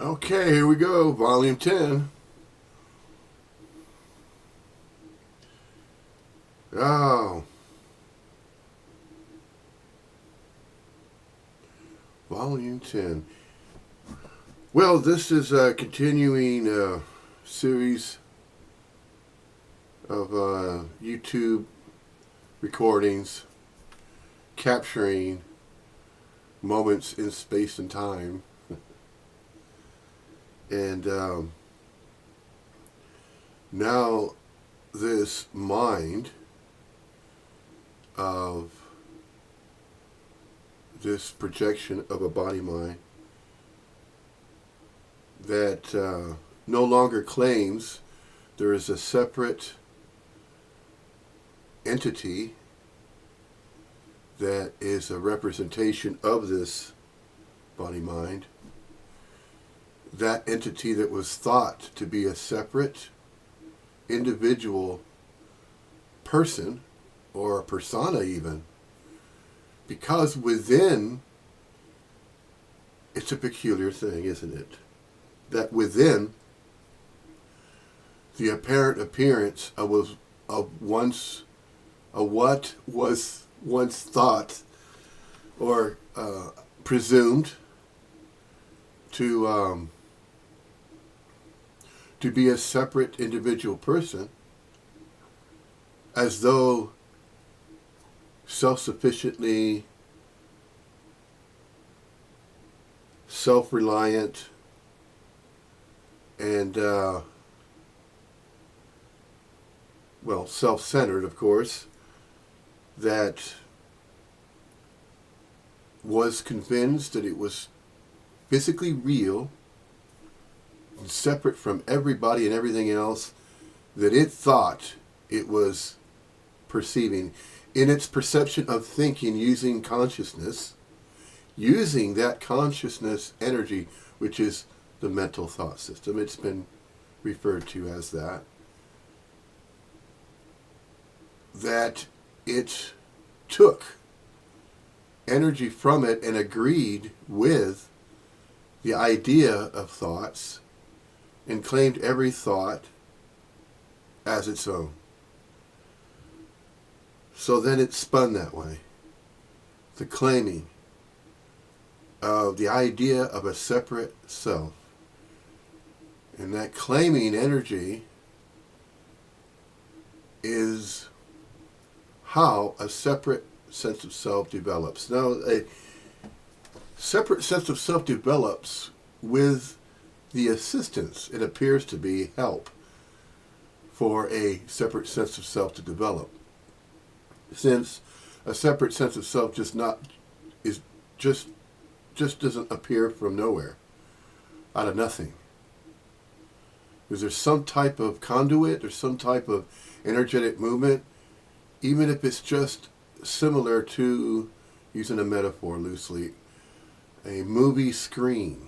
Okay, here we go. Volume 10. Oh, Volume 10. Well, this is a continuing series of YouTube recordings capturing moments in space and time. And now this mind of this projection of a body mind that no longer claims there is a separate entity that is a representation of this body mind. That entity that was thought to be a separate individual person, or a persona even, because within, it's a peculiar thing, isn't it? That within the apparent appearance of what was once thought or presumed to be a separate individual person, as though self-sufficiently, self-reliant, and self-centered, of course, that was convinced that it was physically real, separate from everybody and everything else that it thought it was perceiving, in its perception of thinking, using consciousness, using that consciousness energy, which is the mental thought system. It's been referred to as that. That it took energy from it and agreed with the idea of thoughts and claimed every thought as its own. So then it spun that way. The claiming of the idea of a separate self. And that claiming energy is how a separate sense of self develops. Now, a separate sense of self develops with the assistance, it appears to be, help for a separate sense of self to develop. Since a separate sense of self just doesn't appear from nowhere, out of nothing. Is there some type of conduit or some type of energetic movement, even if it's just similar to, using a metaphor loosely, a movie screen.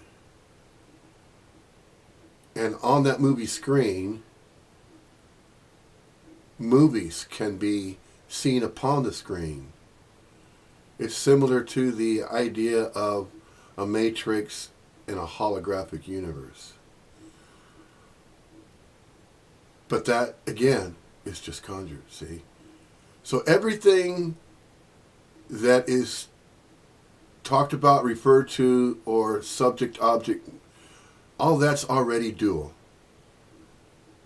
And on that movie screen, movies can be seen upon the screen. It's similar to the idea of a matrix in a holographic universe. But that, again, is just conjured, see? So everything that is talked about, referred to, or subject-object, all that's already dual.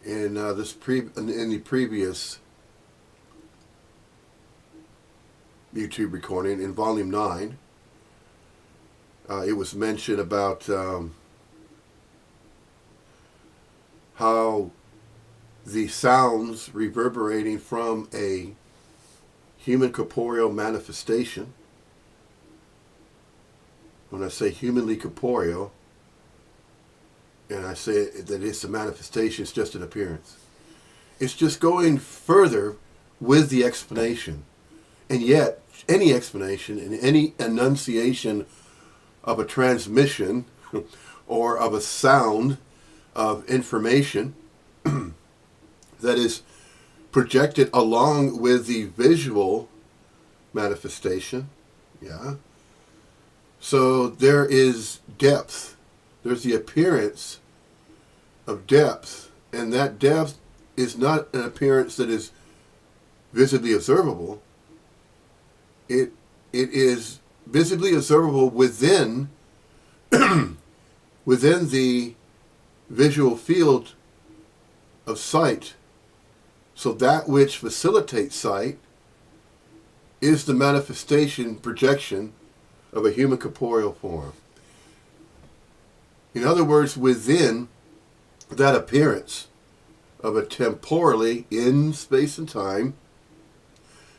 In in the previous YouTube recording, in Volume 9, it was mentioned about how the sounds reverberating from a human corporeal manifestation, when I say humanly corporeal, and I say that it's a manifestation, it's just an appearance. It's just going further with the explanation. And yet, any explanation and any enunciation of a transmission or of a sound of information that is projected along with the visual manifestation, yeah. So there is depth there's the appearance of depth, and that depth is not an appearance that is visibly observable. It is visibly observable within within the visual field of sight. So that which facilitates sight is the manifestation, projection of a human corporeal form. In other words, within that appearance of a temporally, in space and time,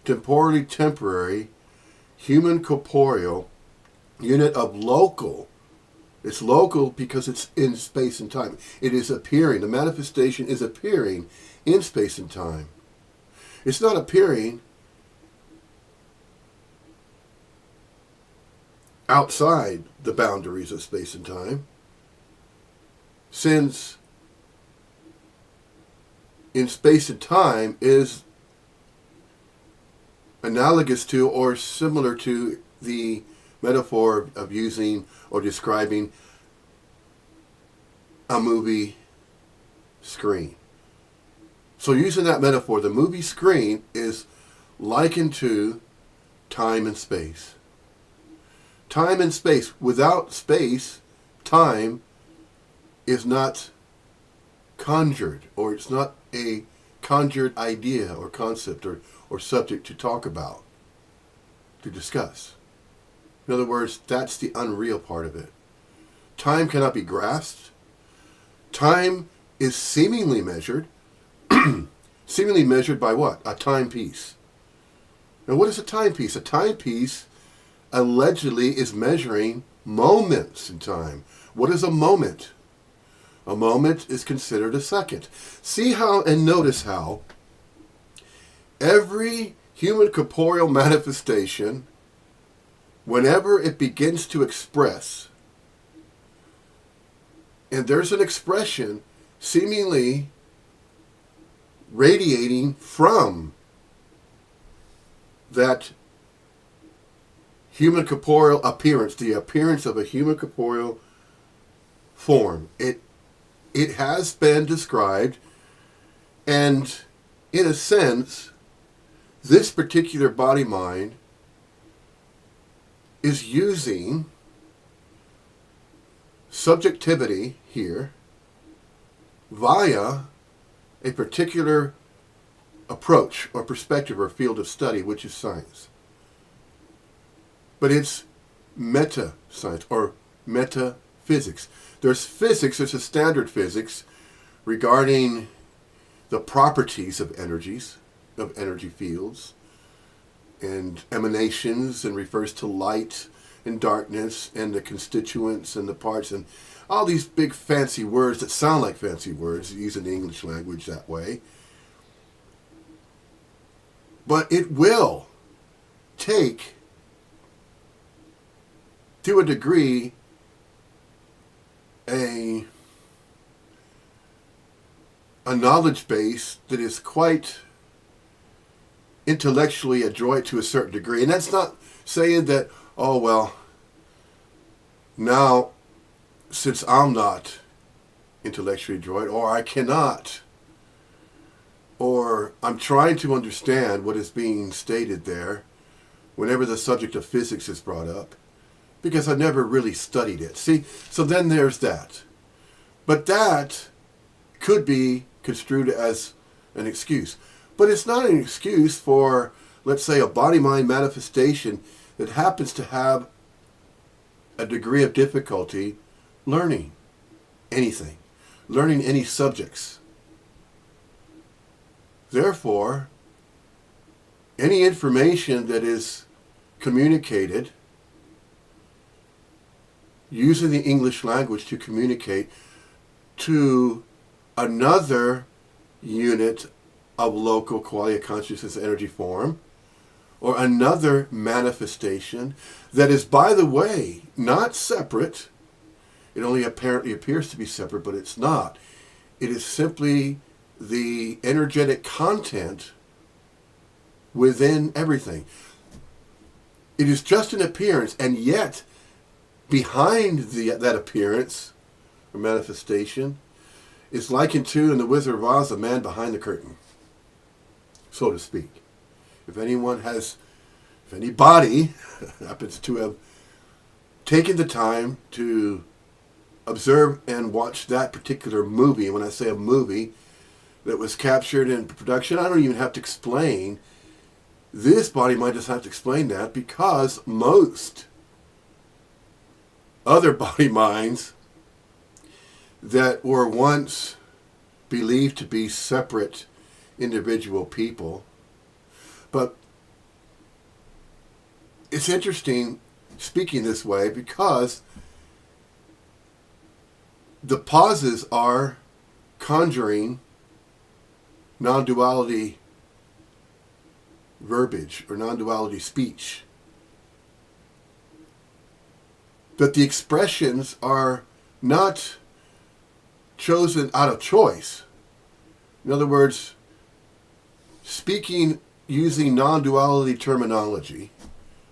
temporally temporary, human corporeal unit of local. It's local because it's in space and time. It is appearing. The manifestation is appearing in space and time. It's not appearing outside the boundaries of space and time, since in space and time is analogous to or similar to the metaphor of using or describing a movie screen. So using that metaphor, the movie screen is likened to time and space. Time and space. Without space, time is not conjured, or it's not a conjured idea or concept or subject to talk about, to discuss. In other words, that's the unreal part of it. Time cannot be grasped. Time is seemingly measured. Seemingly measured by what? A timepiece. Now what is a timepiece? A timepiece allegedly is measuring moments in time. What is a moment? A moment is considered a second. See how and notice how every human corporeal manifestation, whenever it begins to express, and there's an expression seemingly radiating from that human corporeal appearance, the appearance of a human corporeal form. It has been described, and in a sense, this particular body-mind is using subjectivity here via a particular approach or perspective or field of study, which is science. But it's meta-science or metaphysics. There's physics, there's a standard physics regarding the properties of energies, of energy fields, and emanations, and refers to light and darkness and the constituents and the parts and all these big fancy words that sound like fancy words used in the English language that way. But it will take, to a degree, a knowledge base that is quite intellectually adroit to a certain degree. And that's not saying that, oh, well, now, since I'm not intellectually adroit, or I cannot, or I'm trying to understand what is being stated there whenever the subject of physics is brought up, because I never really studied it. See, so then there's that. But that could be construed as an excuse. But it's not an excuse for, let's say, a body-mind manifestation that happens to have a degree of difficulty learning anything, learning any subjects. Therefore, any information that is communicated using the English language to communicate to another unit of local quality of consciousness energy form, or another manifestation that is, by the way, not separate. It only apparently appears to be separate, but it's not. It is simply the energetic content within everything. It is just an appearance, and yet behind that appearance or manifestation, is likened to, in The Wizard of Oz, the man behind the curtain, so to speak. If anybody happens to have taken the time to observe and watch that particular movie, when I say a movie that was captured in production, I don't even have to explain. This body might just have to explain that, because most other body minds that were once believed to be separate individual people. But it's interesting speaking this way, because the pauses are conjuring non-duality verbiage or non-duality speech. But the expressions are not chosen out of choice. In other words, speaking using non-duality terminology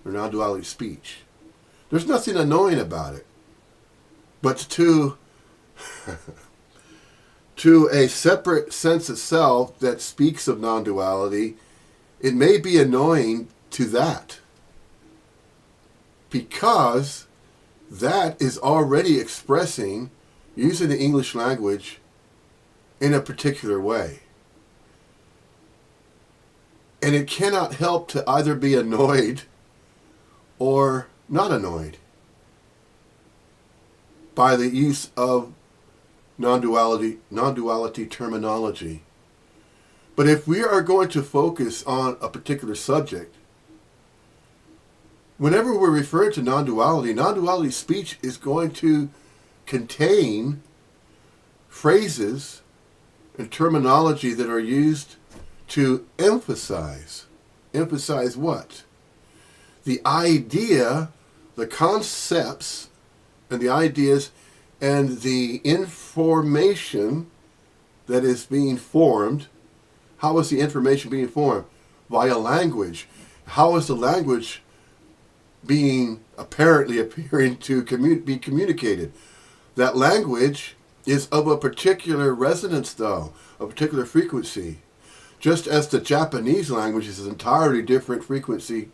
or non-duality speech, there's nothing annoying about it. But to a separate sense of self that speaks of non-duality, it may be annoying to that, because that is already expressing, using the English language in a particular way. And it cannot help to either be annoyed or not annoyed by the use of non-duality terminology. But if we are going to focus on a particular subject, whenever we're referring to non-duality speech is going to contain phrases and terminology that are used to emphasize. Emphasize what? The idea, the concepts, and the ideas, and the information that is being formed. How is the information being formed? Via language. How is the language appearing to be communicated? That language is of a particular resonance, though, a particular frequency. Just as the Japanese language is an entirely different frequency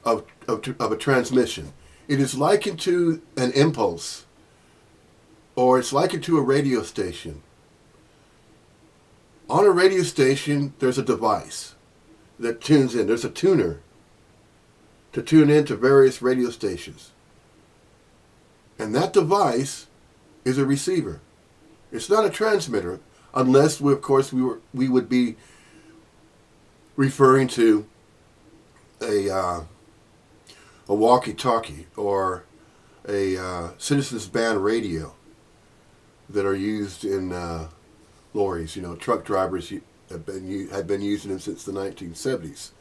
of a transmission. It is likened to an impulse, or it's likened to a radio station. On a radio station, there's a device that tunes in. There's a tuner to tune in to various radio stations. And that device is a receiver. It's not a transmitter, unless, we would be referring to a walkie-talkie or a citizens band radio that are used in lorries. Truck drivers had been using them since the 1970s.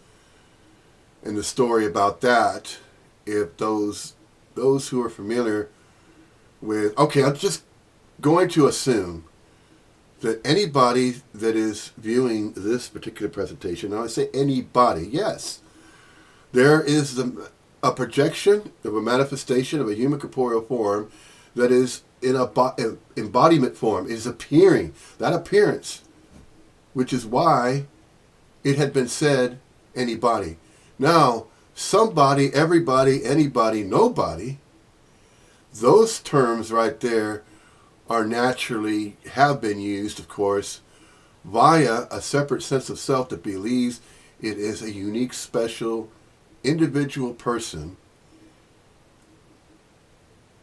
And the story about that, if those who are familiar with, I'm just going to assume that anybody that is viewing this particular presentation, and I say anybody, yes, there is a projection of a manifestation of a human corporeal form that is in embodiment form, is appearing. That appearance, which is why it had been said anybody. Now, somebody, everybody, anybody, nobody, those terms right there are naturally, have been used, of course, via a separate sense of self that believes it is a unique, special, individual person,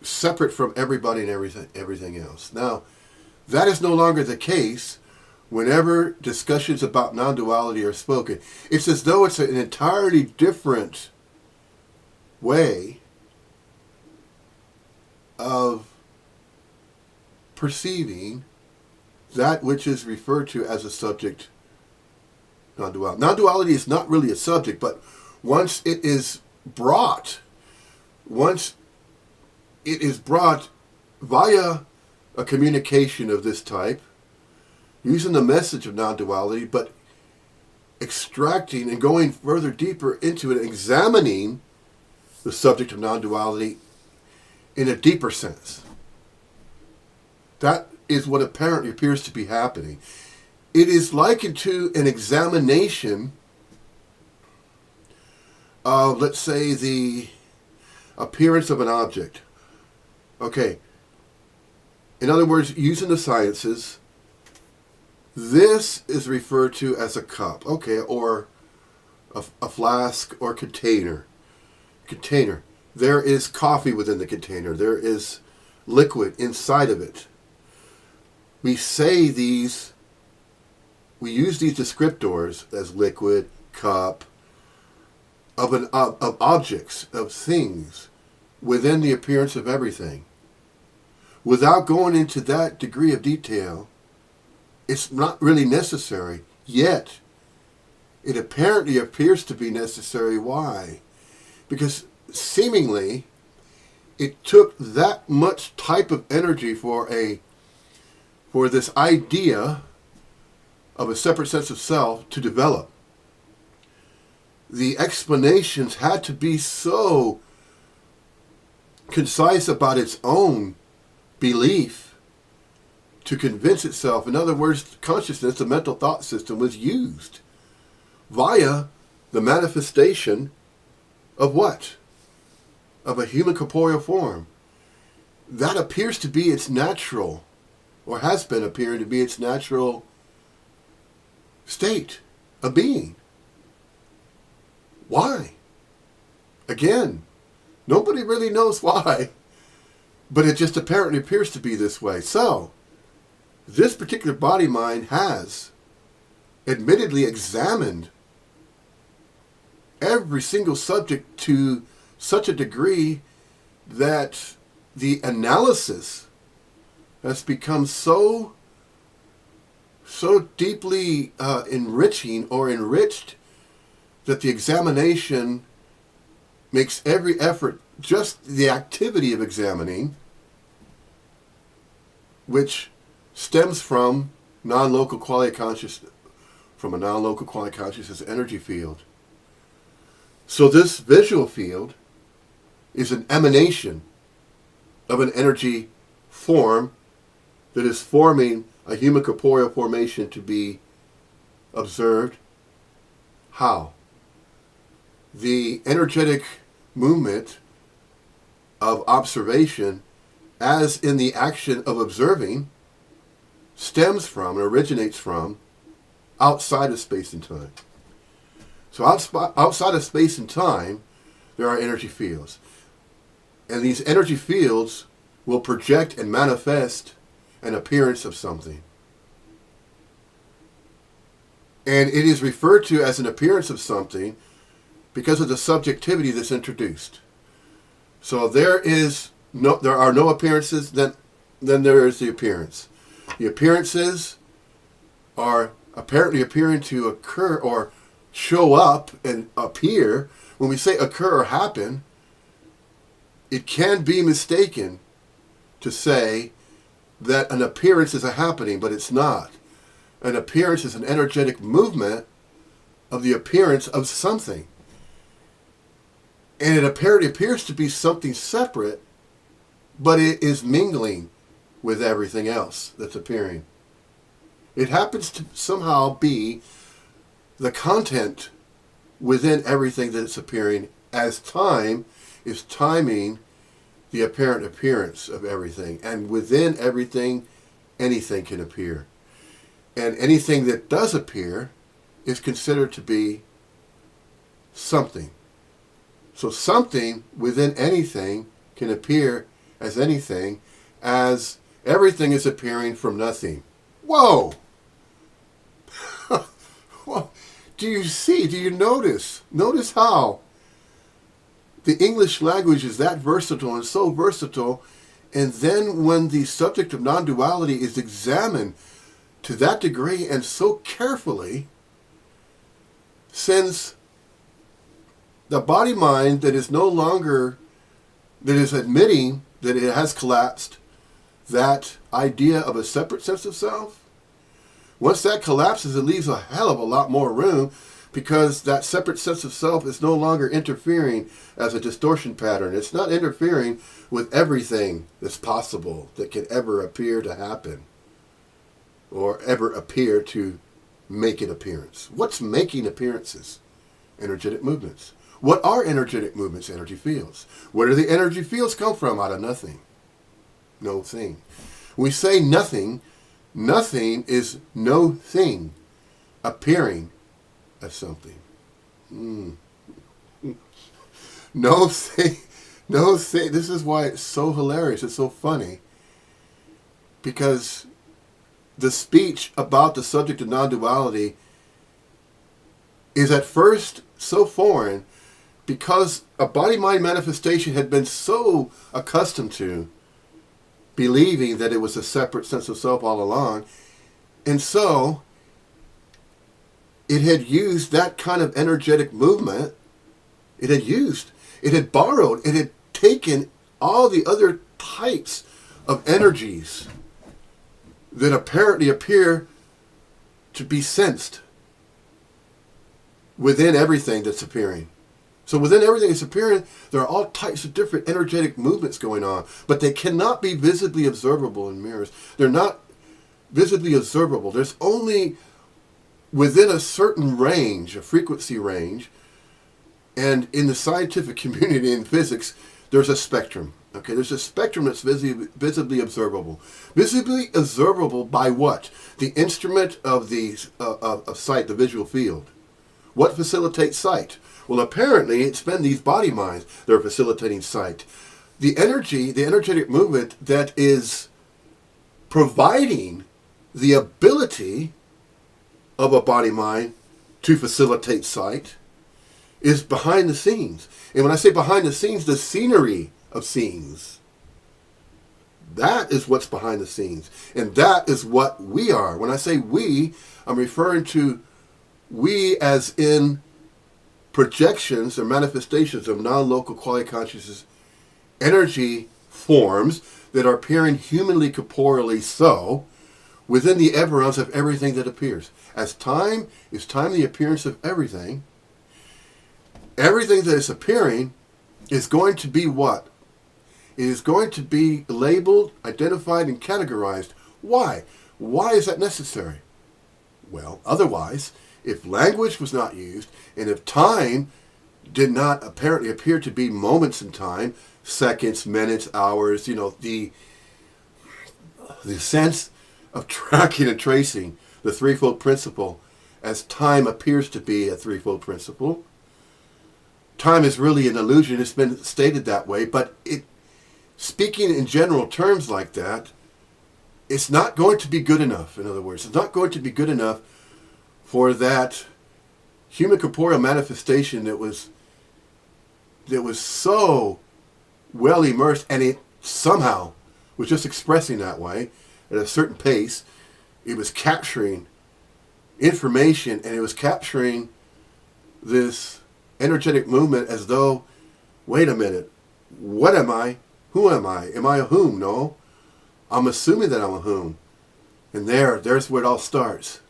separate from everybody and everything else. Now, that is no longer the case whenever discussions about non-duality are spoken. It's as though it's an entirely different way of perceiving that which is referred to as a subject, non-duality. Non-duality is not really a subject, but once it is brought via a communication of this type, using the message of non-duality, but extracting and going further deeper into it, examining the subject of non-duality in a deeper sense. That is what apparently appears to be happening. It is likened to an examination of, let's say, the appearance of an object. Okay. In other words, using the sciences, this is referred to as a cup, okay, or a flask or container. Container. There is coffee within the container. There is liquid inside of it. We use these descriptors as liquid, cup, of objects, of things, within the appearance of everything. Without going into that degree of detail, it's not really necessary, yet it apparently appears to be necessary. Why? Because seemingly it took that much type of energy for this idea of a separate sense of self to develop. The explanations had to be so concise about its own belief to convince itself. In other words, consciousness, the mental thought system, was used via the manifestation of what? Of a human corporeal form. That appears to be its natural, or has been appearing to be its natural state of being. Why? Again, nobody really knows why, but it just apparently appears to be this way. So, this particular body-mind has admittedly examined every single subject to such a degree that the analysis has become so deeply enriching or enriched that the examination makes every effort, just the activity of examining, which stems from non-local quality consciousness, from a non-local quality consciousness energy field. So this visual field is an emanation of an energy form that is forming a human corporeal formation to be observed. How? The energetic movement of observation, as in the action of observing, stems from and originates from outside of space and time. So outside of space and time, there are energy fields. And these energy fields will project and manifest an appearance of something. And it is referred to as an appearance of something because of the subjectivity that's introduced. So there are no appearances, then there is the appearance. The appearances are apparently appearing to occur or show up and appear. When we say occur or happen, it can be mistaken to say that an appearance is a happening, but it's not. An appearance is an energetic movement of the appearance of something. And it apparently appears to be something separate, but it is mingling with everything else that's appearing. It happens to somehow be the content within everything that it's appearing, as time is timing the apparent appearance of everything. And within everything, anything can appear. And anything that does appear is considered to be something. So something within anything can appear as anything, as everything is appearing from nothing. Whoa! Well, do you notice? Notice how the English language is that versatile and so versatile, and then when the subject of non-duality is examined to that degree and so carefully, since the body-mind that is no longer, that is admitting that it has collapsed, that idea of a separate sense of self, once that collapses, it leaves a hell of a lot more room because that separate sense of self is no longer interfering as a distortion pattern. It's not interfering with everything that's possible that can ever appear to happen or ever appear to make an appearance. What's making appearances? Energetic movements. What are energetic movements? Energy fields. Where do the energy fields come from? Out of nothing. No thing. When we say nothing, nothing is no thing appearing as something. No thing. No thing. This is why it's so hilarious. It's so funny. Because the speech about the subject of non-duality is at first so foreign because a body-mind manifestation had been so accustomed to believing that it was a separate sense of self all along. And so it had used that kind of energetic movement. It had borrowed, it had taken all the other types of energies that apparently appear to be sensed within everything that's appearing. So within everything that's appearing, there are all types of different energetic movements going on, but they cannot be visibly observable in mirrors. They're not visibly observable. There's only within a certain range, a frequency range, and in the scientific community in physics, there's a spectrum. Okay, there's a spectrum that's visibly observable. Visibly observable by what? The instrument of the of sight, the visual field. What facilitates sight? Well, apparently it's been these body minds that are facilitating sight. The energy, the energetic movement that is providing the ability of a body mind to facilitate sight is behind the scenes. And when I say behind the scenes, the scenery of scenes. That is what's behind the scenes. And that is what we are. When I say we, I'm referring to we as in projections or manifestations of non-local quality consciousness energy forms that are appearing humanly corporeally so within the everons of everything that appears. As time is time the appearance of everything, everything that is appearing is going to be what? It is going to be labeled, identified, and categorized. Why? Why is that necessary? Well, otherwise, if language was not used, and if time did not apparently appear to be moments in time, seconds, minutes, hours, the sense of tracking and tracing the threefold principle as time appears to be a threefold principle. Time is really an illusion. It's been stated that way, but speaking in general terms like that, it's not going to be good enough. In other words, it's not going to be good enough for that human corporeal manifestation that was so well immersed, and it somehow was just expressing that way at a certain pace. It was capturing information, and it was capturing this energetic movement as though, wait a minute, what am I? Who am I? Am I a whom? No. I'm assuming that I'm a whom. And there's where it all starts.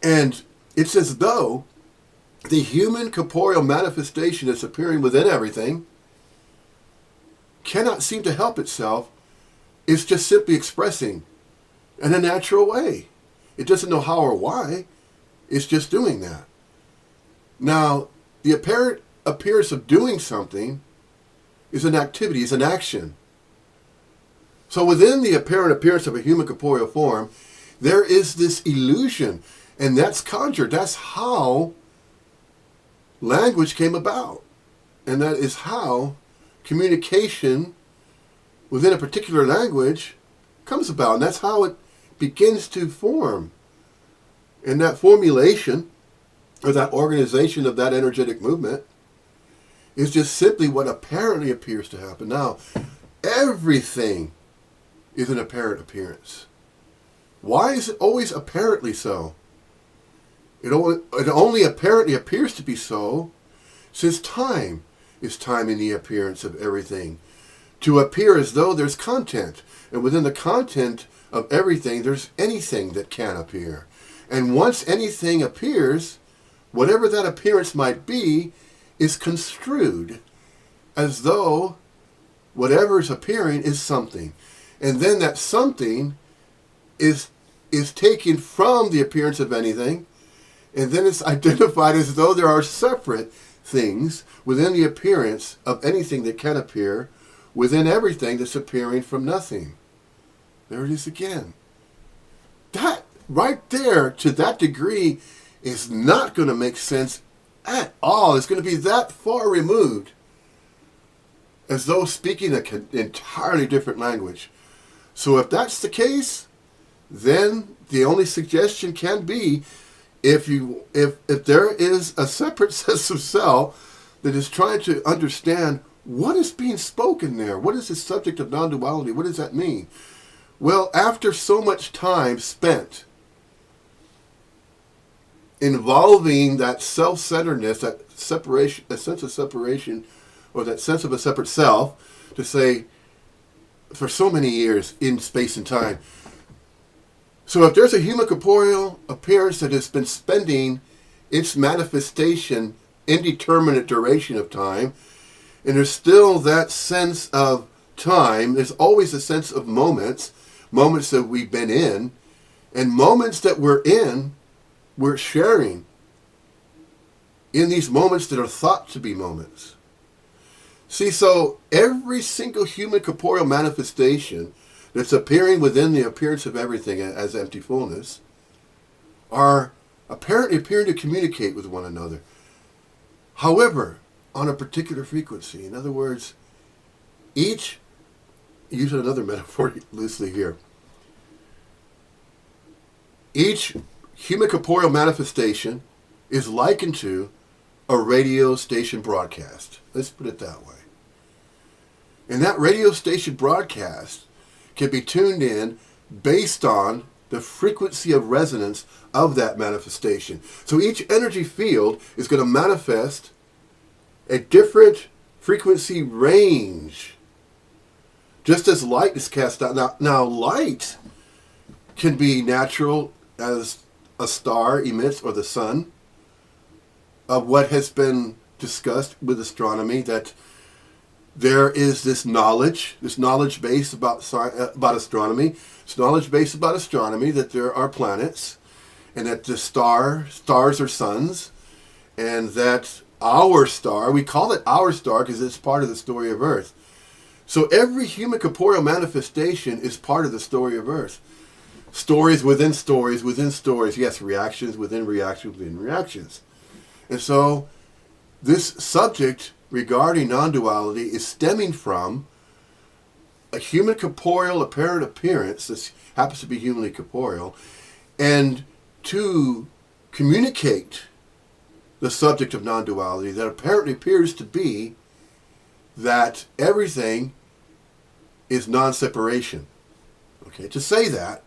And it's as though the human corporeal manifestation that's appearing within everything cannot seem to help itself. It's just simply expressing in a natural way. It doesn't know how or why. It's just doing that. Now, the apparent appearance of doing something is an activity, is an action. So within the apparent appearance of a human corporeal form, there is this illusion, and that's conjured. That's how language came about. And that is how communication within a particular language comes about. And that's how it begins to form. And that formulation, or that organization of that energetic movement, is just simply what apparently appears to happen. Now, everything is an apparent appearance. Why is it always apparently so? It only apparently appears to be so since time is time in the appearance of everything. To appear as though there's content, and within the content of everything there's anything that can appear. And once anything appears, whatever that appearance might be is construed as though whatever is appearing is something. And then that something is taken from the appearance of anything, and then it's identified as though there are separate things within the appearance of anything that can appear within everything that's appearing from nothing. There it is again. That right there, to that degree, is not going to make sense at all. It's going to be that far removed, as though speaking an entirely different language. So if that's the case, then the only suggestion can be, if there is a separate sense of self that is trying to understand what is being spoken there, what is the subject of non-duality, what does that mean? Well, after so much time spent involving that self-centeredness, that separation, a sense of separation, or that sense of a separate self, to say, for so many years in space and time. So if there's a human corporeal appearance that has been spending its manifestation indeterminate duration of time, and there's still that sense of time, there's always a sense of moments that we've been in, and moments that we're sharing in these moments that are thought to be moments. See, so every single human corporeal manifestation that's appearing within the appearance of everything as empty fullness are apparently appearing to communicate with one another. However, on a particular frequency. In other words, use another metaphor loosely here. Each human corporeal manifestation is likened to a radio station broadcast. Let's put it that way. And that radio station broadcast can be tuned in based on the frequency of resonance of that manifestation. So each energy field is going to manifest a different frequency range, just as light is cast out. Now light can be natural, as a star emits, or the sun, of what has been discussed with astronomy, that there is this knowledge base about astronomy. It's knowledge base about astronomy that there are planets, and that the stars are suns, and that our star, we call it our star because it's part of the story of Earth. So every human corporeal manifestation is part of the story of Earth. Stories within stories within stories. Yes, reactions within reactions within reactions. And so this subject regarding non-duality is stemming from a human corporeal apparent appearance, this happens to be humanly corporeal, and to communicate the subject of non-duality that apparently appears to be that everything is non-separation. Okay, to say that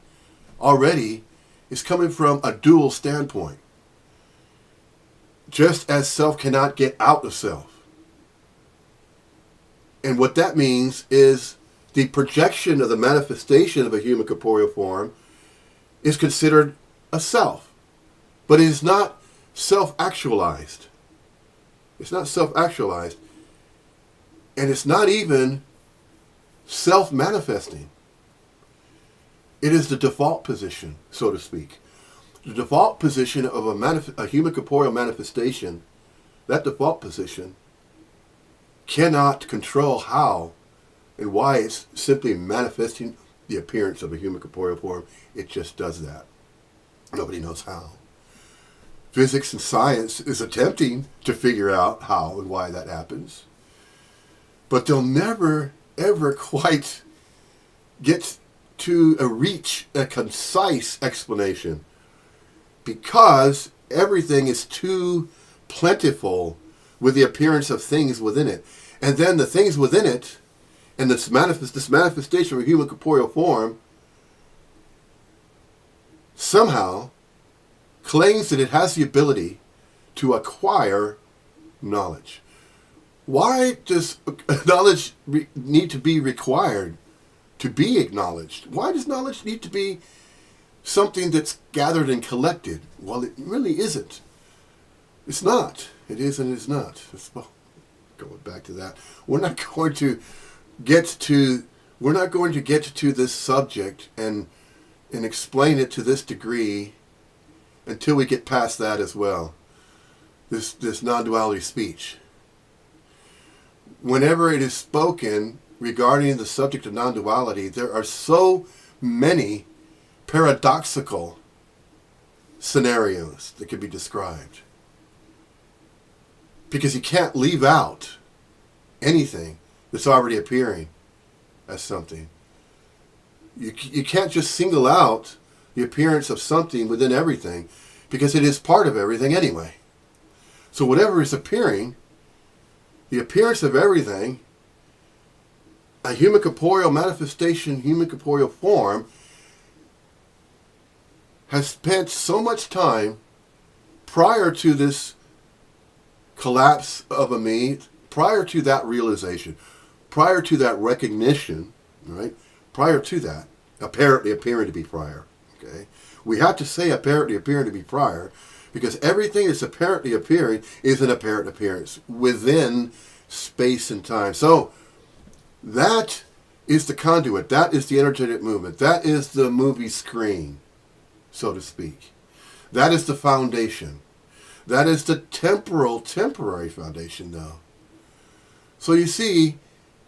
already is coming from a dual standpoint. Just as self cannot get out of self. And what that means is the projection of the manifestation of a human corporeal form is considered a self. But it is not self-actualized. It's not self-actualized. And it's not even self-manifesting. It is the default position, so to speak. The default position of a human corporeal manifestation, that default position, cannot control how and why it's simply manifesting the appearance of a human corporeal form. It just does that. Nobody knows how. Physics and science is attempting to figure out how and why that happens. But they'll never, ever quite get to reach a concise explanation, because everything is too plentiful with the appearance of things within it. And then the things within it, and this manifestation of a human corporeal form, somehow claims that it has the ability to acquire knowledge. Why does knowledge need to be required to be acknowledged? Why does knowledge need to be something that's gathered and collected? Well, it really isn't. It's not. It is and it's not. Well, going back to that, we're not going to get to this subject and explain it to this degree until we get past that as well. This non-duality speech. Whenever it is spoken regarding the subject of non-duality, there are so many paradoxical scenarios that can be described. Because you can't leave out anything that's already appearing as something. You can't just single out the appearance of something within everything, because it is part of everything anyway. So whatever is appearing, the appearance of everything, a human corporeal manifestation, human corporeal form, has spent so much time prior to this collapse of a me, prior to that realization, prior to that recognition, right? Prior to that, apparently appearing to be prior, okay? We have to say apparently appearing to be prior, because everything that's apparently appearing is an apparent appearance within space and time. So that is the conduit. That is the energetic movement. That is the movie screen, so to speak. That is the foundation. That is the temporary foundation, though. So you see,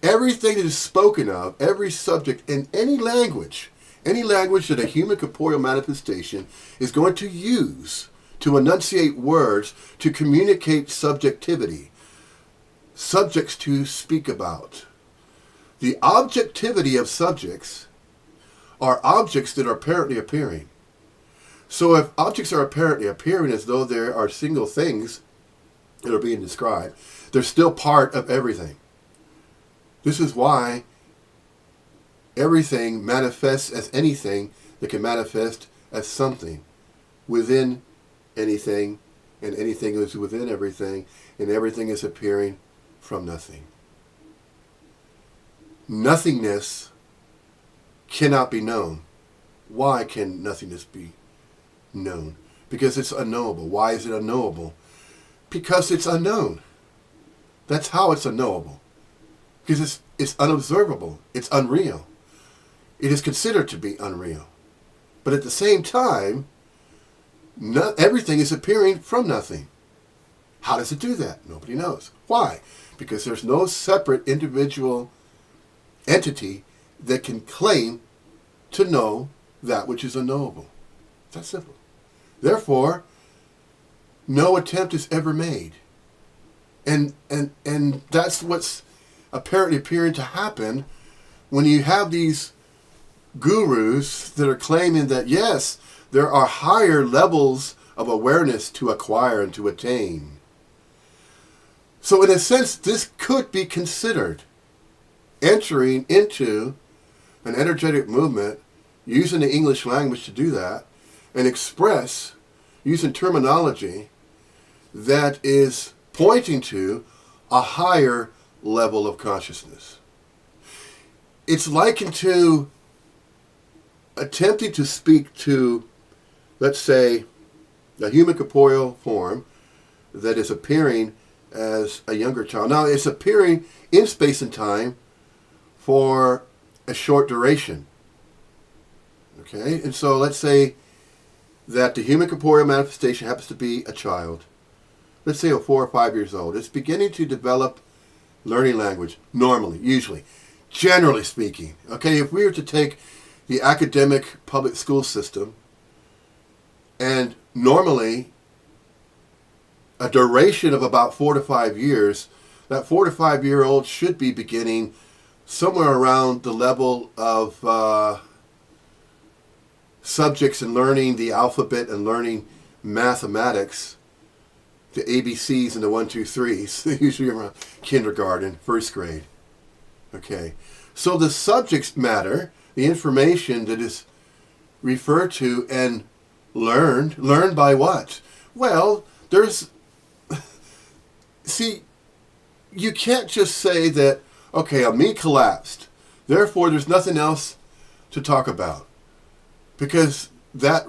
everything that is spoken of, every subject in any language that a human corporeal manifestation is going to use to enunciate words, to communicate subjectivity, subjects to speak about. The objectivity of subjects are objects that are apparently appearing. So if objects are apparently appearing as though there are single things that are being described, they're still part of everything. This is why everything manifests as anything that can manifest as something within anything, and anything is within everything, and everything is appearing from nothing. Nothingness cannot be known. Why can nothingness be known? Because it's unknowable. Why is it unknowable? Because it's unknown. That's how it's unknowable. Because it's unobservable. It's unreal. It is considered to be unreal. But at the same time, everything is appearing from nothing. How does it do that? Nobody knows. Why? Because there's no separate individual entity that can claim to know that which is unknowable. That's simple. Therefore, no attempt is ever made. And that's what's apparently appearing to happen when you have these gurus that are claiming that, yes, there are higher levels of awareness to acquire and to attain. So in a sense, this could be considered entering into an energetic movement, using the English language to do that, and express, using terminology that is pointing to a higher level of consciousness. It's likened to attempting to speak to, let's say, a human corporeal form that is appearing as a younger child. Now, it's appearing in space and time for a short duration. Okay? And so let's say that the human corporeal manifestation happens to be a child. Let's say 4 or 5 years old. It's beginning to develop learning language, normally, usually, generally speaking. Okay, if we were to take the academic public school system, and normally a duration of about 4 to 5 years, that 4 to 5 year old should be beginning somewhere around the level of subjects and learning the alphabet and learning mathematics, the ABCs and the 1, 2, 3s, usually around kindergarten, first grade. Okay, so the subjects matter, the information that is referred to and learned by what? Well, see, you can't just say that, okay, a me collapsed, therefore there's nothing else to talk about, because that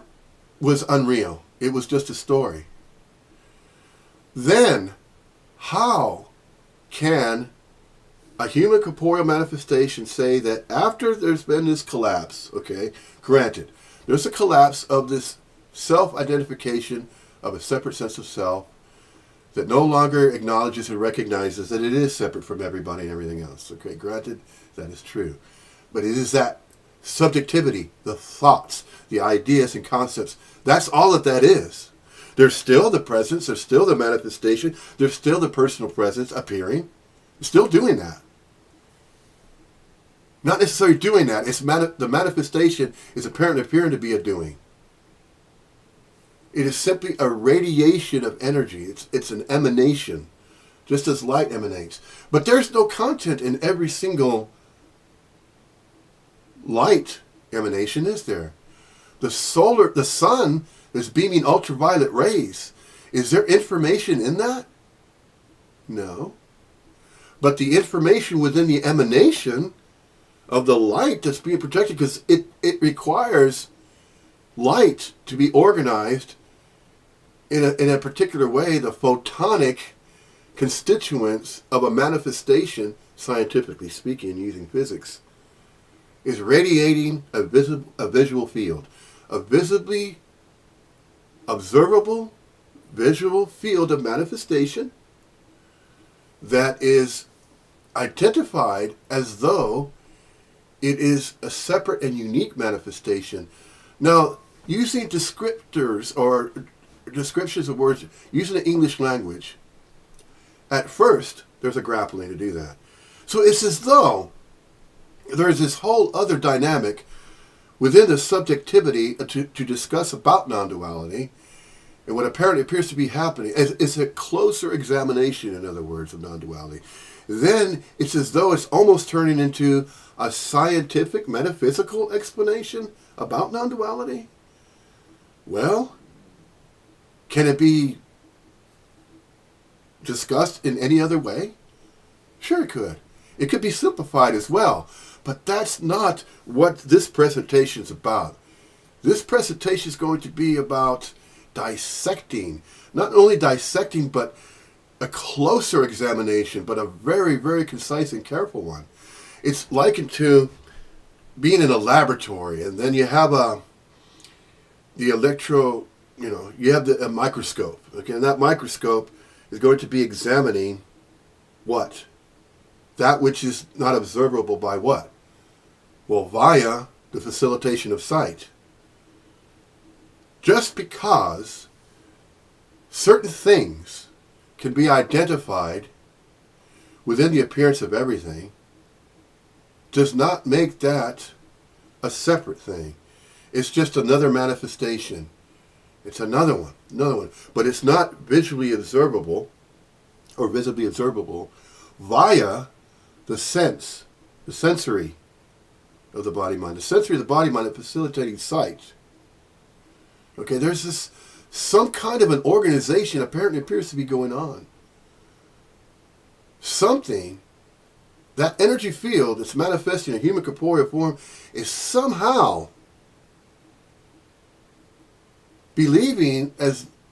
was unreal. It was just a story. then how can a human corporeal manifestation say that after there's been this collapse, okay, granted, there's a collapse of this self-identification of a separate sense of self that no longer acknowledges and recognizes that it is separate from everybody and everything else. Okay, granted, that is true. But it is that subjectivity, the thoughts, the ideas and concepts, that's all that is. There's still the presence, there's still the manifestation, there's still the personal presence appearing. It's still doing that. Not necessarily doing that. It's the manifestation is apparently appearing to be a doing. It is simply a radiation of energy. It's an emanation, just as light emanates. But there's no content in every single light emanation, is there? The sun is beaming ultraviolet rays. Is there information in that? No. But the information within the emanation of the light that's being projected, because it requires light to be organized in a particular way, the photonic constituents of a manifestation, scientifically speaking, using physics, is radiating a visual field, a visibly observable visual field of manifestation that is identified as though it is a separate and unique manifestation. Now, using descriptors or descriptions of words, using the English language, at first, there's a grappling to do that. So it's as though there's this whole other dynamic within the subjectivity to discuss about non-duality, and what apparently appears to be happening is a closer examination, in other words, of non-duality. Then it's as though it's almost turning into a scientific, metaphysical explanation about non-duality. Well, can it be discussed in any other way? Sure it could. It could be simplified as well. But that's not what this presentation is about. This presentation is going to be about dissecting. Not only dissecting, but a closer examination, but a very, very concise and careful one. It's likened to being in a laboratory, and then you have you have a microscope. Okay, and that microscope is going to be examining what? That which is not observable by what? Well, via the facilitation of sight. Just because certain things can be identified within the appearance of everything does not make that a separate thing. It's just another manifestation. It's another one. But it's not visually observable or visibly observable via the sensory of the body-mind. The sensory of the body-mind is facilitating sight. Okay, there's some kind of an organization apparently appears to be going on. Something, that energy field that's manifesting in a human corporeal form is somehow believing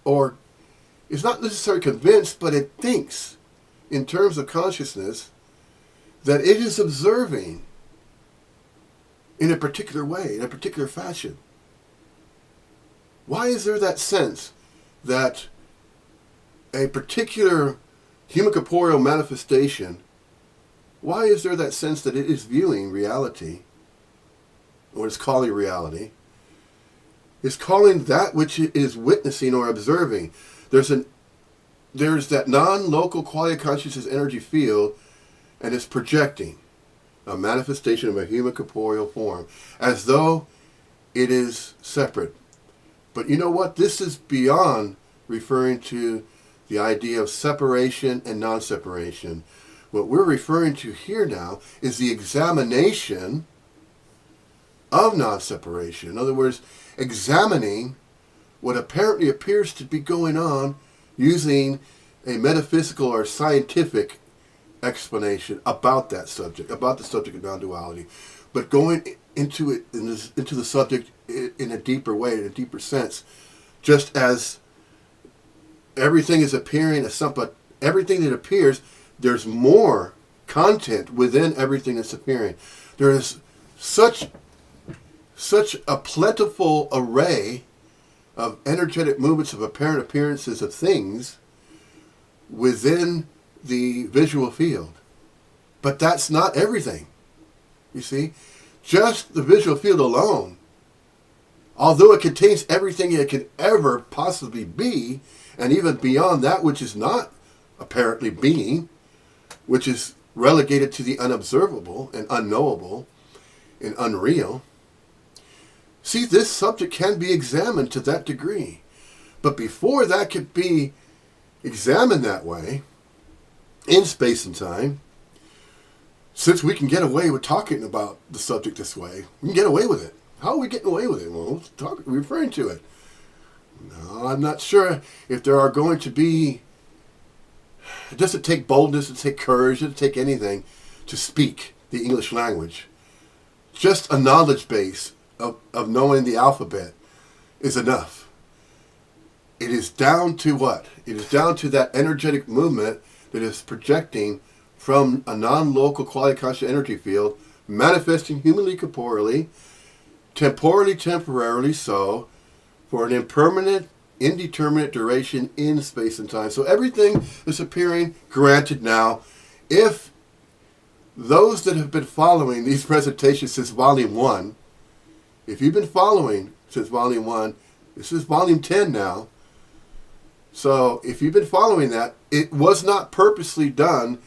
or is not necessarily convinced, but it thinks in terms of consciousness that it is observing in a particular way, in a particular fashion. Why is there that sense that a particular human corporeal manifestation, why is there that sense that it is viewing reality, or it's calling reality, is calling that which it is witnessing or observing? There's that non-local quality of consciousness energy field, and it's projecting a manifestation of a human corporeal form as though it is separate. But you know what? This is beyond referring to the idea of separation and non-separation. What we're referring to here now is the examination of non-separation. In other words, examining what apparently appears to be going on using a metaphysical or scientific explanation about that subject, about the subject of non-duality, but going into it, into the subject in a deeper way, in a deeper sense, just as everything is appearing as something, everything that appears, there's more content within everything that's appearing. There is such a plentiful array of energetic movements of apparent appearances of things within the visual field. But that's not everything. You see? Just the visual field alone, although it contains everything it can ever possibly be, and even beyond that which is not apparently being, which is relegated to the unobservable and unknowable and unreal. See, this subject can be examined to that degree. But before that could be examined that way, in space and time, since we can get away with talking about the subject this way, we can get away with it. How are we getting away with it? Well, we're referring to it. No, I'm not sure if there are going to be... It doesn't take boldness, it doesn't take courage, it doesn't take anything to speak the English language. Just a knowledge base of knowing the alphabet is enough. It is down to what? It is down to that energetic movement that is projecting from a non-local quality conscious energy field, manifesting humanly corporeally, temporarily so, for an impermanent, indeterminate duration in space and time. So everything is appearing, granted now, if those that have been following these presentations since Volume 1, if you've been following since Volume 1, this is Volume 10 now, so if you've been following that, it was not purposely done,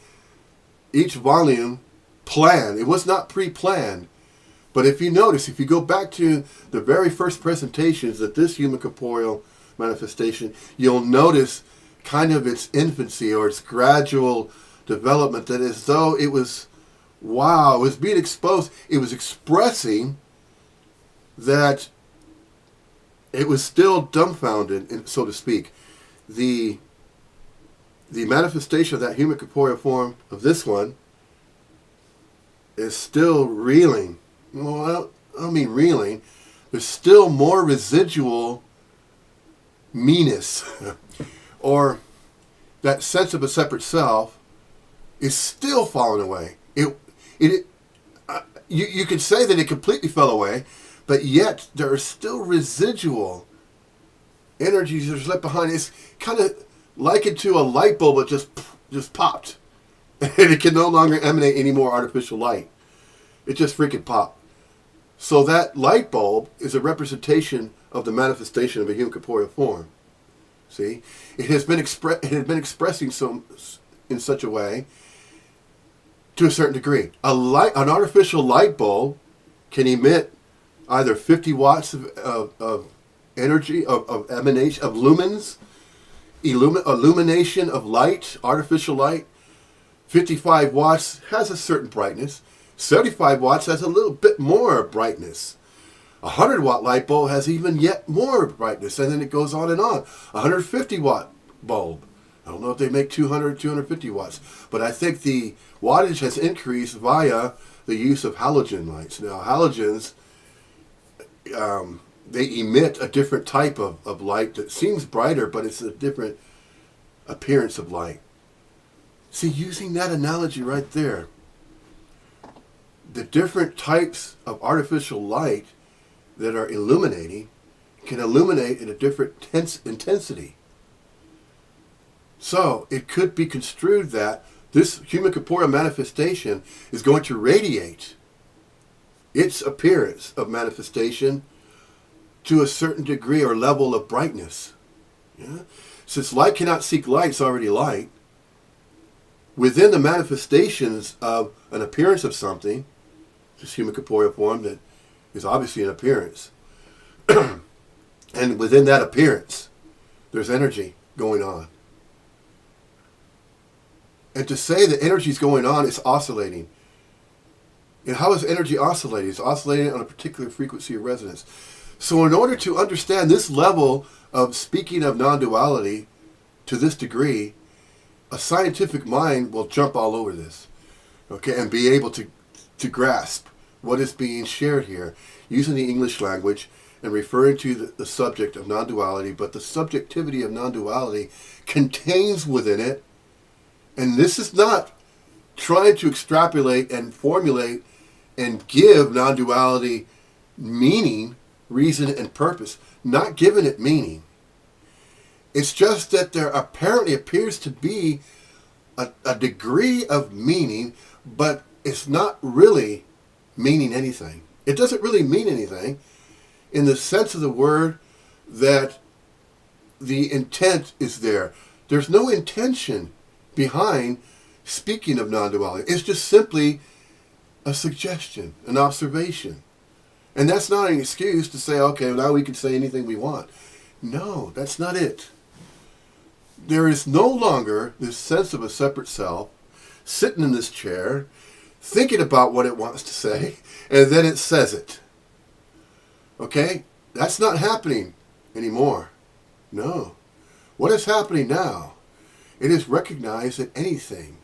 each volume planned. It was not pre-planned. But if you notice, if you go back to the very first presentations of this human corporeal manifestation, you'll notice kind of its infancy or its gradual development, that as though it was, wow, it was being exposed. It was expressing that it was still dumbfounded, so to speak. The manifestation of that human corporeal form of this one is still reeling. Well, I don't mean reeling. There's still more residual meanness or that sense of a separate self is still falling away. You could say that it completely fell away, but yet there are still residual energies that are left behind. It's kind of likened to a light bulb that just popped. And it can no longer emanate any more artificial light. It just freaking popped. So that light bulb is a representation of the manifestation of a human corporeal form. See? It had been expressing in such a way to a certain degree. An artificial light bulb can emit either 50 watts of energy, of emanation, of lumens, illumination of light, artificial light. 55 watts has a certain brightness. 75 watts has a little bit more brightness. A 100-watt light bulb has even yet more brightness, and then it goes on and on. A 150-watt bulb. I don't know if they make 200, 250 watts, but I think the wattage has increased via the use of halogen lights. Now, halogens, they emit a different type of light that seems brighter, but it's a different appearance of light. See, using that analogy right there, the different types of artificial light that are illuminating can illuminate at a different intensity. So it could be construed that this human corporeal manifestation is going to radiate its appearance of manifestation to a certain degree or level of brightness. Yeah? Since light cannot seek light, it's already light. Within the manifestations of an appearance of something, this human corporeal form that is obviously an appearance, and within that appearance, there's energy going on. And to say that energy is going on, it's oscillating. And how is energy oscillating? It's oscillating on a particular frequency of resonance. So in order to understand this level of speaking of non-duality to this degree, a scientific mind will jump all over this, okay, and be able to grasp what is being shared here using the English language and referring to the subject of non-duality, but the subjectivity of non-duality contains within it, and this is not trying to extrapolate and formulate and give non-duality meaning, reason, and purpose, not giving it meaning. It's just that there apparently appears to be a degree of meaning, but it's not really meaning anything. It doesn't really mean anything in the sense of the word that the intent is there. There's no intention behind speaking of non-duality. It's just simply a suggestion, an observation. And that's not an excuse to say, okay, now we can say anything we want. No, that's not it. There is no longer this sense of a separate self sitting in this chair, thinking about what it wants to say, and then it says it. Okay? That's not happening anymore. No. What is happening now? It is recognized that anything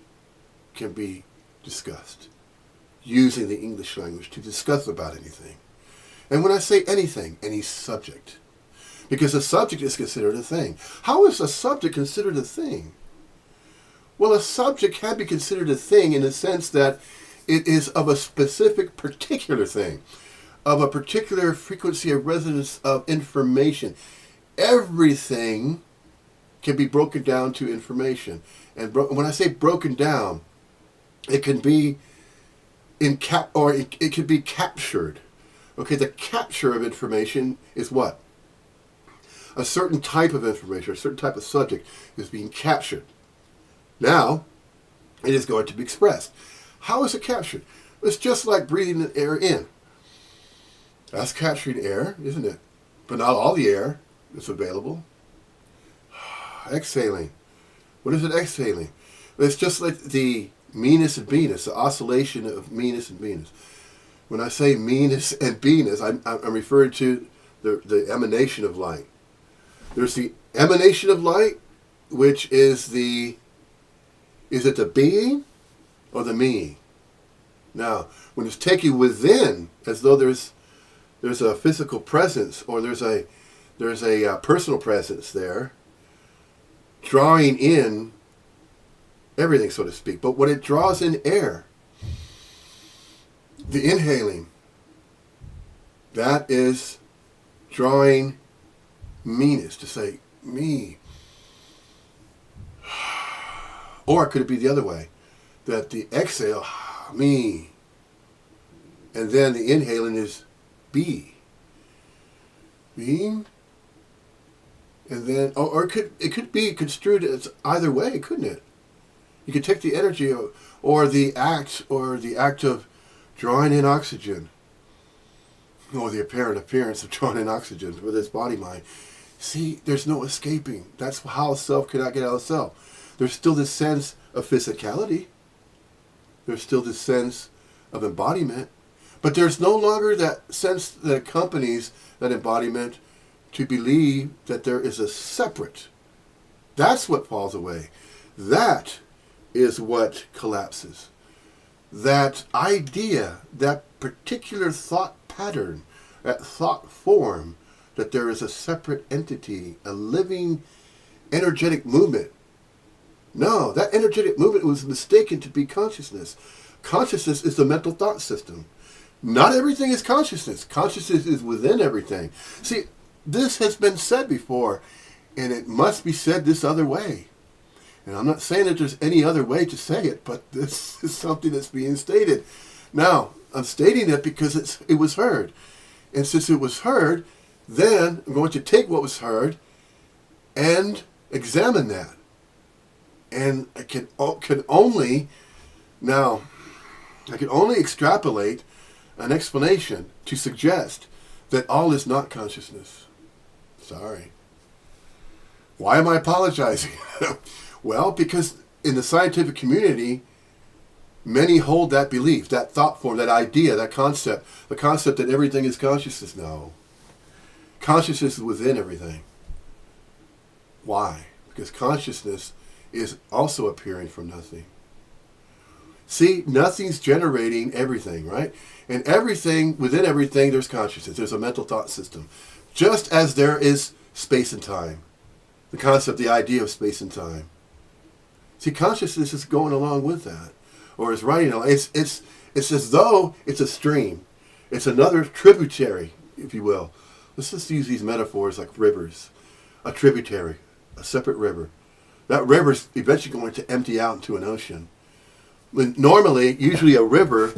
can be discussed, using the English language to discuss about anything. And when I say anything, any subject. Because a subject is considered a thing. How is a subject considered a thing? Well, a subject can be considered a thing in the sense that it is of a specific particular thing, of a particular frequency of resonance of information. Everything can be broken down to information. And when I say broken down, it can be it can be captured. Okay, the capture of information is what? A certain type of information, a certain type of subject is being captured. Now, it is going to be expressed. How is it captured? It's just like breathing the air in. That's capturing air, isn't it? But not all the air that's available. Exhaling. What is it exhaling? It's just like the meanness and beingness, the oscillation of meanness and beingness. When I say meanness and beingness, I'm referring to the emanation of light. There's the emanation of light, which is it the being or the me? Now, when it's taken within, as though there's a physical presence or there's a personal presence there, drawing in everything, so to speak. But when it draws in air, the inhaling, that is drawing meanness, to say me. Or could it be the other way? That the exhale, me. And then the inhaling is be. Being. And then, or it could be construed as either way, couldn't it? You could take the energy or the act of drawing in oxygen, or the apparent appearance of drawing in oxygen with its body-mind. See, there's no escaping. That's how self cannot get out of self. There's still this sense of physicality. There's still this sense of embodiment. But there's no longer that sense that accompanies that embodiment to believe that there is a separate. That's what falls away. That is what collapses. That idea, that particular thought pattern, that thought form, that there is a separate entity, a living energetic movement. No, that energetic movement was mistaken to be consciousness. Consciousness is the mental thought system. Not everything is consciousness. Consciousness is within everything. See, this has been said before, and it must be said this other way. And I'm not saying that there's any other way to say it, but this is something that's being stated. Now, I'm stating it because it was heard. And since it was heard, then I'm going to take what was heard and examine that. And I can only extrapolate an explanation to suggest that all is not consciousness. Sorry. Why am I apologizing? Well, because in the scientific community, many hold that belief, that thought form, that idea, that concept, the concept that everything is consciousness. No. Consciousness is within everything. Why? Because consciousness is also appearing from nothing. See, nothing's generating everything, right? And everything, within everything, there's consciousness. There's a mental thought system. Just as there is space and time. The concept, the idea of space and time. See, consciousness is going along with that. Or is riding along. It's as though it's a stream. It's another tributary, if you will. Let's just use these metaphors like rivers. A tributary, a separate river. That river's eventually going to empty out into an ocean. Normally, usually a river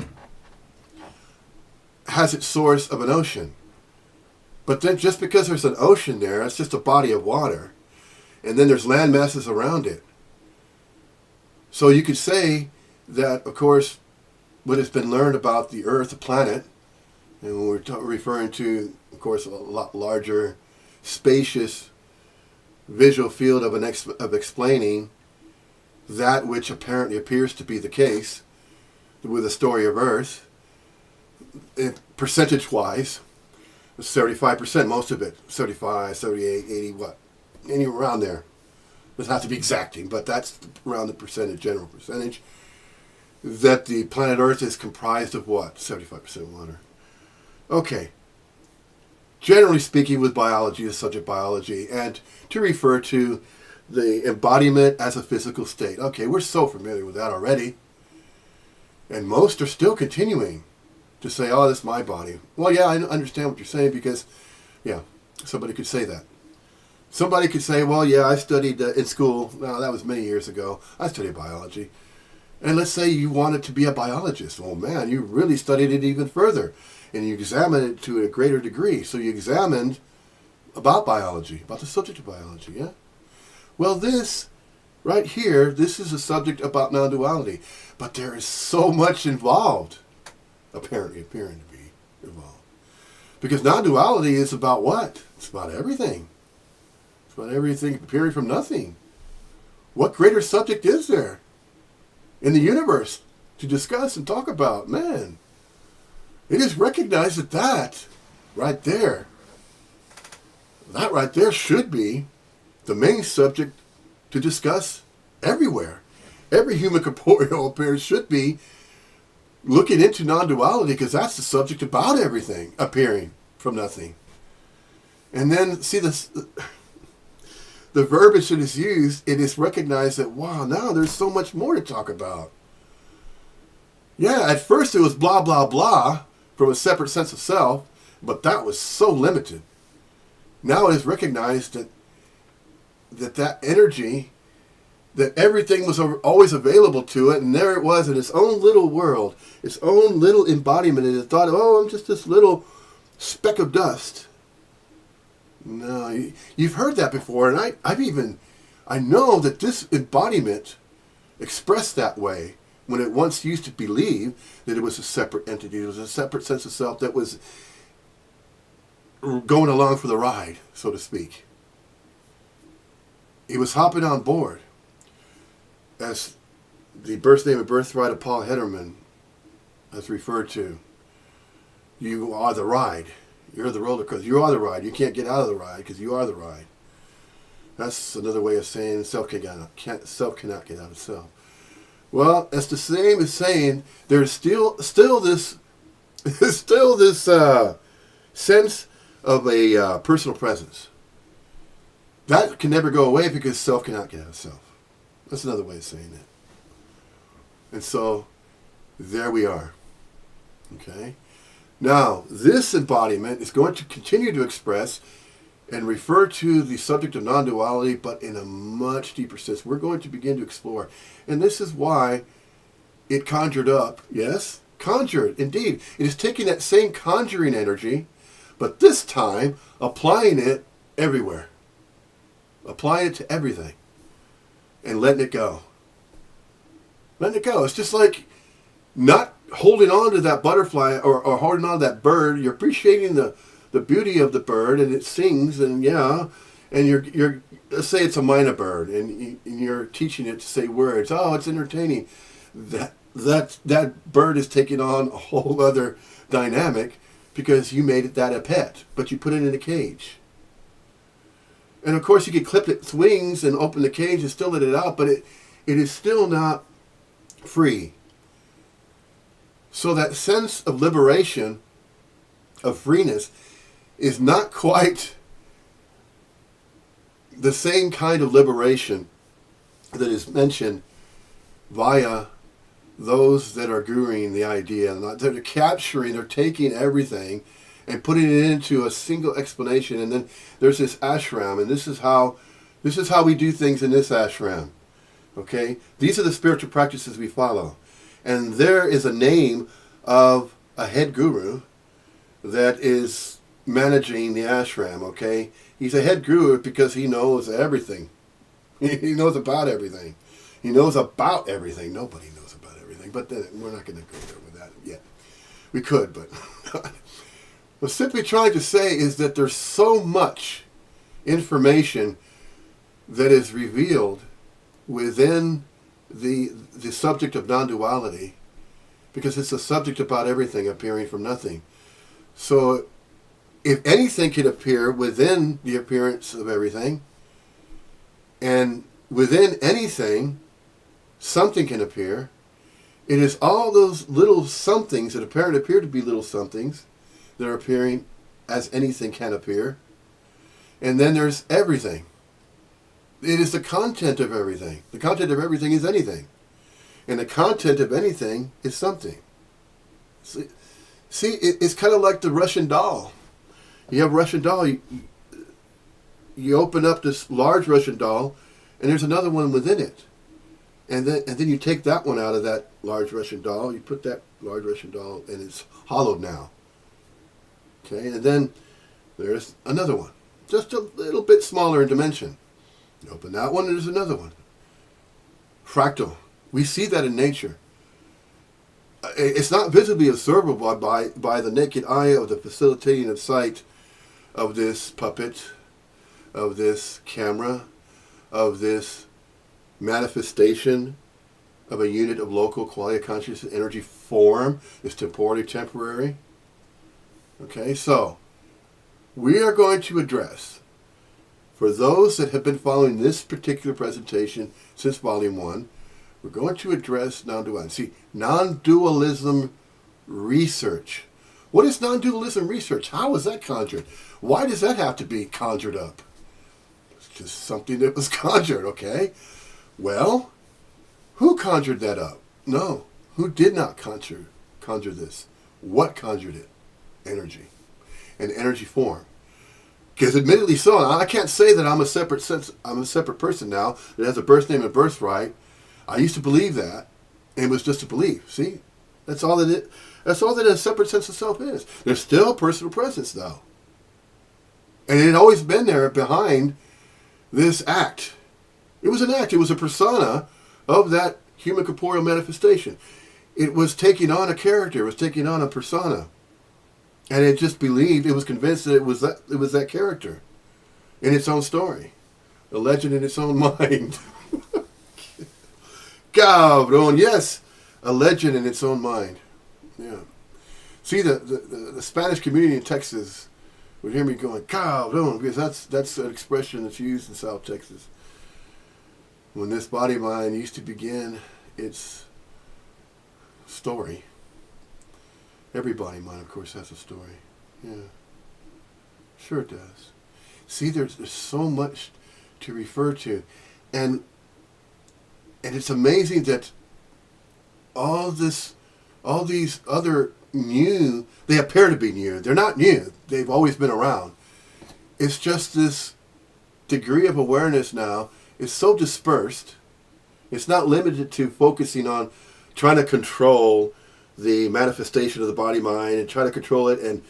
has its source of an ocean. But then just because there's an ocean there, it's just a body of water. And then there's land masses around it. So you could say that, of course, what has been learned about the Earth, the planet, and we're referring to, of course, a lot larger, spacious visual field of explaining that which apparently appears to be the case with the story of Earth, percentage-wise, 75%, most of it, 75, 78, 80, what? Any around there. Doesn't have to be exacting, but that's around the percentage, general percentage, that the planet Earth is comprised of what? 75% water. Okay. Generally speaking, with biology, the subject biology, and to refer to the embodiment as a physical state. Okay, we're so familiar with that already. And most are still continuing to say, oh, this is my body. Well, yeah, I understand what you're saying because, yeah, somebody could say that. Somebody could say, well, yeah, I studied in school. No, that was many years ago. I studied biology. And let's say you wanted to be a biologist. Well, man, you really studied it even further. And you examined it to a greater degree. So you examined about biology, about the subject of biology, yeah? Well, this, right here, this is a subject about non-duality. But there is so much involved, apparently appearing to be involved. Because non-duality is about what? It's about everything. It's about everything appearing from nothing. What greater subject is there in the universe to discuss and talk about? Man, it is recognized that right there, that right there should be the main subject to discuss everywhere. Every human corporeal appearance should be looking into non-duality because that's the subject about everything appearing from nothing. And then see this, the verbiage that is used, it is recognized that, wow, now there's so much more to talk about. Yeah, at first it was blah, blah, blah from a separate sense of self, but that was so limited. Now it is recognized that energy, that everything was always available to it, and there it was in its own little world, its own little embodiment, and it thought, oh, I'm just this little speck of dust. No, you've heard that before, and I know that this embodiment expressed that way when it once used to believe that it was a separate entity, it was a separate sense of self that was going along for the ride, so to speak. He was hopping on board, as the birth name and birthright of Paul Hederman has referred to. You are the ride. You're the roller coaster. You are the ride. You can't get out of the ride because you are the ride. That's another way of saying self cannot get out of self. Well, that's the same as saying there's still this sense of a personal presence. That can never go away because self cannot get out of self. That's another way of saying it. And so, there we are. Okay? Now, this embodiment is going to continue to express and refer to the subject of non-duality, but in a much deeper sense. We're going to begin to explore. And this is why it conjured up. Yes? Conjured, indeed. It is taking that same conjuring energy, but this time applying it everywhere. Applying it to everything. And letting it go. Letting it go. It's just like not holding on to that butterfly or holding on to that bird. You're appreciating the beauty of the bird, and it sings, and yeah, and you're let's say it's a minor bird, and you're teaching it to say words. Oh, it's entertaining. That bird is taking on a whole other dynamic because you made it that a pet, but you put it in a cage. And of course, you could clip its wings and open the cage and still let it out, but it is still not free. So that sense of liberation, of freeness, is not quite the same kind of liberation that is mentioned via those that are guruing the idea. They're capturing, they're taking everything and putting it into a single explanation. And then there's this ashram, and this is how we do things in this ashram. Okay? These are the spiritual practices we follow. And there is a name of a head guru that is managing the ashram, okay? He's a head guru because he knows everything. He knows about everything. He knows about everything. Nobody knows about everything, but then we're not going to go there with that yet. We could, but what's simply trying to say is that there's so much information that is revealed within the subject of non-duality, because it's a subject about everything appearing from nothing. So if anything can appear within the appearance of everything, and within anything something can appear, it is all those little somethings that appear to be little somethings that are appearing as anything can appear. And then there's everything. It is the content of everything. The content of everything is anything. And the content of anything is something. See, it's kind of like the Russian doll. You have a Russian doll, you open up this large Russian doll, and there's another one within it. And then you take that one out of that large Russian doll, you put that large Russian doll, and it's hollowed now. Okay, and then there's another one, just a little bit smaller in dimension. You open that one, and there's another one. Fractal. We see that in nature. It's not visibly observable by the naked eye of the facilitating of sight of this puppet, of this camera, of this manifestation of a unit of local quality of consciousness energy form, is temporally temporary. Okay, so we are going to address, for those that have been following this particular presentation since Volume 1, we're going to address non-dualism. See, non-dualism research. What is non-dualism research? How is that conjured? Why does that have to be conjured up? It's just something that was conjured, okay? Well, who conjured that up? No. Who did not conjure this? What conjured it? Energy. An energy form. Because admittedly so, I can't say that I'm a separate person now that has a birth name and birthright. I used to believe that, and it was just a belief. See? That's all that a separate sense of self is. There's still personal presence, though. And it had always been there behind this act. It was an act. It was a persona of that human corporeal manifestation. It was taking on a character. It was taking on a persona. And it just believed, it was convinced that it was that character in its own story. A legend in its own mind. Cabrón, yes, a legend in its own mind. Yeah. See, the Spanish community in Texas would hear me going, cabrón, because that's an expression that's used in South Texas. When this body-mind used to begin its story. Every body-mind, of course, has a story. Yeah. Sure it does. See, there's so much to refer to. And it's amazing that all these other new, they appear to be new. They're not new. They've always been around. It's just this degree of awareness now is so dispersed. It's not limited to focusing on trying to control the manifestation of the body-mind and try to control it and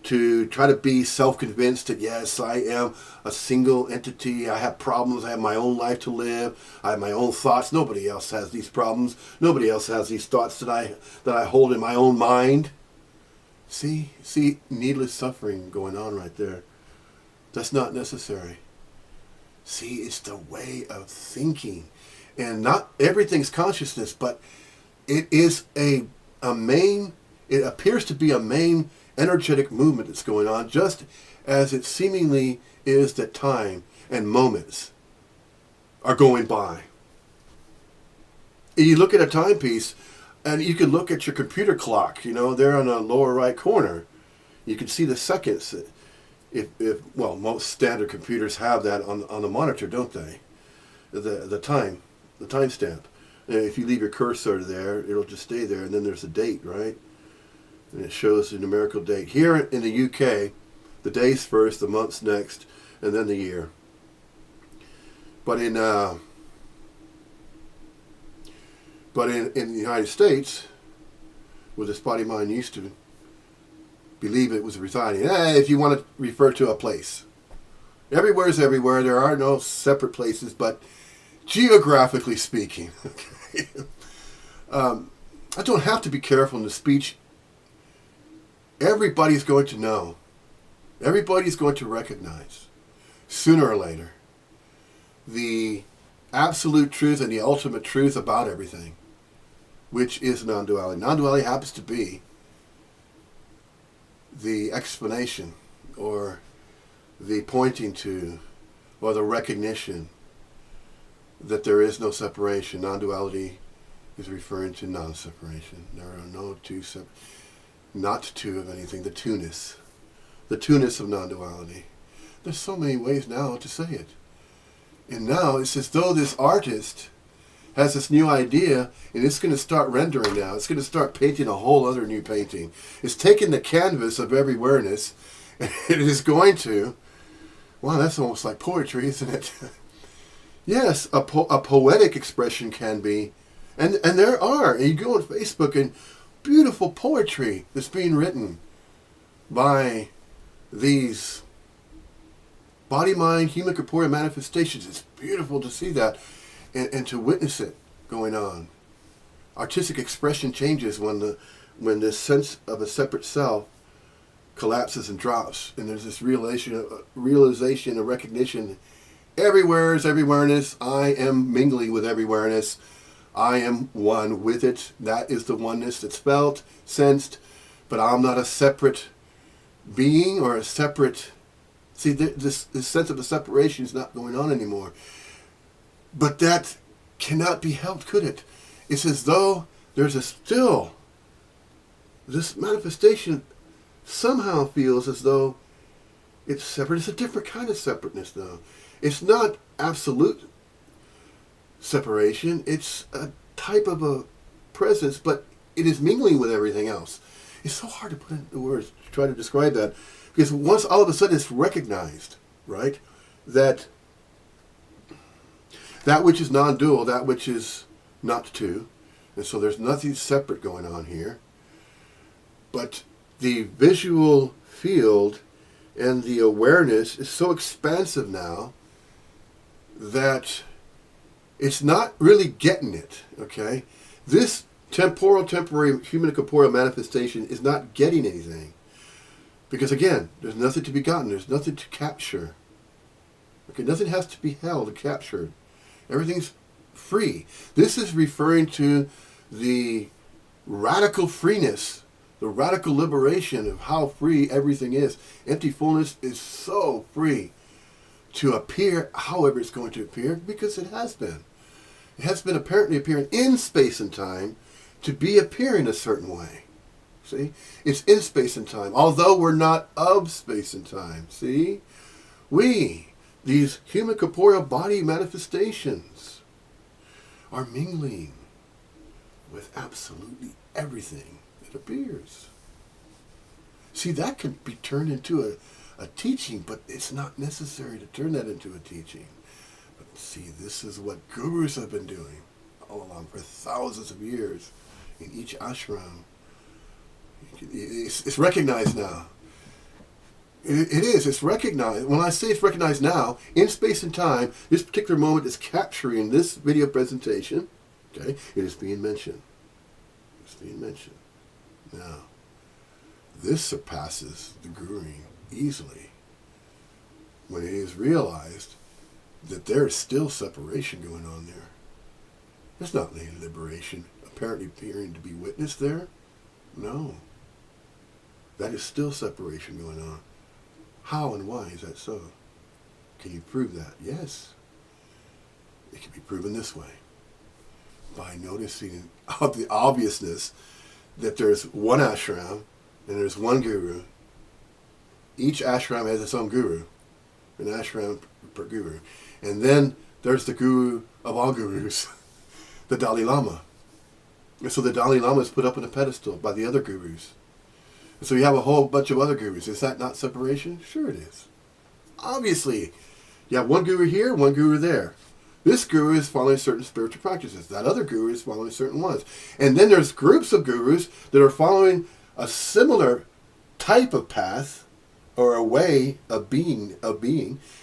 to try to be self-convinced that, yes, I am a single entity. I have problems. I have my own life to live. I have my own thoughts. Nobody else has these problems. Nobody else has these thoughts that I hold in my own mind. See, needless suffering going on right there. That's not necessary. See, it's the way of thinking. And not everything's consciousness, but it is it appears to be a main energetic movement that's going on, just as it seemingly is that time and moments are going by. You look at a timepiece, And you can look at your computer clock, there on the lower right corner. You can see the seconds. Well, most standard computers have that on the monitor, don't they? The timestamp. And if you leave your cursor there, it'll just stay there, and then there's a date, right? And it shows the numerical date. Here in the UK, the day's first, the month's next, and then the year. But in the United States, where this body mind used to believe it was residing, if you want to refer to a place, everywhere is everywhere. There are no separate places, but geographically speaking, I don't have to be careful in the speech. Everybody's going to know. Everybody's going to recognize, sooner or later, the absolute truth and the ultimate truth about everything, which is non-duality. Non-duality happens to be the explanation, or the pointing to, or the recognition that there is no separation. Non-duality is referring to non-separation. There are no two separate, not two of anything, the two-ness of non-duality. There's so many ways now to say it. And now it's as though this artist has this new idea, and it's going to start rendering now. It's going to start painting a whole other new painting. It's taking the canvas of every-where-ness, and it is going to, wow, that's almost like poetry, isn't it? Yes, a poetic expression can be, and there are. And you go on Facebook, and beautiful poetry that's being written by these body-mind, human corporeal manifestations. It's beautiful to see that and to witness it going on. Artistic expression changes when this sense of a separate self collapses and drops, and there's this realization, a recognition. Everywhere is every-where-ness. I am mingling with every-where-ness. I am one with it. That is the oneness that's felt, sensed, but I'm not a separate being or a separate. See, this sense of a separation is not going on anymore. But that cannot be helped, could it? It's as though there's this manifestation somehow feels as though it's separate. It's a different kind of separateness now. It's not absolute separation. It's a type of a presence, but it is mingling with everything else. It's so hard to put into words to try to describe that. Because once all of a sudden it's recognized, right, that which is non-dual, that which is not two, and so there's nothing separate going on here, but the visual field and the awareness is so expansive now that it's not really getting it, okay? This temporary human corporeal manifestation is not getting anything. Because again, there's nothing to be gotten. There's nothing to capture. Okay, nothing has to be held or captured. Everything's free. This is referring to the radical freeness, the radical liberation of how free everything is. Empty fullness is so free to appear however it's going to appear, because it has been. It has been apparently appearing in space and time to be appearing a certain way. See? It's in space and time, although we're not of space and time. See? We, these human corporeal body manifestations, are mingling with absolutely everything that appears. See, that can be turned into a teaching, but it's not necessary to turn that into a teaching. But see, this is what gurus have been doing all along for thousands of years in each ashram. It's recognized now. It is. It's recognized. When I say it's recognized now, in space and time, this particular moment is capturing this video presentation. Okay, it is being mentioned. It's being mentioned. Now, this surpasses the guruing easily when it is realized that there is still separation going on there. There's not any liberation apparently appearing to be witnessed there. No. That is still separation going on. How and why is that so? Can you prove that? Yes. It can be proven this way. by noticing the obviousness that there's one ashram and there's one guru. Each ashram has its own guru, an ashram per guru. And then there's the guru of all gurus, the Dalai Lama. And so the Dalai Lama is put up on a pedestal by the other gurus. And so you have a whole bunch of other gurus. Is that not separation? Sure it is. Obviously, you have one guru here, one guru there. This guru is following certain spiritual practices. That other guru is following certain ones. And then there's groups of gurus that are following a similar type of path or a way of being.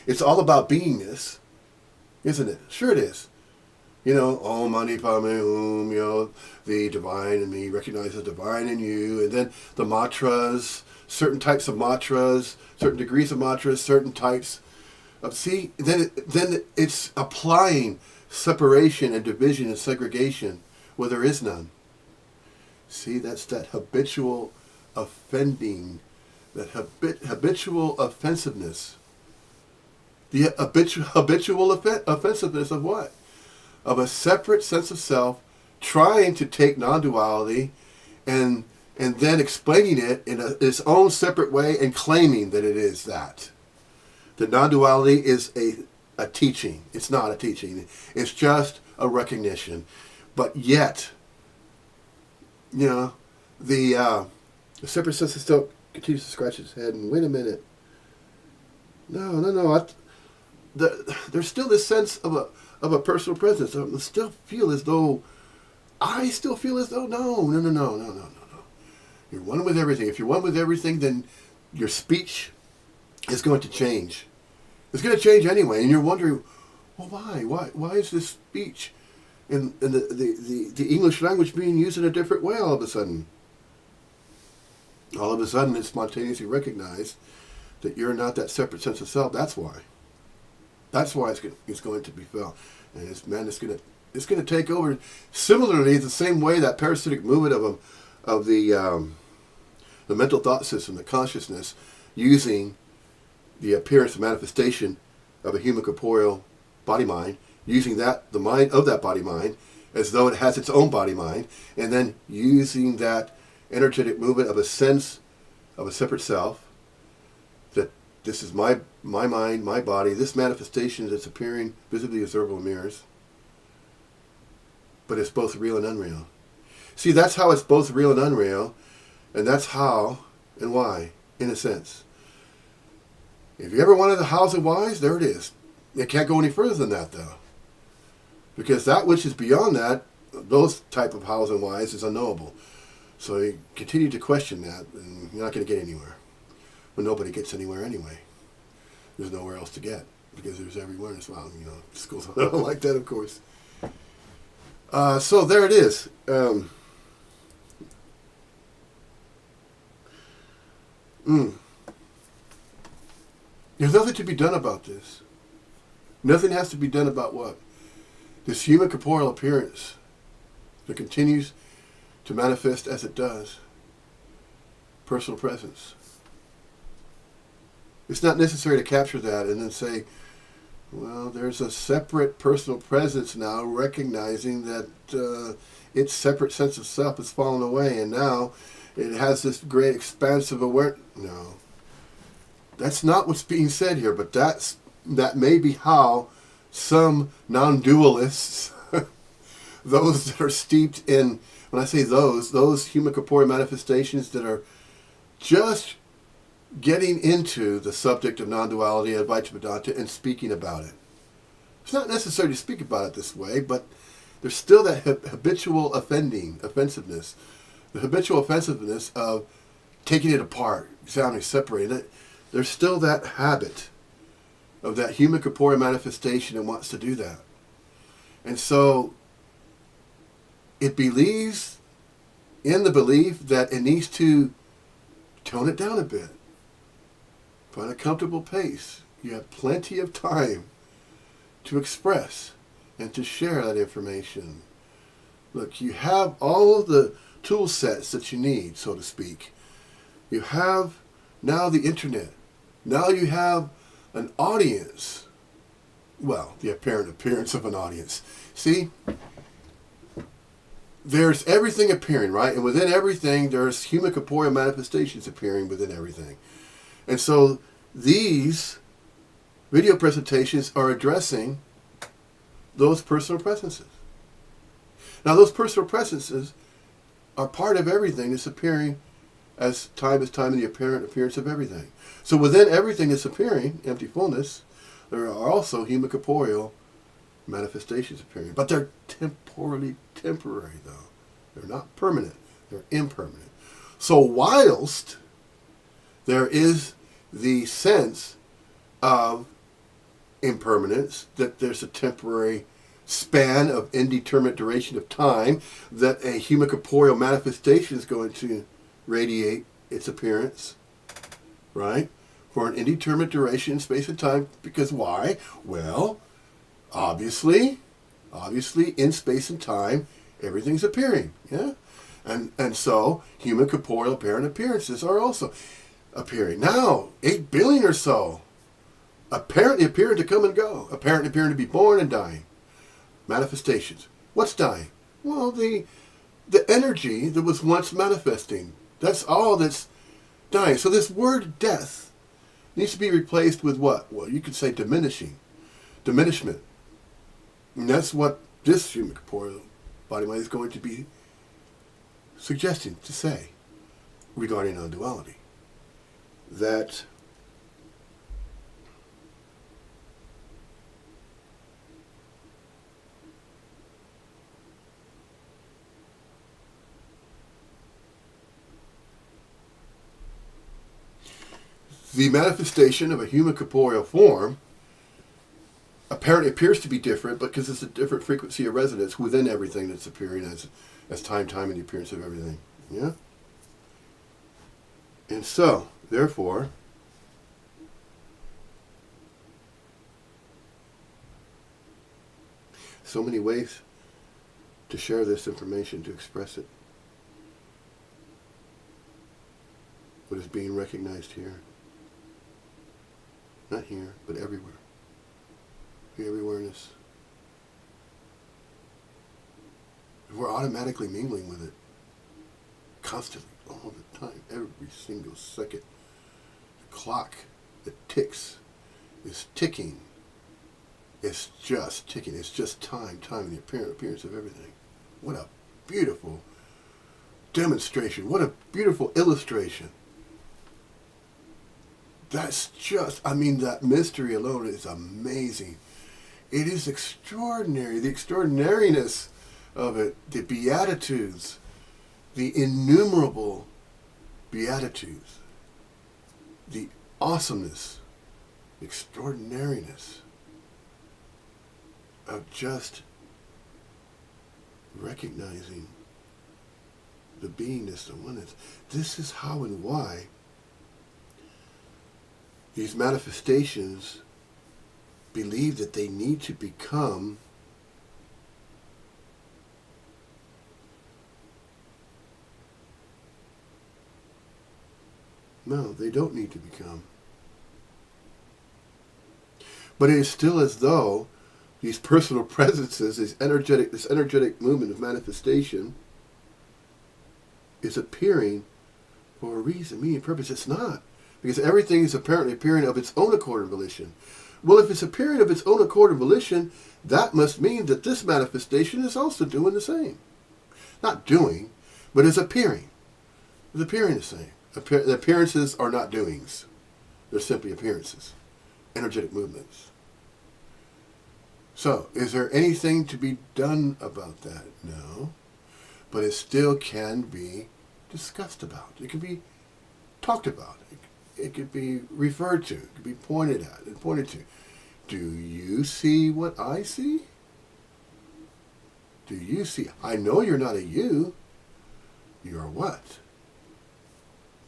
It's all about beingness, isn't it? Sure it is. Om Mani Padme Hum, the divine in me, recognize the divine in you. And then the mantras, certain types of mantras, certain degrees of mantras, certain types of, then it's applying separation and division and segregation where there is none. See, that's that habitual offending, that habitual offensiveness. The habitual offensiveness of what? Of a separate sense of self, trying to take non-duality and then explaining it in its own separate way and claiming that it is that. The non-duality is a teaching. It's not a teaching. It's just a recognition. But yet, the separate sense of self continues to scratch his head and wait a minute. No. There's still this sense of a personal presence. I still feel as though no. You're one with everything. If you're one with everything, then your speech is going to change. It's going to change anyway, and you're wondering, well, why? Why is this speech in the English language being used in a different way all of a sudden? All of a sudden, it's spontaneously recognized that you're not that separate sense of self. That's why. That's why it's going to be felt, and it's going to take over. Similarly, the same way that parasitic movement of the mental thought system, the consciousness, using the appearance and manifestation of a human corporeal body-mind, using the mind of that body-mind as though it has its own body-mind, and then using that energetic movement of a sense of a separate self, that this is my mind, my body, this manifestation that's appearing visibly observable in mirrors, but it's both real and unreal. See, that's how it's both real and unreal, and that's how and why, in a sense. If you ever wanted the hows and whys, there it is. It can't go any further than that, though. Because that which is beyond that, those type of hows and whys, is unknowable. So you continue to question that, and you're not going to get anywhere. Well, nobody gets anywhere anyway. There's nowhere else to get, because there's every-where-ness. Well, just goes on like that, of course. So there it is. There's nothing to be done about this. Nothing has to be done about what? This human corporeal appearance that continues to manifest as it does. Personal presence. It's not necessary to capture that and then say, well, there's a separate personal presence now, recognizing that its separate sense of self has fallen away, and now it has this great expansive awareness. No. That's not what's being said here, but that may be how some non-dualists, those that are steeped in, when I say those human corporeal manifestations that are just getting into the subject of non-duality, Advaita Vedanta, and speaking about it. It's not necessary to speak about it this way, but there's still that habitual offensiveness, the habitual offensiveness of taking it apart, examining, separating it. There's still that habit of that human corporeal manifestation and wants to do that. And so it believes in the belief that it needs to tone it down a bit. Find a comfortable pace. You have plenty of time to express and to share that information. Look, you have all of the tool sets that you need, so to speak. You have now the internet. Now you have an audience. Well, the apparent appearance of an audience. See, there's everything appearing, right? And within everything, there's human corporeal manifestations appearing within everything. And so these video presentations are addressing those personal presences. Now, those personal presences are part of everything that's appearing as time is time in the apparent appearance of everything. So within everything that's appearing, empty fullness, there are also human corporeal manifestations appearing. But they're temporary, though. They're not permanent. They're impermanent. So whilst there is the sense of impermanence, that there's a temporary span of indeterminate duration of time, that a human corporeal manifestation is going to radiate its appearance, right? For an indeterminate duration in space and time. Because why? Well, obviously, in space and time, everything's appearing, yeah? And so, human corporeal apparent appearances are also appearing. Now, 8 billion or so, apparently appearing to come and go, apparently appearing to be born and dying. Manifestations. What's dying? Well, the energy that was once manifesting. That's all that's dying. So this word death needs to be replaced with what? Well, you could say diminishment. And that's what this human corporeal body mind is going to be suggesting to say regarding non-duality. That the manifestation of a human corporeal form apparently appears to be different because it's a different frequency of resonance within everything that's appearing as time and the appearance of everything. Yeah? And so, therefore, so many ways to share this information, to express it. What is being recognized here. Not here, but everywhere. The every-where-ness. We're automatically mingling with it. Constantly, all the time, every single second. The clock that ticks is ticking. It's just ticking. It's just time and the appearance of everything. What a beautiful demonstration. What a beautiful illustration. That's just, that mystery alone is amazing. It is extraordinary. The extraordinariness of it, the beatitudes, the innumerable beatitudes, the awesomeness, the extraordinariness of just recognizing the beingness, the oneness. This is how and why these manifestations believe that they need to become no, they don't need to become. But it is still as though these personal presences, this energetic movement of manifestation is appearing for a reason, meaning, purpose. It's not. Because everything is apparently appearing of its own accord and volition. Well, if it's appearing of its own accord and volition, that must mean that this manifestation is also doing the same. Not doing, but is appearing. It's appearing the same. The appearances are not doings. They're simply appearances. Energetic movements. So, is there anything to be done about that? No. But it still can be discussed about. It can be talked about. It could be referred to. It could be pointed at and pointed to. Do you see what I see? Do you see? I know you're not a you. You're what?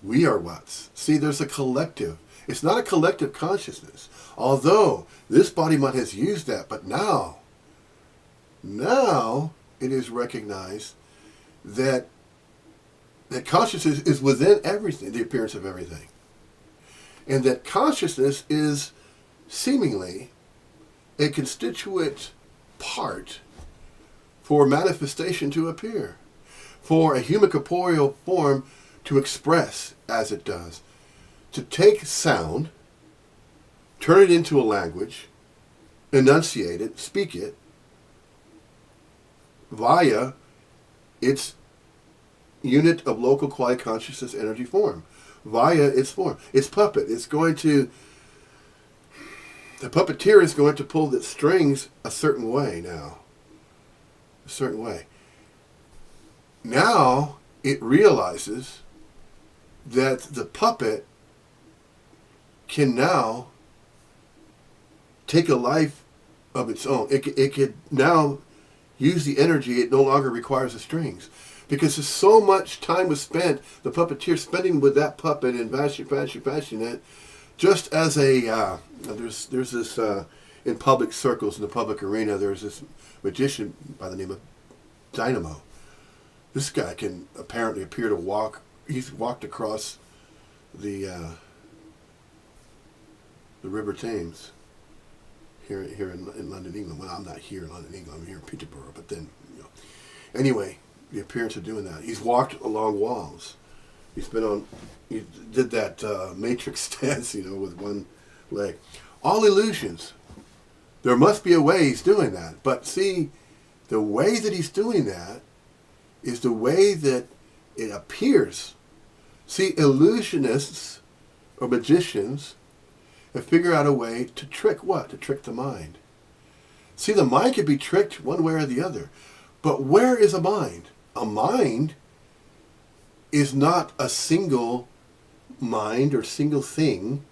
We are what's. See, there's a collective. It's not a collective consciousness. Although this body mind has used that, but now it is recognized that consciousness is within everything, the appearance of everything. And that consciousness is seemingly a constituent part for manifestation to appear. for a human corporeal form to express as it does. To take sound, turn it into a language, enunciate it, speak it, via its unit of local quiet consciousness energy form, via its form. Its puppet. It's going to, the puppeteer is going to pull the strings a certain way now. A certain way. Now it realizes that the puppet can now take a life of its own. It could now use the energy. It no longer requires the strings. Because there's so much time was spent, the puppeteer spending with that puppet and bashing it, just as a, there's this, in public circles, in the public arena, there's this magician by the name of Dynamo. This guy can apparently appear to walk, he's walked across the River Thames here in London, England. Well, I'm not here in London, England, I'm here in Peterborough, but then, Anyway, the appearance of doing that. He's walked along walls. He did that matrix dance, with one leg. All illusions. There must be a way he's doing that. But see, the way that he's doing that is the way that it appears. See, illusionists or magicians have figured out a way to trick what? To trick the mind. See, the mind can be tricked one way or the other. But where is a mind? A mind is not a single mind or single thing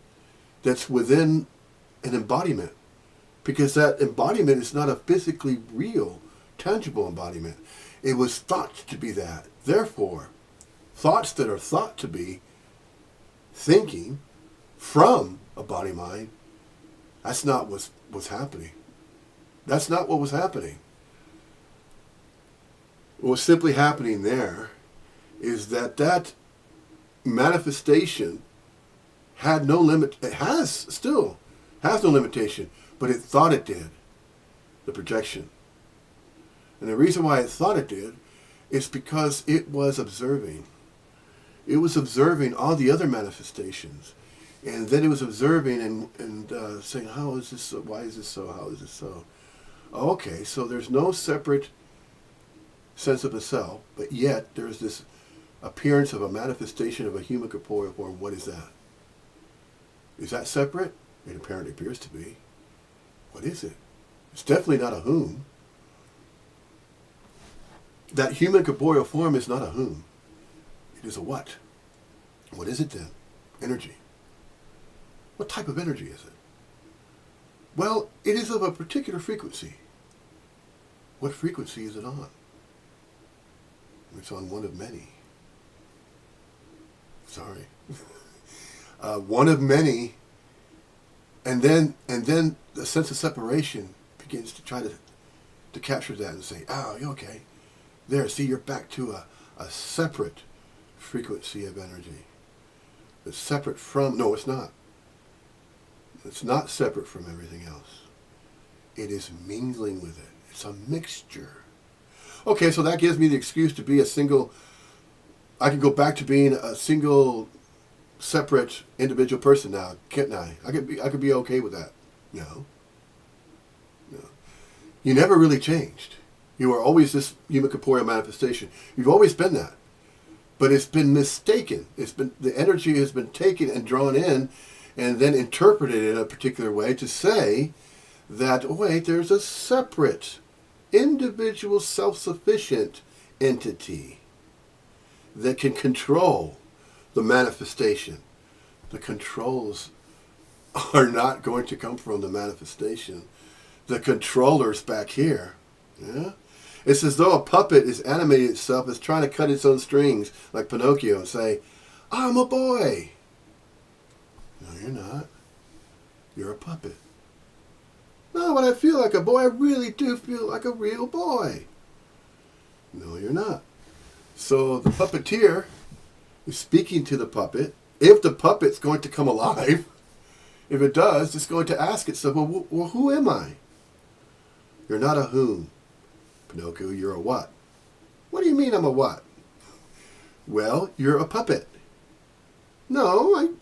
that's within an embodiment. Because that embodiment is not a physically real, tangible embodiment. It was thought to be that. Therefore, thoughts that are thought to be thinking from a body-mind, that's not what's happening. That's not what was happening. What was simply happening there is that manifestation had no limit. It still has no limitation, but it thought it did. The projection. And the reason why it thought it did is because it was observing. It was observing all the other manifestations. And then it was observing and saying, how is this so? Why is this so? How is this so? Okay, so there's no separate sense of the self, but yet there's this appearance of a manifestation of a human corporeal form. What is that? Is that separate? It apparently appears to be. What is it? It's definitely not a whom. That human corporeal form is not a whom. It is a what? What is it then? Energy. What type of energy is it? Well, it is of a particular frequency. What frequency is it on? It's on one of many. Sorry. One of many, and then the sense of separation begins to try to capture that and say, oh, you're okay. There, see, you're back to a separate frequency of energy. It's separate from, no, it's not. It's not separate from everything else. It is mingling with it. It's a mixture. Okay, so that gives me the excuse to be a single, I can go back to being a single, separate, individual person now, can't I? I could be okay with that. No. You never really changed. You are always this human corporeal manifestation. You've always been that. But it's been mistaken. The energy has been taken and drawn in and then interpreted in a particular way to say that, oh wait, there's a separate, individual, self-sufficient entity that can control the manifestation. The controls are not going to come from the manifestation. The controller's back here. Yeah? It's as though a puppet is animating itself, is trying to cut its own strings, like Pinocchio, and say, I'm a boy. No, you're not. You're a puppet. No, when I feel like a boy, I really do feel like a real boy. No, you're not. So the puppeteer is speaking to the puppet. If the puppet's going to come alive, if it does, it's going to ask itself, well, who am I? You're not a whom. Pinocchio, you're a what? What do you mean I'm a what? Well, you're a puppet. No,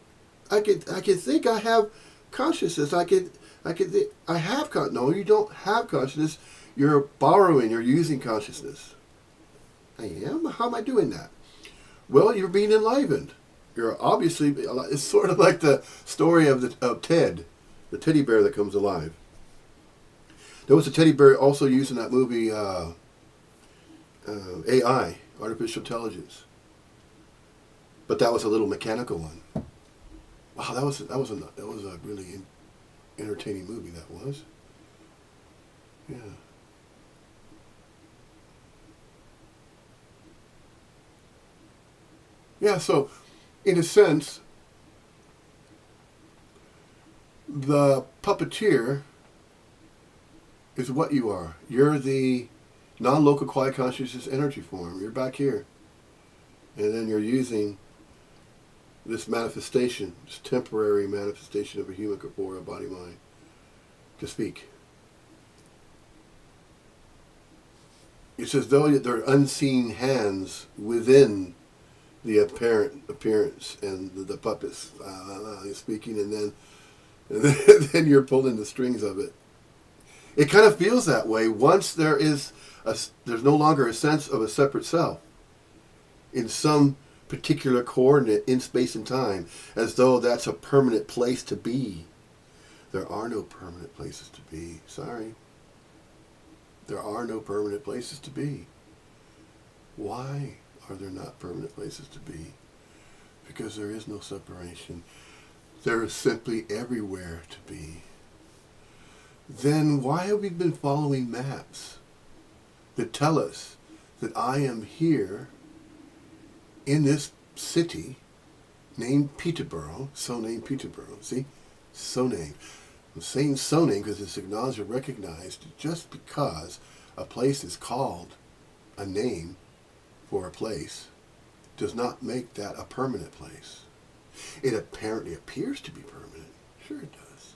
I could think I have consciousness. I have no, you don't have consciousness. You're borrowing, you're using consciousness. I am? How am I doing that? Well, you're being enlivened. You're obviously, it's sort of like the story of Ted, the teddy bear that comes alive. There was a teddy bear also used in that movie, AI, Artificial Intelligence. But that was a little mechanical one. Wow, that was a really entertaining movie. That was. Yeah. Yeah. So, in a sense, the puppeteer is what you are. You're the non-local quiet consciousness energy form. You're back here, and then you're using this manifestation, this temporary manifestation of a human corporeal body mind to speak. It's as though there are unseen hands within the apparent appearance and the puppets speaking, and then you're pulling the strings of it. It kind of feels that way once there's no longer a sense of a separate self in some particular coordinate in space and time, as though that's a permanent place to be. There are no permanent places to be. Sorry. There are no permanent places to be. Why are there not permanent places to be? Because there is no separation. There is simply everywhere to be. Then why have we been following maps that tell us that I am here in this city named Peterborough, so named Peterborough, see? So named. I'm saying so named because it's acknowledged or recognized. Just because a place is called a name for a place does not make that a permanent place. It apparently appears to be permanent. Sure it does.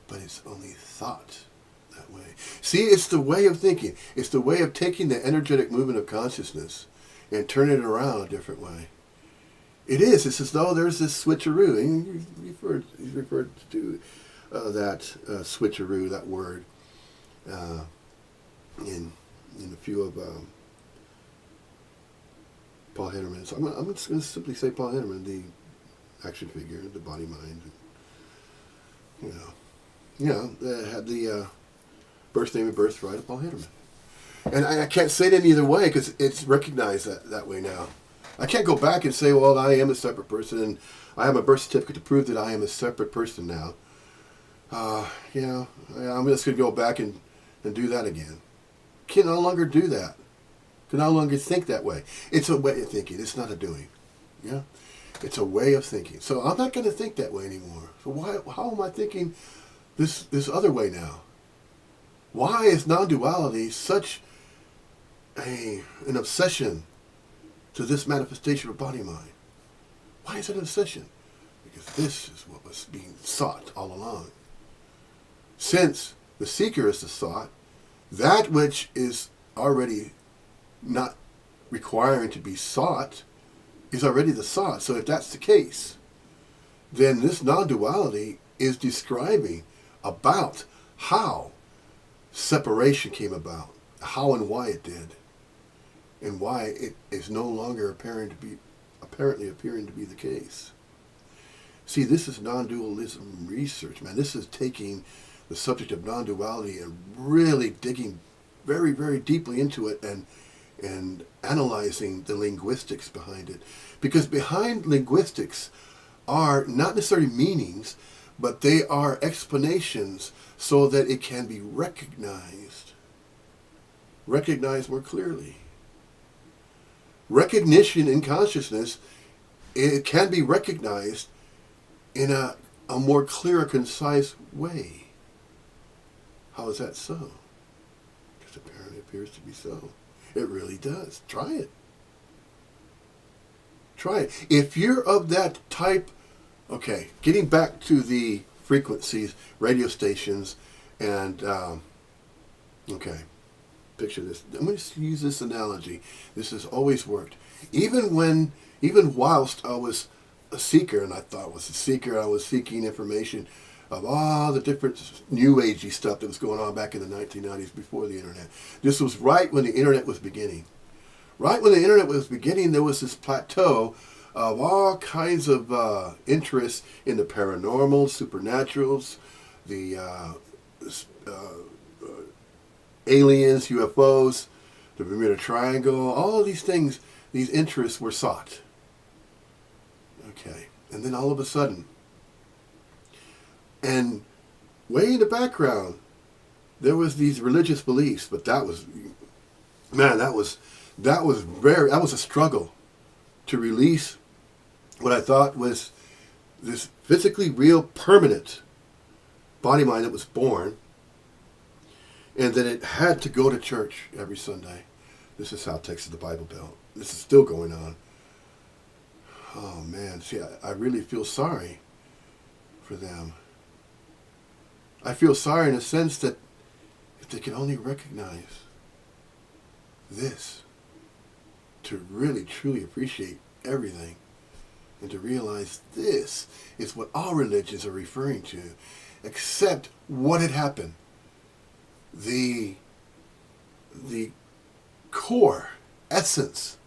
But it's only thought that way. See, it's the way of thinking. It's the way of taking the energetic movement of consciousness and turn it around a different way. It is. It's as though there's this switcheroo. And he's referred to that switcheroo, that word, in a few of Paul Henneman. So I'm just going to simply say Paul Henneman, the action figure, the body mind. Had the birth name and birthright of Paul Henneman. And I can't say it in either way because it's recognized that way now. I can't go back and say, well, I am a separate person and I have a birth certificate to prove that I am a separate person now. I'm just going to go back and do that again. Can no longer do that. Can no longer think that way. It's a way of thinking. It's not a doing. Yeah, it's a way of thinking. So I'm not going to think that way anymore. So how am I thinking this other way now? Why is non-duality such an obsession to this manifestation of body mind? Why is it an obsession? Because this is what was being sought all along. Since the seeker is the sought, that which is already not requiring to be sought is already the sought. So if that's the case, then this non-duality is describing about how separation came about, how and why it did, and why it is no longer apparently appearing to be the case. See, this is non-dualism research, man. This is taking the subject of non-duality and really digging very, very deeply into it and analyzing the linguistics behind it. Because behind linguistics are not necessarily meanings, but they are explanations so that it can be recognized more clearly. Recognition in consciousness, it can be recognized in a more clear, concise way. How is that so? Because apparently it appears to be so. It really does. Try it. Try it. If you're of that type, okay, getting back to the frequencies, radio stations, and, okay, picture this. I'm going to use this analogy. This has always worked. Even whilst I was a seeker, and I thought I was a seeker, I was seeking information of all the different new agey stuff that was going on back in the 1990s before the internet. This was right when the internet was beginning. Right when the internet was beginning, there was this plateau of all kinds of interest in the paranormal, supernaturals, the aliens, UFOs, the Bermuda Triangle, all of these things, these interests were sought. Okay, and then all of a sudden, and way in the background, there was these religious beliefs, but that was a struggle to release what I thought was this physically real, permanent body mind that was born, and that it had to go to church every Sunday. This is South Texas, the Bible Belt. This is still going on. Oh man, see, I really feel sorry for them. I feel sorry in a sense that if they can only recognize this, to really truly appreciate everything, and to realize this is what all religions are referring to, except what had happened. The core essence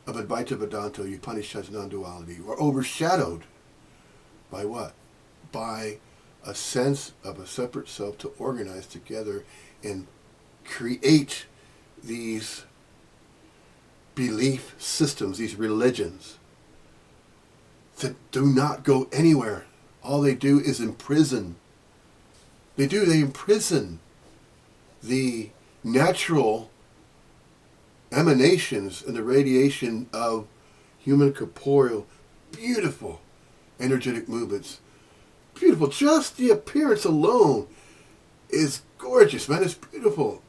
of Advaita Vedanta, Upanishad's non-duality, were overshadowed by what? By a sense of a separate self to organize together and create these belief systems, these religions that do not go anywhere. All they do is imprison. They imprison the natural emanations and the radiation of human corporeal, beautiful energetic movements. Beautiful. Just the appearance alone is gorgeous, man. It's beautiful.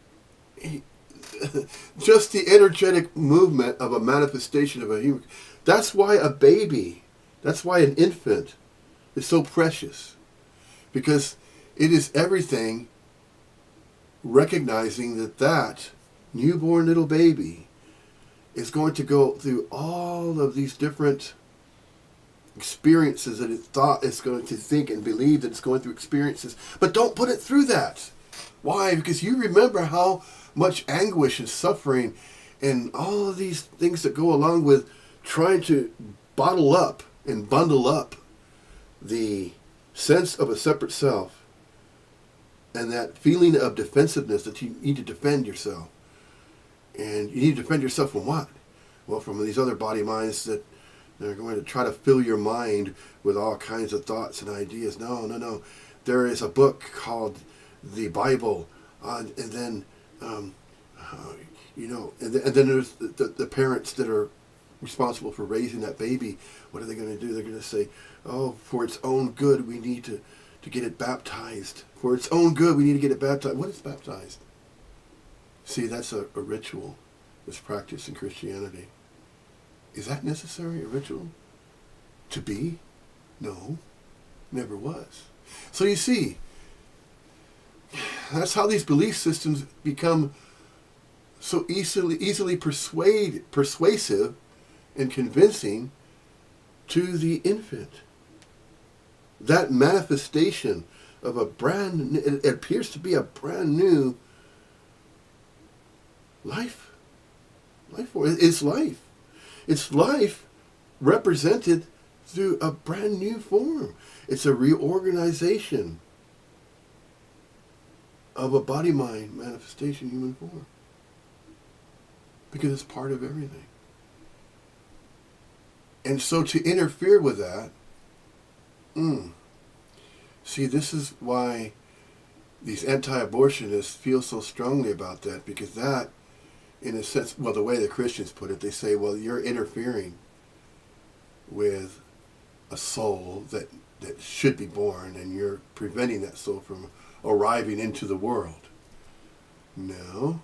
Just the energetic movement of a manifestation of a human. That's why a baby, that's why an infant is so precious. Because it is everything recognizing that newborn little baby is going to go through all of these different experiences that it thought it's going to think and believe that it's going through experiences. But don't put it through that. Why? Because you remember how much anguish and suffering and all of these things that go along with trying to bottle up and bundle up the sense of a separate self and that feeling of defensiveness that you need to defend yourself. And you need to defend yourself from what? Well, from these other body minds that they're going to try to fill your mind with all kinds of thoughts and ideas. No. There is a book called the Bible, and then, and then there's the parents that are responsible for raising that baby. What are they going to do? They're going to say, oh, for its own good, we need to get it baptized. For its own good, we need to get it baptized. What is baptized? See, that's a ritual that's practiced in Christianity. Is that necessary, a ritual? To be? No, never was. So you see, that's how these belief systems become so easily persuasive and convincing to the infant. That manifestation of it appears to be a brand new life. It's life. It's life represented through a brand new form. It's a reorganization of a body-mind manifestation human form. Because it's part of everything. And so to interfere with that, see, this is why these anti-abortionists feel so strongly about that, because that, in a sense, well, the way the Christians put it, they say, well, you're interfering with a soul that should be born, and you're preventing that soul from arriving into the world. No.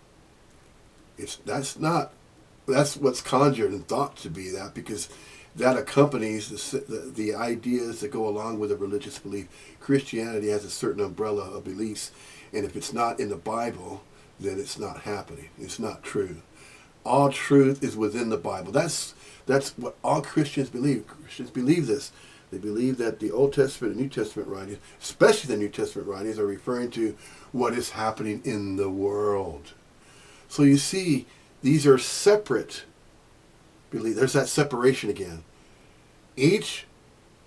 That's what's conjured and thought to be that, because that accompanies the ideas that go along with a religious belief. Christianity has a certain umbrella of beliefs, and if it's not in the Bible, then it's not happening. It's not true. All truth is within the Bible. That's what all Christians believe. Christians believe this. They believe that the Old Testament and New Testament writings, especially the New Testament writings, are referring to what is happening in the world. So you see, these are separate beliefs. There's that separation again. Each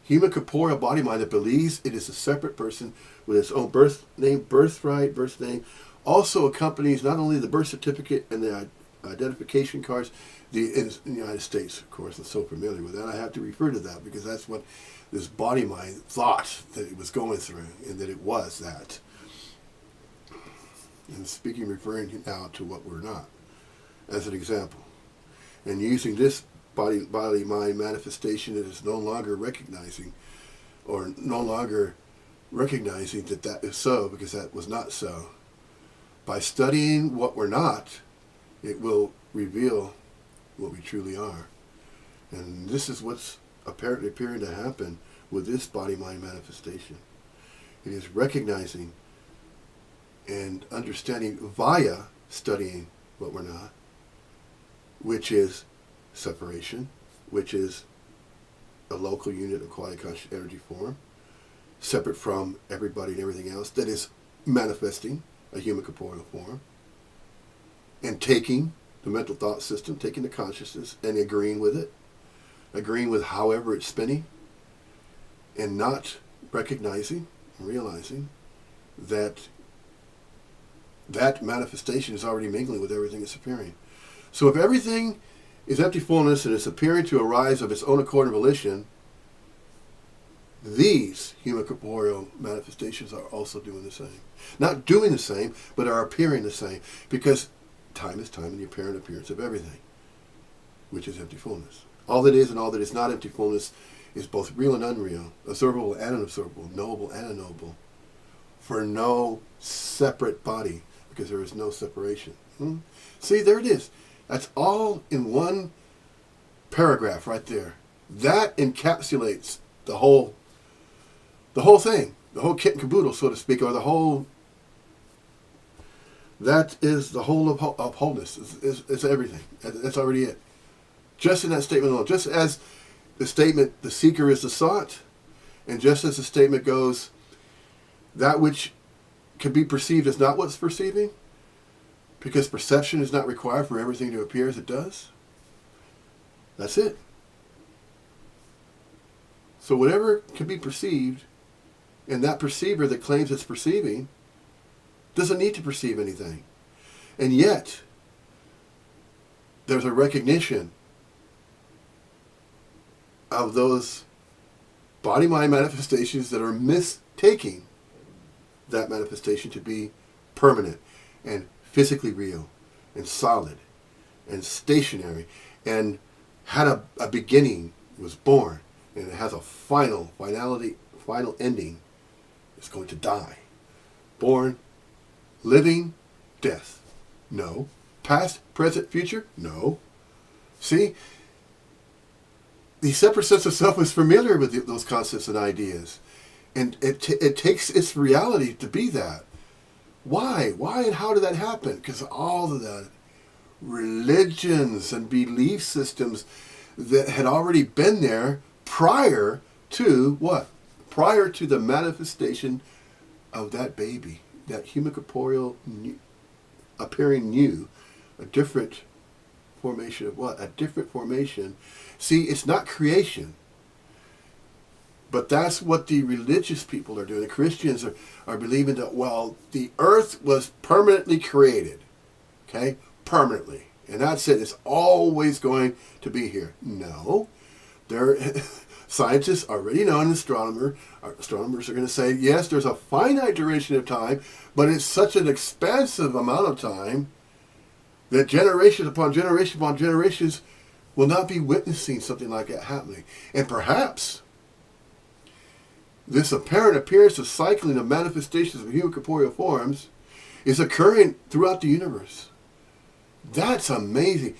human corporeal body mind that believes it is a separate person with its own birth name, birthright, birth name, also accompanies not only the birth certificate and the identification cards, in the United States, of course, I'm so familiar with that. I have to refer to that because that's what this body mind thought that it was going through, and that it was that. And speaking, referring now to what we're not, as an example. And using this body-mind manifestation, it is no longer recognizing that that is so, because that was not so. By studying what we're not, it will reveal what we truly are. And this is what's apparently appearing to happen with this body-mind manifestation. It is recognizing and understanding via studying what we're not, which is separation, which is a local unit of quasi-conscious energy form, separate from everybody and everything else that is manifesting a human corporeal form, and taking the mental thought system, taking the consciousness and agreeing with it, agreeing with however it's spinning, and not recognizing and realizing that that manifestation is already mingling with everything that's appearing. So if everything is empty fullness and is appearing to arise of its own accord and volition, these human corporeal manifestations are also doing the same. Not doing the same, but are appearing the same. Because time is time and the apparent appearance of everything, which is empty fullness. All that is and all that is not empty fullness is both real and unreal, observable and unobservable, knowable and unknowable, for no separate body, because there is no separation. See, there it is. That's all in one paragraph right there. That encapsulates the whole thing, the whole kit and caboodle, so to speak, or the whole. That is the whole of wholeness. It's everything. That's already it. Just in that statement alone. Just as the statement, the seeker is the sought, and just as the statement goes, that which can be perceived is not what's perceiving, because perception is not required for everything to appear as it does. That's it. So whatever can be perceived, and that perceiver that claims it's perceiving doesn't need to perceive anything. And yet, there's a recognition of those body-mind manifestations that are mistaking that manifestation to be permanent and physically real and solid and stationary and had a beginning, was born, and it has a final ending. It's going to die. Born, living, death. No. Past, present, future? No. See? The separate sense of self is familiar with those concepts and ideas. And it takes its reality to be that. Why? Why and how did that happen? Because all of that religions and belief systems that had already been there prior to what? Prior to the manifestation of that baby, that human corporeal appearing new, a different formation of what? A different formation. See, it's not creation. But that's what the religious people are doing. The Christians are believing that, well, the earth was permanently created. Okay? Permanently. And that's it. It's always going to be here. No. Scientists already know, and astronomers are going to say, yes, there's a finite duration of time, but it's such an expansive amount of time that generation upon generation upon generations will not be witnessing something like that happening. And perhaps this apparent appearance of cycling of manifestations of human corporeal forms is occurring throughout the universe. That's amazing.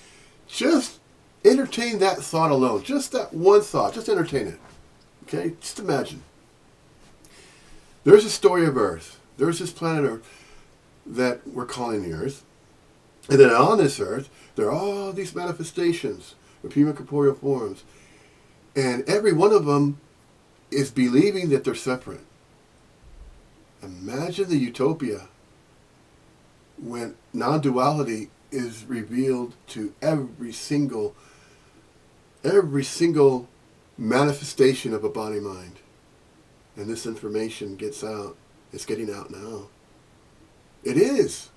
Just entertain that thought alone. Just that one thought. Just entertain it. Okay? Just imagine. There's a story of Earth. There's this planet Earth that we're calling the Earth. And then on this earth, there are all these manifestations of human corporeal forms. And every one of them is believing that they're separate. Imagine the utopia when non-duality is revealed to every single manifestation of a body-mind. And this information gets out. It's getting out now. It is.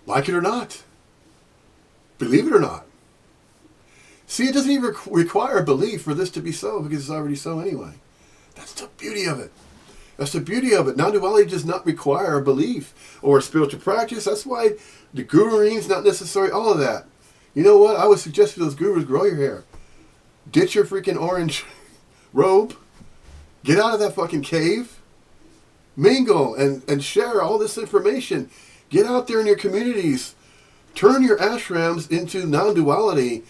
Like it or not. Believe it or not. See, it doesn't even require belief for this to be so, because it's already so anyway. That's the beauty of it. That's the beauty of it. Non-duality does not require a belief or a spiritual practice. That's why the guruing is not necessary, all of that. You know what? I would suggest to those gurus, grow your hair. Ditch your freaking orange robe. Get out of that fucking cave. Mingle and share all this information. Get out there in your communities. Turn your ashrams into non-duality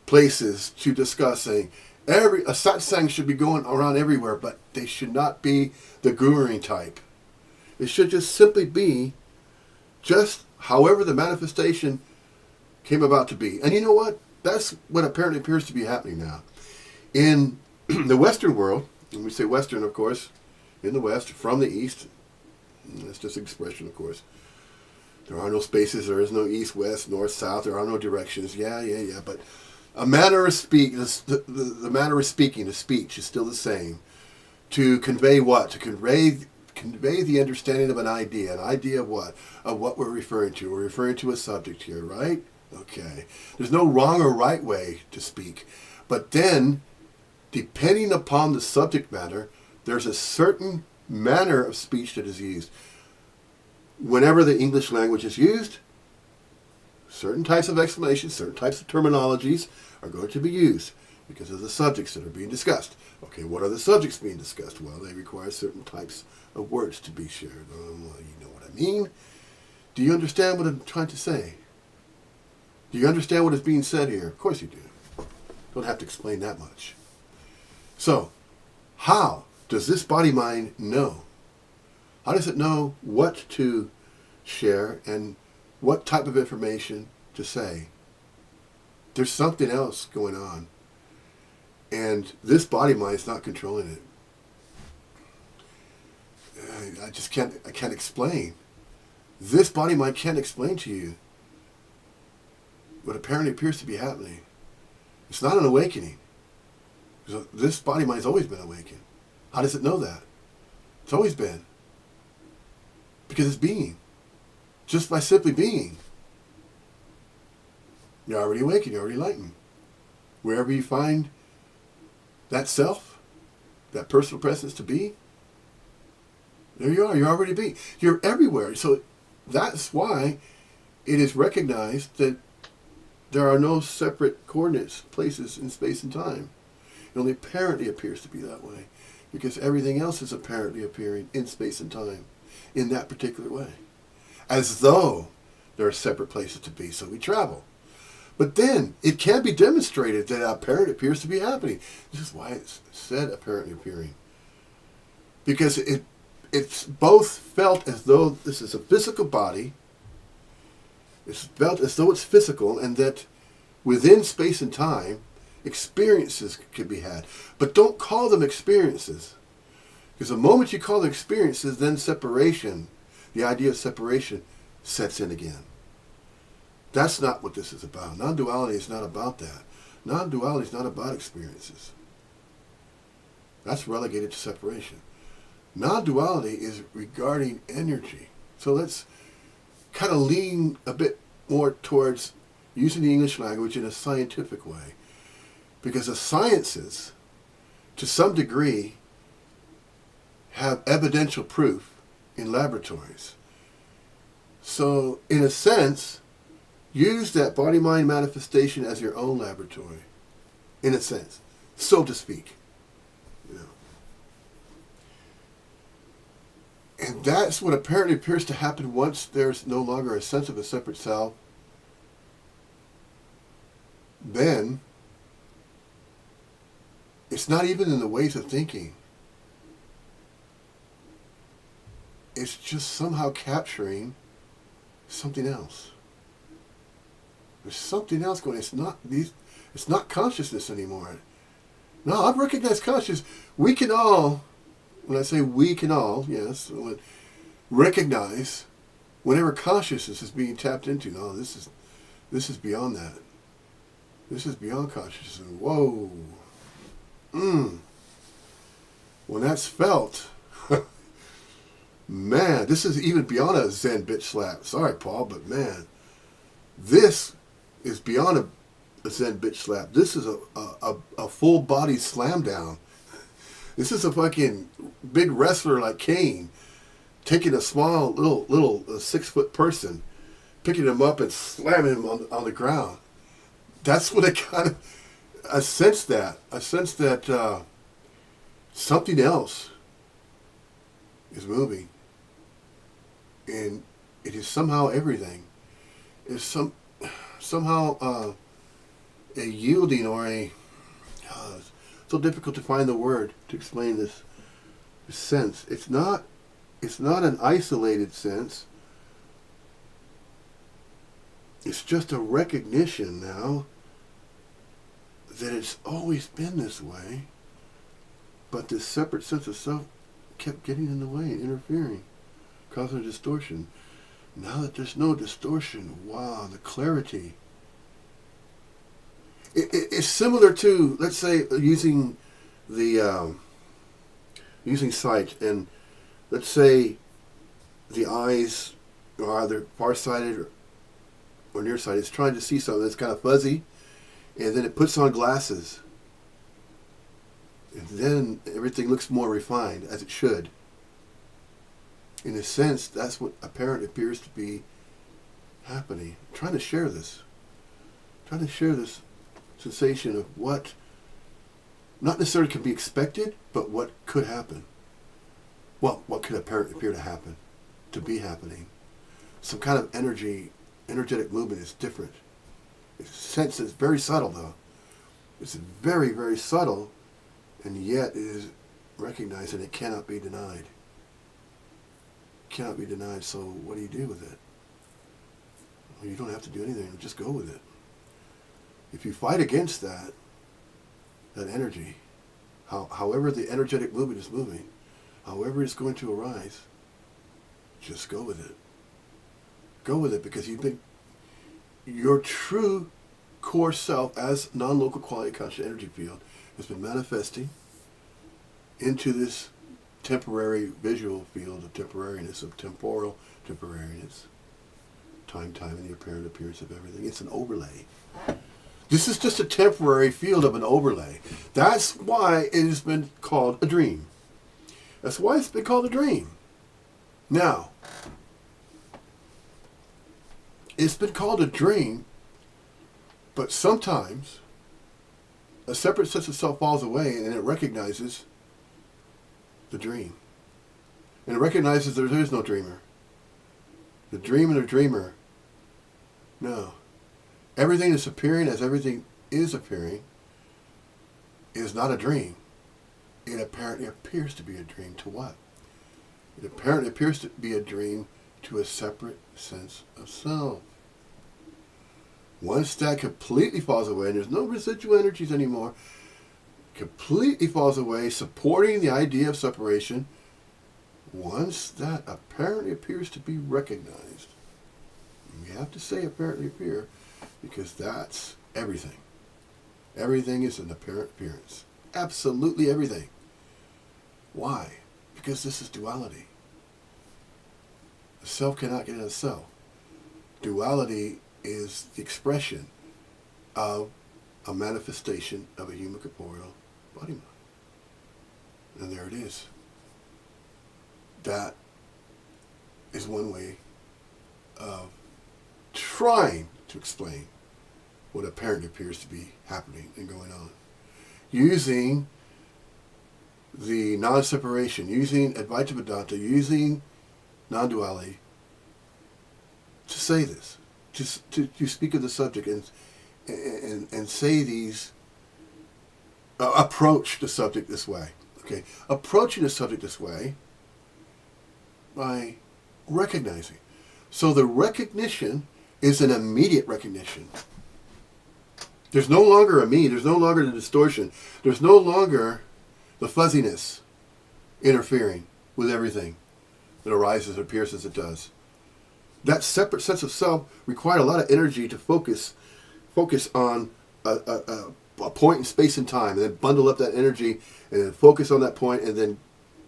places to discussing. A satsang should be going around everywhere, but they should not be the guruing type. It should just simply be just however the manifestation came about to be. And you know what? That's what apparently appears to be happening now. In the Western world, when we say Western, of course, in the West, from the East, that's just an expression, of course. There are no spaces, there is no East, West, North, South, there are no directions. Yeah, but a manner of speak, the manner of speaking, the speech is still the same. To convey what? To convey the understanding of an idea. An idea of what? Of what we're referring to. We're referring to a subject here, right? Okay. There's no wrong or right way to speak. But then, depending upon the subject matter, there's a certain manner of speech that is used. Whenever the English language is used, certain types of explanations, certain types of terminologies are going to be used because of the subjects that are being discussed. Okay, what are the subjects being discussed? Well, they require certain types of words to be shared. Well, you know what I mean? Do you understand what I'm trying to say? Do you understand what is being said here? Of course you do. Don't have to explain that much. So, how does this body-mind know? How does it know what to share and what type of information to say? There's something else going on. And this body-mind is not controlling it. I can't explain. This body-mind can't explain to you what apparently appears to be happening. It's not an awakening. Because this body-mind has always been awakened. How does it know that? It's always been. Because it's being. Just by simply being. You're already awakened, you're already enlightened. Wherever you find that self, that personal presence to be, there you are, you're already being. You're everywhere. So that's why it is recognized that there are no separate coordinates, places in space and time. It only apparently appears to be that way. Because everything else is apparently appearing in space and time in that particular way. As though there are separate places to be, so we travel. But then, it can be demonstrated that apparently appears to be happening. This is why it's said apparently appearing. Because it's both felt as though this is a physical body. It's felt as though it's physical, and that within space and time, experiences can be had. But don't call them experiences. Because the moment you call them experiences, then separation, the idea of separation, sets in again. That's not what this is about. Non-duality is not about that. Non-duality is not about experiences. That's relegated to separation. Non-duality is regarding energy. So let's kind of lean a bit more towards using the English language in a scientific way. Because the sciences, to some degree, have evidential proof in laboratories. So, in a sense, use that body-mind manifestation as your own laboratory. In a sense, so to speak. You know. And that's what apparently appears to happen once there's no longer a sense of a separate self. Then, it's not even in the ways of thinking. It's just somehow capturing something else. There's something else going on. It's not consciousness anymore. No, I've recognized consciousness. We can all, when I say we can all, yes, recognize whenever consciousness is being tapped into. No, this is beyond that. This is beyond consciousness. Whoa. When that's felt, man, this is even beyond a Zen bitch slap. Sorry, Paul, but man, this is beyond a Zen bitch slap. This is a full body slam down. This is a fucking big wrestler like Kane taking a small little 6-foot person, picking him up and slamming him on the ground. That's what it kind of. I sense that. Something else is moving, and it is somehow everything. It's somehow a yielding or a. It's so difficult to find the word to explain this sense. It's not an isolated sense. It's just a recognition now that it's always been this way, but this separate sense of self kept getting in the way and interfering, causing a distortion. Now that there's no distortion, wow, the clarity. It's similar to, let's say, using sight, and let's say the eyes are either farsighted or nearsighted. It's trying to see something that's kind of fuzzy, and then it puts on glasses, and then everything looks more refined, as it should. In a sense, that's what apparently appears to be happening. I'm trying to share this sensation of what not necessarily can be expected, but what could happen. Well, what could apparently appear to happen, to be happening. Some kind of energetic movement is different. It's a sense that's very subtle, though. It's very, very subtle, and yet it is recognized, and it cannot be denied. Cannot be denied, so what do you do with it? Well, you don't have to do anything, just go with it. If you fight against that energy, however the energetic movement is moving, however it's going to arise, just go with it. Go with it, because your true core self as non-local quality conscious energy field has been manifesting into this temporary visual field of temporariness, of temporal temporariness. Time, and the apparent appearance of everything. It's an overlay. This is just a temporary field of an overlay. That's why it has been called a dream. That's why it's been called a dream. Now, it's been called a dream, but sometimes a separate sense of self falls away and it recognizes the dream. And it recognizes there is no dreamer. The dream and the dreamer, no. Everything that's appearing as everything is appearing is not a dream. It apparently appears to be a dream to what? It apparently appears to be a dream to a separate sense of self. Once that completely falls away, and there's no residual energies anymore, completely falls away, supporting the idea of separation, once that apparently appears to be recognized, we have to say apparently appear, because that's everything. Everything is an apparent appearance. Absolutely everything. Why? Because this is duality. The self cannot get out of self. Duality is the expression of a manifestation of a human corporeal body mind. And there it is. That is one way of trying to explain what apparently appears to be happening and going on. Using the non-separation, using Advaita Vedanta, using non-duality to say this, to speak of the subject and say these, approach the subject this way. Okay, approaching the subject this way by recognizing, So the recognition is an immediate recognition. There's no longer a me. There's no longer the distortion. There's no longer the fuzziness interfering with everything that arises or appears as it does. That separate sense of self required a lot of energy to focus on a point in space and time, and then bundle up that energy and then focus on that point, and then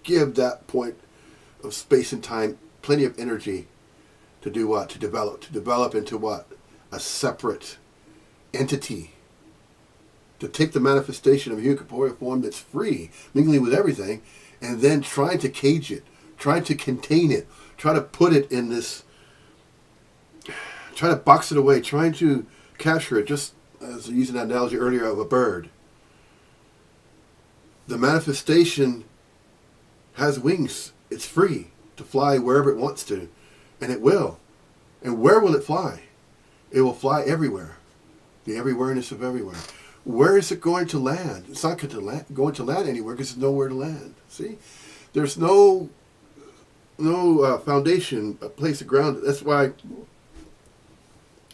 give that point of space and time plenty of energy to do what? To develop into what? A separate entity. To take the manifestation of a human corporeal form that's free, mingling with everything, and then trying to cage it, trying to contain it, try to put it in this, try to box it away, trying to capture it, just as using that analogy earlier of a bird. The manifestation has wings. It's free to fly wherever it wants to, and it will. And where will it fly? It will fly everywhere. The every-where-ness of everywhere. Where is it going to land? It's not going to land anywhere because there's nowhere to land. See? There's no foundation, a place of ground. That's why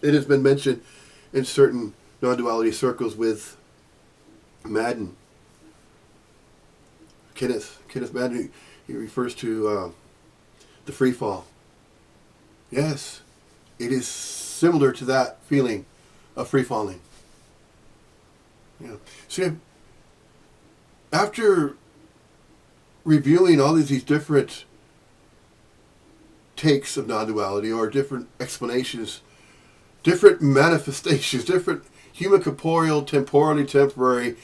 it has been mentioned in certain non-duality circles with Madden. Kenneth Madden, he refers to the free fall. Yes, it is similar to that feeling of free falling. Yeah. See, after reviewing all these different takes of non-duality, or different explanations, different manifestations, different human corporeal, temporally temporary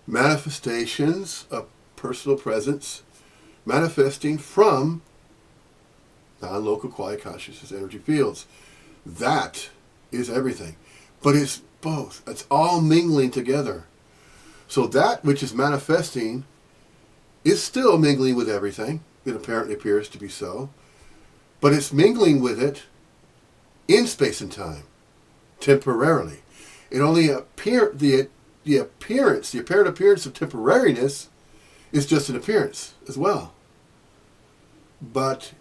manifestations of personal presence manifesting from non-local quiet consciousness energy fields. That is everything. But it's both. It's all mingling together. So that which is manifesting is still mingling with everything. It apparently appears to be so. But it's mingling with it in space and time, temporarily. It only the apparent appearance of temporariness is just an appearance as well. But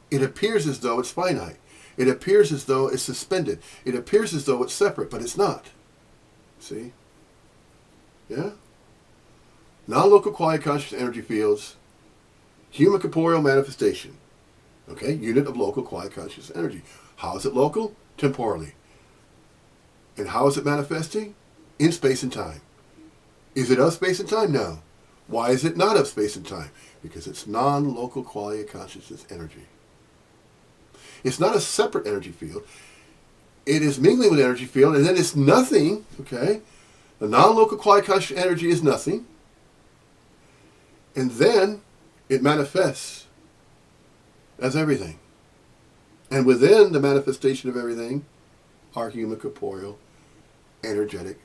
it appears as though it's finite. It appears as though it's suspended. It appears as though it's separate, but it's not. See? Yeah? Non-local quiet conscious energy fields, human corporeal manifestation. Okay? Unit of local quiet conscious energy. How is it local? Temporally. And how is it manifesting? In space and time. Is it of space and time? No. Why is it not of space and time? Because it's non-local quality of consciousness energy. It's not a separate energy field. It is mingling with energy field, and then it's nothing, okay? The non-local quality of consciousness energy is nothing. And then it manifests as everything. And within the manifestation of everything are human corporeal, energetic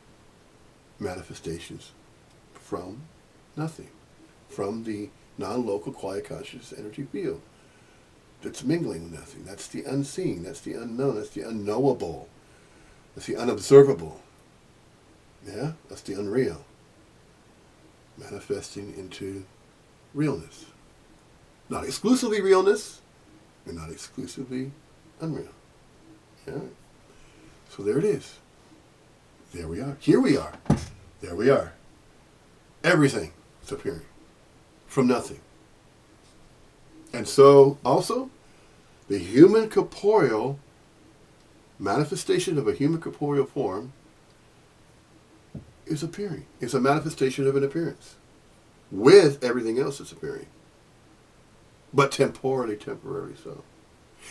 manifestations from nothing, from the non-local quiet consciousness energy field that's mingling with nothing. That's the unseen, that's the unknown, that's the unknowable, that's the unobservable. Yeah, that's the unreal, manifesting into realness. Not exclusively realness, and not exclusively unreal. Yeah. So there it is. There we are. Here we are. There we are. Everything is appearing from nothing. And so, also, the human corporeal manifestation of a human corporeal form is appearing. It's a manifestation of an appearance with everything else that's appearing. But temporally so.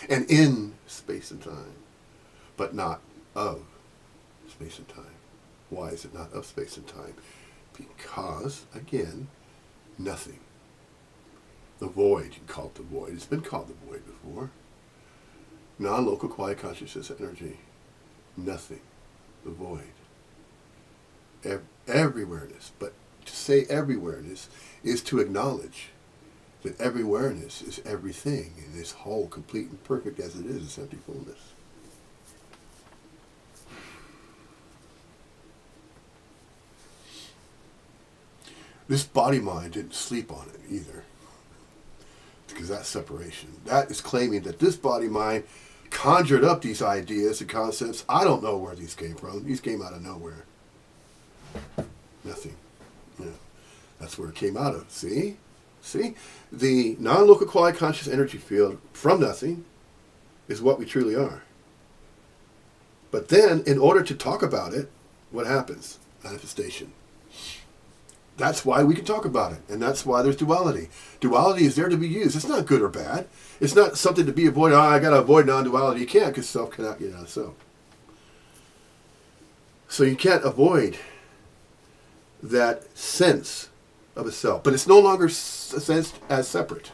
And in space and time, but not of space and time. Why is it not of space and time? Because, again, nothing. The void, you can call it the void. It's been called the void before. Non-local quiet consciousness energy. Nothing. The void. Every-where-ness. But to say every-where-ness is to acknowledge that every-where-ness is everything, and is whole, complete, and perfect as it is empty fullness. This body-mind didn't sleep on it either, because that's separation. That is claiming that this body-mind conjured up these ideas and concepts. I don't know where these came from. These came out of nowhere. Nothing. Yeah. That's where it came out of. See? See? The non-local quality conscious energy field from nothing is what we truly are. But then, in order to talk about it, what happens? Manifestation. That's why we can talk about it. And that's why there's duality. Duality is there to be used. It's not good or bad. It's not something to be avoided. Oh, I got to avoid non-duality. You can't, because self cannot get out of self. So you can't avoid that sense of a self. But it's no longer sensed as separate.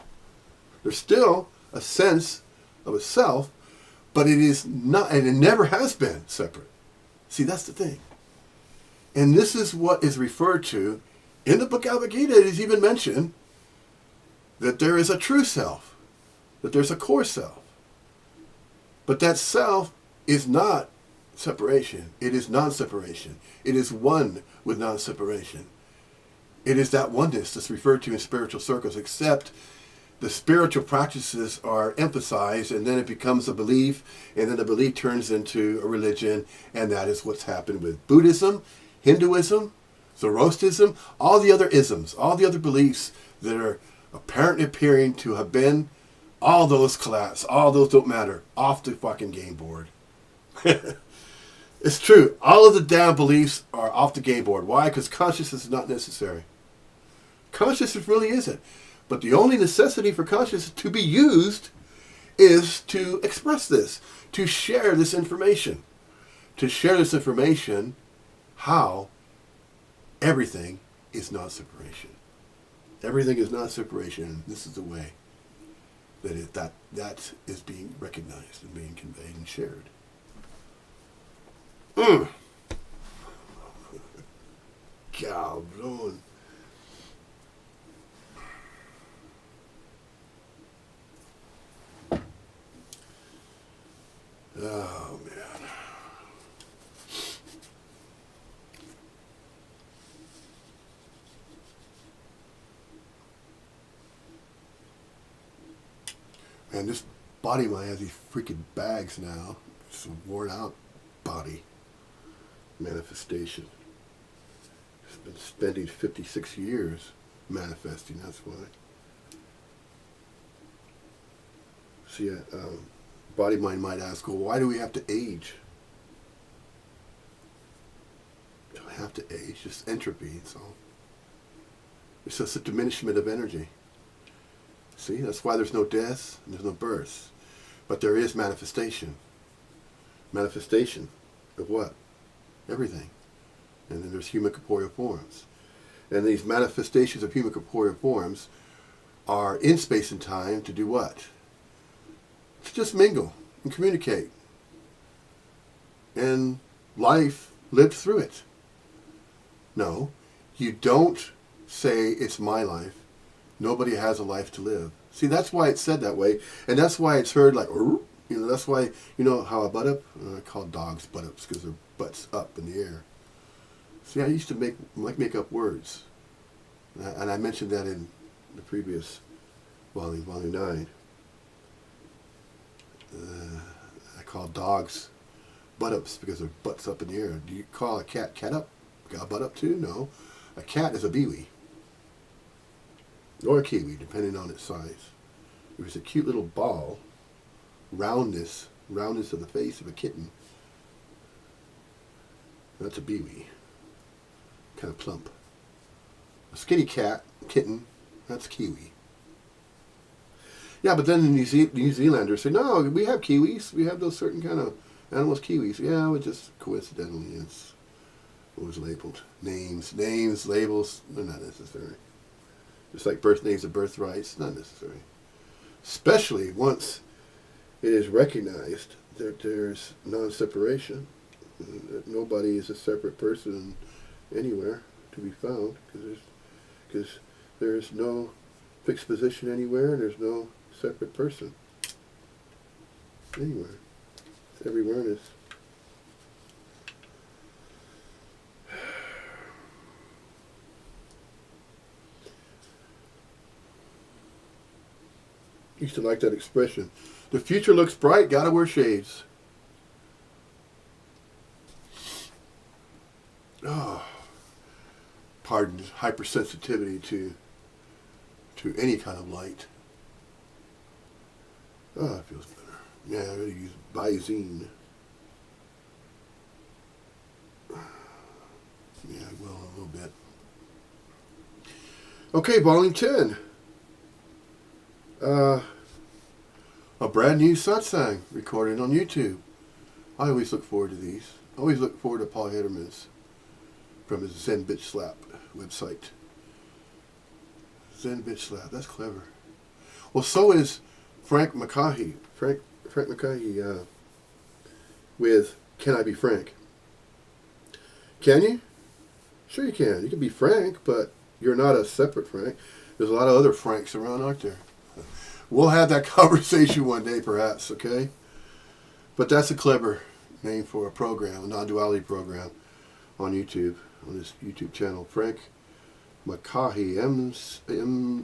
There's still a sense of a self, but it is not, and it never has been separate. See, that's the thing. And this is what is referred to in the Bhagavad Gita. It is even mentioned that there is a true self, that there's a core self. But that self is not separation. It is non-separation. It is one with non-separation. It is that oneness that's referred to in spiritual circles, except the spiritual practices are emphasized, and then it becomes a belief, and then the belief turns into a religion, and that is what's happened with Buddhism, Hinduism, Zoroastrianism, all the other isms, all the other beliefs that are apparently appearing to have been, all those collapse, all those don't matter, off the fucking game board. It's true. All of the damn beliefs are off the game board. Why? Because consciousness is not necessary. Consciousness really isn't. But the only necessity for consciousness to be used is to express this, to share this information. To share this information, how everything is non-separation. Everything is non-separation, and this is the way that that is being recognized and being conveyed and shared. Cabrón. Oh, man. Man, this body of mine has these freaking bags now. It's a worn out body. Manifestation. It's been spending 56 years manifesting, that's why. See, body mind might ask, well, why do we have to age? We don't have to age, just entropy, it's all. It's just a diminishment of energy. See, that's why there's no death and there's no birth. But there is manifestation. Manifestation of what? Everything. And then there's human corporeal forms. And these manifestations of human corporeal forms are in space and time to do what? To just mingle and communicate. And life lived through it. No, you don't say it's my life. Nobody has a life to live. See, that's why it's said that way. And that's why it's heard like, you know, that's why, you know how a butt up? I call dogs butt ups because their butts up in the air. See, I used to make up words. And I mentioned that in the previous volume 9. I call dogs butt ups because their butts up in the air. Do you call a cat up? Got a butt up too? No. A cat is a biwi. Or a kiwi, depending on its size. If it's a cute little ball, roundness of the face of a kitten, that's a biwi. Kind of plump. A skinny cat, kitten, that's kiwi. Yeah, but then the New Zealanders say, no, we have kiwis. We have those certain kind of animals, kiwis. Yeah, it just coincidentally is what was labeled. Names, labels, they're not necessary. Just like birth names and birthrights, not necessary. Especially once it is recognized that there's non-separation, that nobody is a separate person anywhere to be found, because there's no fixed position anywhere, and there's no separate person anywhere. It's every-where-ness. Used to like that expression. The future looks bright, gotta wear shades. Oh, pardon hypersensitivity to any kind of light. Oh, it feels better. Yeah, I gotta use Visine. Yeah, I will in a little bit. Okay, volume 10. A brand new satsang recorded on YouTube. I always look forward to these. I always look forward to Paul Hederman's from his Zen Bitch Slap website. Zen Bitch Slap, that's clever. Well, so is Frank McCaughey. Frank McCaughey with Can I Be Frank? Can you? Sure you can. You can be Frank, but you're not a separate Frank. There's a lot of other Franks around, aren't there? We'll have that conversation one day, perhaps, okay? But that's a clever name for a program, a non-duality program on YouTube, on this YouTube channel. Frank McCaughey, M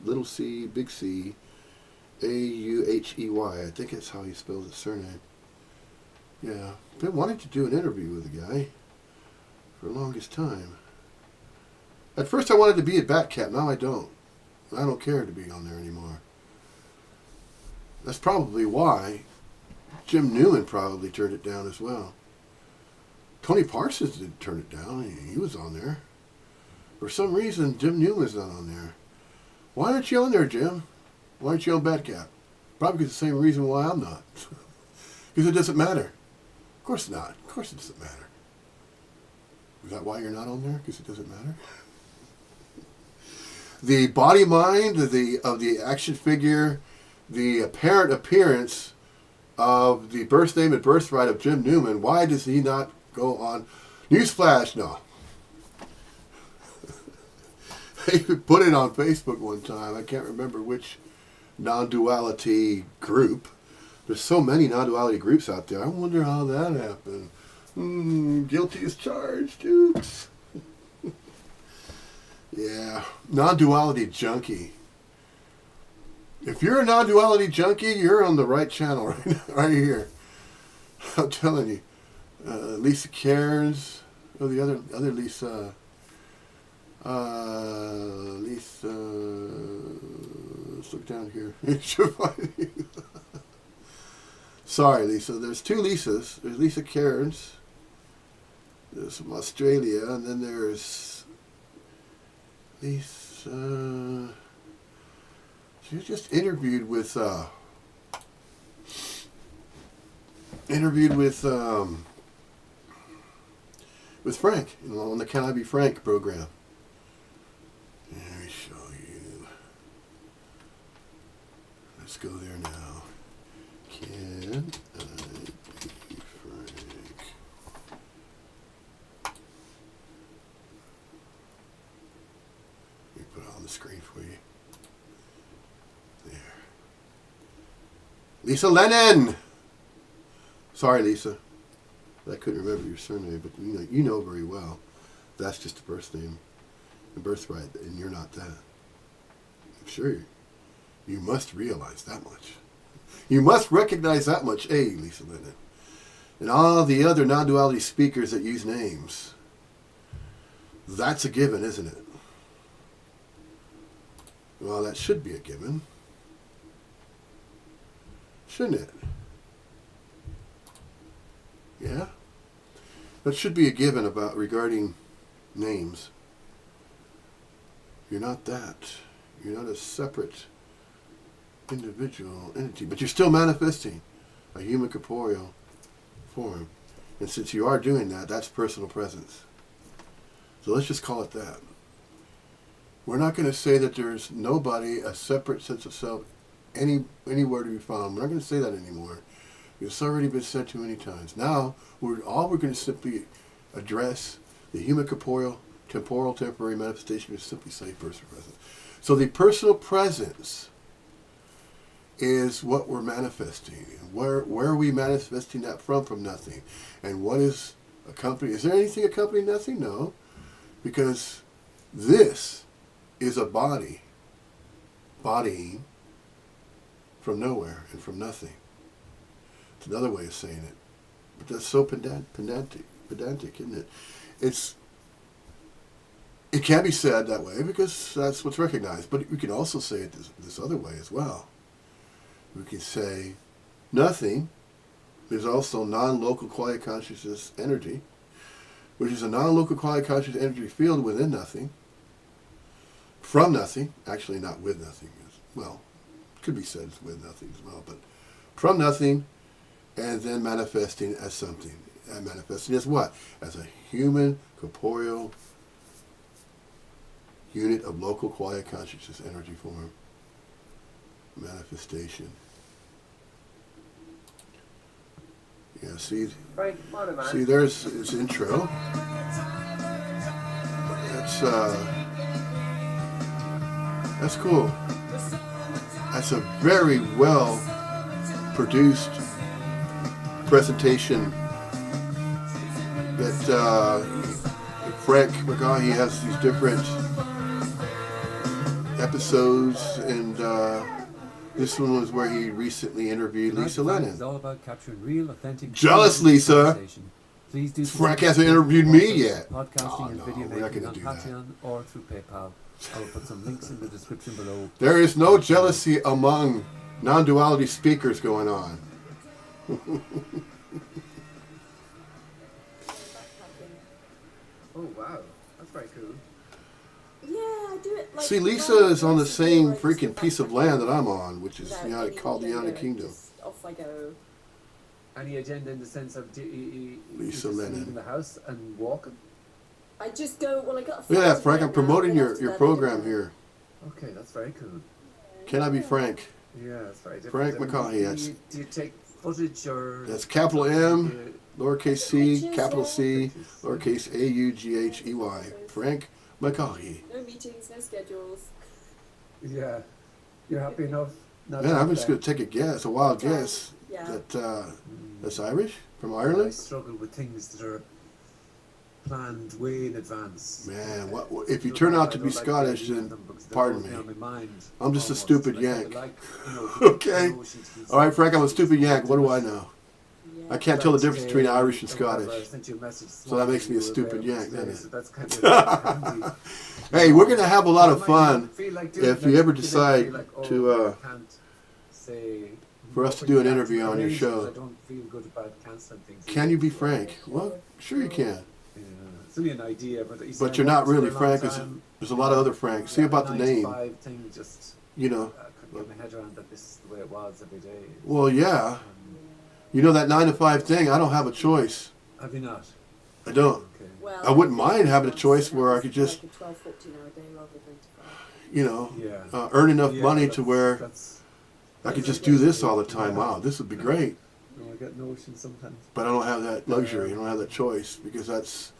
little c, big C, Auhey. I think that's how he spells his surname. Yeah, been wanting to do an interview with the guy for the longest time. At first I wanted to be a Batcat, now I don't. I don't care to be on there anymore. That's probably why Jim Newman probably turned it down as well. Tony Parsons didn't turn it down. He was on there. For some reason, Jim Newman's not on there. Why aren't you on there, Jim? Why aren't you on Batcat? Probably because the same reason why I'm not. Because it doesn't matter. Of course not. Of course it doesn't matter. Is that why you're not on there? Because it doesn't matter? The body mind of the action figure, the apparent appearance of the birth name and birthright of Jim Newman, why does he not go on? Newsflash, no. I put it on Facebook one time. I can't remember which non-duality group. There's so many non-duality groups out there. I wonder how that happened. Guilty as charged. Oops. Yeah. Non-duality junkie. If you're a non-duality junkie, you're on the right channel right here. I'm telling you. Lisa Cairns. Oh, the other Lisa. Lisa. Let's look down here. Sorry, Lisa. There's two Lisas. There's Lisa Cairns. There's from Australia, and then there's Lisa. She was just interviewed with Frank on the Can I Be Frank program. Let me show you. Let's go there now. Can I Be Frank? Let me put it on the screen for you. There. Lisa Lennon! Sorry, Lisa. I couldn't remember your surname, but you know very well. That's just a birth name and birthright, and you're not that. I'm sure you must realize that much. You must recognize that much, Lisa Lennon. And all the other non-duality speakers that use names. That's a given, isn't it? Well, that should be a given. Shouldn't it? Yeah? That should be a given regarding names. You're not that. You're not a separate individual entity, but you're still manifesting a human corporeal form. And since you are doing that, that's personal presence. So let's just call it that. We're not going to say that there's nobody, a separate sense of self, anywhere to be found. We're not going to say that anymore. It's already been said too many times. Now, we're going to simply address the human corporeal, temporal, temporary manifestation is simply say personal presence. So the personal presence is what we're manifesting. Where are we manifesting that from? From nothing. And what is accompanying? Is there anything accompanying nothing? No. Because this is a bodying from nowhere and from nothing. It's another way of saying it. But that's so pedantic, isn't it? It can be said that way because that's what's recognized. But we can also say it this other way as well. We can say nothing. There's also non-local quiet consciousness energy, which is a non-local quiet conscious energy field within nothing, from nothing, actually not with nothing. Well, could be said as with nothing as well, but from nothing, and then manifesting as something. And manifesting as what? As a human, corporeal unit of local quiet consciousness energy form. Manifestation. Yeah, see, there's its intro. That's cool. That's a very well produced presentation that Frank McCaughey has these different episodes, and this one was where he recently interviewed Lisa Lennon. It's all about capturing real, authentic. Jealous, Lisa. Please do. Frank hasn't interviewed me yet. Podcasting and video we're not making going on to do that. Patreon or through PayPal. I will put some links in the description below. There is no jealousy among non-duality speakers going on. Oh wow, that's very cool. Yeah, I do it like... See, Lisa is on the same freaking piece of land that I'm on, which is called the United Kingdom. Off I go. Any agenda in the sense of Lisa just Lennon. leaving the house and walking? I just go, well, I got a Look at that, flight Frank. I'm now, promoting then your after that, program I here. Okay, that's very cool. Can I be Frank? Yeah, that's very different. Frank I mean, McCaughey. Do you take footage or? That's capital M, do lowercase c, capital C, lowercase A-U-G-H-E-Y. Frank McCaughey. No meetings, no schedules. yeah, you're happy enough. Not Man, to I'm have just that? going to take a guess, a wild guess, Yeah. that's Irish? From I Ireland? struggle with things that are planned way in advance. Man, what if you turn out to be Scottish, then pardon me. I'm just a stupid Yank. Okay. All right, Frank, I'm a stupid Yank. What do I know? Yeah. I can't tell the difference between Irish and Scottish. So that makes me a stupid Yank, doesn't it? So that's kind of Hey, we're going to have a lot of I fun feel like doing if that. you ever Feel decide like, oh, to, I can't say for us to do an interview on your show. I don't feel good about canceling things. Can you be Frank? Well, sure you can. Yeah, it's only an idea, but But you're not really Frank. There's a lot of other Franks. See about the name. Thing just, You know. I couldn't get my head around that this is the way it was every day. Well, yeah. You know that 9 to 5 thing, I don't have a choice. Have you not? I don't. Okay. Well, I wouldn't mind having a choice where I could just, like a 12, 14-hour day rather than 25. you know, Yeah. earn enough Yeah, money to where that's, I could just do this all the time. Wow, this would be great. no, I get notions sometimes. But I don't have that luxury. I don't have that choice because that's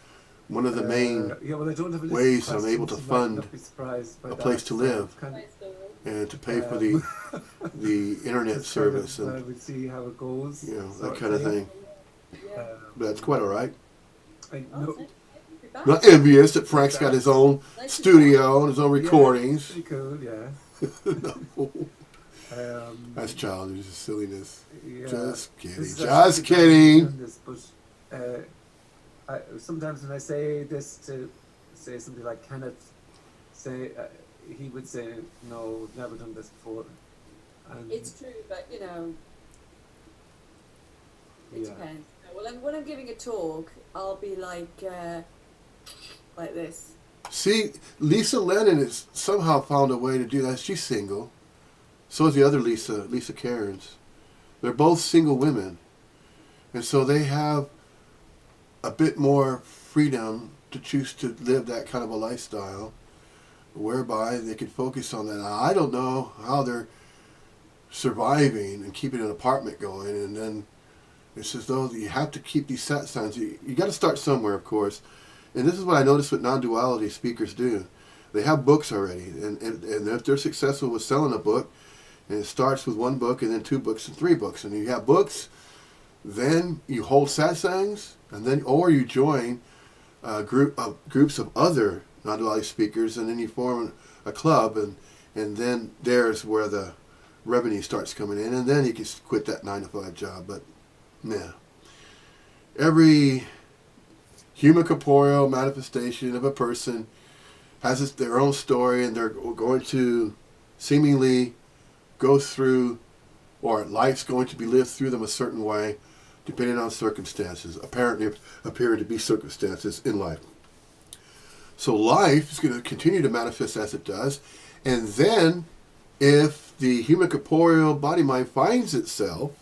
one of the main yeah, well, I don't have a list of ways I'm able to questions. You fund might not be surprised by a that. place to So live. it's kind of- and to pay for the internet it's kind of, service and we'll see how it goes. you know sort that kind of thing. Yeah. But that's quite all right. I Oh, know, thank you. Back. Not envious that Frank's got his own Nice to studio and his own recordings. Yeah, pretty cool, yeah. That's childish silliness. Yeah. Just kidding. This is Just actually the kidding. time This, but sometimes when I say this to say something like Kenneth, say he would say, "No, we've never done this before." And It's true, but you know, it Yeah. depends. Well, when I'm giving a talk, I'll be like this. See, Lisa Lennon has somehow found a way to do that. She's single. So is the other Lisa Cairns. They're both single women. And so they have a bit more freedom to choose to live that kind of a lifestyle whereby they can focus on that. Now, I don't know how they're surviving and keeping an apartment going, and then it's as though you have to keep these satsangs. You got to start somewhere, of course. And this is what I notice what non-duality speakers do. They have books already, and if they're successful with selling a book, and it starts with 1 book and then 2 books and 3 books, and you have books, then you hold satsangs, and then or you join groups of other non-duality speakers, and then you form a club, and then there's where the revenue starts coming in, and then you can quit that 9-to-5 job. But yeah, every human corporeal manifestation of a person has their own story, and they're going to seemingly go through, or life's going to be lived through them a certain way, depending on circumstances, apparently appearing to be circumstances in life. So life is going to continue to manifest as it does, and then if the human corporeal body mind finds itself,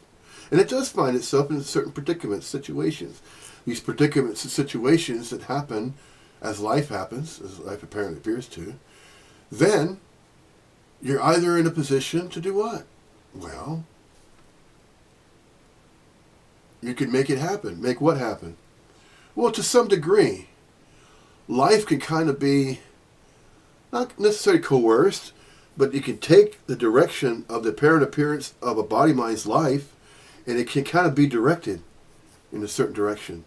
and it does find itself in certain predicaments, situations, these predicaments and situations that happen as life happens, as life apparently appears to, then you're either in a position to do what? Well, you can make it happen. Make what happen? Well, to some degree, life can kind of be not necessarily coerced, but you can take the direction of the apparent appearance of a body-mind's life, and it can kind of be directed in a certain direction.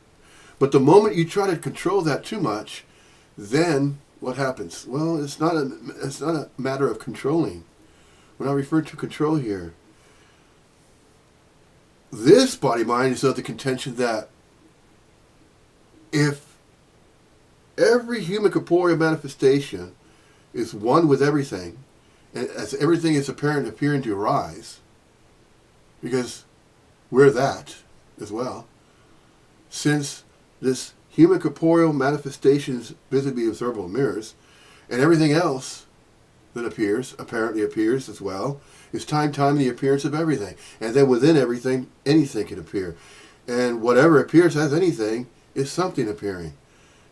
But the moment you try to control that too much, then what happens? Well, it's not a matter of controlling. We're not referring to control here. This body-mind is of the contention that if every human corporeal manifestation is one with everything, and as everything is appearing to arise, because we're that as well, since this human corporeal manifestations visibly observable mirrors, and everything else that appears, apparently appears as well, is time the appearance of everything. And then within everything, anything can appear. And whatever appears as anything is something appearing.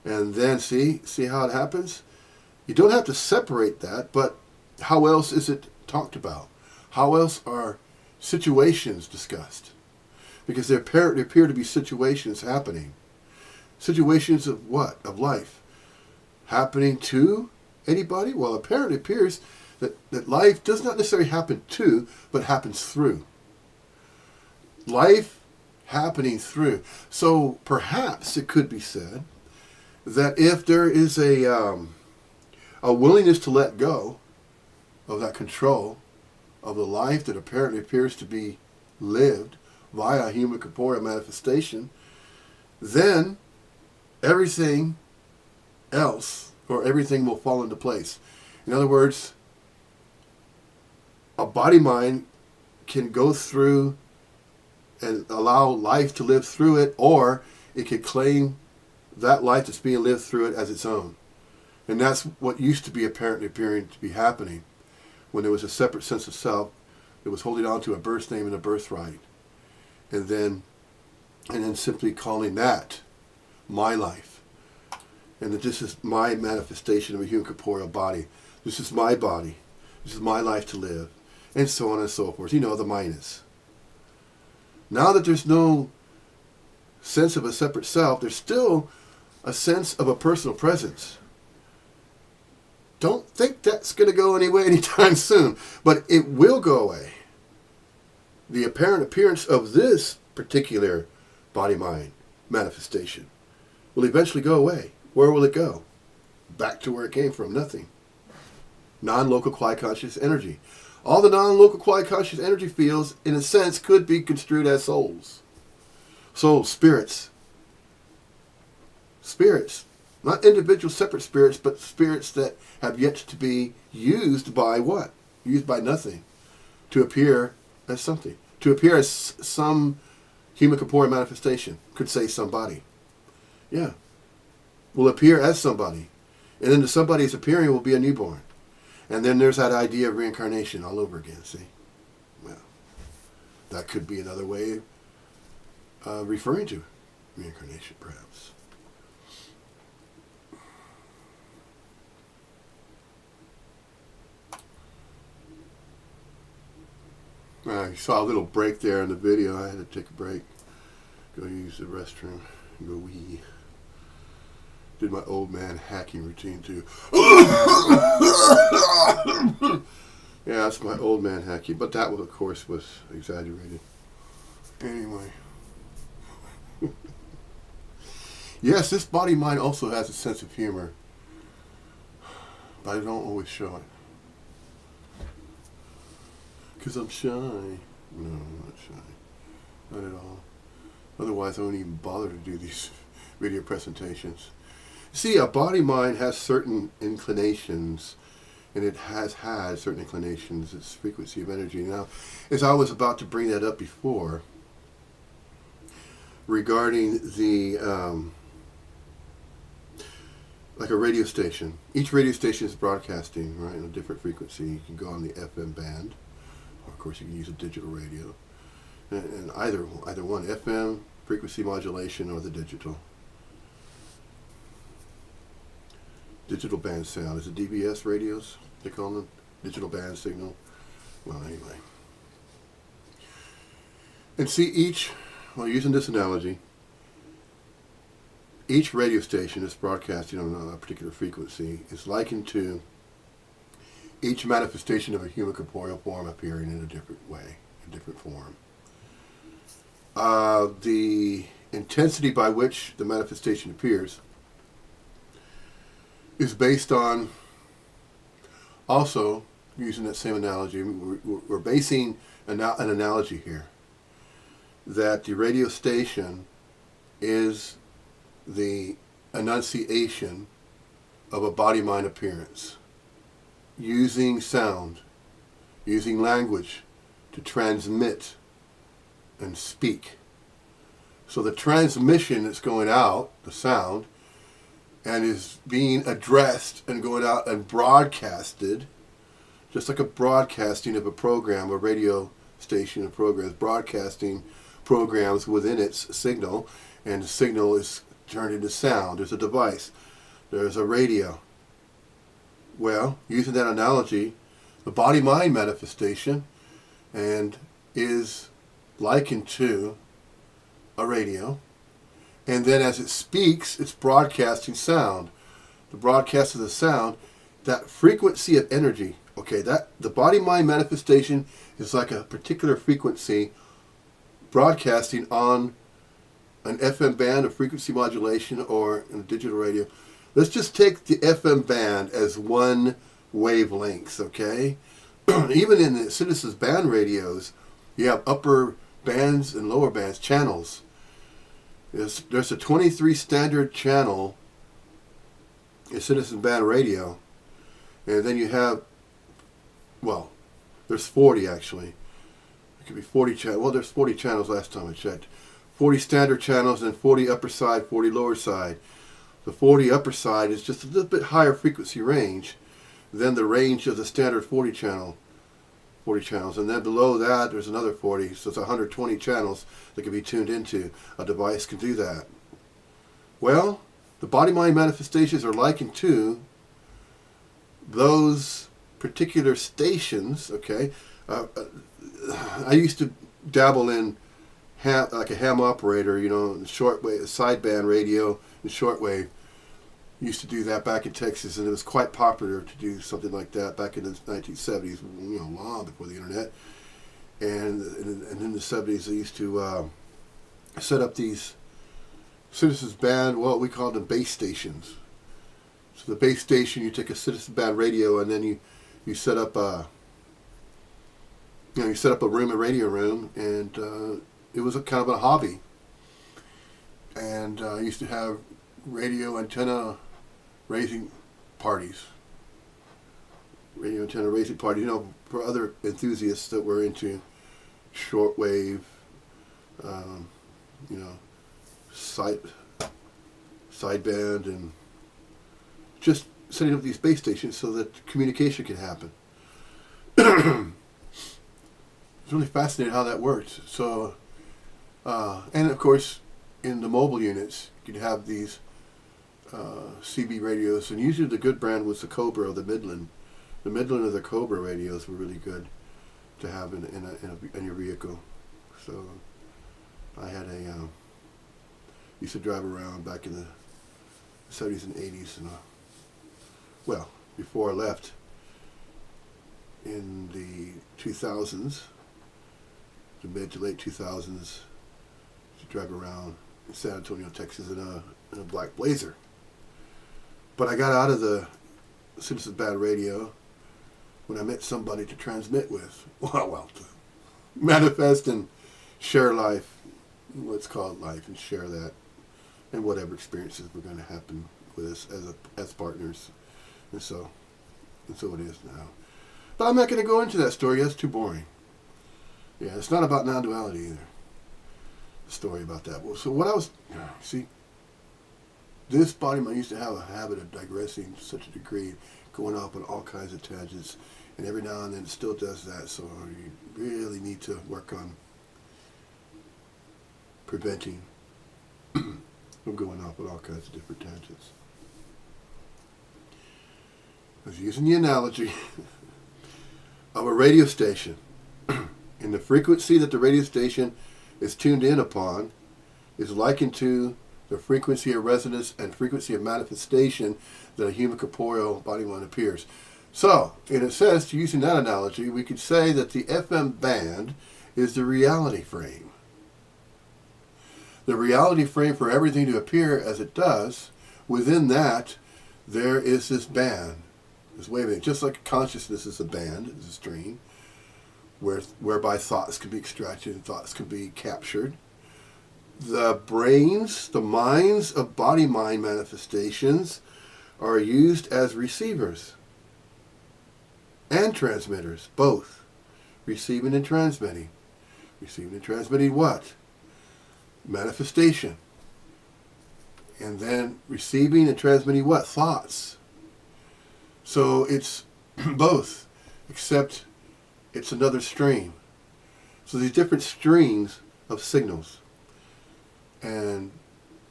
And then see how it happens? You don't have to separate that, but how else is it talked about? How else are situations discussed? Because there apparently appear to be situations happening. Situations of what? Of life. Happening to anybody? Well, apparently it appears that life does not necessarily happen to, but happens through. Life happening through. So perhaps it could be said that if there is a willingness to let go of that control of the life that apparently appears to be lived via human corporeal manifestation, then everything else, or everything will fall into place. In other words, a body-mind can go through and allow life to live through it, or it could claim that life that's being lived through it as its own. And that's what used to be apparently appearing to be happening when there was a separate sense of self that was holding on to a birth name and a birthright. And then simply calling that my life. And that this is my manifestation of a human corporeal body. This is my body. This is my life to live. And so on and so forth. You know, the minus. Now that there's no sense of a separate self, there's still a sense of a personal presence. Don't think that's going to go anyway anytime soon. But it will go away. The apparent appearance of this particular body-mind manifestation will eventually go away. Where will it go? Back to where it came from, nothing. Non-local quiet conscious energy. All the non-local quiet conscious energy fields, in a sense, could be construed as souls. Souls, spirits. Spirits. Not individual separate spirits, but spirits that have yet to be used by what? Used by nothing. To appear as something. To appear as some human corporeal manifestation. Could say somebody. Yeah. Will appear as somebody. And then the somebody is appearing will be a newborn. And then there's that idea of reincarnation all over again, see? Well, that could be another way of referring to reincarnation, perhaps. You saw a little break there in the video. I had to take a break. Go use the restroom. Go wee. Did my old man hacking routine too. Yeah, that's my old man hacking. But that, of course, was exaggerated. Anyway. Yes, this body-mind also has a sense of humor. But I don't always show it. Because I'm shy. No, I'm not shy. Not at all. Otherwise, I wouldn't even bother to do these video presentations. See, a body-mind has certain inclinations, and it has had certain inclinations, its frequency of energy. Now, as I was about to bring that up before, regarding the, like a radio station. Each radio station is broadcasting, right, on a different frequency. You can go on the FM band, or of course you can use a digital radio. And either one, FM, frequency modulation, or the digital. Digital band sound. Is it DBS radios, they call them? Digital band signal. Well, anyway. And see, using this analogy, each radio station that's broadcasting on a particular frequency is likened to each manifestation of a human corporeal form appearing in a different way, a different form. The intensity by which the manifestation appears is based on, also, using that same analogy, we're basing an analogy here, that the radio station is the enunciation of a body-mind appearance, using sound, using language to transmit and speak. So the transmission that's going out, the sound, and is being addressed and going out and broadcasted, just like a broadcasting of a program, a radio station of programs, broadcasting programs within its signal, and the signal is turned into sound. There's a device. There's a radio. Well, using that analogy, the body-mind manifestation and is likened to a radio. And then as it speaks, it's broadcasting sound. The broadcast of the sound, that frequency of energy, okay, that the body-mind manifestation is like a particular frequency broadcasting on an FM band, a frequency modulation, or a digital radio. Let's just take the FM band as one wavelength, okay? Even in the Citizens band radios, you have upper bands and lower bands, channels. There's a 23 standard channel in Citizen band radio, and then you have, well, there's 40 actually. It could be 40 channels. Well, there's 40 channels last time I checked. 40 standard channels and 40 upper side, 40 lower side. The 40 upper side is just a little bit higher frequency range than the range of the standard 40 channels. And then below that, there's another 40, so it's 120 channels that can be tuned into. A device can do that. Well, the body-mind manifestations are likened to those particular stations, okay? I used to dabble in like a ham operator, shortwave, sideband radio and shortwave. Used to do that back in Texas, and it was quite popular to do something like that back in the 1970s, long before the internet. And in the 70s, they used to set up these Citizens band, well, we called them base stations. So the base station, you take a Citizen band radio, and then you set up a radio room, and it was a kind of a hobby. And I used to have radio antenna raising parties. Radio antenna raising parties, for other enthusiasts that were into shortwave, sideband, and just setting up these base stations so that communication can happen. It's really fascinating how that works. So, and of course, in the mobile units, you'd have these CB radios, and usually the good brand was the Cobra or the Midland. The Midland or the Cobra radios were really good to have in your vehicle. So I had used to drive around back in the 70s and 80s, and well, before I left in the 2000s, the mid to late 2000s, to drive around in San Antonio, Texas, in a black Blazer. But I got out of the Citizen band radio, when I met somebody to transmit with. Well, to manifest and share life, what's called life, and share that, and whatever experiences were going to happen with us as partners. And so it is now. But I'm not going to go into that story. That's too boring. Yeah, it's not about non-duality either. The story about that. Well, so what I was, see, this body mind used to have a habit of digressing to such a degree, going off on all kinds of tangents, and every now and then it still does that. So you really need to work on preventing from going off on all kinds of different tangents. I was using the analogy of a radio station. And the frequency that the radio station is tuned in upon is likened to the frequency of resonance and frequency of manifestation that a human corporeal body mind appears. So, in a sense, using that analogy, we could say that the FM band is the reality frame. The reality frame for everything to appear as it does, within that, there is this band, this wavelength. Just like consciousness is a band, is a stream, whereby thoughts can be extracted and thoughts can be captured. The brains, the minds of body-mind manifestations are used as receivers and transmitters, both. Receiving and transmitting. Receiving and transmitting what? Manifestation. And then receiving and transmitting what? Thoughts. So it's both, except it's another stream. So these different streams of signals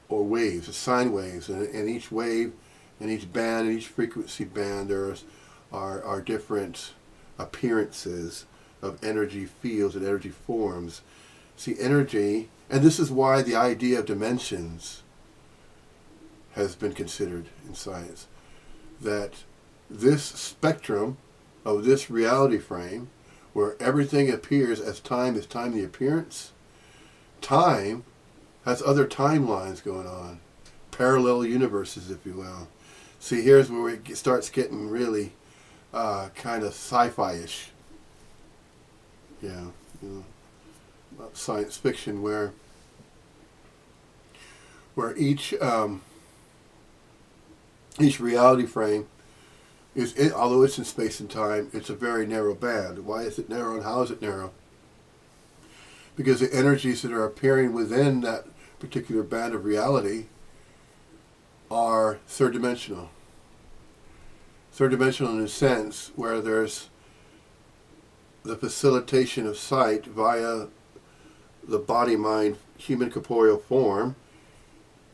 or waves, sine waves, and each wave and each band and each frequency band are different appearances of energy fields and energy forms. See, energy, and this is why the idea of dimensions has been considered in science, that this spectrum of this reality frame, where everything appears as time is time the appearance, time has other timelines going on, parallel universes, if you will. See, here's where it starts getting really kind of sci-fi-ish. Yeah, science fiction, where each reality frame although it's in space and time, it's a very narrow band. Why is it narrow, and how is it narrow? Because the energies that are appearing within that particular band of reality are third-dimensional. Third-dimensional in a sense where there's the facilitation of sight via the body-mind human corporeal form.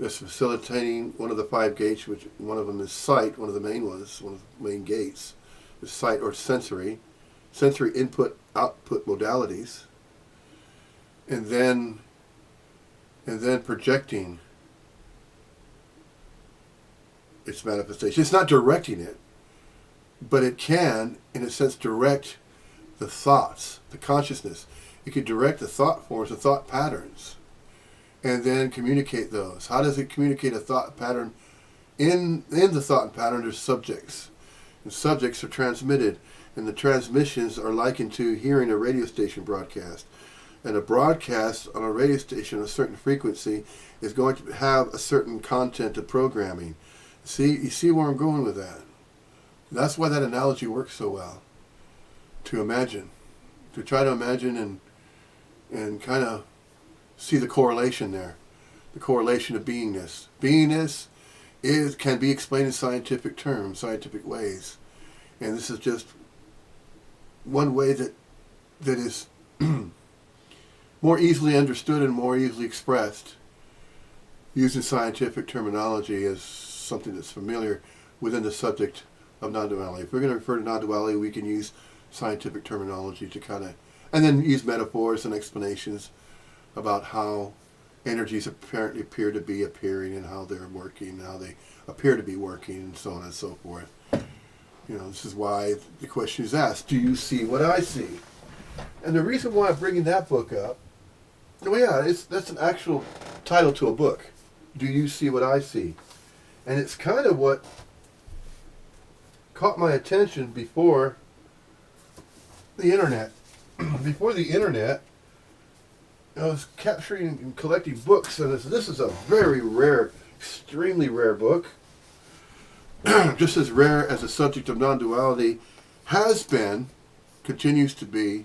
That's facilitating one of the 5 gates, which one of them is sight, one of the main ones, one of the main gates is sight or sensory input, output modalities, and then projecting its manifestation. It's not directing it, but it can, in a sense, direct the thoughts, the consciousness. It can direct the thought forms, the thought patterns, and then communicate those. How does it communicate a thought pattern? In the thought pattern, there's subjects. And subjects are transmitted, and the transmissions are likened to hearing a radio station broadcast. And a broadcast on a radio station, a certain frequency, is going to have a certain content of programming. You see where I'm going with that? That's why that analogy works so well. To imagine. To try to imagine and kind of see the correlation there. The correlation of beingness. Beingness can be explained in scientific terms, scientific ways. And this is just one way that is more easily understood and more easily expressed using scientific terminology as something that's familiar within the subject of non-duality. If we're going to refer to non-duality, we can use scientific terminology to kind of, and then use metaphors and explanations about how energies apparently appear to be appearing and how they're working, and how they appear to be working, and so on and so forth. This is why the question is asked, do you see what I see? And the reason why I'm bringing that book up, that's an actual title to a book. Do you see what I see? And it's kind of what caught my attention before the internet. Before the internet, I was capturing and collecting books, and this is a very rare, extremely rare book. Just as rare as the subject of non-duality has been, continues to be,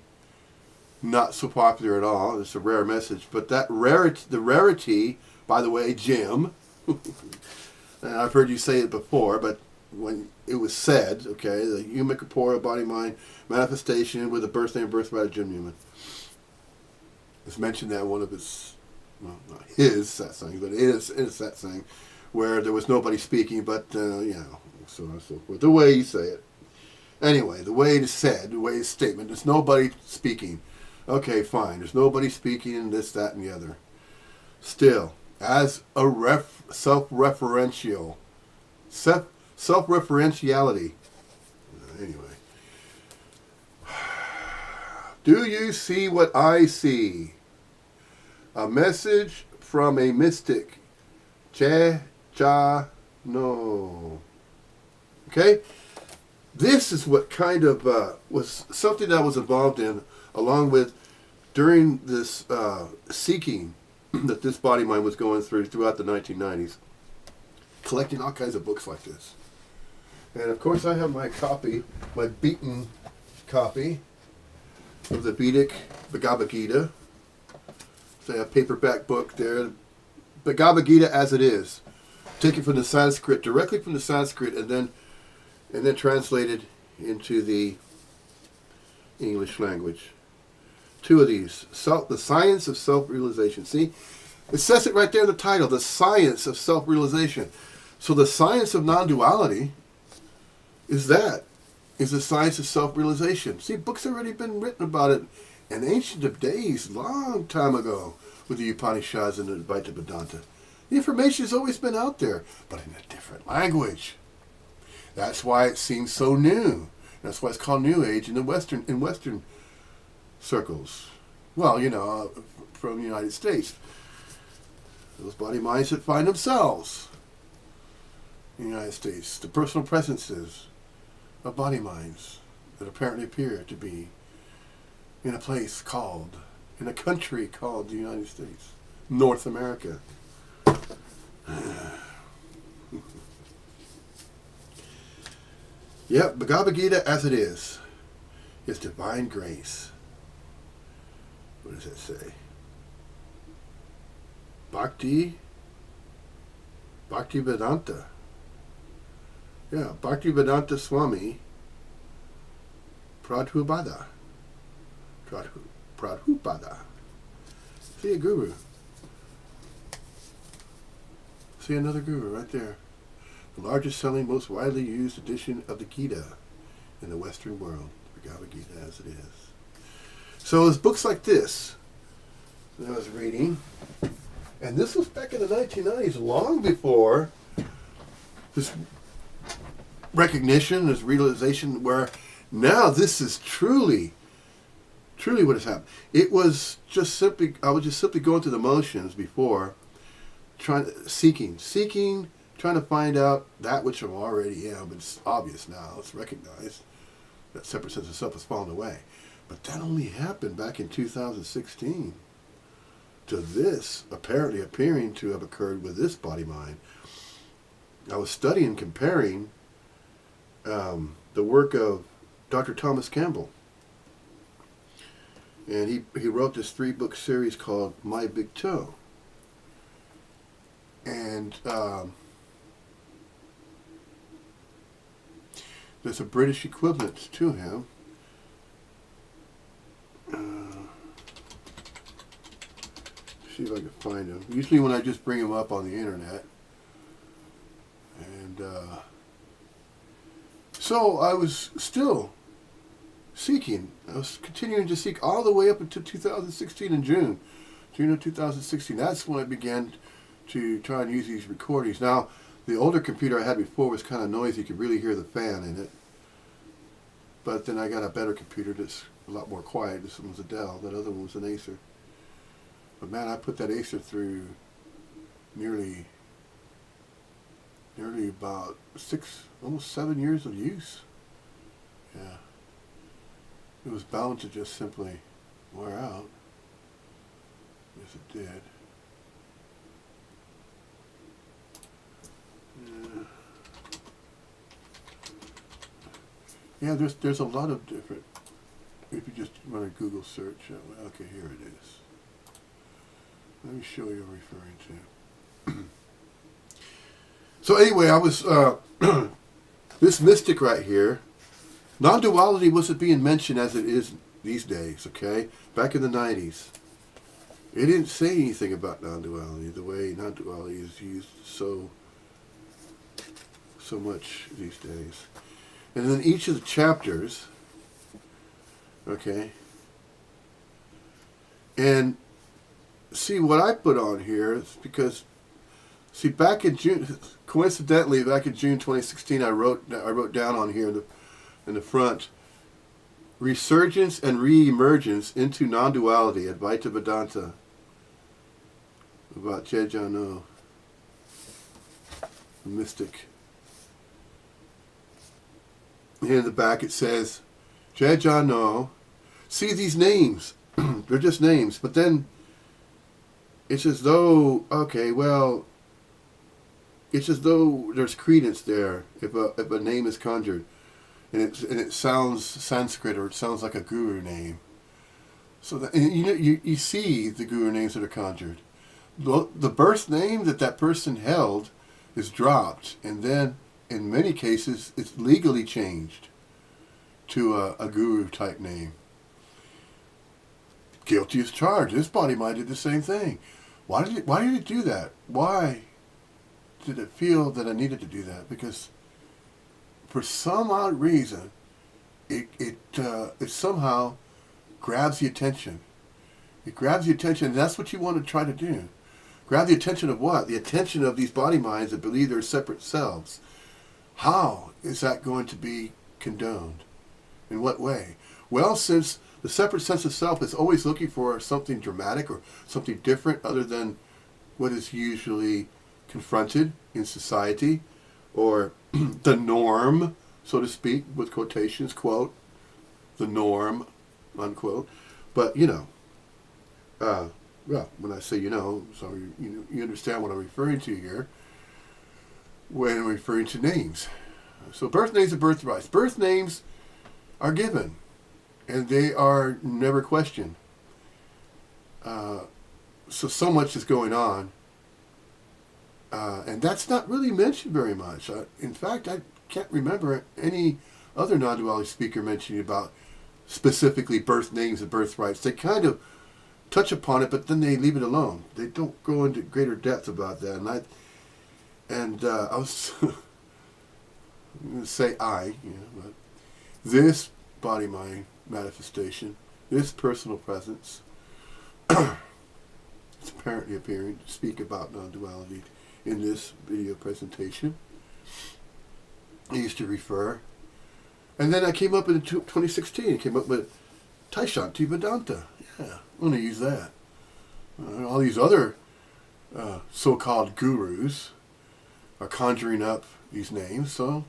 not so popular at all. It's a rare message, but that the rarity, by the way, Jim, and I've heard you say it before, but when it was said, okay, the human corporeal body-mind manifestation with the birth name, birthright of Jim Newman. It's mentioned that one of his, well, not his satsang, but it is satsang, where there was nobody speaking, but, so on and so forth. The way you say it. Anyway, the way it is said, the way it's statement, there's nobody speaking. Okay, fine. There's nobody speaking and this, that, and the other. Still, as a self-referentiality. Anyway. Do you see what I see? A message from a mystic. Che, cha, no. Okay? This is what kind of was something that I was involved in, along with during this seeking that this body mind was going through throughout the 1990s, collecting all kinds of books like this. And of course I have my copy, my beaten copy of the Vedic Bhagavad Gita. It's a paperback book there. Bhagavad Gita as it is. Taken from the Sanskrit, directly from the Sanskrit, and then translated into the English language. Two of these. The Science of Self-Realization. See? It says it right there in the title. The Science of Self-Realization. So the science of non-duality is that. Is the science of self-realization. See, books have already been written about it in ancient of days, long time ago, with the Upanishads and the Advaita Vedanta. The information has always been out there, but in a different language. That's why it seems so new. That's why it's called New Age in Western circles. Well, from the United States. Those body minds that find themselves in the United States. The personal presences of body minds that apparently appear to be in a country called the United States. North America. Yep, Bhagavad Gita as it is divine grace. What does that say? Bhakti Vedanta. Yeah, Bhakti Vedanta Swami Pradhupada. See a guru. See another guru right there. The largest selling, most widely used edition of the Gita in the Western world. Bhagavad Gita as it is. So there's books like this that I was reading. And this was back in the 1990s, long before this recognition, this realization, where now this is truly what has happened. It was just simply, I was just simply going through the motions before, seeking, trying to find out that which I already am. It's obvious now, it's recognized. That separate sense of self has fallen away. But that only happened back in 2016. To this apparently appearing to have occurred with this body mind. I was studying, comparing the work of Dr. Thomas Campbell. And he wrote this 3-book series called My Big Toe. And there's a British equivalent to him. See if I can find him. Usually when I just bring him up on the internet. And so I was still seeking. I was continuing to seek all the way up until 2016 in June of 2016. That's when I began to try and use these recordings. Now, the older computer I had before was kind of noisy. You could really hear the fan in it. But then I got a better computer that's a lot more quiet. This one was a Dell. That other one was an Acer. But man, I put that Acer through nearly about 6, almost 7 years of use. Yeah. it was bound to just simply wear out. Yes, it did. Yeah, there's a lot of different. If you just run a Google search, okay, here it is. Let me show you what I'm referring to. So anyway, I was this mystic right here. Non-duality wasn't being mentioned as it is these days. Okay, back in the 90s, it didn't say anything about non-duality. The way non-duality is used so much these days. And then each of the chapters, okay, and see what I put on here is because, see, back in June, coincidentally, back in June 2016, I wrote down on here in the front, resurgence and re-emergence into non-duality, Advaita Vedanta, about Jejano, the mystic. Here in the back it says, Jejano, see these names, they're just names, but then it's as though, okay, well, it's as though there's credence there if a name is conjured, and it sounds Sanskrit, or it sounds like a guru name. So that, and you see the guru names that are conjured. The birth name that person held is dropped, and then in many cases it's legally changed to a guru type name. Guilty as charged. This body mind did the same thing. Why did it do that? Why did it feel that I needed to do that? Because for some odd reason, it somehow grabs the attention. It grabs the attention, and that's what you want to try to do. Grab the attention of what? The attention of these body minds that believe they're separate selves. How is that going to be condoned? In what way? Well, since the separate sense of self is always looking for something dramatic or something different other than what is usually confronted in society, or the norm, so to speak, with quotations, quote, the norm, unquote. But, well, when I say so you understand what I'm referring to here when I'm referring to names. So birth names and birthrights. Birth names are given, and they are never questioned. So much is going on, and that's not really mentioned very much. In fact, I can't remember any other non-duality speaker mentioning about specifically birth names and birthrights. They kind of touch upon it, but then they leave it alone. They don't go into greater depth about that. And I was I'm going to say but this body-mind manifestation, this personal presence, it's apparently appearing to speak about non-duality in this video presentation. I used to refer. And then I came up in 2016, came up with Taishanti Vedanta. Yeah, I'm going to use that. All these other so-called gurus are conjuring up these names, so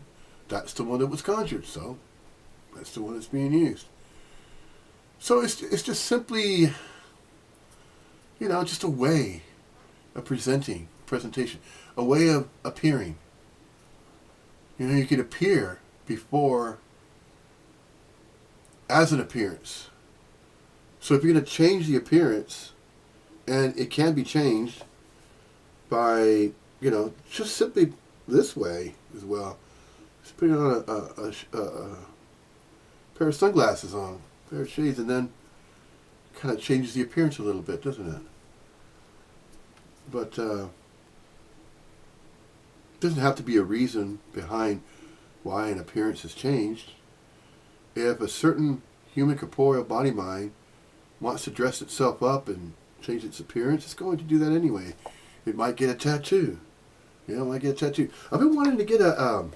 that's the one that was conjured, so that's the one that's being used. So it's just simply, just a way of presentation, a way of appearing. You could appear before as an appearance. So if you're going to change the appearance, and it can be changed by, just simply this way as well. Just putting on a pair of sunglasses on, a pair of shades, and then kind of changes the appearance a little bit, doesn't it? But doesn't have to be a reason behind why an appearance has changed. If a certain human corporeal body mind wants to dress itself up and change its appearance, it's going to do that anyway. It might get a tattoo. It might get a tattoo. I've been wanting to get a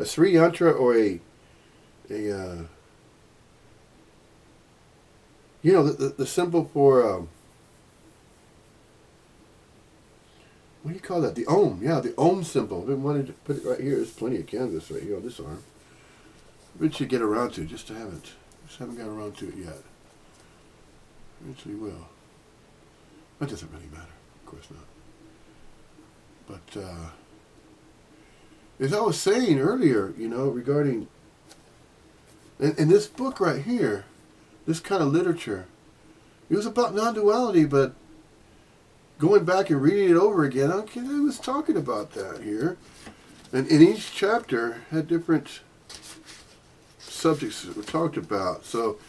Sri Yantra or the symbol for what do you call that? The Om. Yeah, the Om symbol. I've been wanting to put it right here. There's plenty of canvas right here on this arm. Eventually get around to it. Just haven't got around to it yet. Eventually will. That doesn't really matter. Of course not. But as I was saying earlier, regarding in this book right here, this kind of literature, it was about non-duality, but going back and reading it over again, okay, I was talking about that here. And in each chapter had different subjects that were talked about. So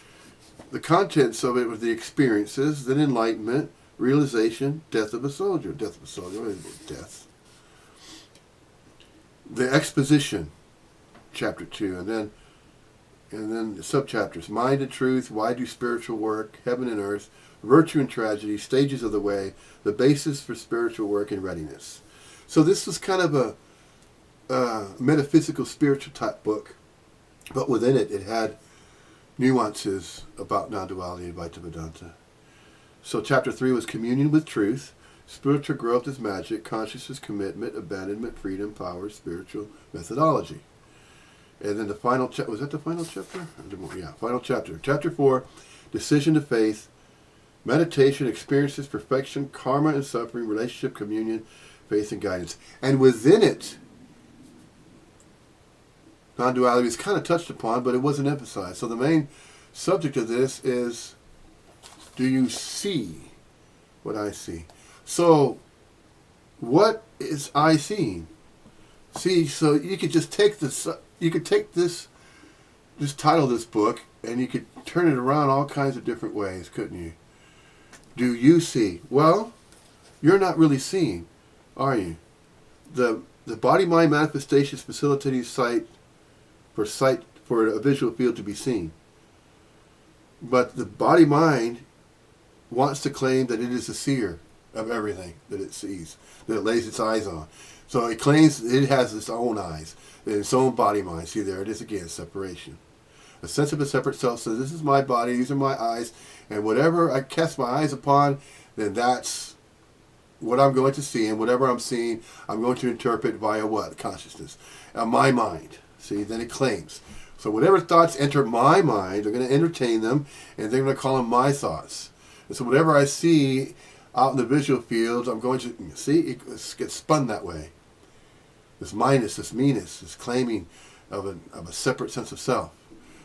the contents of it were the experiences, then enlightenment, realization, death of a soldier. Death of a soldier, what is it? Death. The exposition, chapter 2, and then the subchapters: mind and truth, why do spiritual work, heaven and earth, virtue and tragedy, stages of the way, the basis for spiritual work, and readiness. So this was kind of a metaphysical, spiritual type book, but within it, it had nuances about non-duality and Advaita Vedanta. So chapter 3 was communion with truth, spiritual growth is magic, consciousness, commitment, abandonment, freedom, power, spiritual methodology. And then the final chapter, was that the final chapter? Yeah, final chapter. Chapter 4, decision to faith, meditation, experiences, perfection, karma and suffering, relationship, communion, faith and guidance. And within it, non-duality is kind of touched upon, but it wasn't emphasized. So the main subject of this is, do you see what I see? So, what is I seeing? See, so you could just take this, this title of this book, and you could turn it around all kinds of different ways, couldn't you? Do you see? Well, you're not really seeing, are you? The body-mind manifestations facilitating sight for a visual field to be seen. But the body-mind wants to claim that it is the seer of everything that it sees, that it lays its eyes on. So it claims it has its own eyes, its own body-mind. See, there it is again, separation. A sense of a separate self says, this is my body, these are my eyes, and whatever I cast my eyes upon, then that's what I'm going to see, and whatever I'm seeing, I'm going to interpret via what? Consciousness. My mind. See, then it claims. So whatever thoughts enter my mind, I'm going to entertain them, and they're going to call them my thoughts. And so whatever I see out in the visual field, I'm going to see, it gets spun that way. This mindness, this meanness, this claiming of a separate sense of self.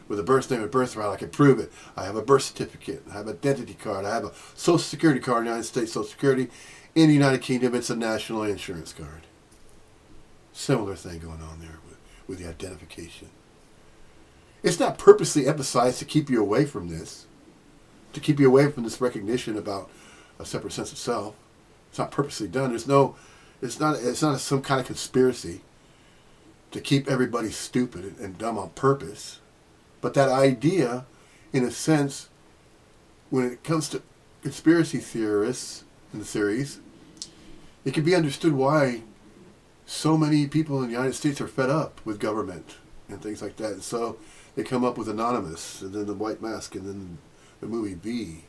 With a birth name and birthright, I can prove it. I have a birth certificate. I have an identity card. I have a Social Security card in the United States Social Security. In the United Kingdom, it's a national insurance card. Similar thing going on there with the identification. It's not purposely emphasized to keep you away from this, to keep you away from this recognition about a separate sense of self. It's not purposely done. It's not some kind of conspiracy to keep everybody stupid and dumb on purpose. But that idea, in a sense, when it comes to conspiracy theorists in the series, it can be understood why so many people in the United States are fed up with government and things like that. And so they come up with Anonymous, and then the White Mask, and then the movie V,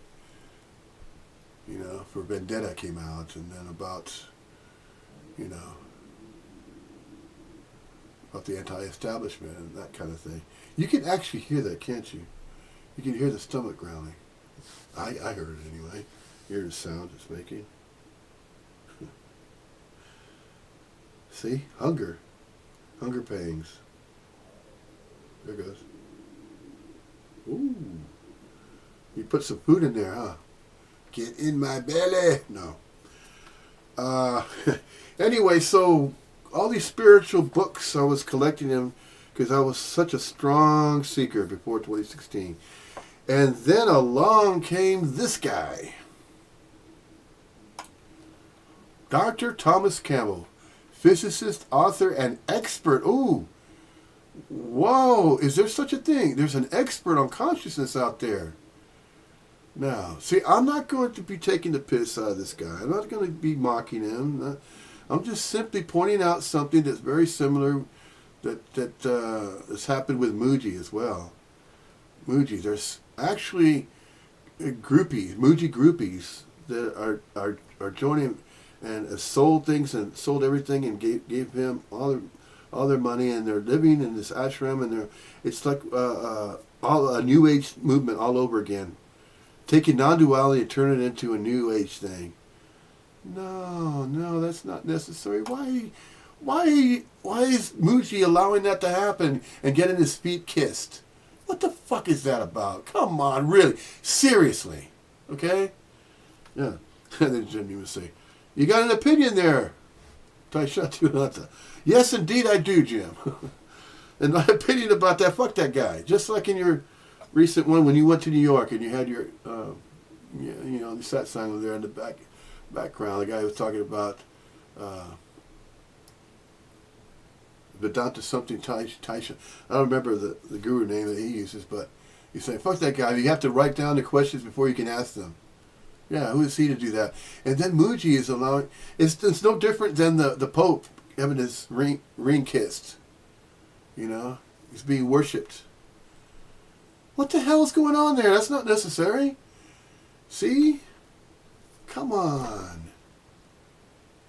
for Vendetta came out, and then about the anti-establishment and that kind of thing. You can actually hear that, can't you? You can hear the stomach growling. I heard it anyway. Hear the sound it's making. See? Hunger. Hunger pangs. There it goes. Ooh. You put some food in there, huh? Get in my belly. No. Anyway, so all these spiritual books, I was collecting them because I was such a strong seeker before 2016. And then along came this guy. Dr. Thomas Campbell, physicist, author, and expert. Ooh. Whoa, is there such a thing? There's an expert on consciousness out there. Now, see, I'm not going to be taking the piss out of this guy. I'm not going to be mocking him. I'm just simply pointing out something that's very similar that has happened with Muji as well. Muji, there's actually Muji groupies that are joining and sold things and sold everything and gave him all their money, and they're living in this ashram, and it's like all a new age movement all over again, taking non-duality and turning it into a new age thing. No, that's not necessary. Why is Muji allowing that to happen and getting his feet kissed? What the fuck is that about? Come on, really, seriously, okay? Yeah. And then Jimmy would say, "You got an opinion there, Taishatunata." Yes, indeed I do, Jim. And my opinion about that, fuck that guy. Just like in your recent one when you went to New York and you had your, the satsang was there in the background. The guy was talking about Vedanta something Taisha. I don't remember the guru name that he uses, but he's saying, fuck that guy. You have to write down the questions before you can ask them. Yeah, who is he to do that? And then Muji is allowing... It's no different than the Pope having his ring kissed. You know? He's being worshipped. What the hell is going on there? That's not necessary. See? Come on.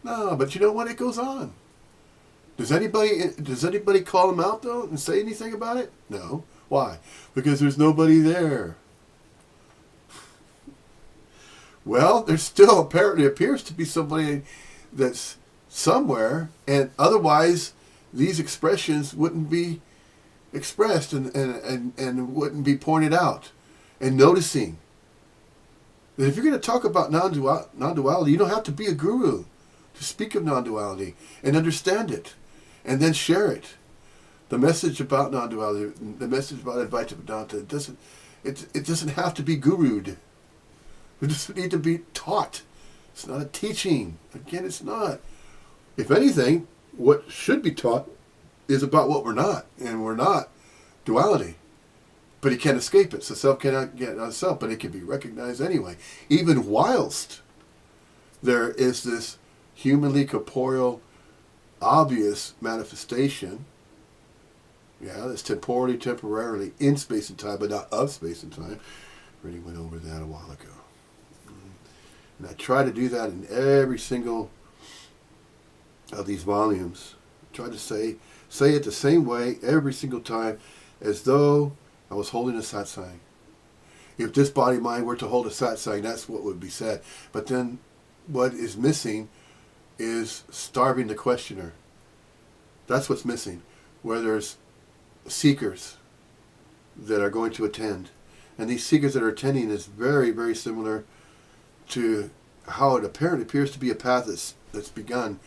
No, but you know what? It goes on. Does anybody call him out, though, and say anything about it? No. Why? Because there's nobody there. Well, there still apparently appears to be somebody that's somewhere, and otherwise these expressions wouldn't be expressed and wouldn't be pointed out and noticing. That if you're going to talk about non-duality, you don't have to be a guru to speak of non-duality and understand it and then share it. The message about non-duality, the message about Advaita Vedanta, it doesn't have to be gurued. It doesn't need to be taught. It's not a teaching. Again, it's not. If anything, what should be taught is about what we're not. And we're not duality. But he can't escape it. So self cannot get out of self, but it can be recognized anyway. Even whilst there is this humanly corporeal, obvious manifestation, that's temporarily in space and time, but not of space and time. Already went over that a while ago. And I try to do that in every single of these volumes. I try to say it the same way every single time, as though I was holding a satsang. If this body-mind were to hold a satsang, that's what would be said. But then what is missing is starving the questioner. That's what's missing. Where there's seekers that are going to attend. And these seekers that are attending is very, very similar to how it apparently appears to be a path that's begun.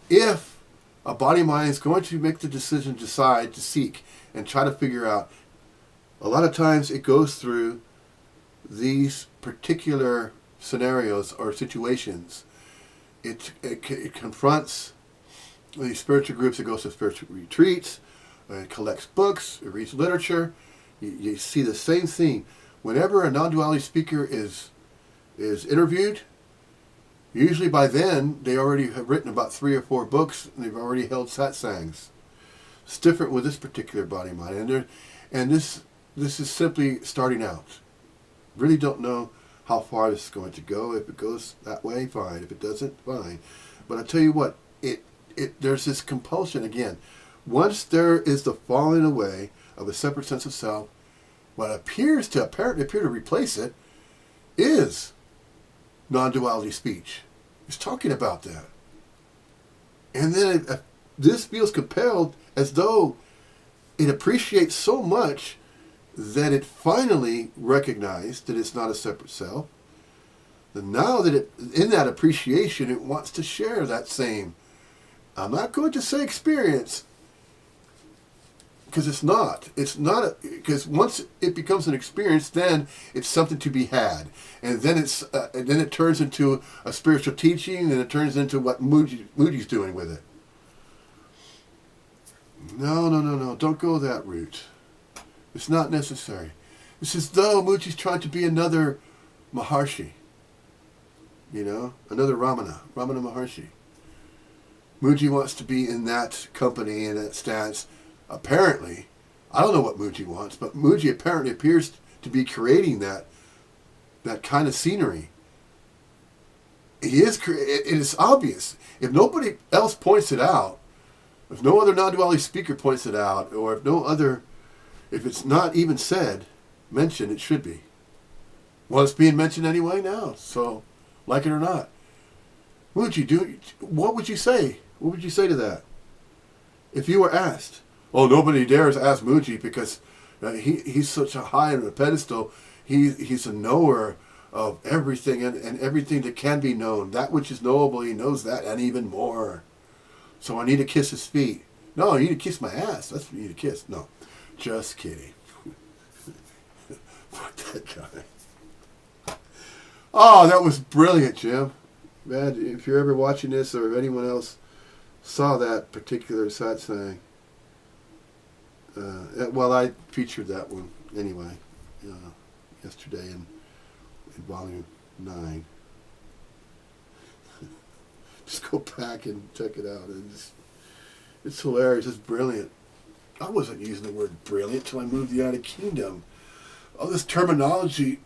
If a body-mind is going to make the decision, decide to seek and try to figure out, a lot of times it goes through these particular scenarios or situations. It confronts these spiritual groups. It goes to spiritual retreats. It collects books. It reads literature. You see the same theme. Whenever a non-duality speaker is interviewed, usually by then they already have written about 3 or 4 books and they've already held satsangs. It's different with this particular body mind, and this is simply starting out. Really don't know how far this is going to go. If it goes that way, fine. If it doesn't, fine. But I tell you what, there's this compulsion again. Once there is the falling away of a separate sense of self, what apparently appear to replace it is non-duality speech. He's talking about that. And then this feels compelled as though it appreciates so much that it finally recognized that it's not a separate self. And now that in that appreciation, it wants to share that same, I'm not going to say experience, because it's not. Because once it becomes an experience, then it's something to be had, and then it turns into a spiritual teaching, and it turns into what Moody's doing with it. No! Don't go that route. It's not necessary. It's as though Moody's trying to be another Maharshi. Another Ramana Maharshi. Mooji wants to be in that company, in that stance. Apparently, I don't know what Mooji wants, but Mooji apparently appears to be creating that kind of scenery. He is. It is obvious. If nobody else points it out, if no other non-duality speaker points it out, or if it's not even said, mentioned, it should be. Well, it's being mentioned anyway now. So, like it or not, what would you do? What would you say? What would you say to that? If you were asked, oh, nobody dares ask Mooji because he's such a high on a pedestal. He's a knower of everything and everything that can be known. That which is knowable, he knows that and even more. So I need to kiss his feet. No, you need to kiss my ass. That's what you need to kiss. No, just kidding. Fuck that guy. Oh, that was brilliant, Jim. Man, if you're ever watching this or if anyone else saw that particular satsang, well, I featured that one anyway yesterday in volume 9. Just go back and check it out. It's hilarious. It's brilliant. I wasn't using the word brilliant until I moved to the United Kingdom. All this terminology,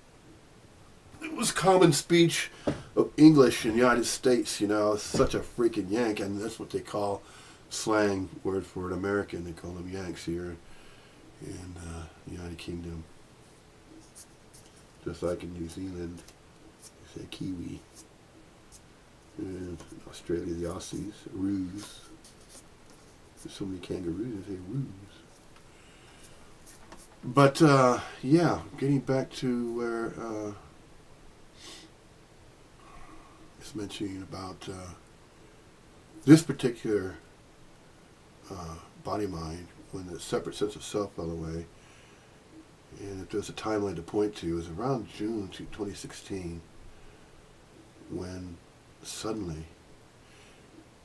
it was common speech of English in the United States, you know. It's such a freaking Yank, and that's what they call slang word for an American. They call them Yanks here in the United Kingdom. Just like in New Zealand, they say Kiwi. And in Australia, the Aussies, roos. There's so many kangaroos, they say roos. But, yeah, getting back to where it's mentioning about this particular body-mind, when the separate sense of self fell away, and if there's a timeline to point to, it was around June 2016 when suddenly,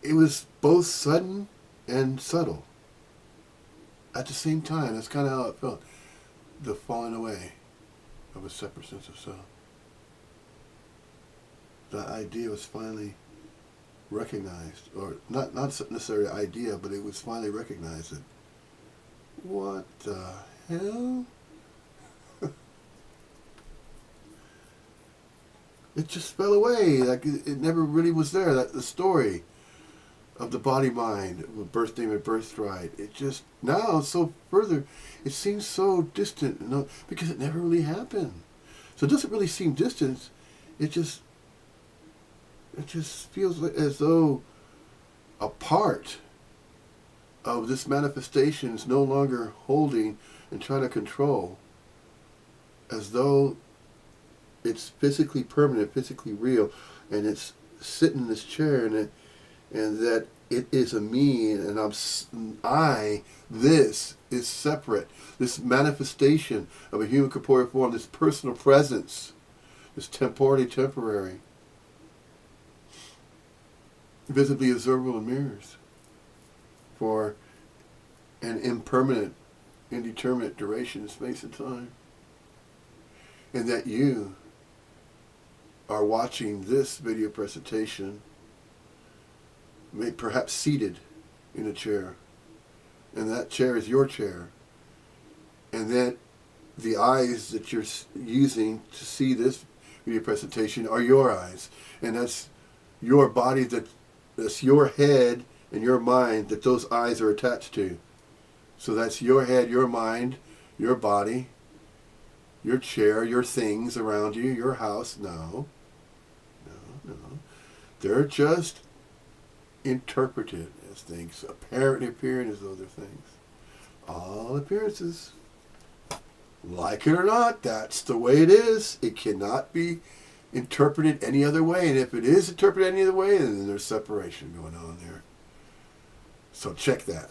it was both sudden and subtle at the same time. That's kind of how it felt. The falling away of a separate sense of self. The idea was finally recognized, or not necessarily an idea, but it was finally recognized that, what the hell? It just fell away, like it never really was there. That the story of the body mind, of birth name and birthright, it just now so further, it seems so distant, you know, because it never really happened. So it doesn't really seem distant. It just feels like, as though a part of this manifestation is no longer holding and trying to control, as though it's physically permanent, physically real, and it's sitting in this chair, and that it is a me, and this is separate. This manifestation of a human corporeal form, this personal presence, this temporary, visibly observable in mirrors, for an impermanent, indeterminate duration, space and time. And that you are watching this video presentation, perhaps seated in a chair, and that chair is your chair, and that the eyes that you're using to see this video presentation are your eyes, and that's your body, that's your head and your mind that those eyes are attached to. So that's your head, your mind, your body, your chair, your things around you, your house. No. They're just interpreted as things, apparently appearing as though they're things. All appearances. Like it or not, that's the way it is. It cannot be interpreted any other way. And if it is interpreted any other way, then there's separation going on there. So check that.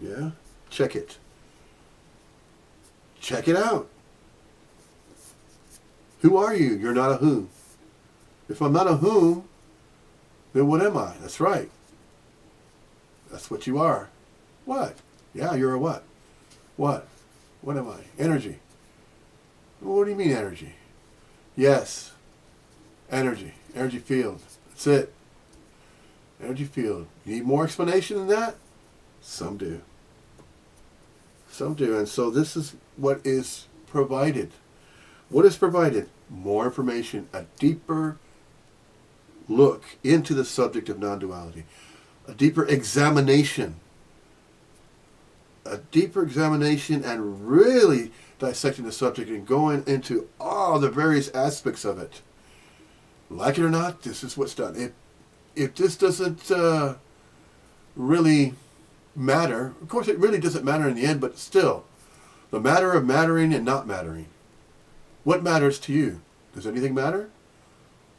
Yeah? Check it. Check it out. Who are you? You're not a whom. If I'm not a whom, then what am I? That's right. That's what you are. What? Yeah, you're a what? What? What am I? Energy. Well, what do you mean energy? Yes. Energy. Energy field. That's it. Energy field. You need more explanation than that? Some do. Some do. And so this is what is provided. What is provided? More information. A deeper look into the subject of non-duality, a deeper examination and really dissecting the subject and going into all the various aspects of it. Like it or not, this is what's done. If this doesn't really matter, of course it really doesn't matter in the end, but still, the matter of mattering and not mattering. What matters to you? Does anything matter?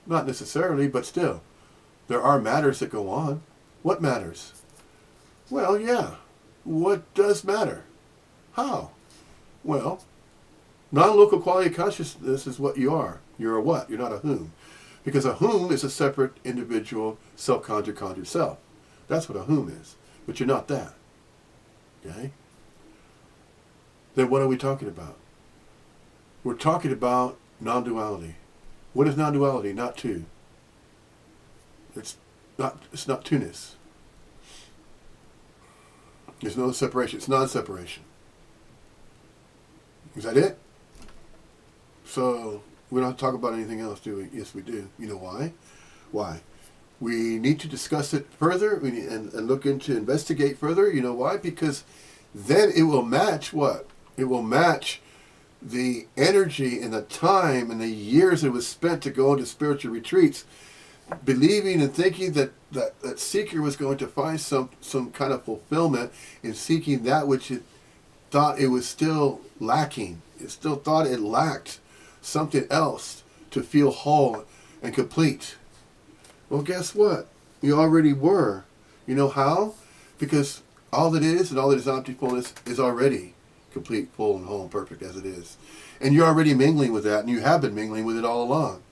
Not necessarily, but still. There are matters that go on. What matters? Well, yeah. What does matter? How? Well, non-local quality of consciousness is what you are. You're a what? You're not a whom. Because a whom is a separate individual self-conjured self. That's what a whom is. But you're not that. Okay? Then what are we talking about? We're talking about non-duality. What is non-duality? Not two. It's not two-ness. There's no separation. It's non-separation. Is that it? So we don't have to talk about anything else, do we? Yes, we do. You know why? Why? We need to discuss it further and look into, investigate further. You know why? Because then it will match what? It will match the energy and the time and the years it was spent to go into spiritual retreats, believing and thinking that seeker was going to find some kind of fulfillment in seeking that which it thought it was still lacking. It still thought it lacked something else to feel whole and complete. Well, guess what? You already were. You know how? Because all that is and all that is omnifulness is already complete, full, and whole, and perfect as it is. And you're already mingling with that, and you have been mingling with it all along.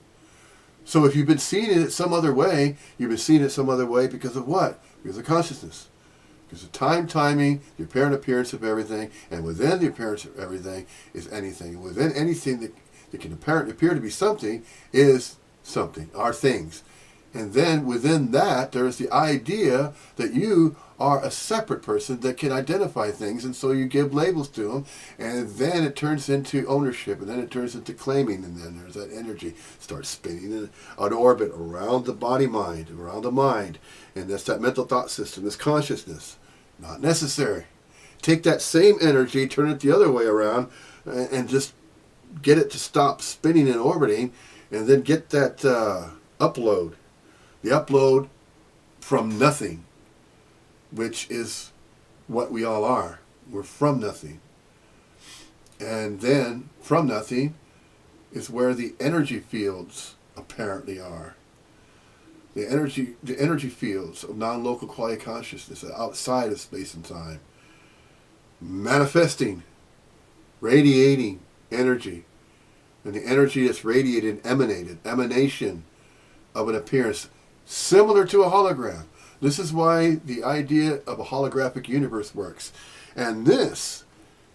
So if you've been seeing it some other way, you've been seeing it some other way because of what? Because of consciousness. Because of time, timing, the apparent appearance of everything, and within the appearance of everything is anything. And within anything that can appear to be something is something, are things. And then within that, there is the idea that you are a separate person that can identify things, and so you give labels to them, and then it turns into ownership, and then it turns into claiming, and then there's that energy starts spinning in an orbit around the body-mind, around the mind, and that's that mental thought system, this consciousness. Not necessary. Take that same energy, turn it the other way around, and just get it to stop spinning and orbiting, and then get that upload. The upload from nothing, which is what we all are. We're from nothing. And then from nothing is where the energy fields apparently are. The energy fields of non-local quality consciousness outside of space and time. Manifesting, radiating energy. And the energy that's radiated, emanation of an appearance similar to a hologram. This is why the idea of a holographic universe works. And this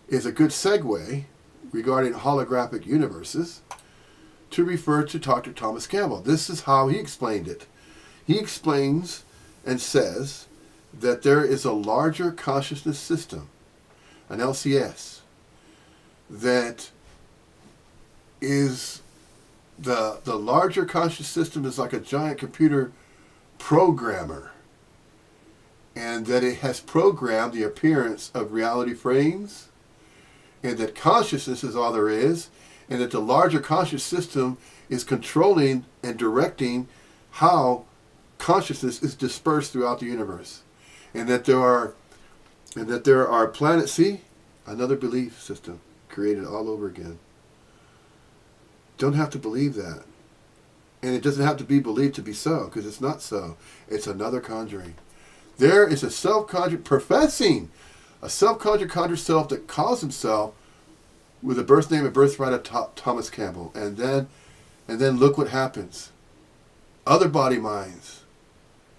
is a good segue regarding holographic universes to refer to Dr. Thomas Campbell. This is how he explained it. He explains and says that there is a larger consciousness system, an LCS, that is the larger conscious system is like a giant computer programmer, and that it has programmed the appearance of reality frames, and that consciousness is all there is, and that the larger conscious system is controlling and directing how consciousness is dispersed throughout the universe, and that there are planets. See, another belief system created all over again. Don't have to believe that. And it doesn't have to be believed to be so, because it's not so. It's another conjuring. There is a self-conjured, professing a self-conjured conjured self that calls himself with the birth name and birthright of Thomas Campbell. And then look what happens. Other body minds.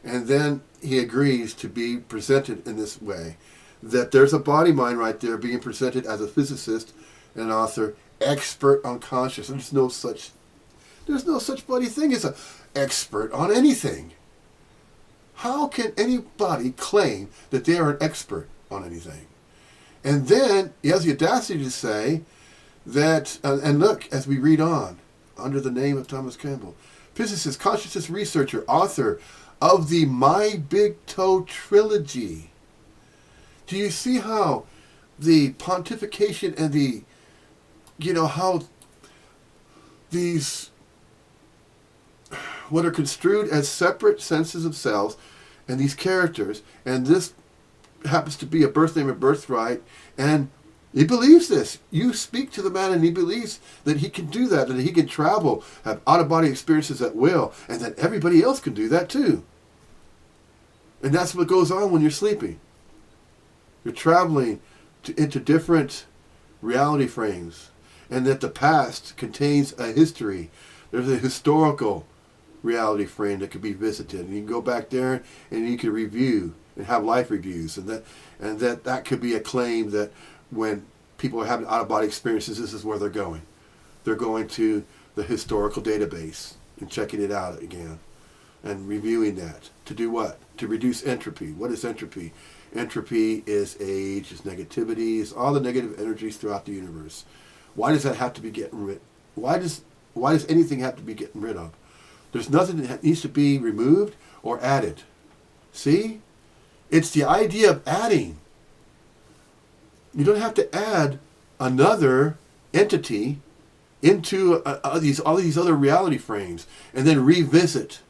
And then he agrees to be presented in this way. That there's a body mind right there being presented as a physicist and an author, expert on consciousness. There's no such bloody thing as an expert on anything. How can anybody claim that they are an expert on anything? And then he has the audacity to say that, and look, as we read on, under the name of Thomas Campbell, physicist, consciousness researcher, author of the My Big Toe trilogy. Do you see how the pontification and the, how these, what are construed as separate senses of selves, and these characters, and this happens to be a birth name and birthright, and he believes this. You speak to the man and he believes that he can do that, that he can travel, have out-of-body experiences at will, and that everybody else can do that too. And that's what goes on when you're sleeping. You're traveling into different reality frames, and that the past contains a history. There's a historical reality frame that could be visited, and you can go back there and you can review and have life reviews, and that could be a claim that when people are having out-of-body experiences, this is where they're going. They're going to the historical database and checking it out again and reviewing that. To do what? To reduce entropy. What is entropy? Entropy is age, is negativity, is all the negative energies throughout the universe. Why does that have to be getting rid? Why does anything have to be getting rid of? There's nothing that needs to be removed or added. See? It's the idea of adding. You don't have to add another entity into all these other reality frames and then revisit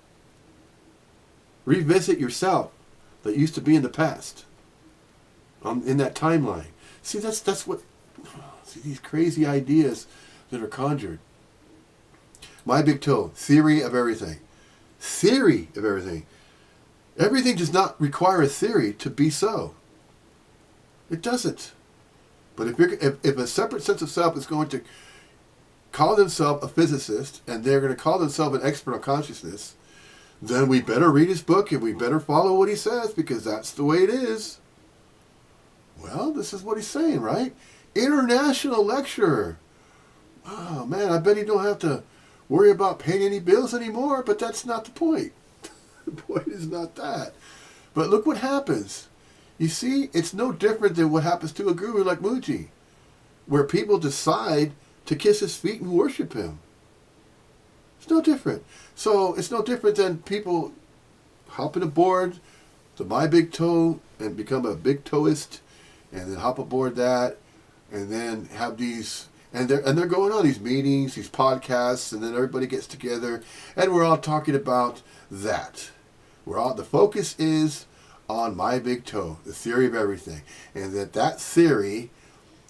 yourself that used to be in the past in that timeline. See, that's what. See, these crazy ideas that are conjured. My Big Toe, theory of everything. Theory of everything. Everything does not require a theory to be so. It doesn't. But if a separate sense of self is going to call themselves a physicist, and they're going to call themselves an expert on consciousness, then we better read his book and we better follow what he says, because that's the way it is. Well, this is what he's saying, right? International lecturer. Oh, man, I bet he don't have to worry about paying any bills anymore, but that's not the point. The point is not that. But look what happens. You see, it's no different than what happens to a guru like Muji, where people decide to kiss his feet and worship him. It's no different. So it's no different than people hopping aboard the My Big Toe and become a big toeist, and then hop aboard that, and then have these, and they're going on these meetings, these podcasts, and then everybody gets together, and we're all talking about that. The focus is on My Big Toe, the theory of everything, and that theory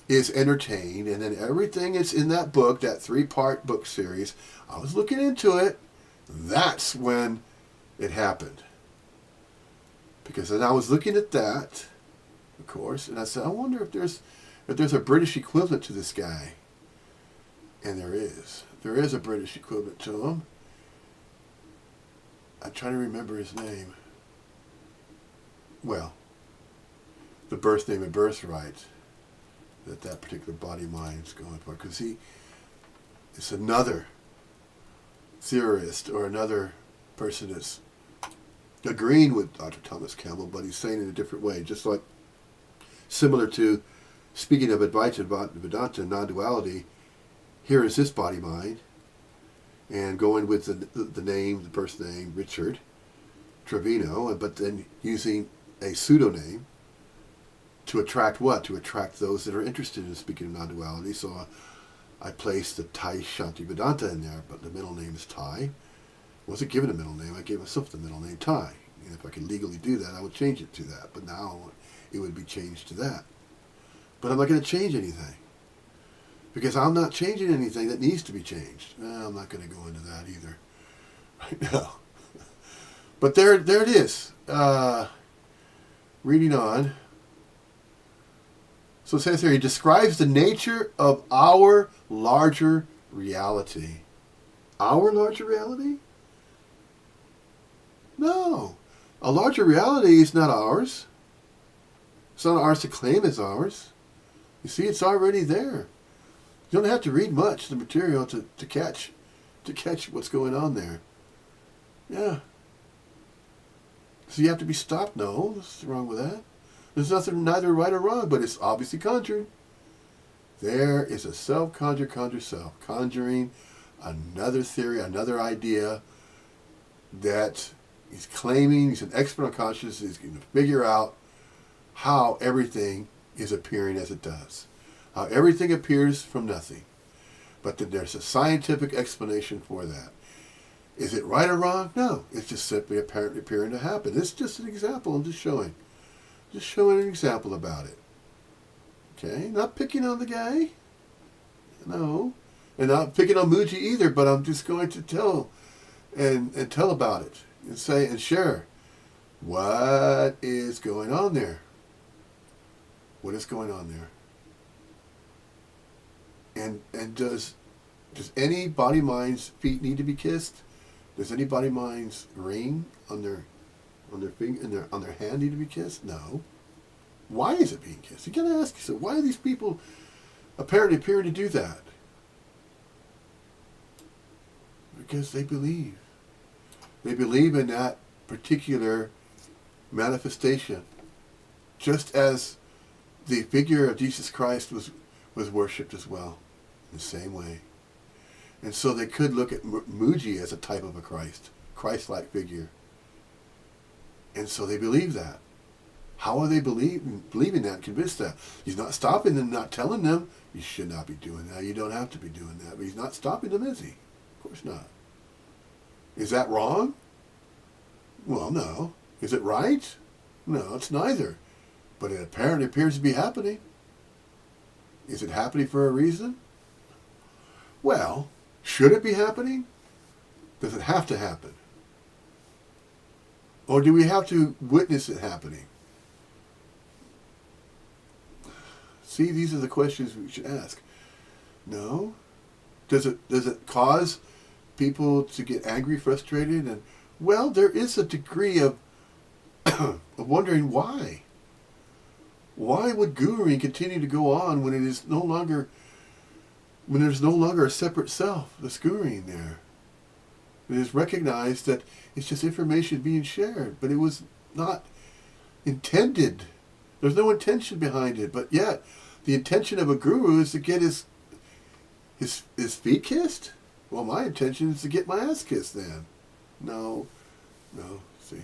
is entertained, and then everything is in that book, that 3-part book series. I was looking into it. That's when it happened. Because then I was looking at that, of course, and I said, I wonder if there's a British equivalent to this guy. And there is. There is a British equivalent to him. I'm trying to remember his name. Well, the birth name and birthright that particular body mind's going for. Because it's another theorist or another person that's agreeing with Dr. Thomas Campbell, but he's saying it in a different way. Just like, similar to, speaking of Advaitans, Vedanta, non-duality, here is this body mind, and going with the name, the birth name, Richard Trevino, but then using a pseudonym to attract what? To attract those that are interested in speaking of non-duality. So I placed the Thai Shanti Vedanta in there, but the middle name is Thai. I wasn't given a middle name. I gave myself the middle name Thai. And if I could legally do that, I would change it to that. But now it would be changed to that. But I'm not going to change anything, because I'm not changing anything that needs to be changed. I'm not going to go into that either right now. But there it is. Reading on. So it says here, he describes the nature of our larger reality. Our larger reality? No. A larger reality is not ours. It's not ours to claim as ours. You see, it's already there. You don't have to read much of the material to catch what's going on there. Yeah. So you have to be stopped? No, what's wrong with that? There's nothing neither right or wrong, but it's obviously conjured. There is a self-conjured self, conjuring another theory, another idea that he's claiming he's an expert on consciousness. He's going to figure out how everything is appearing as it does. How everything appears from nothing. But that there's a scientific explanation for that. Is it right or wrong? No. It's just simply apparently appearing to happen. It's just an example I'm just showing. Just showing an example about it. Okay? Not picking on the guy. No. And not picking on Muji either, but I'm just going to tell and tell about it. And say and share what is going on there. What is going on there? And does any body mind's feet need to be kissed? Does any body mind's ring on their finger on their hand need to be kissed? No. Why is it being kissed? You gotta ask yourself, why are these people apparently appearing to do that? Because they believe. They believe in that particular manifestation. Just as the figure of Jesus Christ was worshipped as well, in the same way. And so they could look at Muji as a type of a Christ-like figure. And so they believe that. How are they believing that, convinced that? He's not stopping them, not telling them, you should not be doing that, you don't have to be doing that. But he's not stopping them, is he? Of course not. Is that wrong? Well, no. Is it right? No, it's neither. But it apparently appears to be happening. Is it happening for a reason? Well, should it be happening? Does it have to happen? Or do we have to witness it happening? See, these are the questions we should ask. No? Does it cause people to get angry, frustrated? And well, there is a degree of of wondering why. Why would guruing continue to go on when there's no longer a separate self that's guruing there? It is recognized that it's just information being shared, but it was not intended. There's no intention behind it, but yet the intention of a guru is to get his feet kissed? Well, my intention is to get my ass kissed then. No, see,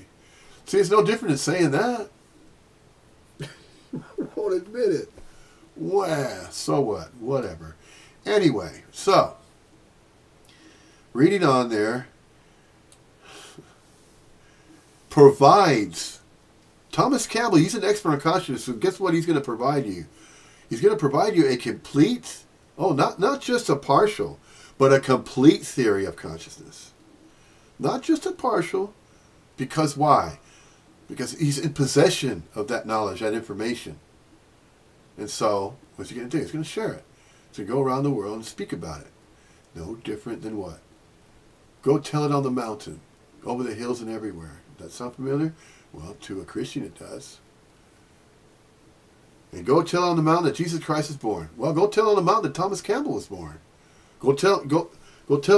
it's no different than saying that. Won't admit it. Well, so what? Whatever. Anyway, so, reading on there, provides. Thomas Campbell, he's an expert on consciousness, so guess what he's going to provide you? He's going to provide you a complete, not just a partial, but a complete theory of consciousness. Not just a partial, because why? Because he's in possession of that knowledge, that information. And so, what's he going to do? He's going to share it. He's going to go around the world and speak about it. No different than what? Go tell it on the mountain, over the hills and everywhere. Does that sound familiar? Well, to a Christian it does. And go tell on the mountain that Jesus Christ is born. Well, go tell on the mountain that Thomas Campbell was born. Go tell it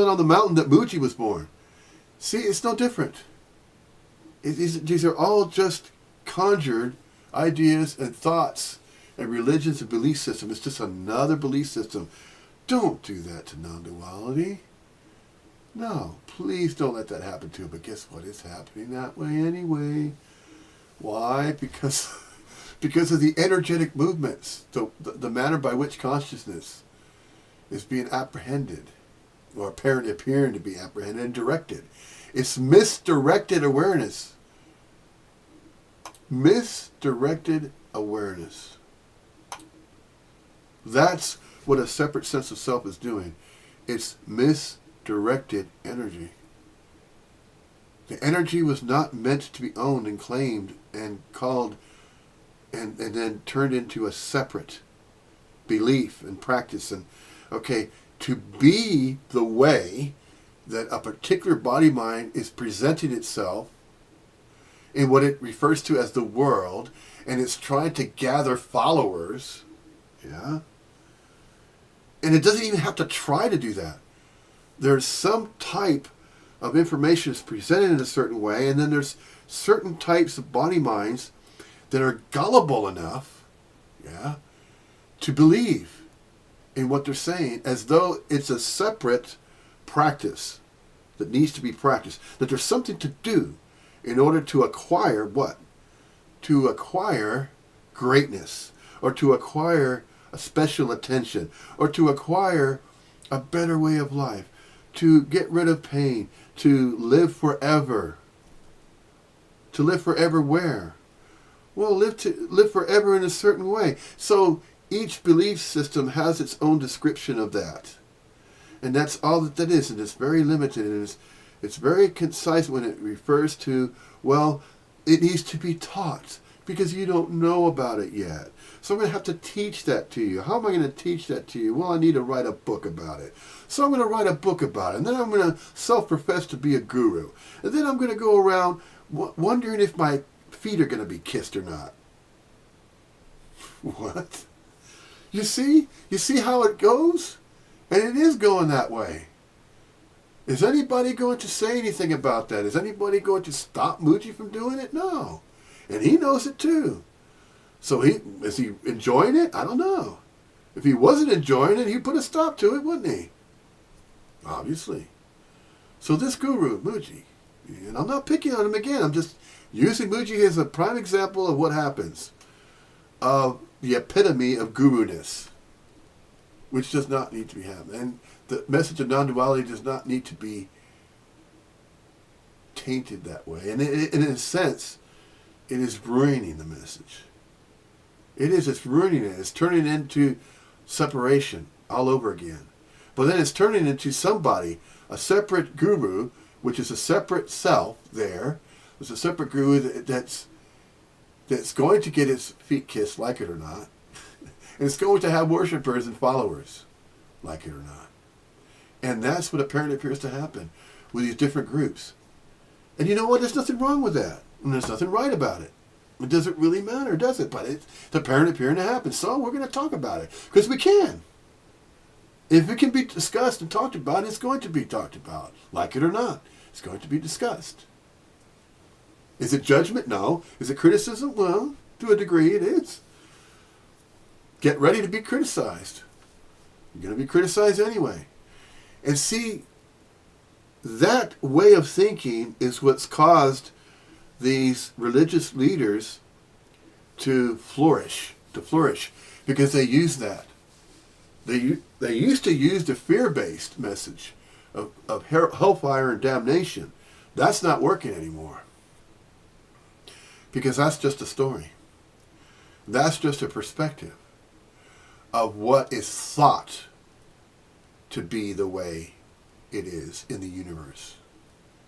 on the mountain that Muji was born. See, it's no different. These are all just conjured ideas and thoughts and religions and belief systems. It's just another belief system. Don't do that to non-duality. No, please don't let that happen to you. But guess what? It's happening that way anyway. Why? Because of the energetic movements, the manner by which consciousness is being apprehended, or appearing to be apprehended and directed. It's misdirected awareness. Misdirected awareness. That's what a separate sense of self is doing. It's misdirected energy. The energy was not meant to be owned and claimed and called and then turned into a separate belief and practice. And okay, to be the way that a particular body mind is presenting itself in what it refers to as the world, and it's trying to gather followers, yeah? And it doesn't even have to try to do that. There's some type of information that's presented in a certain way, and then there's certain types of body minds that are gullible enough, yeah, to believe in what they're saying as though it's a separate practice. that needs to be practiced, that there's something to do in order to acquire what? To acquire greatness, or to acquire a special attention, or to acquire a better way of life, to get rid of pain, to live forever. To live forever where? Well, live forever in a certain way. So each belief system has its own description of that. And that's all that is. And it's very limited. And it's very concise when it refers to, well, it needs to be taught because you don't know about it yet. So I'm going to have to teach that to you. How am I going to teach that to you? Well, I need to write a book about it. So I'm going to write a book about it. And then I'm going to self-profess to be a guru. And then I'm going to go around wondering if my feet are going to be kissed or not. What? You see? You see how it goes? And it is going that way. Is anybody going to say anything about that? Is anybody going to stop Mooji from doing it? No. And he knows it too. So is he enjoying it? I don't know. If he wasn't enjoying it, he'd put a stop to it, wouldn't he? Obviously. So this guru, Mooji, and I'm not picking on him again, I'm just using Mooji as a prime example of what happens. Of the epitome of guru-ness, which does not need to be happening. And the message of non-duality does not need to be tainted that way. And in a sense, it is ruining the message. It's ruining it. It's turning into separation all over again. But then it's turning into somebody, a separate guru, which is a separate self there. There's a separate guru that's going to get his feet kissed, like it or not. And it's going to have worshipers and followers, like it or not. And that's what apparently appears to happen with these different groups. And you know what? There's nothing wrong with that. And there's nothing right about it. It doesn't really matter, does it? But it's apparently appearing to happen. So we're going to talk about it. Because we can. If it can be discussed and talked about, it's going to be talked about. Like it or not. It's going to be discussed. Is it judgment? No. Is it criticism? Well, to a degree it is. Get ready to be criticized. You're going to be criticized anyway. And see, that way of thinking is what's caused these religious leaders to flourish, because they use that. They used to use the fear-based message of hellfire and damnation. That's not working anymore. Because that's just a story. That's just a perspective of what is thought to be the way it is in the universe.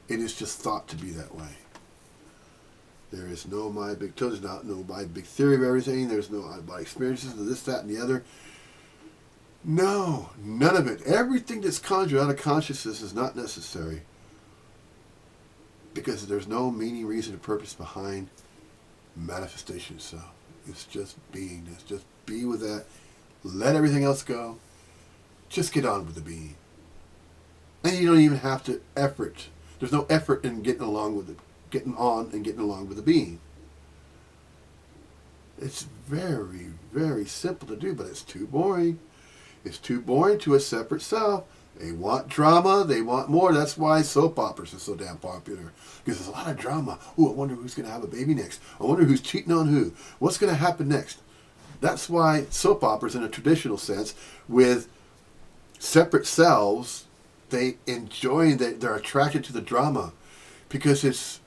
It is just thought to be that way. There is no my big toe, there's not no my big theory of everything, there's no my experiences of this, that, and the other. No, none of it. Everything that's conjured out of consciousness is not necessary. Because there's no meaning, reason, or purpose behind manifestation itself. It's just being. It's just be with that. Let everything else go. Just get on with the being. And you don't even have to effort. There's no effort in getting along with it. Getting on and getting along with the being. It's very, very simple to do, but it's too boring. It's too boring to a separate self. They want drama. They want more. That's why soap operas are so damn popular. Because there's a lot of drama. Ooh, I wonder who's going to have a baby next. I wonder who's cheating on who. What's going to happen next? That's why soap operas, in a traditional sense, with separate selves, they enjoy, they're attracted to the drama. Because it's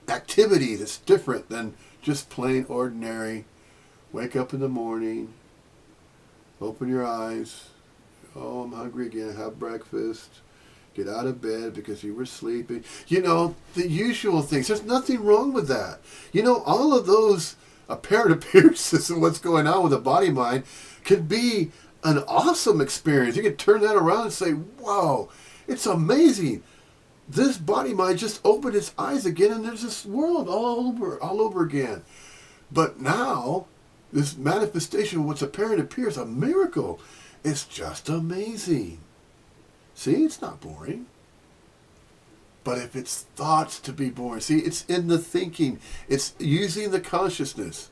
activity that's different than just plain ordinary. Wake up in the morning. Open your eyes. Oh, I'm hungry again. Have breakfast. Get out of bed because you were sleeping. You know, the usual things. There's nothing wrong with that. You know, all of those apparent appearances of what's going on with the body-mind can be an awesome experience. You can turn that around and say, wow, it's amazing. This body-mind just opened its eyes again and there's this world all over again. But now, this manifestation of what's apparent appears a miracle. It's just amazing. See, it's not boring. But if it's thought to be boring, see, it's in the thinking. It's using the consciousness.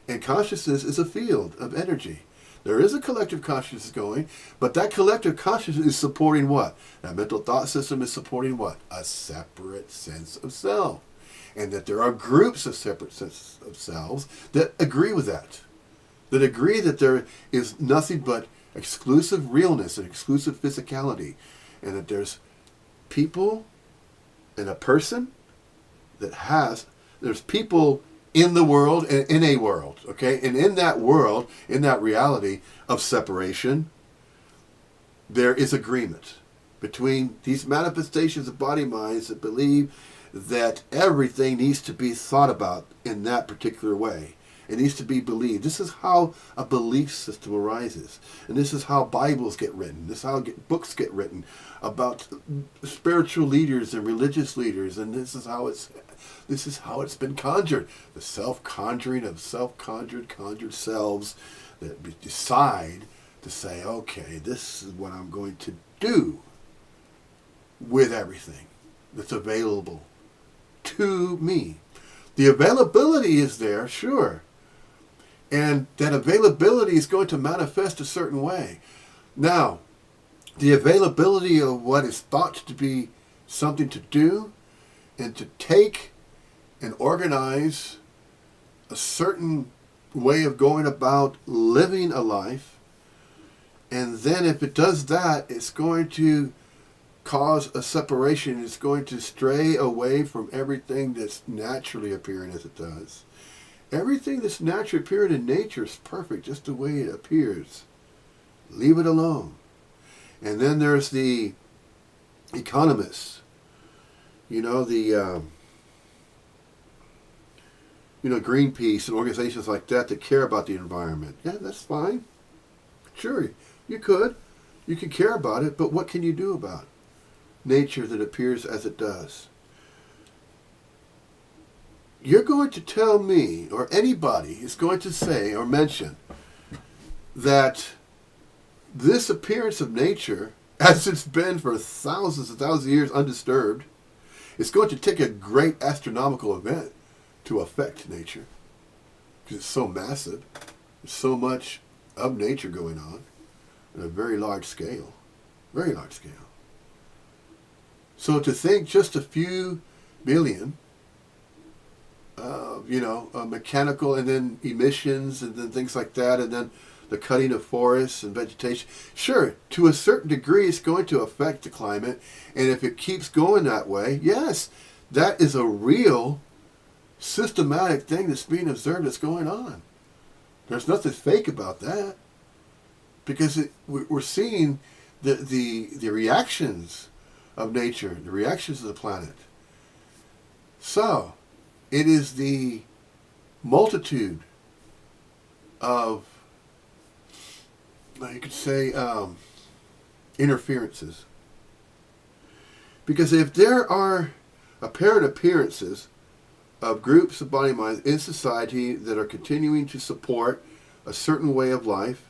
And consciousness is a field of energy. There is a collective consciousness going, but that collective consciousness is supporting what? That mental thought system is supporting what? A separate sense of self. And that there are groups of separate senses of selves that agree with that. That agree that there is nothing but exclusive realness and exclusive physicality. And that there's people and a person that there's people in the world and in a world, okay? And in that world, in that reality of separation, there is agreement between these manifestations of body minds that believe that everything needs to be thought about in that particular way. It needs to be believed. This is how a belief system arises. And this is how Bibles get written. This is how books get written about spiritual leaders and religious leaders. And this is how it's been conjured. The self-conjuring of conjured selves that decide to say, okay, this is what I'm going to do with everything that's available to me. The availability is there, sure. And that availability is going to manifest a certain way. Now, the availability of what is thought to be something to do and to take and organize a certain way of going about living a life. And then if it does that, it's going to cause a separation. It's going to stray away from everything that's naturally appearing as it does. Everything that's naturally appearing in nature is perfect just the way it appears. Leave it alone. And then there's the economists. Greenpeace and organizations like that care about the environment. Yeah, that's fine. Sure, you could. You can care about it, but what can you do about nature that appears as it does? You're going to tell me, or anybody is going to say or mention, that this appearance of nature, as it's been for thousands and thousands of years undisturbed, it's going to take a great astronomical event to affect nature. Because it's so massive. There's so much of nature going on at a very large scale. Very large scale. So to think just a few billion, mechanical and then emissions and then things like that, and then the cutting of forests and vegetation. Sure, to a certain degree it's going to affect the climate, and if it keeps going that way, yes, that is a real systematic thing that's being observed that's going on. There's nothing fake about that, because we're seeing the reactions of nature, the reactions of the planet. So, it is the multitude of, you could say, interferences. Because if there are apparent appearances of groups of body minds in society that are continuing to support a certain way of life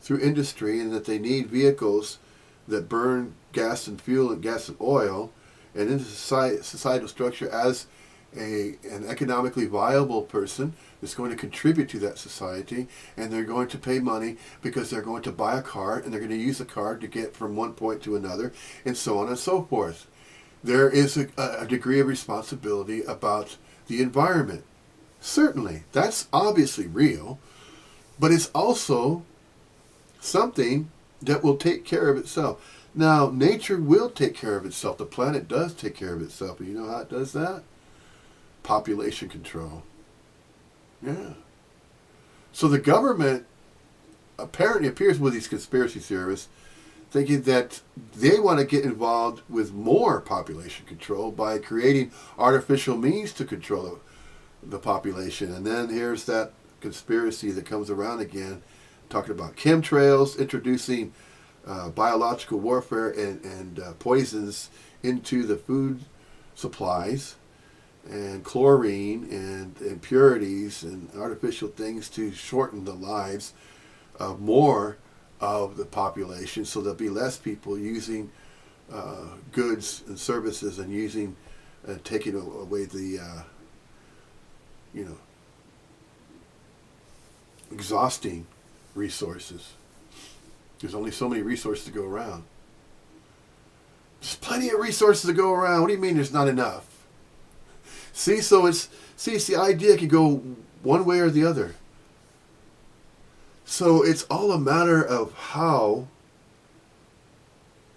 through industry, and that they need vehicles that burn gas and fuel and gas and oil, and into societal structure as an economically viable person that's going to contribute to that society, and they're going to pay money because they're going to buy a car, and they're going to use the car to get from one point to another, and so on and so forth. There is a degree of responsibility about the environment. Certainly, that's obviously real, but it's also something that will take care of itself. Now, nature will take care of itself. The planet does take care of itself. And you know how it does that? Population control. Yeah. So the government apparently appears with these conspiracy theorists thinking that they want to get involved with more population control by creating artificial means to control the population. And then here's that conspiracy that comes around again, talking about chemtrails, introducing biological warfare and poisons into the food supplies, and chlorine and impurities and artificial things to shorten the lives of more of the population, so there'll be less people using goods and services and using taking away the exhausting resources. There's only so many resources to go around. There's plenty of resources to go around. What do you mean there's not enough? See, it's the idea can go one way or the other. So it's all a matter of how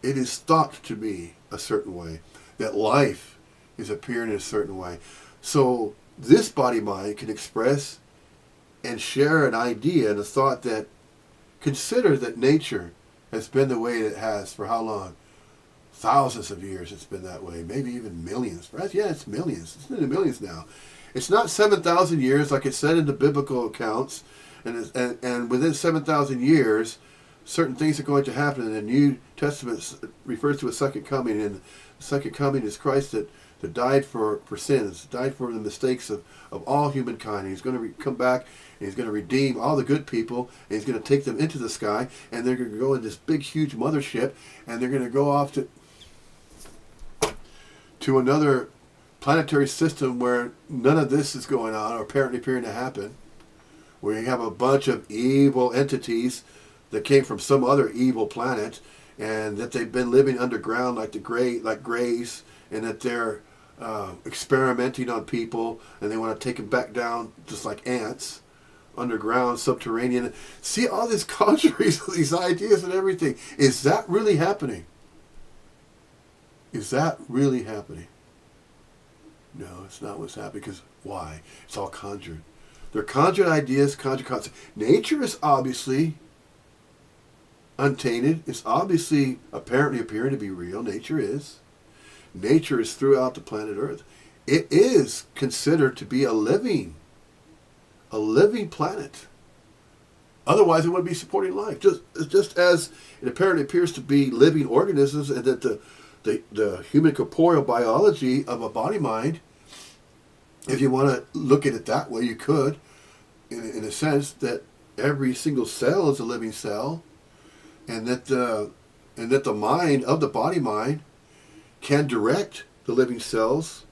it is thought to be a certain way, that life is appearing in a certain way. So this body-mind can express and share an idea and a thought that consider that nature has been the way it has for how long? Thousands of years it's been that way, maybe even millions. Yeah, it's millions. It's in the millions now. It's not 7,000 years like it said in the biblical accounts, and within 7,000 years, certain things are going to happen. And the New Testament refers to a second coming, and the second coming is Christ that died for sins, died for the mistakes of all humankind. And he's going to come back, and he's going to redeem all the good people, and he's going to take them into the sky, and they're going to go in this big, huge mothership, and they're going to go off to another planetary system where none of this is going on or apparently appearing to happen, where you have a bunch of evil entities that came from some other evil planet, and that they've been living underground like greys, and that they're experimenting on people, and they want to take them back down just like ants, underground, subterranean. See all these conjuries, these ideas and everything. Is that really happening? Is that really happening? No, it's not what's happening. Because why? It's all conjured. They're conjured ideas, conjured concepts. Nature is obviously untainted. It's obviously apparently appearing to be real. Nature is. Nature is throughout the planet Earth. It is considered to be a living planet. Otherwise, it wouldn't be supporting life. Just as it apparently appears to be living organisms, and that the human corporeal biology of a body mind, if you want to look at it that way, you could, in a sense that every single cell is a living cell, and that the mind of the body mind can direct the living cells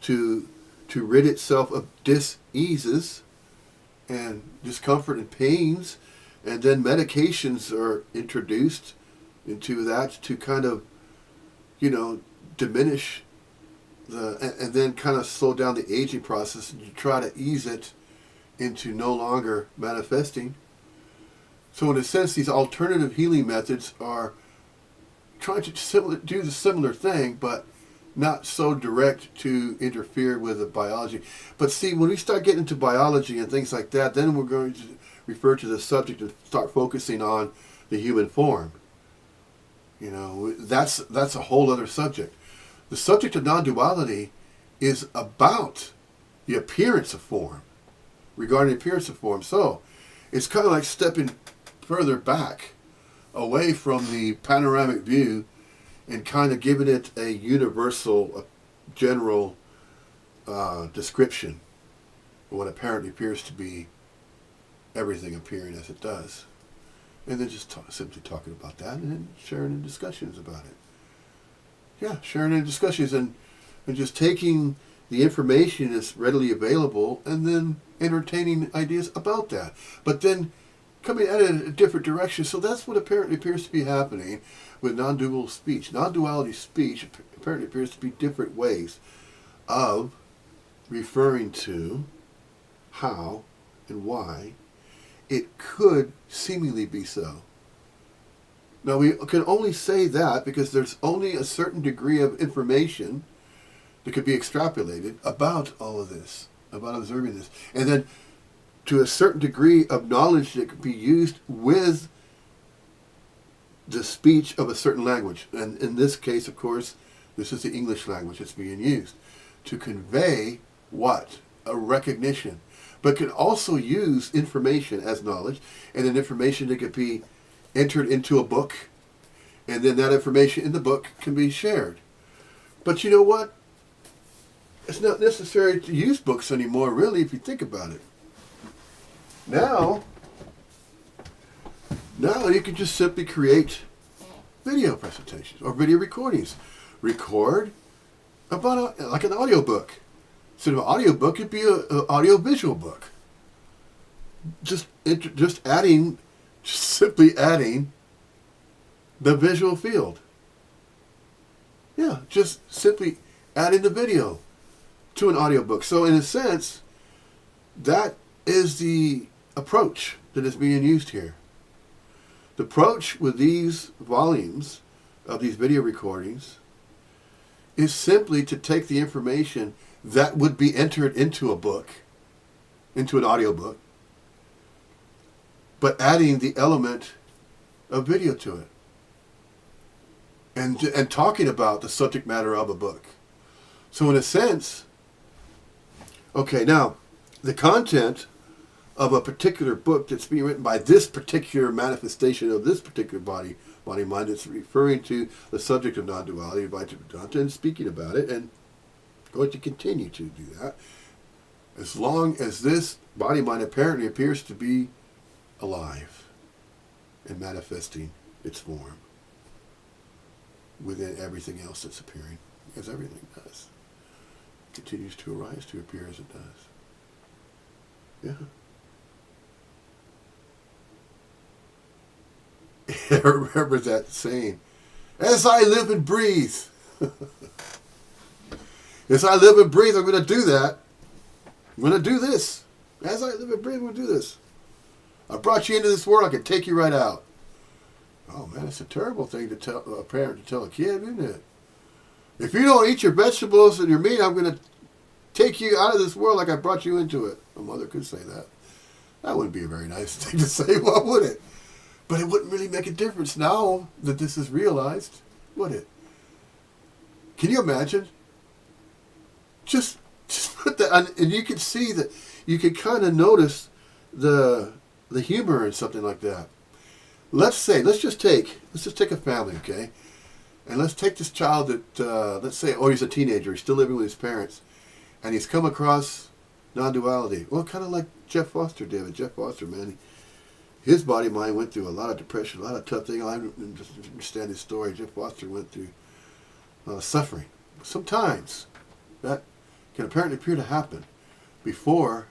to rid itself of diseases and discomfort and pains, and then medications are introduced into that to kind of, diminish and then kind of slow down the aging process, and you try to ease it into no longer manifesting. So in a sense, these alternative healing methods are trying to do the similar thing, but not so direct to interfere with the biology. But see, when we start getting into biology and things like that, then we're going to refer to the subject and start focusing on the human form. That's a whole other subject. The subject of non-duality is about the appearance of form, regarding the appearance of form. So it's kind of like stepping further back away from the panoramic view and kind of giving it a universal, general description of what apparently appears to be everything appearing as it does. And then just simply talking about that, and then sharing in discussions about it. Yeah, sharing in discussions, and just taking the information that's readily available, and then entertaining ideas about that. But then coming at it in a different direction. So that's what apparently appears to be happening with non-dual speech. Non-duality speech apparently appears to be different ways of referring to how and why it could seemingly be so. Now, we can only say that because there's only a certain degree of information that could be extrapolated about all of this, about observing this. And then to a certain degree of knowledge that could be used with the speech of a certain language. And in this case, of course, this is the English language that's being used to convey what? A recognition. But can also use information as knowledge, and then information that could be entered into a book, and then that information in the book can be shared. But you know what? It's not necessary to use books anymore, really, if you think about it. Now you can just simply create video presentations or video recordings. Record about like an audiobook. Instead of an audiobook, it'd be an audio-visual book. Just just simply adding the visual field. Yeah, just simply adding the video to an audiobook. So in a sense, that is the approach that is being used here. The approach with these volumes of these video recordings is simply to take the information that would be entered into a book, into an audiobook, but adding the element of video to it. And talking about the subject matter of a book. So in a sense, okay, now, the content of a particular book that's being written by this particular manifestation of this particular body mind, it's referring to the subject of non-duality, Advaitans, and speaking about it, and going to continue to do that, as long as this body mind apparently appears to be alive and manifesting its form within everything else that's appearing, as everything does. It continues to arise, to appear as it does. Yeah. I remember that saying, as I live and breathe. As I live and breathe, I'm going to do that. I'm going to do this. As I live and breathe, I'm going to do this. I brought you into this world, I can take you right out. Oh man, it's a terrible thing to tell a parent to tell a kid, isn't it? If you don't eat your vegetables and your meat, I'm going to take you out of this world like I brought you into it. A mother could say that. That wouldn't be a very nice thing to say, well, would it? But it wouldn't really make a difference now that this is realized, would it? Can you imagine? Just put that, and you can see that, you can kind of notice the humor in something like that. Let's just take a family, okay? And let's take this child that, let's say, he's a teenager, he's still living with his parents, and he's come across non-duality. Well, kind of like Jeff Foster did. But Jeff Foster, man, his body mind went through a lot of depression, a lot of tough things. I don't just understand his story. Jeff Foster went through a lot of suffering. Sometimes that can apparently appear to happen before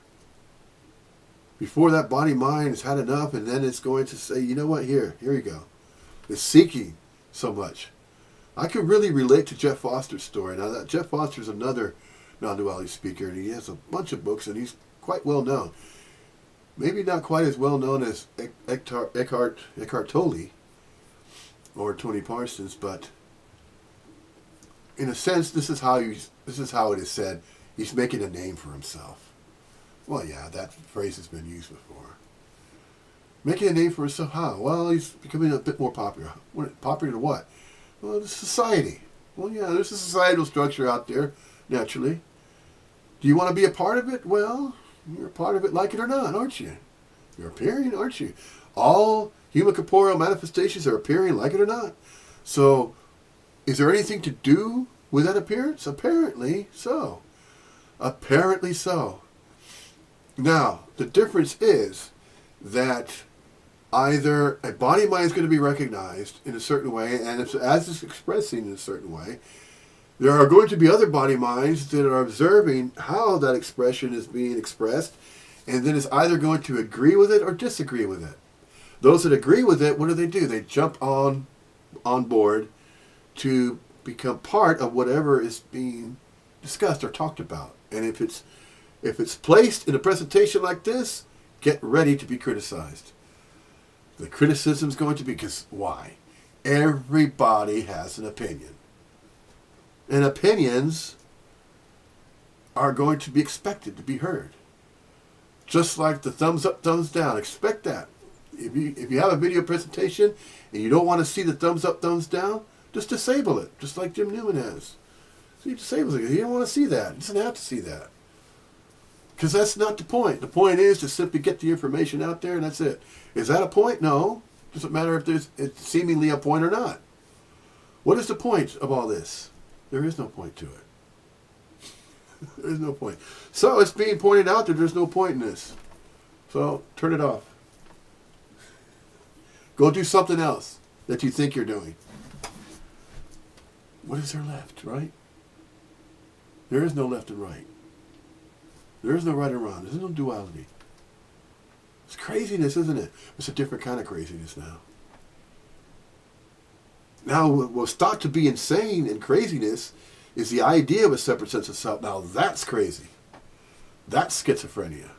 that body mind has had enough, and then it's going to say, you know what, here you go. It's seeking so much. I can really relate to Jeff Foster's story. Now, that Jeff Foster's another non-duality speaker, and he has a bunch of books, and he's quite well known. Maybe not quite as well known as Eckhart Tolle or Tony Parsons, but in a sense, this is how it is said. He's making a name for himself. Well, yeah, that phrase has been used before. Making a name for himself, how? Well, he's becoming a bit more popular. Popular to what? Well, the society. Well, yeah, there's a societal structure out there, naturally. Do you want to be a part of it? Well, you're a part of it, like it or not, aren't you? You're appearing, aren't you? All human corporeal manifestations are appearing, like it or not. So, is there anything to do with that appearance? Apparently so. Apparently so. Now, the difference is that either a body mind is going to be recognized in a certain way, and as it's expressing in a certain way, there are going to be other body minds that are observing how that expression is being expressed, and then is either going to agree with it or disagree with it. Those that agree with it, what do? They jump on board to become part of whatever is being discussed or talked about. And if it's placed in a presentation like this, get ready to be criticized. The criticism is going to be, because why? Everybody has an opinion. And opinions are going to be expected to be heard. Just like the thumbs up, thumbs down. Expect that. If you have a video presentation and you don't want to see the thumbs up, thumbs down, just disable it, just like Jim Newman has. So he disables it. He don't want to see that. He doesn't have to see that. Because that's not the point. The point is to simply get the information out there, and that's it. Is that a point? No. Doesn't matter if it's seemingly a point or not. What is the point of all this? There is no point to it. There is no point. So it's being pointed out that there's no point in this. So turn it off. Go do something else that you think you're doing. What is there left, right? There is no left and right. There is no right and wrong. There's no duality. It's craziness, isn't it? It's a different kind of craziness now. Now, what's thought to be insane and craziness is the idea of a separate sense of self. Now, that's crazy. That's schizophrenia.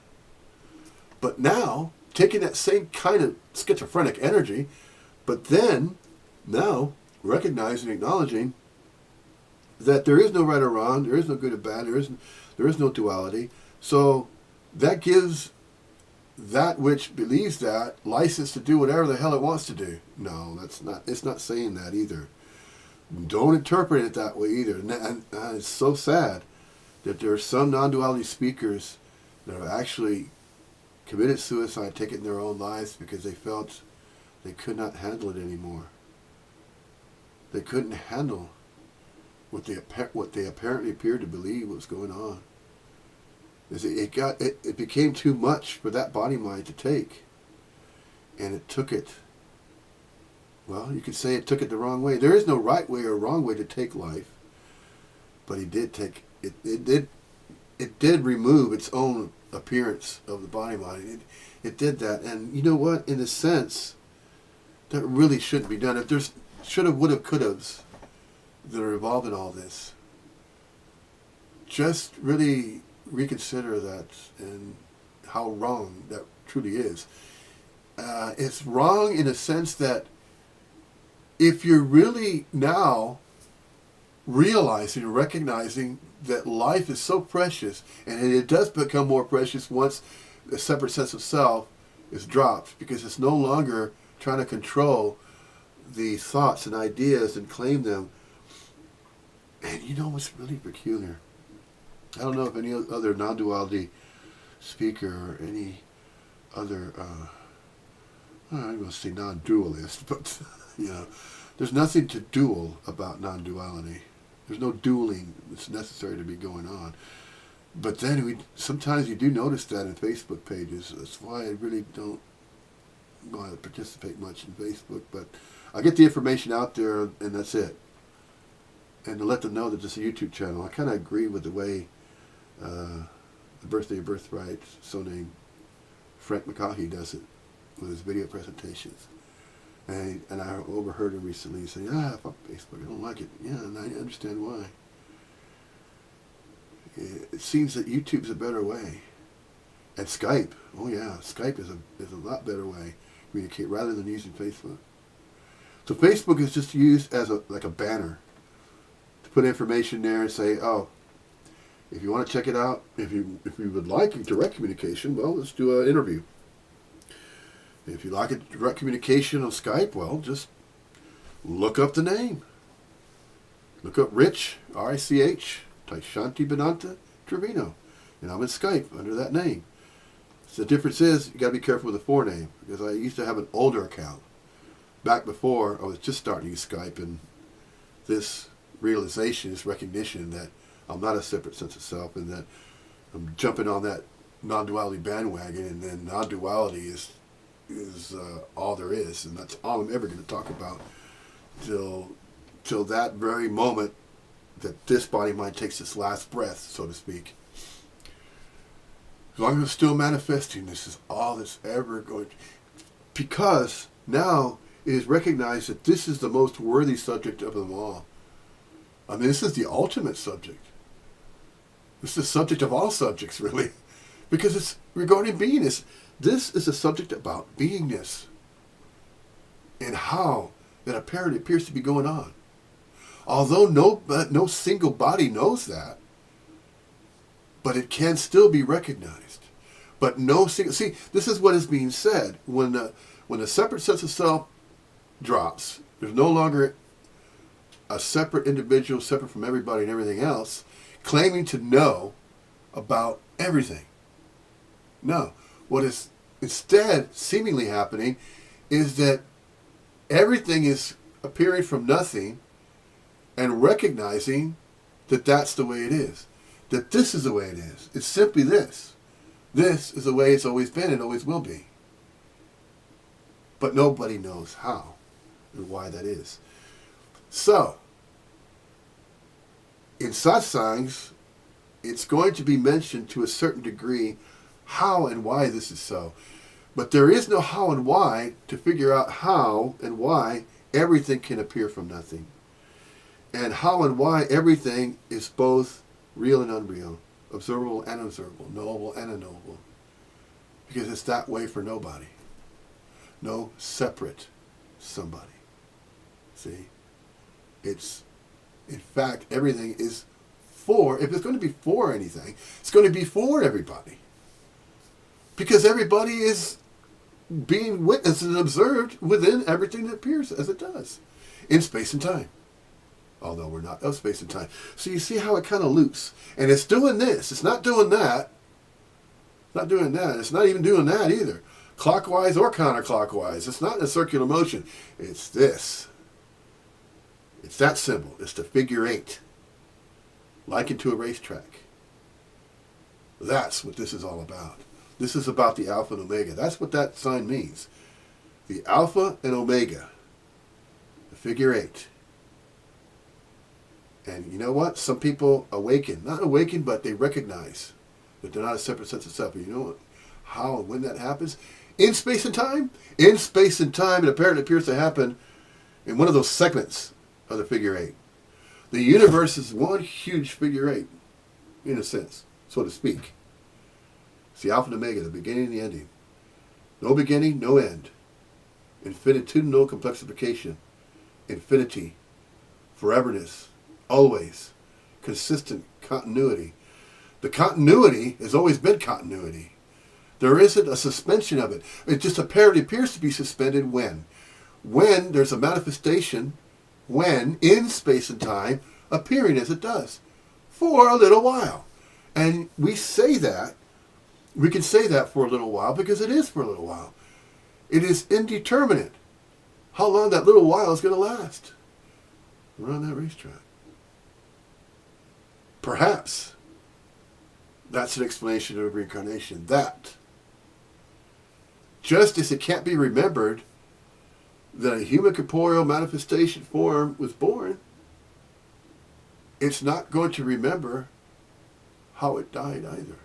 But now, taking that same kind of schizophrenic energy, but then, now, recognizing, acknowledging that there is no right or wrong, there is no good or bad, there is no duality. So that gives that which believes that license to do whatever the hell it wants to do. No, that's not. It's not saying that either. Don't interpret it that way either. And it's so sad that there are some non-duality speakers that have actually committed suicide, taken their own lives because they felt they could not handle it anymore. They couldn't handle what they apparently appeared to believe was going on. It became too much for that body mind to take, and it took it. Well, you could say it took it the wrong way. There is no right way or wrong way to take life, but he did take it. It did remove its own appearance of the body mind. It did that, and you know what? In a sense, that really shouldn't be done. If there's shoulda, woulda, couldas that are involved in all this, just really reconsider that and how wrong that truly is. It's wrong in a sense that if you're really now realizing and recognizing that life is so precious, and it does become more precious once the separate sense of self is dropped, because it's no longer trying to control the thoughts and ideas and claim them. And you know what's really peculiar? I don't know if any other non-duality speaker or any other, I'm going to say non-dualist, but, you know, there's nothing to dual about non-duality. There's no dueling that's necessary to be going on. But then sometimes you do notice that in Facebook pages. That's why I really don't want to participate much in Facebook. But I get the information out there, and that's it. And to let them know that it's a YouTube channel. I kind of agree with the way the Birthday of Birthright, so named Frank McCaughey, does it with his video presentations. And I overheard him recently say, fuck Facebook, I don't like it. Yeah, and I understand why. It seems that YouTube's a better way. And Skype, oh yeah, Skype is a lot better way to communicate rather than using Facebook. So Facebook is just used as like a banner to put information there and say, oh, if you want to check it out, if you would like direct communication, well, let's do an interview. If you like a direct communication on Skype, well, just look up the name. Look up Rich, R-I-C-H, Taishanti Benanta Trevino. And I'm in Skype under that name. So the difference is, you got to be careful with the forename, because I used to have an older account back before I was just starting to use Skype, and this realization, this recognition that I'm not a separate sense of self, and that I'm jumping on that non-duality bandwagon, and then non-duality is all there is, and that's all I'm ever going to talk about till that very moment that this body mind takes its last breath, so to speak. As long as it's still manifesting, this is all that's ever going to, because now it is recognized that this is the most worthy subject of them all. I mean, this is the ultimate subject. This is the subject of all subjects, really, because it's regarding beingness. This is a subject about beingness and how that apparently appears to be going on. Although no single body knows that, but it can still be recognized. But no single... See, this is what is being said. When the separate sense of self drops, there's no longer a separate individual, separate from everybody and everything else, claiming to know about everything. No. What is instead seemingly happening is that everything is appearing from nothing and recognizing that that's the way it is. That this is the way it is. It's simply this. This is the way it's always been and always will be. But nobody knows how and why that is. So, in satsangs, it's going to be mentioned to a certain degree how and why this is so. But there is no how and why to figure out how and why everything can appear from nothing. And how and why everything is both real and unreal, observable and unobservable, knowable and unknowable. Because it's that way for nobody. No separate somebody. See? It's, in fact, everything is for, if it's going to be for anything, it's going to be for everybody. Because everybody is being witnessed and observed within everything that appears as it does in space and time. Although we're not of space and time. So you see how it kind of loops. And it's doing this. It's not doing that. It's not doing that. It's not even doing that either. Clockwise or counterclockwise. It's not in a circular motion. It's this. It's that symbol. It's the figure 8. Likened to a racetrack. That's what this is all about. This is about the Alpha and Omega. That's what that sign means. The Alpha and Omega. The figure 8. And you know what? Some people awaken. Not awaken, but they recognize that they're not a separate sense of self. But you know what? How and when that happens? In space and time? In space and time, it apparently appears to happen in one of those segments of the figure 8. The universe is one huge figure 8, in a sense, so to speak. It's the Alpha and Omega, the beginning and the ending. No beginning, no end. Infinitudinal complexification. Infinity. Foreverness. Always. Consistent continuity. The continuity has always been continuity. There isn't a suspension of it. It just apparently appears to be suspended when? When there's a manifestation, when, in space and time, appearing as it does. For a little while. And we say that, we can say that for a little while because it is for a little while. It is indeterminate how long that little while is going to last. We're on that racetrack. Perhaps that's an explanation of reincarnation. That, just as it can't be remembered that a human corporeal manifestation form was born, it's not going to remember how it died either.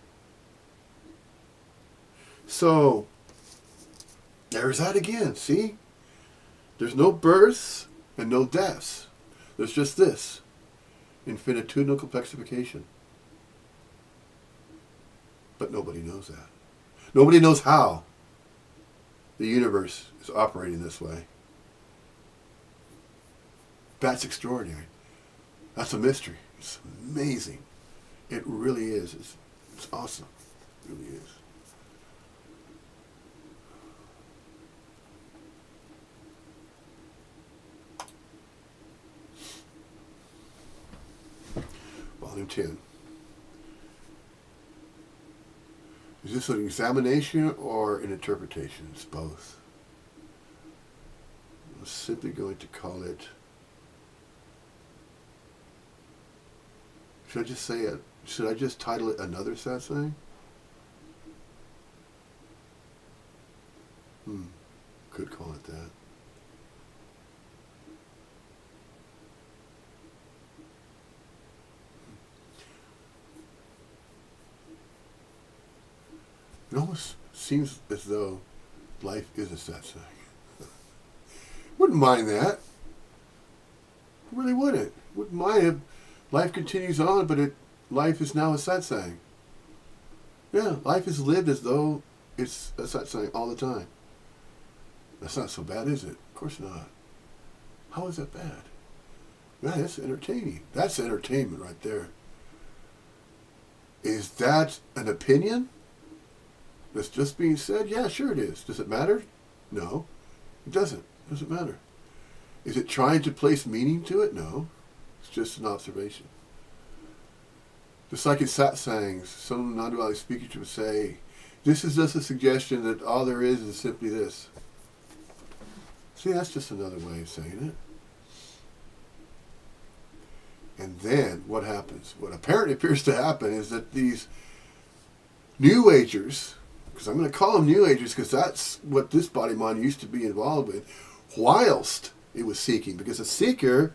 So, there's that again, see? There's no births and no deaths. There's just this. Infinitudinal complexification. But nobody knows that. Nobody knows how the universe is operating this way. That's extraordinary. That's a mystery. It's amazing. It really is. It's awesome. It really is. Volume 10. Is this an examination or an interpretation? It's both. I'm simply going to call it... Should I just say it? Should I just title it Another Satsang? Could call it that. It almost seems as though life is a satsang. Wouldn't mind that. Really wouldn't. Wouldn't mind if life continues on, but life is now a satsang. Yeah, life is lived as though it's a satsang all the time. That's not so bad, is it? Of course not. How is that bad? Man, that's entertaining. That's entertainment right there. Is that an opinion that's just being said? Yeah, sure it is. Does it matter? No, it doesn't. It doesn't matter. Is it trying to place meaning to it? No. It's just an observation. Just like in satsangs, some non-duality speakers would say, this is just a suggestion that all there is simply this. See, that's just another way of saying it. And then what happens? What apparently appears to happen is that these New Agers, because I'm going to call them New Agers because that's what this body mind used to be involved with, whilst it was seeking. Because a seeker,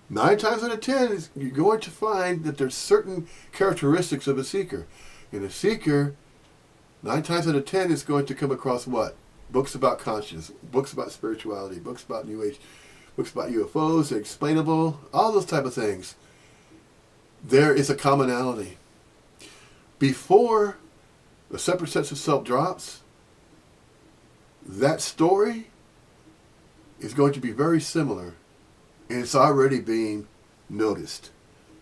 9 times out of 10, you're going to find that there's certain characteristics of a seeker. And a seeker 9 times out of 10 is going to come across what? Books about consciousness, books about spirituality, books about New Age, books about UFOs, explainable, all those type of things. There is a commonality. Before the separate sense of self drops, that story is going to be very similar, and it's already being noticed.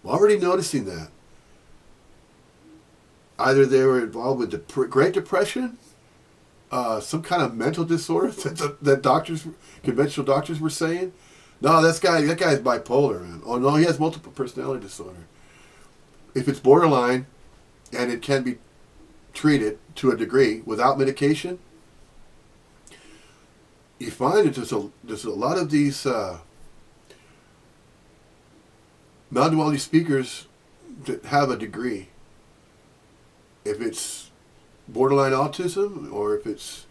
We're already noticing that. Either they were involved with the Great Depression, some kind of mental disorder that doctors, conventional doctors were saying. No, that guy's bipolar, man. Oh no, he has multiple personality disorder. If it's borderline, and it can be treated to a degree without medication, you find that there's a lot of these non-duality speakers that have a degree. If it's borderline autism, or if it's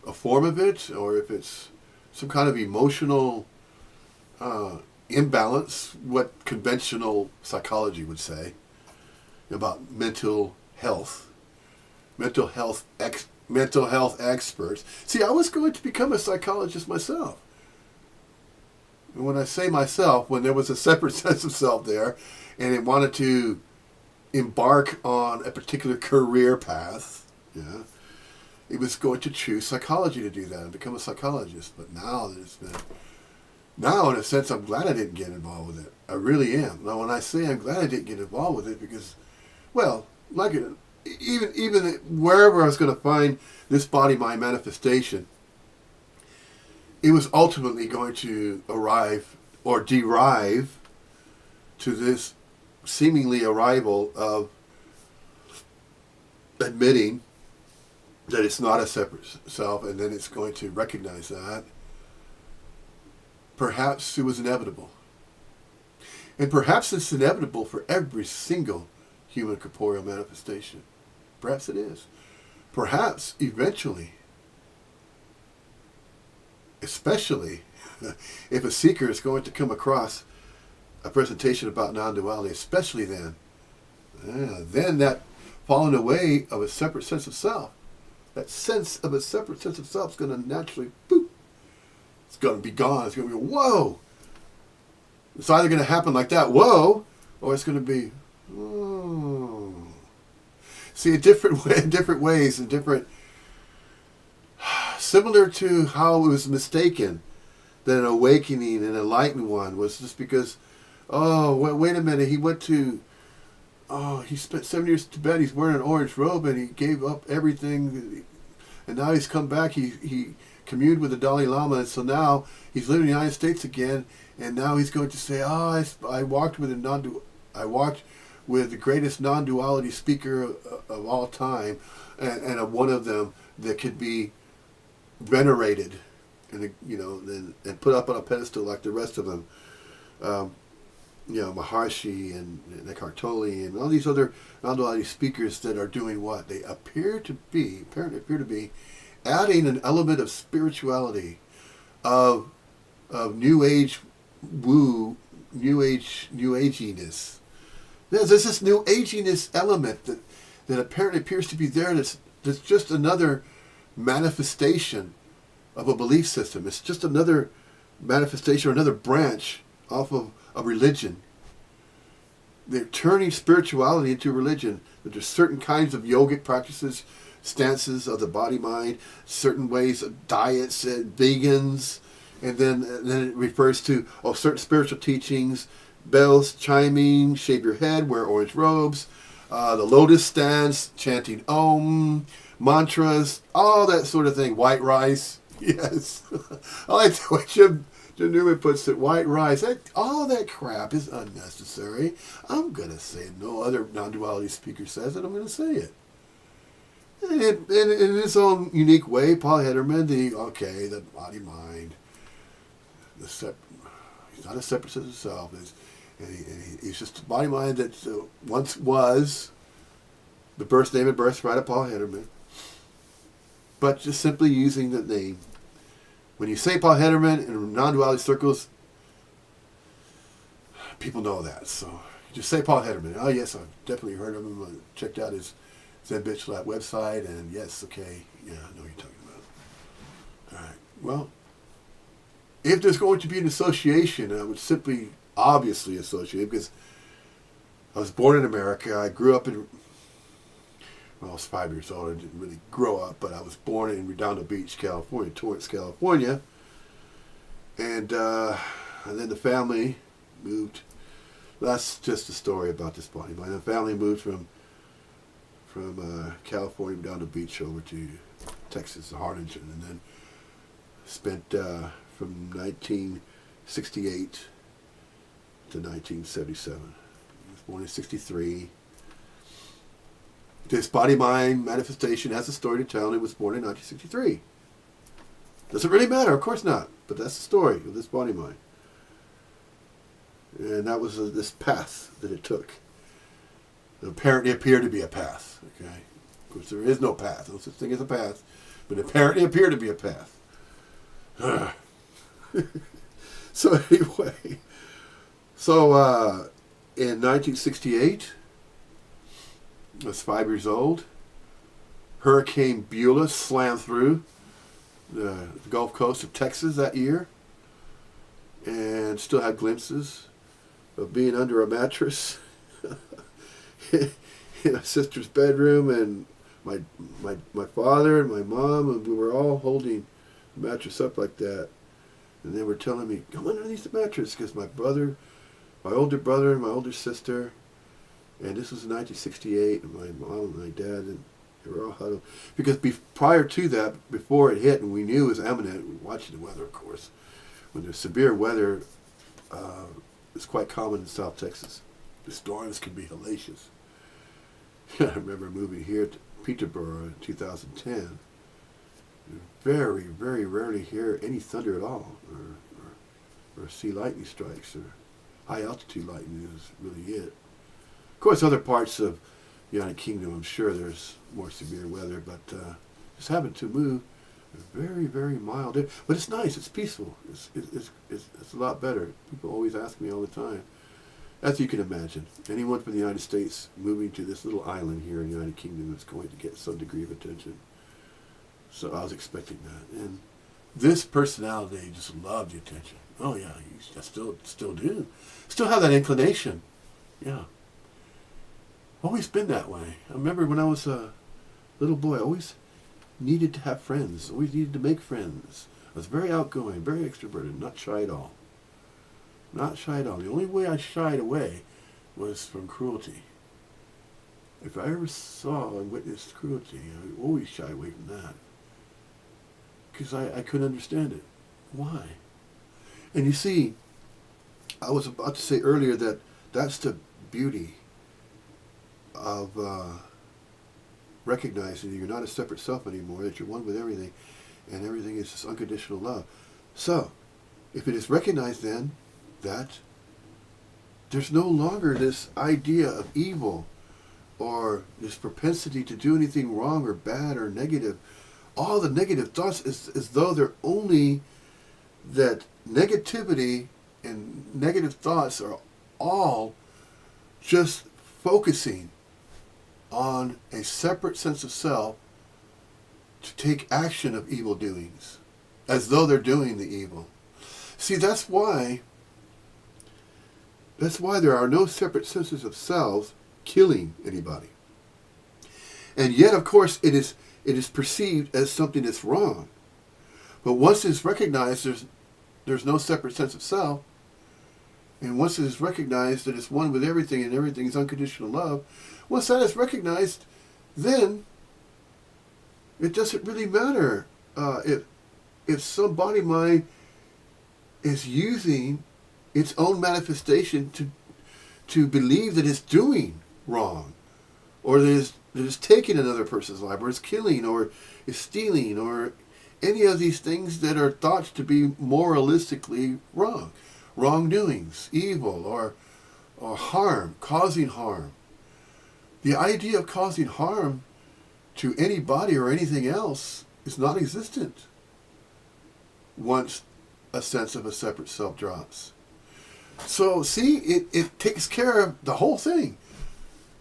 a form of it, or if it's some kind of emotional imbalance, what conventional psychology would say about mental health experts. See, I was going to become a psychologist myself. And when I say myself, when there was a separate sense of self there, and it wanted to embark on a particular career path, yeah, it was going to choose psychology to do that and become a psychologist. But now now in a sense, I'm glad I didn't get involved with it. I really am. Now, when I say I'm glad I didn't get involved with it, because, well, like even wherever I was going to find this body-mind manifestation, it was ultimately going to arrive or derive to this seemingly arrival of admitting that it's not a separate self, and then it's going to recognize that. Perhaps it was inevitable. And perhaps it's inevitable for every single human corporeal manifestation. Perhaps it is. Perhaps eventually, especially if a seeker is going to come across a presentation about non-duality, especially then that falling away of a separate sense of self, that sense of a separate sense of self is going to naturally, boop, it's going to be gone. It's going to be, whoa. It's either going to happen like that, whoa, or it's going to be, oh. See, in different ways, in different, similar to how it was mistaken that an awakening, an enlightened one was just because, oh, wait a minute, he spent 7 years in Tibet, he's wearing an orange robe, and he gave up everything, and now he's come back, he communed with the Dalai Lama, and so now he's living in the United States again, and now he's going to say, I walked with the greatest non-duality speaker of all time, and one of them that could be venerated, and put up on a pedestal like the rest of them. Maharshi and Eckhart Tolle and all these other non-duality speakers that are doing what? They appear to be adding an element of spirituality, of New Age woo, New Aginess. There's this New Aginess element that apparently appears to be there. That's just another manifestation of a belief system. It's just another manifestation or another branch off of a religion. They're turning spirituality into religion. There's certain kinds of yogic practices, stances of the body-mind, certain ways of diets, vegans, and then it refers to certain spiritual teachings, bells chiming, shave your head, wear orange robes, the lotus stance, chanting Om, mantras, all that sort of thing. White rice, yes. I like the way Jim Newman puts it, white rice. All that crap is unnecessary. I'm going to say it. No other non-duality speaker says it. I'm going to say it. And in his own unique way, Paul Hederman, the body-mind, he's not a separate sense of self. He's just a body-mind that once was the birth name and birthright of Paul Hederman, but just simply using the name. When you say Paul Hederman in non-duality circles, people know that. So you just say Paul Hederman. Oh yes, I've definitely heard of him. I checked out his Zen Bitch Lab website, and yes, okay, yeah, I know what you're talking about. All right, well, if there's going to be an association, I would simply, obviously associate, because I was born in America. I grew up in, well, I was 5 years old. I didn't really grow up, but I was born in Redondo Beach, California, Torrance, California. And then the family moved. That's just a story about this body. My family moved from California down the beach over to Texas, Harlingen, and then spent from 1968 to 1977. I was born in 63. This body-mind manifestation has a story to tell, and it was born in 1963. Doesn't really matter, of course not, but that's the story of this body-mind. And that was this path that it took. It apparently appeared to be a path, okay? Of course, there is no path. No such thing as a path, but it apparently appeared to be a path. So anyway, in 1968, I was 5 years old. Hurricane Beulah slammed through the Gulf Coast of Texas that year, and still had glimpses of being under a mattress in my sister's bedroom, and my father and my mom, and we were all holding the mattress up like that, and they were telling me, "Come underneath the mattress," because my older brother and my older sister, and this was in 1968, and my mom and my dad, and they were all huddled. Because prior to that, before it hit, and we knew it was imminent, we were watching the weather, of course. When there's severe weather, it's quite common in South Texas. The storms can be hellacious. I remember moving here to Peterborough in 2010. You very, very rarely hear any thunder at all, or see lightning strikes, or high altitude lightning is really it. Of course, other parts of the United Kingdom, I'm sure there's more severe weather, but just happened to move very, very mild. But it's nice. It's peaceful. It's a lot better. People always ask me all the time. As you can imagine, anyone from the United States moving to this little island here in the United Kingdom is going to get some degree of attention. So I was expecting that. And this personality just loved the attention. Oh yeah, I still do. Still have that inclination. Yeah. Always been that way. I remember when I was a little boy, I always needed to have friends. Always needed to make friends. I was very outgoing, very extroverted, not shy at all. Not shy at all. The only way I shied away was from cruelty. If I ever saw and witnessed cruelty, I would always shy away from that. Because I couldn't understand it. Why? And you see, I was about to say earlier that that's the beauty of recognizing that you're not a separate self anymore, that you're one with everything, and everything is just unconditional love. So, if it is recognized then that there's no longer this idea of evil or this propensity to do anything wrong or bad or negative, all the negative thoughts is as though they're only that negativity and negative thoughts are all just focusing on a separate sense of self to take action of evil doings, as though they're doing the evil. See, that's why there are no separate senses of selves killing anybody. And yet, of course, it is perceived as something that's wrong. But once it's recognized there's no separate sense of self, and once it is recognized that it's one with everything and everything is unconditional love, once that is recognized, then it doesn't really matter if some body mind is using its own manifestation to believe that it's doing wrong, or that it's taking another person's life, or it's killing, or is stealing, or any of these things that are thought to be moralistically wrong. Wrongdoings, evil, or harm, causing harm. The idea of causing harm to anybody or anything else is non-existent once a sense of a separate self drops. So, see, it takes care of the whole thing.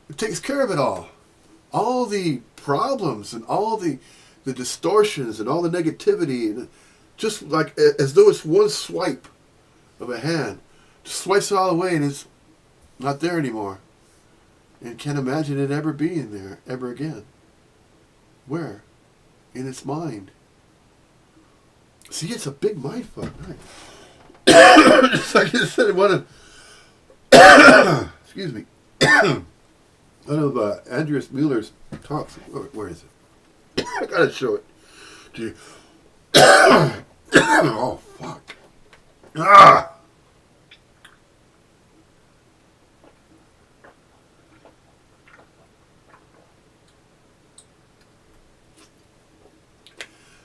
It takes care of it all. all the problems and all the distortions and all the negativity, and just like as though it's one swipe of a hand, just swipes it all away and it's not there anymore. And can't imagine it ever being there ever again. Where? In its mind. See, it's a big mind fuck, right? Just like I said, one of excuse me, one of Andreas Mueller's talks. Where is it? I gotta show it to you. Oh fuck! Ah!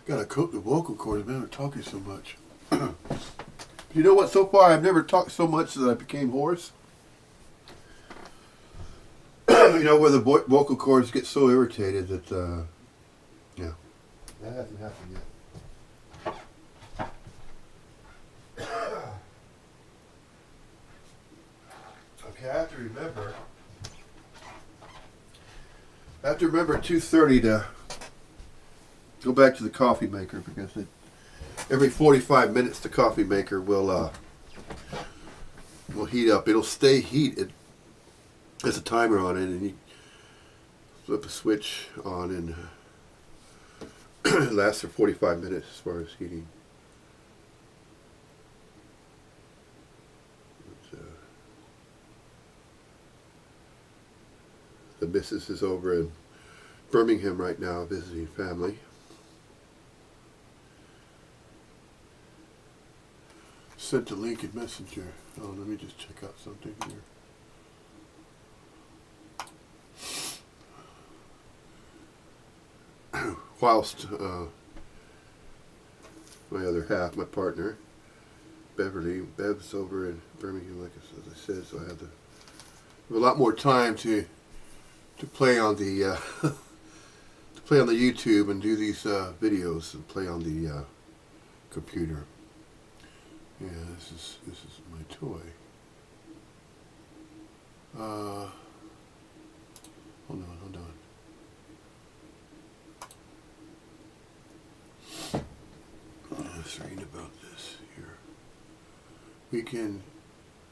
Gotta coat the vocal cords, man. I'm talking so much. You know what? So far, I've never talked so much that I became hoarse. You know, where the vocal cords get so irritated that, yeah. That hasn't happened yet. Okay, I have to remember. 2:30 to go back to the coffee maker, because every 45 minutes the coffee maker will heat up. It'll stay heated. There's a timer on it, and you flip a switch on, and it lasts for 45 minutes as far as heating. The missus is over in Birmingham right now visiting family. Sent a link in Messenger. Oh, let me just check out something here. Whilst my other half, my partner, Bev's over in Birmingham, like as I said, so I have a lot more time to play on the to play on the YouTube and do these videos and play on the computer. Yeah, this is my toy. Hold on. I was reading about this here. Weekend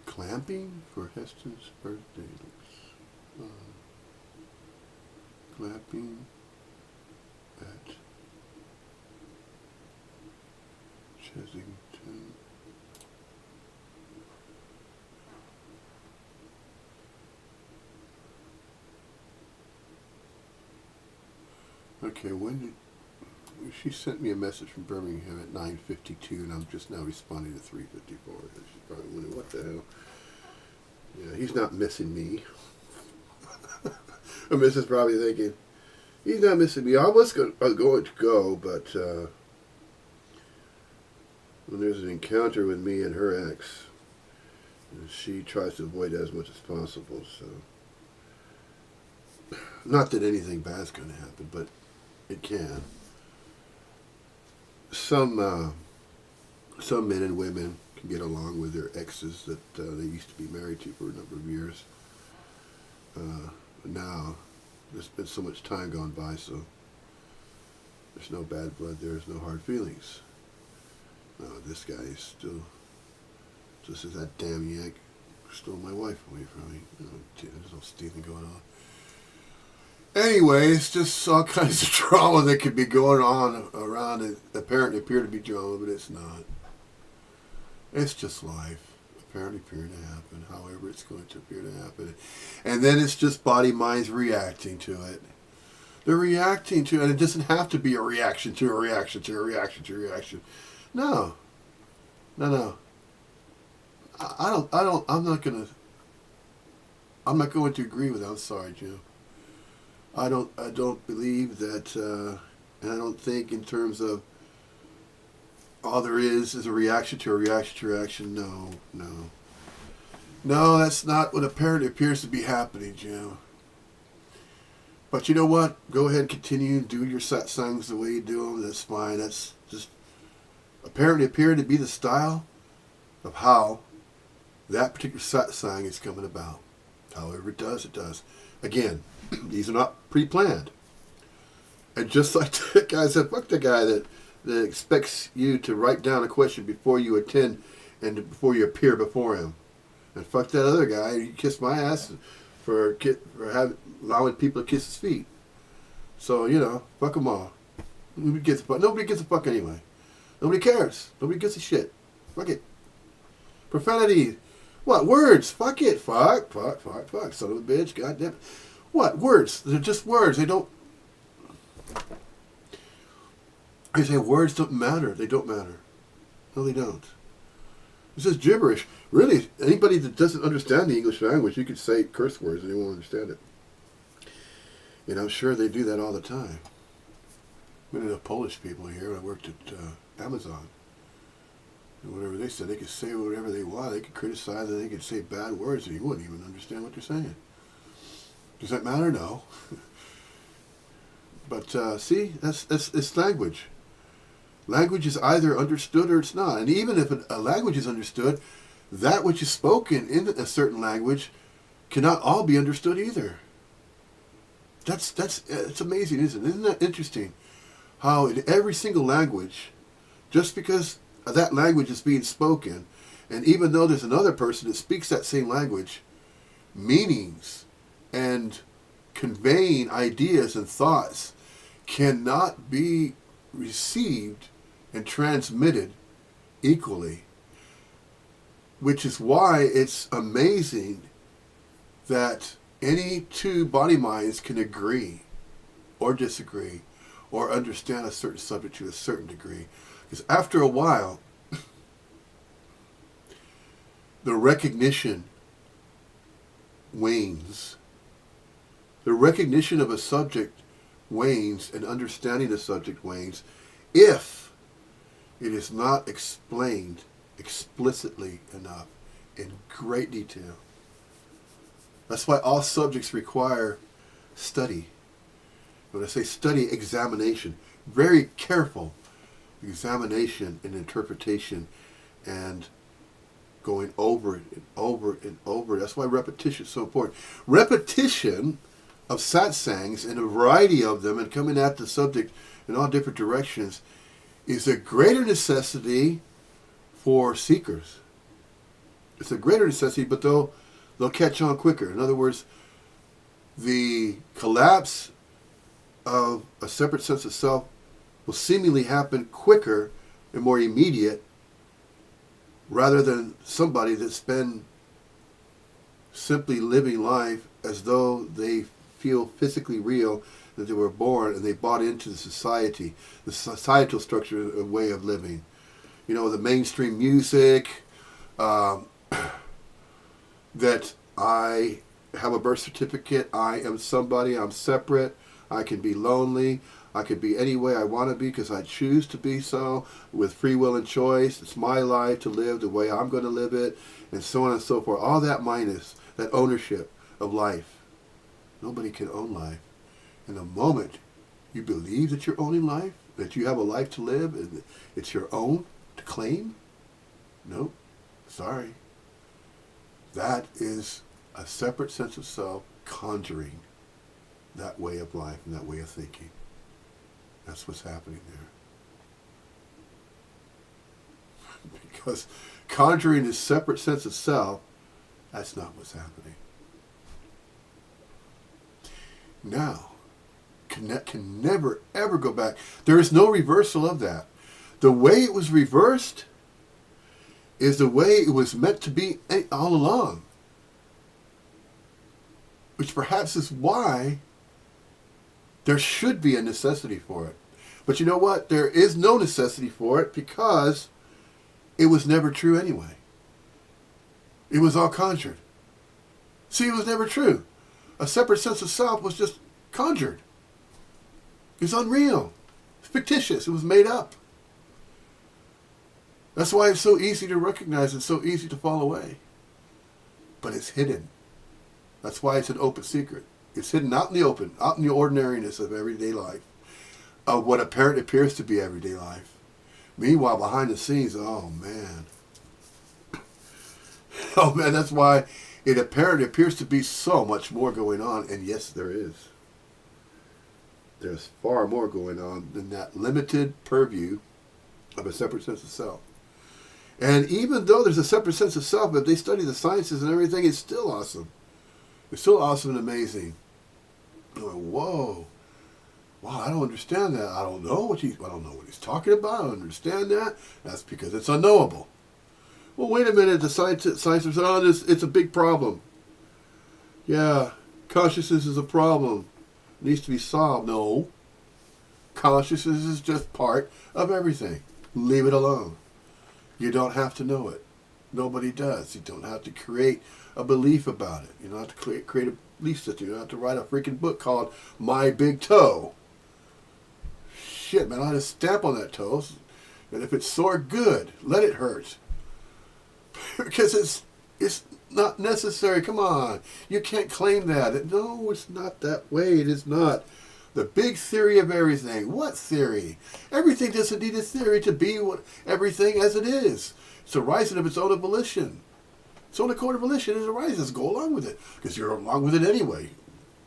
clamping for Heston's birthday. Clamping at Chesington. Okay, she sent me a message from Birmingham at 9:52, and I'm just now responding to 3:54. She's probably wondering, what the hell? Yeah, he's not missing me. And Mrs. probably thinking, he's not missing me. I was going to go, but when there's an encounter with me and her ex, she tries to avoid it as much as possible. So, not that anything bad's going to happen, but it can. Some men and women can get along with their exes that they used to be married to for a number of years. Now, there's been so much time gone by, so there's no bad blood, there's no hard feelings. No, this guy is still, just as that damn yank stole my wife away from me. There's no stealing going on. Anyway, it's just all kinds of drama that could be going on around it. Apparently appear to be drama, but it's not. It's just life. Apparently appear to happen, however it's going to appear to happen. And then it's just body minds reacting to it. They're reacting to it, and it doesn't have to be a reaction to a reaction to a reaction to a reaction. No. I'm not going to agree with that. I'm sorry, Jim. I don't believe that, and I don't think in terms of all there is a reaction to a reaction to a reaction. No, that's not what apparently appears to be happening, Jim. But you know what? Go ahead and continue and do your satsangs the way you do them. That's fine. That's just apparently appearing to be the style of how that particular satsang is coming about. However it does, it does. Again, these are not pre-planned. And just like that guy said, fuck the guy that expects you to write down a question before you attend and before you appear before him. And fuck that other guy. You kiss my ass for allowing people to kiss his feet. So, you know, fuck them all. Nobody gives a fuck anyway. Nobody cares. Nobody gives a shit. Fuck it. Profanity. What? Words. Fuck it. Fuck. Son of a bitch. Goddamn. What? Words. They're just words. They don't. I say words don't matter. They don't matter. No, they don't. It's just gibberish. Really, anybody that doesn't understand the English language, you could say curse words and they won't understand it. And I'm sure they do that all the time. We had Polish people here. I worked at Amazon. And whatever they said, they could say whatever they want. They could criticize and they could say bad words and you wouldn't even understand what they're saying. Does that matter? No. But see, it's language. Language is either understood or it's not. And even if a language is understood, that which is spoken in a certain language cannot all be understood either. It's amazing, isn't it? Isn't that interesting? How in every single language, just because that language is being spoken, and even though there's another person that speaks that same language, meanings and conveying ideas and thoughts cannot be received and transmitted equally. Which is why it's amazing that any two body minds can agree or disagree or understand a certain subject to a certain degree. Because after a while, the recognition wanes. The recognition of a subject wanes and understanding the subject wanes if it is not explained explicitly enough in great detail. That's why all subjects require study. When I say study, examination, very careful examination and interpretation and going over it and over it and over it. That's why repetition is so important. Repetition of satsangs and a variety of them and coming at the subject in all different directions is a greater necessity for seekers. It's a greater necessity, but they'll catch on quicker. In other words, the collapse of a separate sense of self will seemingly happen quicker and more immediate rather than somebody that's been simply living life as though they feel physically real, that they were born and they bought into the societal structure and way of living. You know, the mainstream music, that I have a birth certificate, I am somebody, I'm separate, I can be lonely, I can be any way I want to be because I choose to be so with free will and choice. It's my life to live the way I'm going to live it, and so on and so forth. All that minus that ownership of life. Nobody can own life. And the moment you believe that you're owning life, that you have a life to live, and it's your own to claim, nope, sorry. That is a separate sense of self conjuring that way of life and that way of thinking. That's what's happening there. Because conjuring this separate sense of self, that's not what's happening. Now, can never, ever go back. There is no reversal of that. The way it was reversed is the way it was meant to be all along. Which perhaps is why there should be a necessity for it. But you know what? There is no necessity for it because it was never true anyway. It was all conjured. See, it was never true. A separate sense of self was just conjured. It was unreal. It's fictitious. It was made up. That's why it's so easy to recognize and so easy to fall away. But it's hidden. That's why it's an open secret. It's hidden out in the open, out in the ordinariness of everyday life, of what apparently appears to be everyday life. Meanwhile, behind the scenes, oh man. Oh man, that's why it apparently appears to be so much more going on, and yes, there is. There's far more going on than that limited purview of a separate sense of self. And even though there's a separate sense of self, if they study the sciences and everything, it's still awesome. It's still awesome and amazing. I'm like, whoa. Wow, I don't understand that. I don't know what he's talking about. I don't understand that. That's because it's unknowable. Well, wait a minute. The scientists are on this. It's a big problem. Yeah, consciousness is a problem. It needs to be solved. No. Consciousness is just part of everything. Leave it alone. You don't have to know it. Nobody does. You don't have to create a belief about it. You don't have to create a belief system. You don't have to write a freaking book called My Big Toe. Shit, man, I had a stamp on that toe. And if it's sore, good. Let it hurt. Because it's not necessary. Come on. You can't claim that. No, it's not that way. It is not. The big theory of everything. What theory? Everything doesn't need a theory to be everything as it is. It's arising of its own volition. Its own accord of volition is arises. Go along with it. Because you're along with it anyway.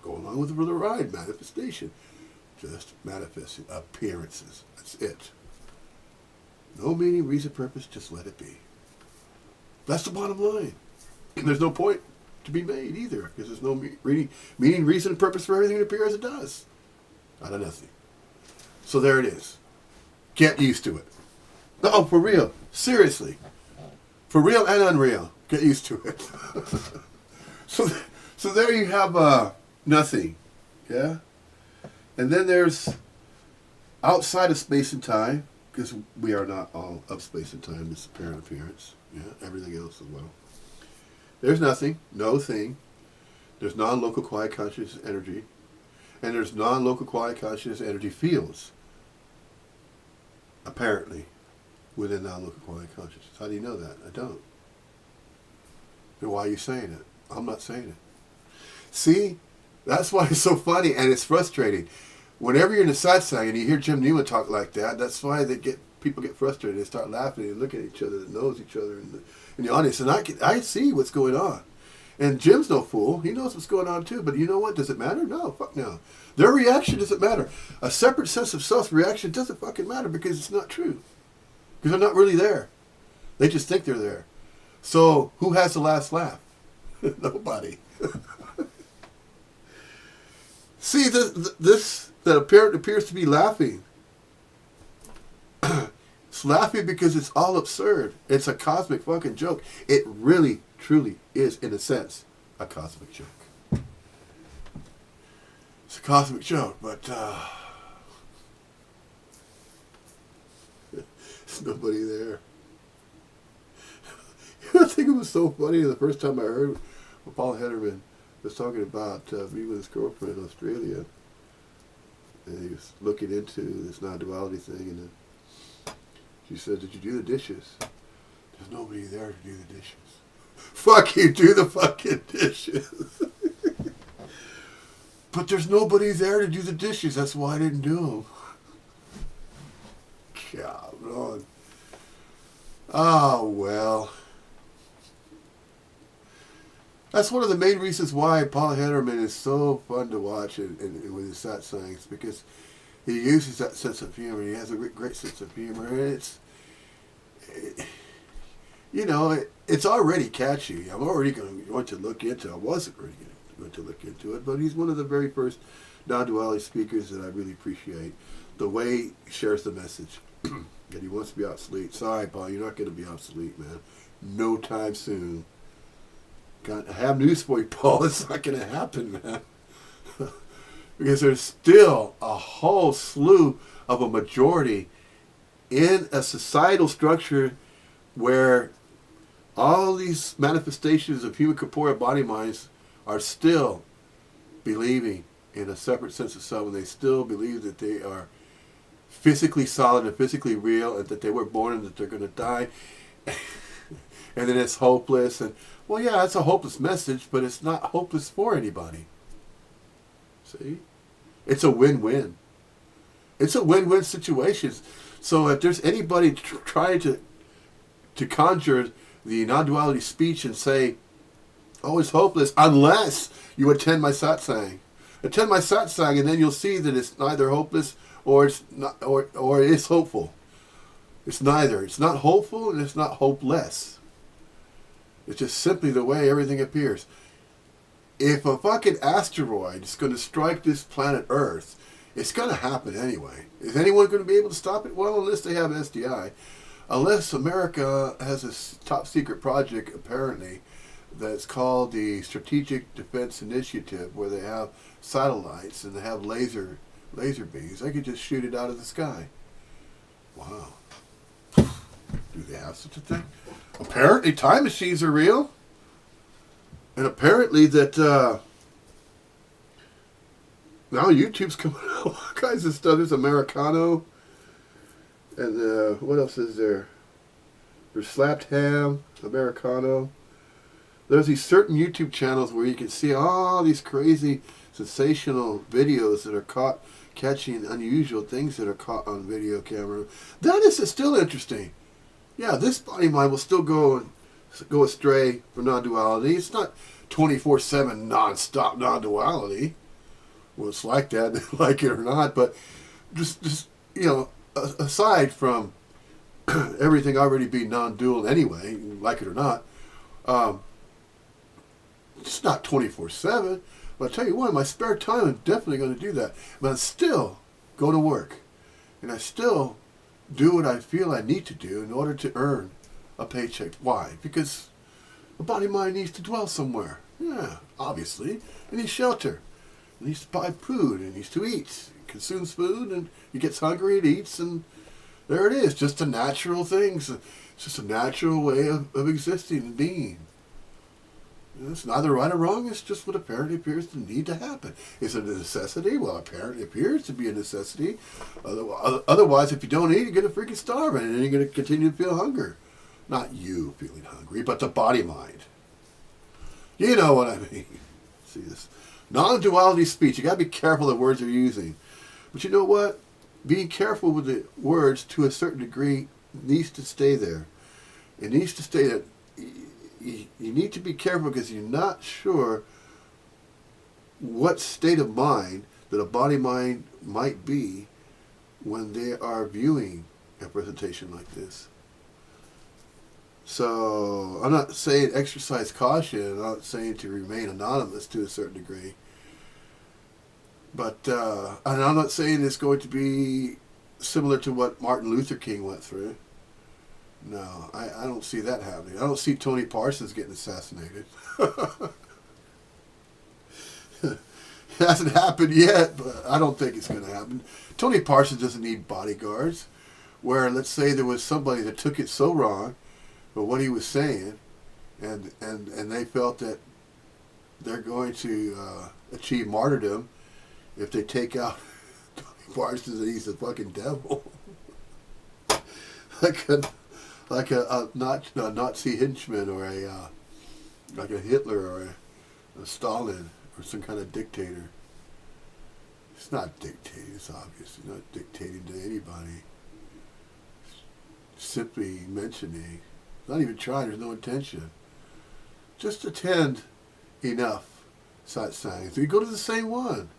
Go along with the ride. Manifestation. Just manifesting appearances. That's it. No meaning, reason, purpose. Just let it be. That's the bottom line. And there's no point to be made either. Because there's no meaning, reason, and purpose for everything that appears as it does. Out of nothing. So there it is. Get used to it. No, for real. Seriously. For real and unreal. Get used to it. So there you have nothing. Yeah? And then there's outside of space and time, because we are not all of space and time, it's apparent appearance. Yeah, everything else as well. There's nothing, no thing. There's non-local quiet consciousness energy. And there's non-local quiet consciousness energy fields, apparently, within non-local quiet consciousness. How do you know that? I don't. Then why are you saying it? I'm not saying it. See, that's why it's so funny and it's frustrating. Whenever you're in a satsang and you hear Jim Newman talk like that, that's why people get frustrated. They start laughing and look at each other that knows each other in the audience. And I see what's going on. And Jim's no fool. He knows what's going on too. But you know what? Does it matter? No. Fuck no. Their reaction doesn't matter. A separate sense of self reaction doesn't fucking matter because it's not true. Because they're not really there. They just think they're there. So who has the last laugh? Nobody. See, this that appears to be laughing. It's laughing because it's all absurd. It's a cosmic fucking joke. It really, truly is, in a sense, a cosmic joke. It's a cosmic joke, but there's nobody there. I think it was so funny the first time I heard Paul Hederman was talking about being with his girlfriend in Australia. And he was looking into this non-duality thing, and then she said, "Did you do the dishes?" There's nobody there to do the dishes. Fuck you, do the fucking dishes. But there's nobody there to do the dishes. That's why I didn't do them. God, Lord. Oh, well. That's one of the main reasons why Paul Hederman is so fun to watch and with his satsangs, because he uses that sense of humor. He has a great sense of humor. And it's already catchy. I'm already going to look into it. I wasn't already going to look into it, but he's one of the very first non-duality speakers that I really appreciate. The way he shares the message. And he wants to be obsolete. Sorry, Paul, you're not going to be obsolete, man. No time soon. I have news for you, Paul. It's not going to happen, man. Because there's still a whole slew of a majority in a societal structure where all these manifestations of human corporeal body minds are still believing in a separate sense of self, and they still believe that they are physically solid and physically real, and that they were born and that they're going to die. And then it's hopeless. And well, yeah, it's a hopeless message, but it's not hopeless for anybody. See? It's a win-win. It's a win-win situation. So if there's anybody trying to conjure the non-duality speech and say, Always hopeless unless you attend my satsang. Attend my satsang, and then you'll see that it's neither hopeless or it's not, or it is hopeful. It's neither. It's not hopeful and it's not hopeless. It's just simply the way everything appears. If a fucking asteroid is going to strike this planet Earth, it's going to happen anyway. Is anyone going to be able to stop it? Well, unless they have SDI. Unless America has a top secret project, apparently, that's called the Strategic Defense Initiative, where they have satellites and they have laser beams. They could just shoot it out of the sky. Wow. Do they have such a thing? Apparently time machines are real. And apparently that now YouTube's coming out with all kinds of stuff. There's Americano. And what else is there? There's Slapped Ham, Americano. There's these certain YouTube channels where you can see all these crazy, sensational videos that are caught catching unusual things that are caught on video camera. That is still interesting. Yeah, this body mind will still go astray for non-duality. It's not 24/7 non-stop non-duality. Well, it's like that, like it or not. But just you know, aside from everything already being non-dual anyway, like it or not, it's not 24/7. But I tell you what, in my spare time, I'm definitely going to do that. But I still go to work, and I still do what I feel I need to do in order to earn a paycheck. Why? Because the body mind needs to dwell somewhere. Yeah, obviously. It needs shelter. It needs to buy food. It needs to eat. It consumes food, and it gets hungry, it eats, and there it is. Just a natural thing. It's just a natural way of existing and being. It's neither right or wrong. It's just what apparently appears to need to happen. Is it a necessity? Well, apparently appears to be a necessity. Otherwise, if you don't eat, you're going to freaking starve, and then you're going to continue to feel hunger. Not you feeling hungry, but the body mind. You know what I mean. See this non-duality speech. You got to be careful of the words you're using. But you know what? Being careful with the words to a certain degree needs to stay there. It needs to stay that. You need to be careful because you're not sure what state of mind that a body mind might be when they are viewing a presentation like this. So I'm not saying exercise caution. I'm not saying to remain anonymous to a certain degree. But and I'm not saying it's going to be similar to what Martin Luther King went through. No, I don't see that happening. I don't see Tony Parsons getting assassinated. It hasn't happened yet, but I don't think it's going to happen. Tony Parsons doesn't need bodyguards. Where, let's say there was somebody that took it so wrong for what he was saying, and they felt that they're going to achieve martyrdom if they take out Tony Parsons and he's the fucking devil. like a Nazi henchman or like a Hitler or a Stalin or some kind of dictator. It's not dictating, it's obvious. It's not dictating to anybody. It's simply mentioning. Not even trying, there's no intention. Just attend enough satsangs. You go to the same one.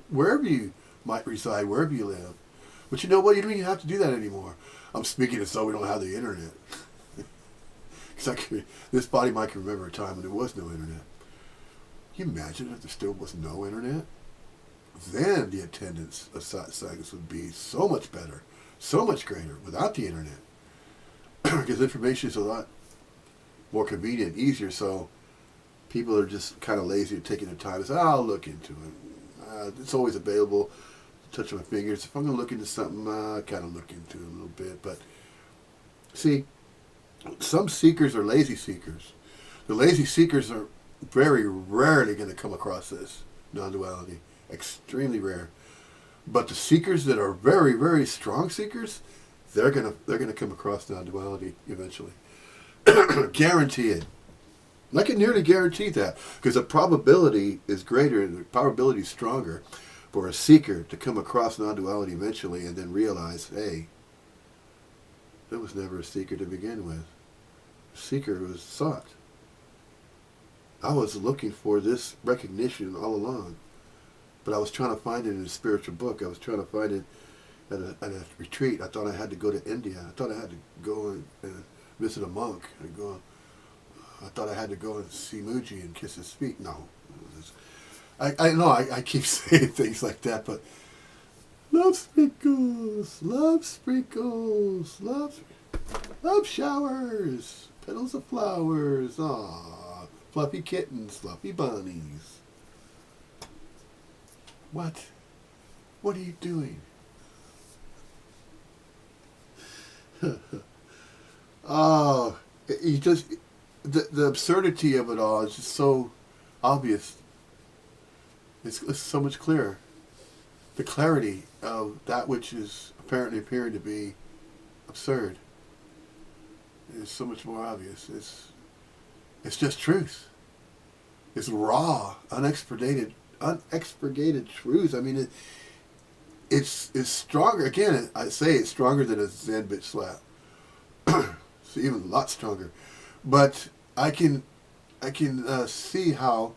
Wherever you might reside, wherever you live. But you know what? You don't even have to do that anymore. I'm speaking as though we don't have the internet. Because this body might remember a time when there was no internet. Can you imagine if there still was no internet? Then the attendance of satsangs would be so much better, so much greater without the internet. Because information is a lot more convenient, easier, so people are just kind of lazy at taking their time and say, I'll look into it. It's always available. Touch my fingers. If I'm going to look into something, I kind of look into it a little bit. But see, some seekers are lazy seekers. The lazy seekers are very rarely going to come across this non-duality. Extremely rare. But the seekers that are very, very strong seekers, they're gonna come across non-duality eventually. Guarantee it. I can nearly guarantee that because the probability is greater, the probability is stronger for a seeker to come across non-duality eventually and then realize, hey, there was never a seeker to begin with. A seeker was sought. I was looking for this recognition all along, but I was trying to find it in a spiritual book. I was trying to find it at a retreat. I thought I had to go to India. I thought I had to go and visit a monk. I thought I had to go and see Muji and kiss his feet. No. I know I keep saying things like that, but love sprinkles, love sprinkles, love showers, petals of flowers, ah, fluffy kittens, fluffy bunnies. What? What are you doing? Oh, you just the absurdity of it all is just so obvious. It's so much clearer. The clarity of that which is apparently appearing to be absurd is so much more obvious. It's just truth. It's raw, unexpurgated truth. I mean, it's stronger. Again, I say it's stronger than a Zen bitch slap. It's even a lot stronger. But I can see how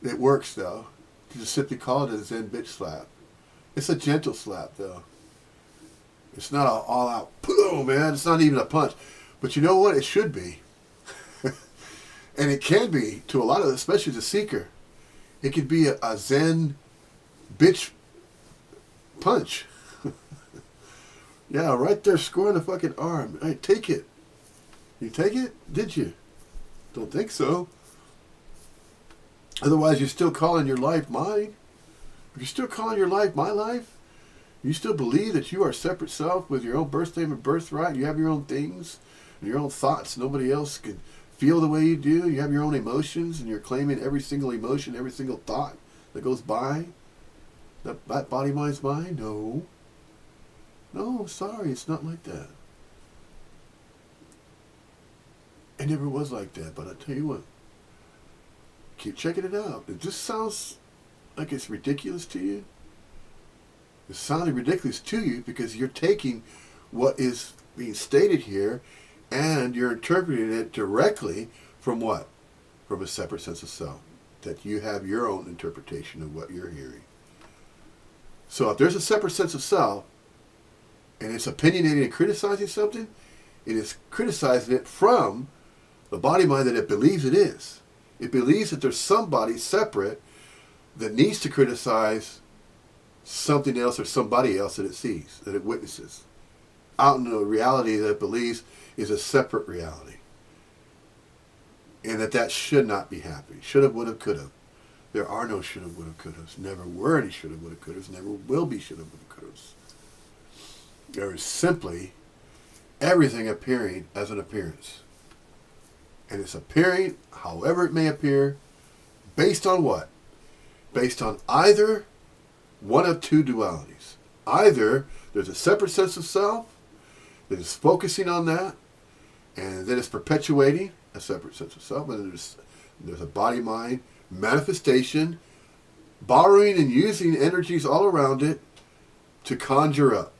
it works, though. To just simply call it a Zen bitch slap. It's a gentle slap, though. It's not an all-out boom, man. It's not even a punch. But you know what? It should be. And it can be to a lot of, especially the seeker. It could be a Zen bitch punch. Yeah, right there, scoring the fucking arm. Hey, take it. You take it? Did you? Don't think so. Otherwise, you're still calling your life mine. If you're still calling your life my life, you still believe that you are a separate self with your own birth name and birthright. You have your own things, and your own thoughts. Nobody else can feel the way you do. You have your own emotions, and you're claiming every single emotion, every single thought that goes by. That body, mind's mine? No. No, sorry, it's not like that. It never was like that, but I tell you what, keep checking it out. It just sounds like it's ridiculous to you. It's sounding ridiculous to you because you're taking what is being stated here and you're interpreting it directly from what? From a separate sense of self. That you have your own interpretation of what you're hearing. So if there's a separate sense of self and it's opinionating and criticizing something, it is criticizing it from the body mind that it believes it is. It believes that there's somebody separate that needs to criticize something else or somebody else that it sees, that it witnesses, out in a reality that it believes is a separate reality. And that should not be happening. Should have, would have, could have. There are no should have, would have, could have. Never were any should have, would have, could have. Never will be should have, would have, could have. There is simply everything appearing as an appearance. And it's appearing however it may appear, based on what? Based on either one of two dualities. Either there's a separate sense of self that is focusing on that, and then it's perpetuating a separate sense of self, and there's a body-mind manifestation, borrowing and using energies all around it to conjure up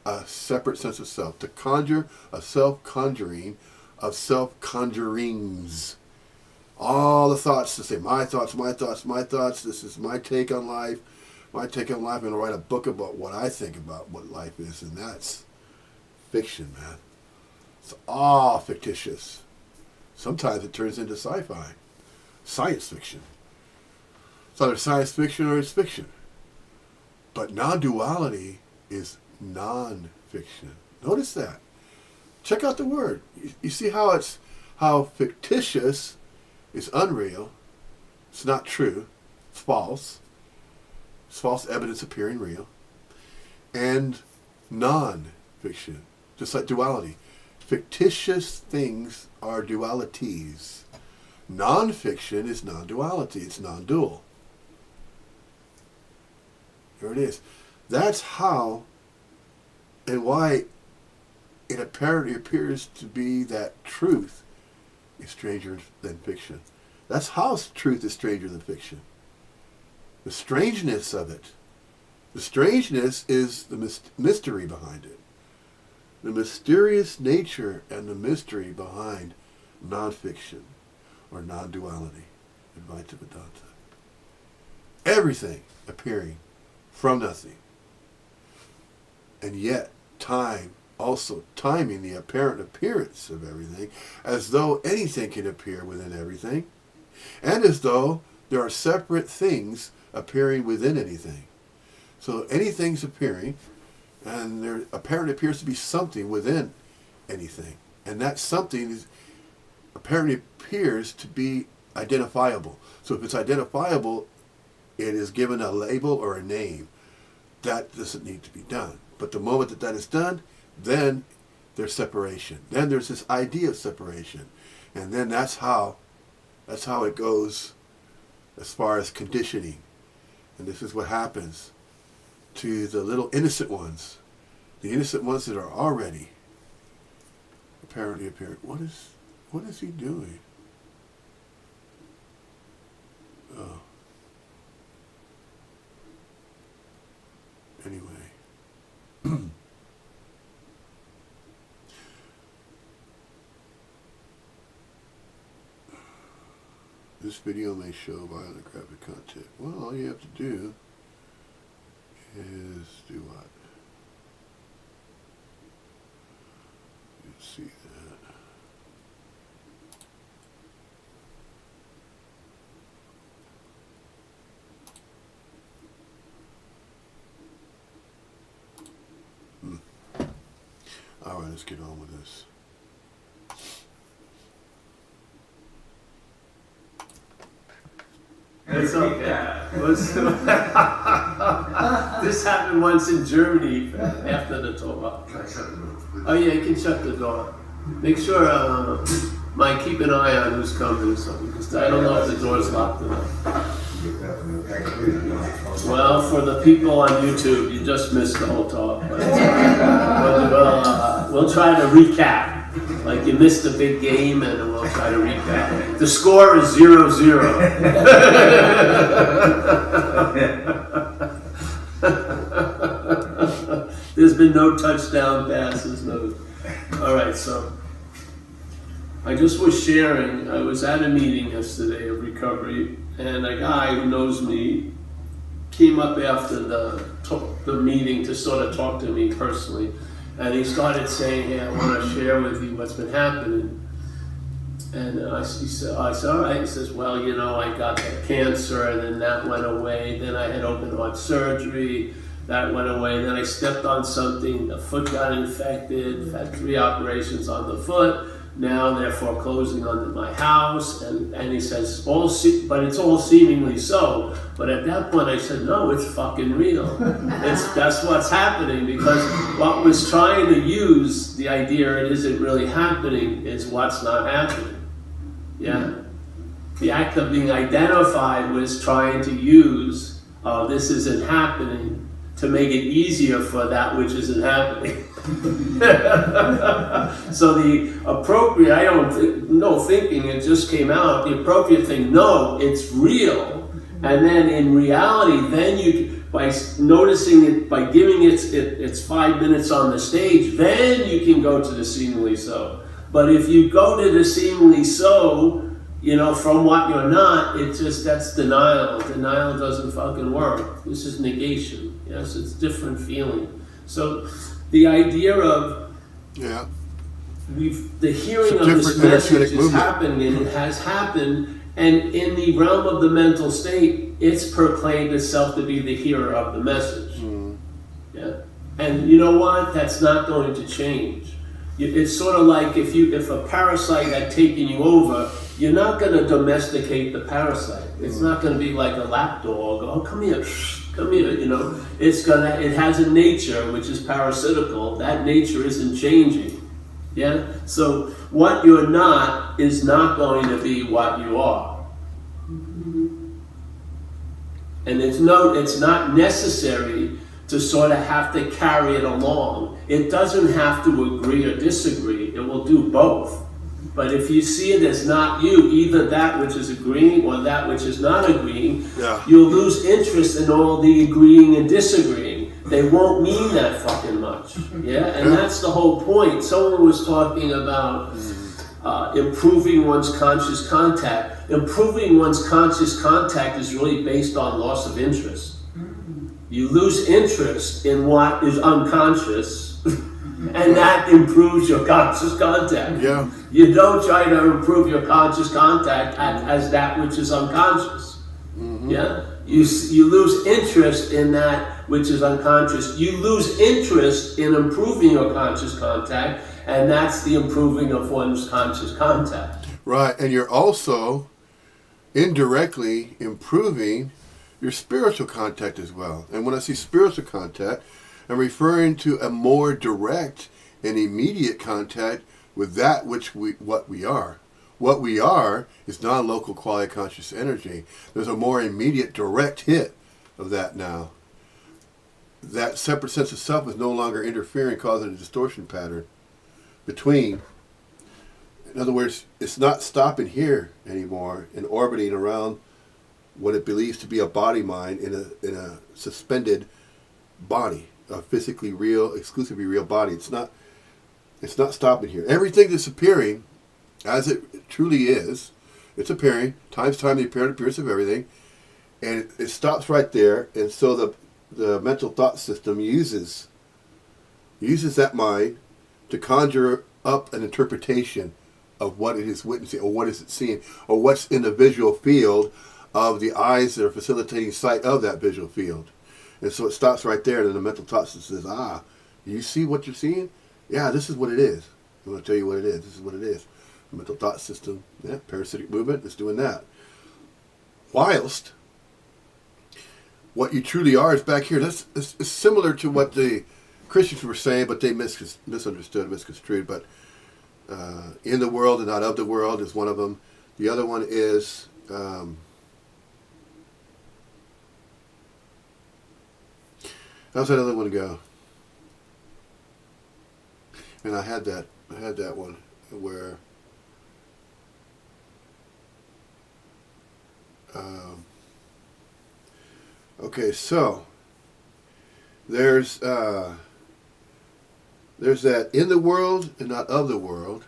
a separate sense of self, to conjure a self-conjuring of self-conjurings. All the thoughts to say, my thoughts, my thoughts, my thoughts, this is my take on life. My take on life, I'm going to write a book about what I think about what life is, and that's fiction, man. It's all fictitious. Sometimes it turns into sci-fi, science fiction. It's either science fiction or it's fiction. But non-duality is non-fiction. Notice that. Check out the word. You see how fictitious is unreal. It's not true. It's false. It's false evidence appearing real. And non-fiction, just like duality. Fictitious things are dualities. Non-fiction is non-duality. It's non-dual. There it is. That's how and why it apparently appears to be that truth is stranger than fiction. That's how truth is stranger than fiction. The strangeness of it. The strangeness is the mystery behind it. The mysterious nature and the mystery behind nonfiction. or non-duality, Advaita Vedanta. Everything appearing from nothing. And yet, time also timing the apparent appearance of everything, as though anything can appear within everything, and as though there are separate things appearing within anything. So anything's appearing, and there apparently appears to be something within anything. And that something is apparently appears to be identifiable. So if it's identifiable, it is given a label or a name. That doesn't need to be done. But the moment that that is done, then there's separation. Then there's this idea of separation. And then that's how it goes as far as conditioning. And this is what happens to the little innocent ones. The innocent ones that are already apparently appearing. What is he doing? Oh. Anyway. This video may show violent graphic content. Well, all you have to do is do what? You see that. All right, let's get on with this. It's okay. This happened once in Germany after the talk. Oh yeah, you can shut the door. Make sure, Mike, keep an eye on who's coming or something, because I don't know if the door's locked or not. Well, for the people on YouTube, you just missed the whole talk. But we'll try to recap. Like you missed a big game, and we'll try to recap. The score is 0-0. There's been no touchdown passes. No. All right, so I just was sharing. I was at a meeting yesterday of recovery, and a guy who knows me came up after the meeting to sort of talk to me personally. And he started saying, hey, I want to share with you what's been happening. And I said, all right. He says, well, you know, I got that cancer, and then that went away. Then I had open heart surgery. That went away. Then I stepped on something. The foot got infected. Had 3 operations on the foot. Now they're foreclosing on my house. And he says, but it's all seemingly so. But at that point I said, no, it's fucking real. That's what's happening, because what was trying to use the idea it isn't really happening is what's not happening. Yeah? The act of being identified was trying to use, this isn't happening, to make it easier for that which isn't happening. So the appropriate, I don't think, no thinking, it just came out, the appropriate thing, no, it's real. And then in reality, then you, by noticing it, by giving its 5 minutes on the stage, then you can go to the seemingly so. But if you go to the seemingly so, you know, from what you're not, that's denial. Denial doesn't fucking work. This is negation. Yes, it's different feeling. So the idea of the hearing of this message is happening, and it has happened, and in the realm of the mental state, it's proclaimed itself to be the hearer of the message. Yeah, and you know what? That's not going to change. It's sort of like if a parasite had taken you over, you're not going to domesticate the parasite. It's not going to be like a lap dog. Oh, come here, you know. It has a nature which is parasitical. That nature isn't changing. Yeah? So what you're not is not going to be what you are. And it's not necessary to sort of have to carry it along. It doesn't have to agree or disagree. It will do both. But if you see it as not you, either that which is agreeing or that which is not agreeing, you'll lose interest in all the agreeing and disagreeing. They won't mean that fucking much. Yeah? And that's the whole point. Someone was talking about improving one's conscious contact. Improving one's conscious contact is really based on loss of interest. You lose interest in what is unconscious, and that improves your conscious contact. Yeah. You don't try to improve your conscious contact as that which is unconscious. Yeah? You lose interest in that which is unconscious. You lose interest in improving your conscious contact, and that's the improving of one's conscious contact. Right, and you're also indirectly improving your spiritual contact as well. And when I see spiritual contact, I'm referring to a more direct and immediate contact with that which what we are. What we are is non-local quality conscious energy. There's a more immediate, direct hit of that now. That separate sense of self is no longer interfering, causing a distortion pattern between. In other words, it's not stopping here anymore and orbiting around what it believes to be a body mind in a suspended body, a physically real, exclusively real body. It's not stopping here. Everything that's appearing, as it truly is, it's appearing, times time the apparent appearance of everything, and it stops right there, and so the mental thought system uses that mind to conjure up an interpretation of what it is witnessing, or what is it seeing, or what's in the visual field of the eyes that are facilitating sight of that visual field. And so it stops right there, and then the mental thought system says, you see what you're seeing? Yeah, this is what it is. I'm going to tell you what it is. This is what it is. The mental thought system, parasitic movement is doing that. Whilst what you truly are is back here. That's it's similar to what the Christians were saying, but they misunderstood, misconstrued. But in the world and not of the world is one of them. The other one is how's that other one go? And I had that one where okay, so there's that in the world and not of the world,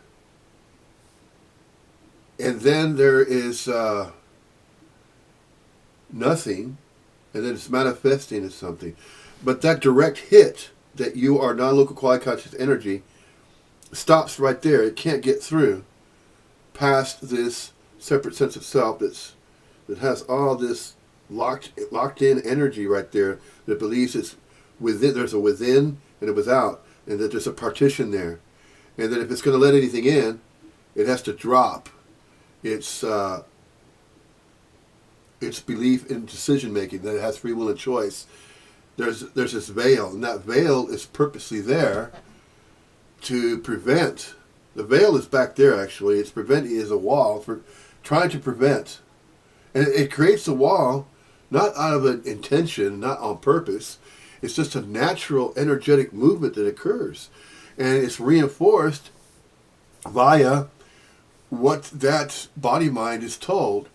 and then there is nothing, and then it's manifesting as something. But that direct hit that you are non-local quality conscious energy stops right there. It can't get through past this separate sense of self that has all this locked in energy right there that believes it's within. There's a within and a without, and that there's a partition there, and that if it's going to let anything in, it has to drop its belief in decision making, that it has free will and choice. There's this veil, and that veil is purposely there to prevent. The veil is back there, actually. It's preventing, is a wall for trying to prevent. And it creates a wall, not out of an intention, not on purpose. It's just a natural energetic movement that occurs. And it's reinforced via what that body mind is told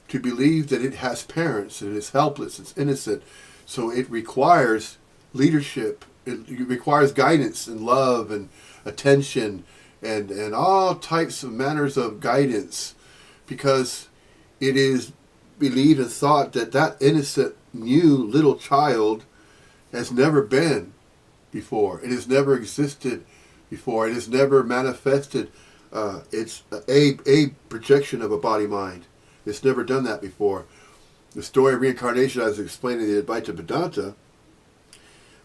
to believe that it has parents, and it's helpless, it's innocent. So it requires leadership, it requires guidance and love and attention and all types of manners of guidance, because it is believed and thought that that innocent new little child has never been before. It has never existed before. It has never manifested. It's a projection of a body mind. It's never done that before. The story of reincarnation, as explained in the Advaita Vedanta,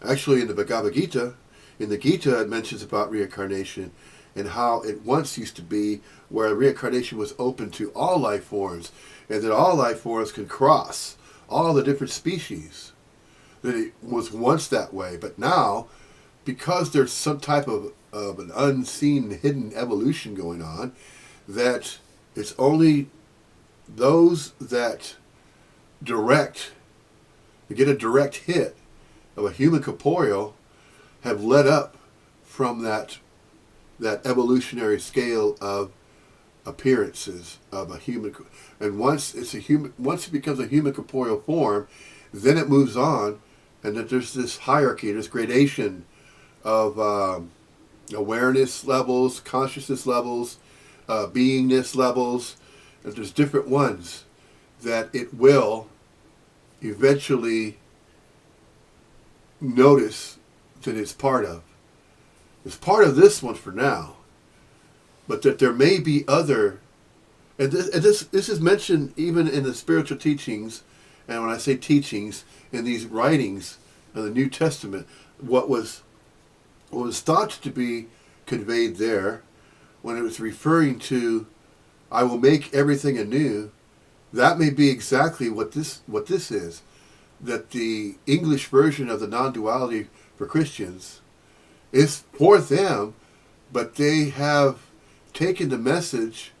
actually in the Bhagavad Gita, in the Gita it mentions about reincarnation and how it once used to be where reincarnation was open to all life forms, and that all life forms can cross all the different species. That it was once that way, but now, because there's some type of an unseen, hidden evolution going on, that it's only those that get a direct hit of a human corporeal have led up from that evolutionary scale of appearances of a human. And once it becomes a human corporeal form, then it moves on, and that there's this hierarchy, this gradation of awareness levels, consciousness levels, beingness levels. There's different ones that it will eventually notice that it's part of. It's part of this one for now, but that there may be other, and this is mentioned even in the spiritual teachings, and when I say teachings, in these writings of the New Testament, what was thought to be conveyed there, when it was referring to, I will make everything anew, that may be exactly what this is. That the English version of the non-duality for Christians is for them, but they have taken the message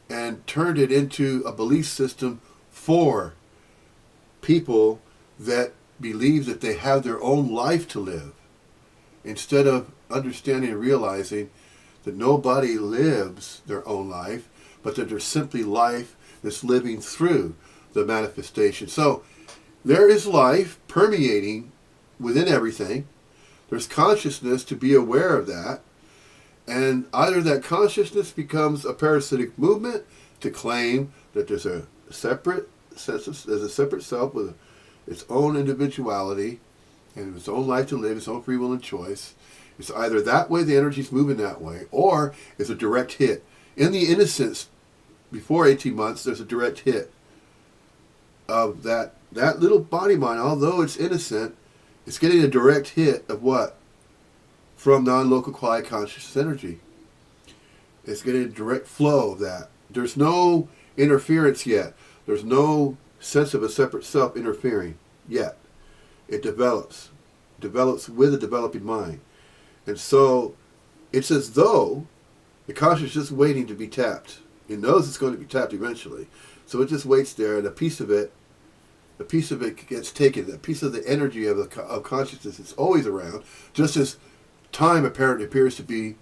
and turned it into a belief system for people that believe that they have their own life to live, instead of understanding and realizing that nobody lives their own life, but that there's simply life that's living through the manifestation. So there is life permeating within everything. There's consciousness to be aware of that. And either that consciousness becomes a parasitic movement to claim that there's a separate there's a separate self with its own individuality and its own life to live, its own free will and choice. It's either that way, the energy's moving that way, or it's a direct hit. In the innocence, before 18 months, there's a direct hit of that little body mind. Although it's innocent, it's getting a direct hit of what? From non-local quiet consciousness energy. It's getting a direct flow of that. There's no interference yet. There's no sense of a separate self interfering yet. It develops with a developing mind. And so it's as though the consciousness is just waiting to be tapped. It knows it's going to be tapped eventually. So it just waits there, and a piece of it gets taken. A piece of the energy of consciousness is always around, just as time apparently appears to be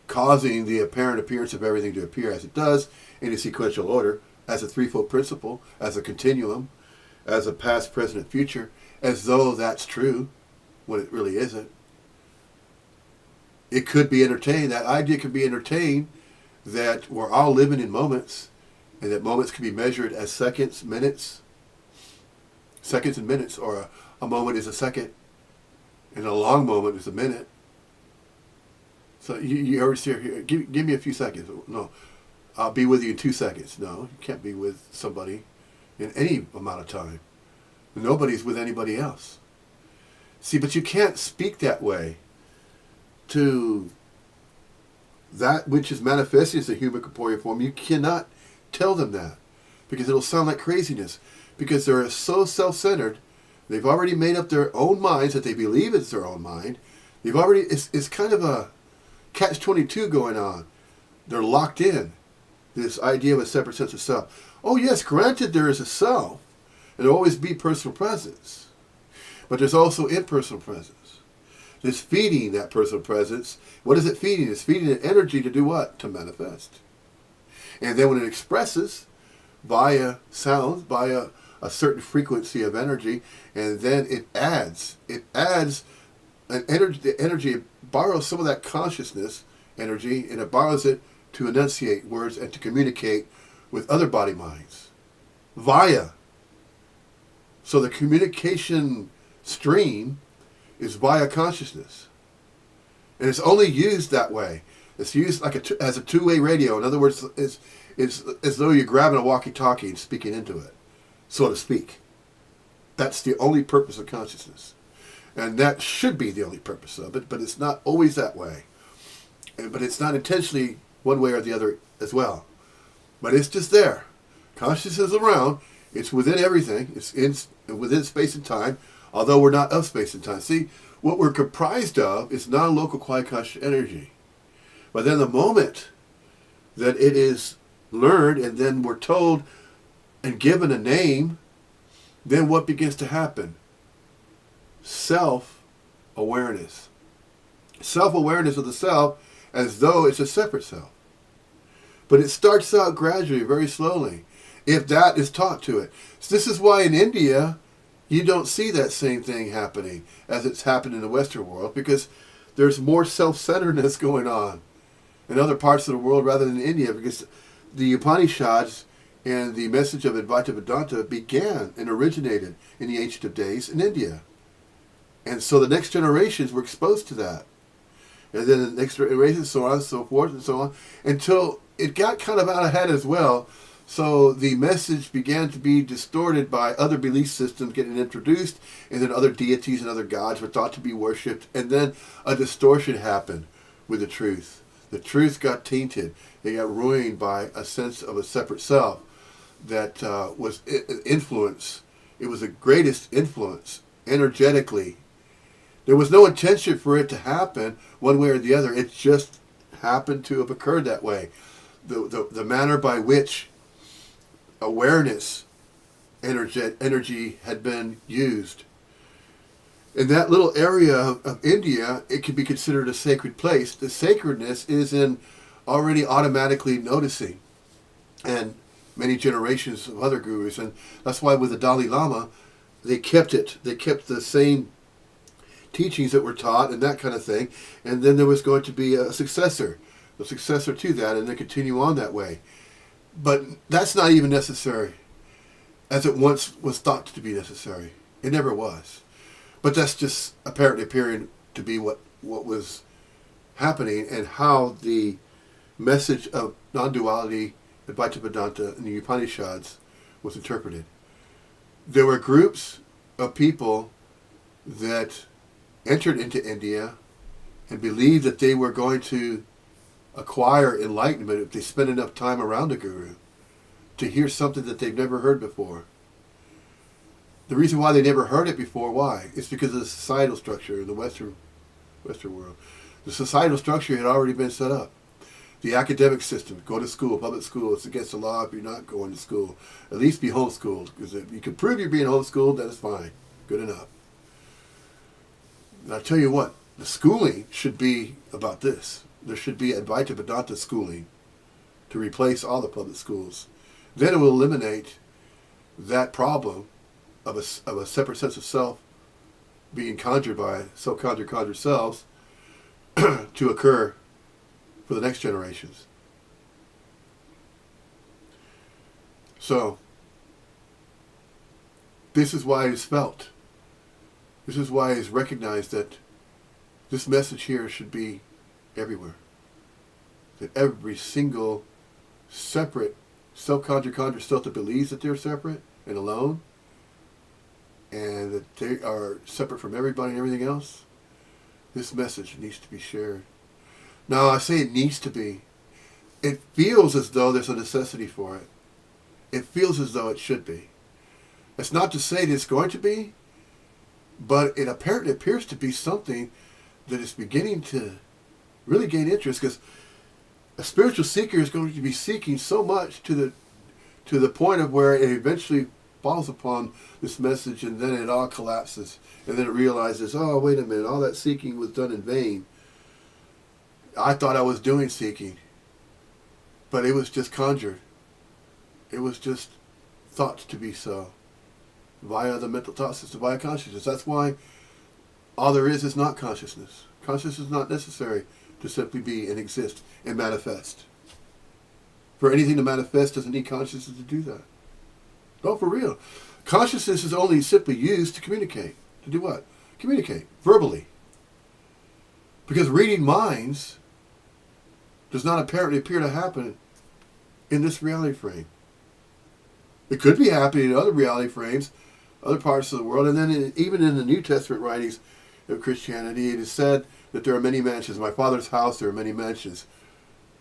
causing the apparent appearance of everything to appear as it does in a sequential order, as a threefold principle, as a continuum, as a past, present, and future, as though that's true when it really isn't. It could be entertained. That idea could be entertained, that we're all living in moments, and that moments can be measured as seconds, minutes, seconds and minutes, or a moment is a second, and a long moment is a minute. So you always hear, give me a few seconds. No, I'll be with you in 2 seconds. No, you can't be with somebody in any amount of time. Nobody's with anybody else. See, but you can't speak that way to that which is manifesting as a human corporeal form. You cannot tell them that, because it'll sound like craziness, because they're so self-centered. They've already made up their own minds that they believe it's their own mind. They've already, it's kind of a catch-22 going on. They're locked in this idea of a separate sense of self. Oh yes, granted there is a self, and there'll always be personal presence, but there's also impersonal presence. It's feeding that personal presence. What is it feeding? It's feeding an energy to do what? To manifest. And then when it expresses via sounds, via a certain frequency of energy, and then it adds an energy. The energy, it borrows some of that consciousness energy, and it borrows it to enunciate words and to communicate with other body minds via. So the communication stream is via consciousness, and it's only used that way. It's used like as a two-way radio. In other words, it's as though you're grabbing a walkie-talkie and speaking into it, so to speak. That's the only purpose of consciousness, and that should be the only purpose of it. But it's not always that way, but it's not intentionally one way or the other as well. But it's just there. Consciousness is around. It's within everything. It's within space and time. Although we're not of space and time. See, what we're comprised of is non-local quiet conscious energy. But then the moment that it is learned and then we're told and given a name, then what begins to happen? Self-awareness. Self-awareness of the self as though it's a separate self. But it starts out gradually, very slowly, if that is taught to it. So this is why in India, you don't see that same thing happening as it's happened in the Western world, because there's more self-centeredness going on. in other parts of the world rather than India, because the Upanishads and the message of Advaita Vedanta began and originated in the ancient of days in India. And so the next generations were exposed to that. And then the next generations, so on and so forth and so on, until it got kind of out of hand as well. So the message began to be distorted by other belief systems getting introduced, and then other deities and other gods were thought to be worshipped, and then a distortion happened with the truth. The truth got tainted. It got ruined by a sense of a separate self that was influence. It was the greatest influence energetically. There was no intention for it to happen one way or the other. It just happened to have occurred that way. The manner by which awareness energy had been used. In that little area of India, it can be considered a sacred place. The sacredness is in already automatically noticing. And many generations of other gurus. And that's why with the Dalai Lama, they kept it. They kept the same teachings that were taught and that kind of thing. And then there was going to be a successor to that, and they continue on that way. But that's not even necessary, as it once was thought to be necessary. It never was. But that's just apparently appearing to be what was happening, and how the message of non-duality, Advaita Vedanta, and the Upanishads was interpreted. There were groups of people that entered into India and believed that they were going to acquire enlightenment if they spent enough time around a guru to hear something that they've never heard before. The reason why they never heard it before, why? It's because of the societal structure in the Western world. The societal structure had already been set up. The academic system, go to school, public school, it's against the law if you're not going to school. At least be homeschooled, because if you can prove you're being homeschooled, that is fine. Good enough. And I'll tell you what, the schooling should be about this. There should be Advaita Vedanta schooling to replace all the public schools. Then it will eliminate that problem of a separate sense of self being conjured by conjured selves to occur for the next generations. So, this is why it's felt. This is why it's recognized that this message here should be everywhere. That every single separate self-conjured self that believes that they're separate and alone, and that they are separate from everybody and everything else, this message needs to be shared. Now, I say it needs to be. It feels as though there's a necessity for it. It feels as though it should be. It's not to say that it's going to be, but it apparently appears to be something that is beginning to really gain interest, because a spiritual seeker is going to be seeking so much to the point of where it eventually falls upon this message, and then it all collapses, and then it realizes, oh, wait a minute, all that seeking was done in vain. I thought I was doing seeking, but it was just conjured. It was just thought to be so via the mental thought system, via consciousness. That's why all there is not consciousness. Consciousness is not necessary to simply be and exist and manifest. For anything to manifest doesn't need consciousness to do that. No, for real. Consciousness is only simply used to communicate. To do what? Communicate verbally. Because reading minds does not apparently appear to happen in this reality frame. It could be happening in other reality frames, other parts of the world, and then even in the New Testament writings of Christianity, it is said that there are many mansions. In my Father's house, there are many mansions.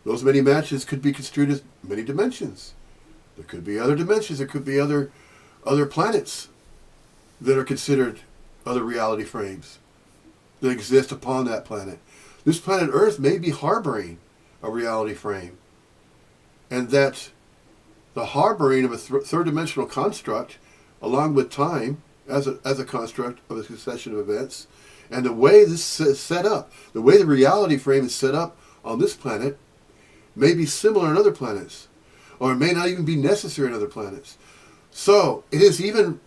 Those many mansions could be construed as many dimensions. There could be other dimensions. There could be other planets that are considered other reality frames that exist upon that planet. This planet Earth may be harboring a reality frame, and that the harboring of a third-dimensional construct, along with time as a construct of a succession of events, and the way this is set up, the way the reality frame is set up on this planet, may be similar in other planets, or it may not even be necessary in other planets. So, it is even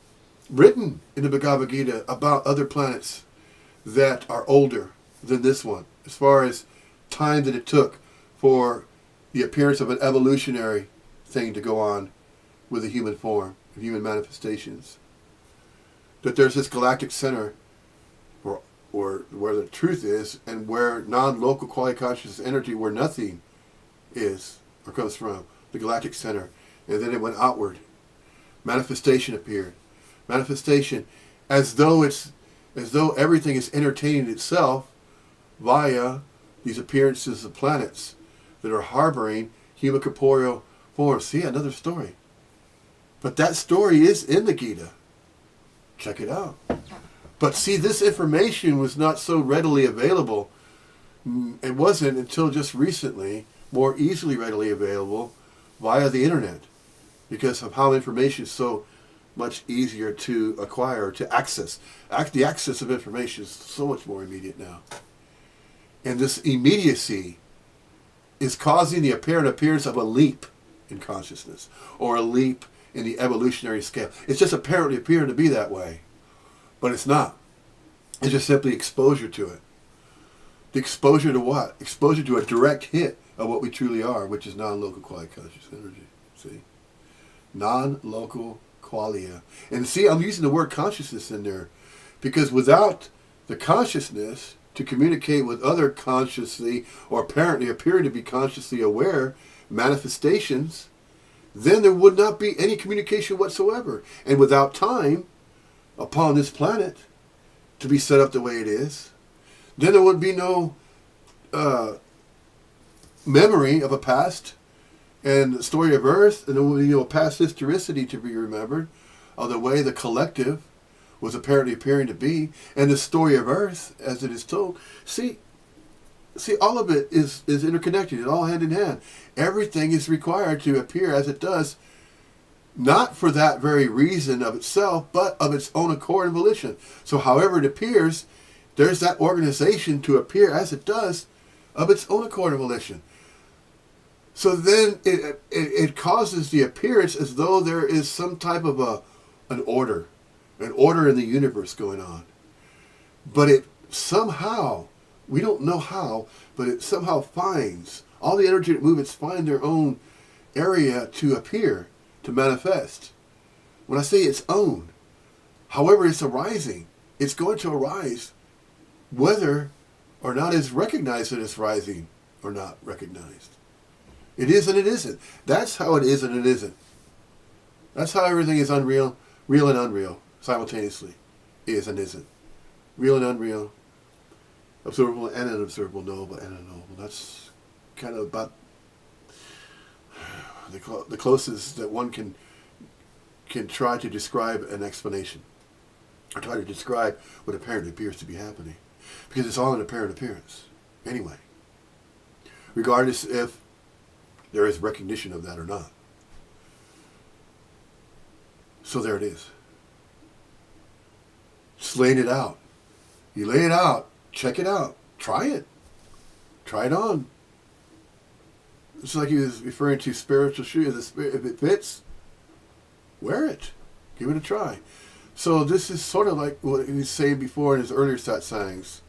written in the Bhagavad Gita about other planets that are older than this one, as far as time that it took for the appearance of an evolutionary thing to go on with the human form, human manifestations. That there's this galactic center where the truth is, and where non-local quality consciousness energy, where nothing is or comes from, the galactic center. And then it went outward. Manifestation appeared. Manifestation, as though everything is entertaining itself via these appearances of planets that are harboring human corporeal forms. See, another story. But that story is in the Gita. Check it out. But see, this information was not so readily available. It wasn't until just recently more easily readily available via the internet, because of how information is so much easier to acquire, to access. The access of information is so much more immediate now. And this immediacy is causing the apparent appearance of a leap in consciousness, or a leap in the evolutionary scale. It's just apparently appearing to be that way, but it's not. It's just simply exposure to it. The exposure to what? Exposure to a direct hit of what we truly are, which is non-local quality conscious energy. See? Non-local qualia. And see, I'm using the word consciousness in there, because without the consciousness to communicate with other consciously, or apparently appearing to be consciously aware manifestations, then there would not be any communication whatsoever. And without time upon this planet to be set up the way it is, then there would be no memory of a past and the story of Earth, and there would be no past historicity to be remembered of the way the collective was apparently appearing to be, and the story of Earth as it is told. See, all of it is interconnected. It's all hand in hand. Everything is required to appear as it does, not for that very reason of itself, but of its own accord and volition. So however it appears, there's that organization to appear as it does of its own accord and volition. So then it causes the appearance as though there is some type of an order in the universe going on. But it somehow, we don't know how, but it somehow finds, all the energetic movements find their own area to appear, to manifest. When I say its own, however it's arising, it's going to arise whether or not it's recognized that it's rising or not recognized. It is and it isn't. That's how it is and it isn't. That's how everything is unreal, real and unreal, simultaneously. Is and isn't. Real and unreal. Observable and unobservable, knowable and unknowable. That's kind of about the closest that one can try to describe an explanation, or try to describe what apparently appears to be happening, because it's all an apparent appearance anyway, regardless if there is recognition of that or not. So there it is. Just laying it out. You lay it out, check it out, try it on. It's like he was referring to spiritual shoes. If it fits, wear it. Give it a try. So this is sort of like what he was saying before in his earlier set sayings.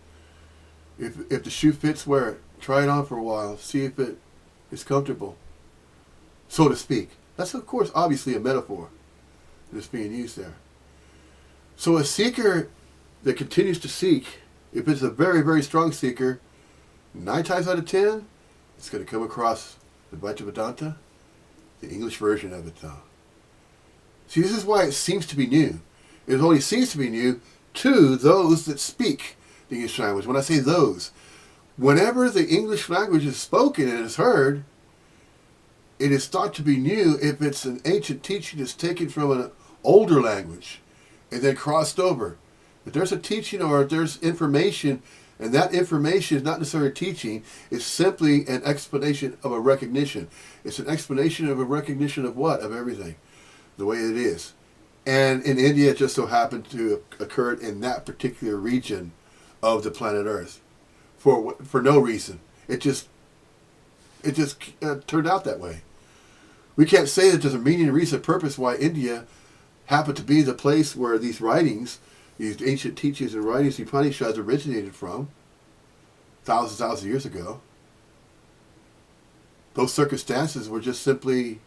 If the shoe fits, wear it. Try it on for a while. See if it is comfortable, so to speak. That's, of course, obviously a metaphor that's being used there. So a seeker that continues to seek, if it's a very, very strong seeker, 9 times out of 10, it's going to come across the Advaita Vedanta, the English version of it, though. See, this is why it seems to be new. It only seems to be new to those that speak the English language. When I say those, whenever the English language is spoken and is heard, it is thought to be new if it's an ancient teaching that's taken from an older language and then crossed over. If there's a teaching or if there's information, and that information is not necessarily teaching, it's simply an explanation of a recognition. It's an explanation of a recognition of what? Of everything, the way it is. And in India, it just so happened to occur in that particular region of the planet Earth, for no reason. It just turned out that way. We can't say that there's a meaning, a reason, a purpose why India happened to be the place where these writings, these ancient teachings and writings, the Upanishads originated from thousands of years ago. those circumstances were just simply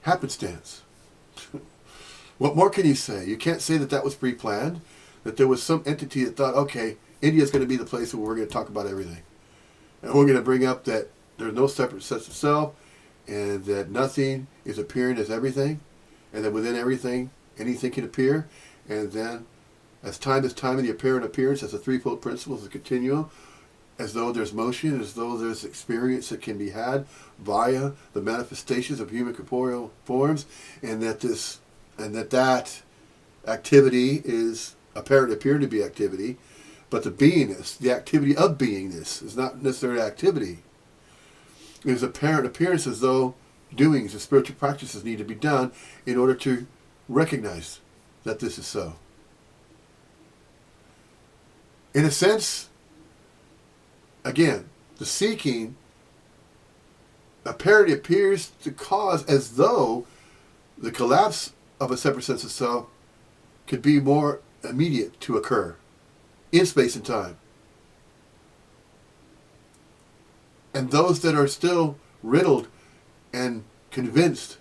happenstance. What more can you say? You can't say that that was pre-planned, that there was some entity that thought, okay, India's going to be the place where we're going to talk about everything. And we're going to bring up that there's no separate sense of self, and that nothing is appearing as everything, and that within everything, anything can appear. And then, as time is time in the apparent appearance, as a threefold principle, as a continuum, as though there's motion, as though there's experience that can be had via the manifestations of human corporeal forms, and that activity is apparent appear to be activity, but the beingness, the activity of beingness, is not necessarily activity. It is apparent appearance as though doings and spiritual practices need to be done in order to recognize that this is so. In a sense, again, the seeking apparently appears to cause as though the collapse of a separate sense of self could be more immediate to occur in space and time. And those that are still riddled and convinced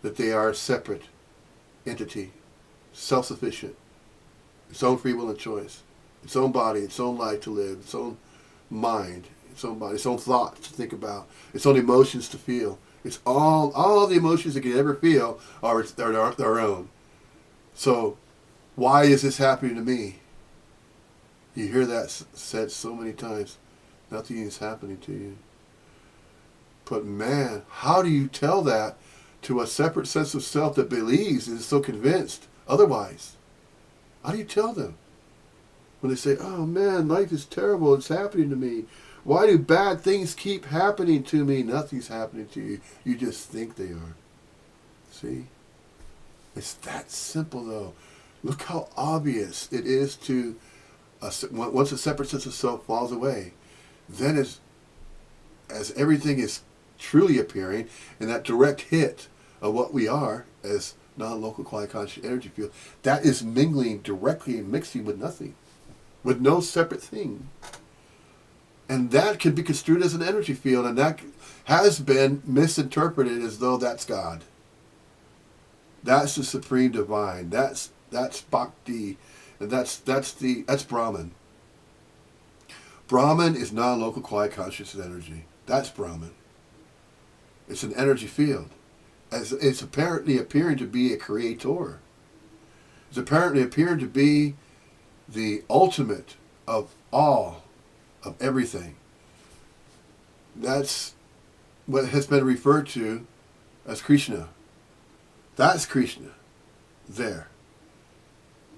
that they are a separate entity, self-sufficient, its own free will and choice, its own body, its own life to live, its own mind, its own body, its own thoughts to think about, its own emotions to feel. It's all the emotions it can ever feel are their own. So, why is this happening to me? You hear that said so many times. Nothing is happening to you. But man, how do you tell that to a separate sense of self that believes and is so convinced otherwise? How do you tell them? When they say, oh man, life is terrible, it's happening to me. Why do bad things keep happening to me? Nothing's happening to you. You just think they are. See? It's that simple though. Look how obvious it is to, once a separate sense of self falls away, then as everything is truly appearing, and that direct hit of what we are as non-local quiet conscious energy field, that is mingling directly and mixing with nothing, with no separate thing. And that can be construed as an energy field, and that has been misinterpreted as though that's God. That's the supreme divine. That's Bhakti, and that's Brahman. Brahman is non-local quiet conscious energy. That's Brahman. It's an energy field. It's apparently appearing to be a creator. It's apparently appearing to be the ultimate of all, of everything. That's what has been referred to as Krishna. That's Krishna, there,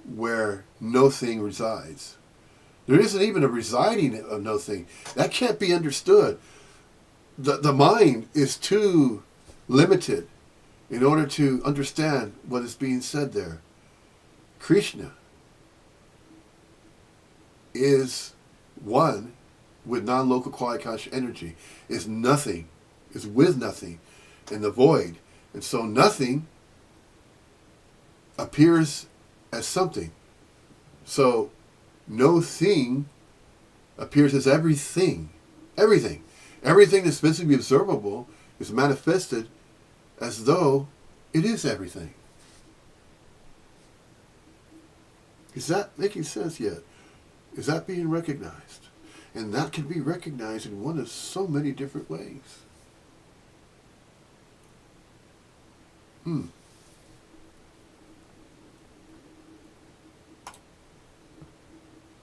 where no thing resides. There isn't even a residing of no thing. That can't be understood. The mind is too limited in order to understand what is being said there. Krishna is one with non-local quiet conscious energy, is nothing, is with nothing in the void. And so nothing appears as something. So no thing appears as everything. Everything. Everything that's physically observable is manifested as though it is everything. Is that making sense yet? Is that being recognized? And that can be recognized in one of so many different ways.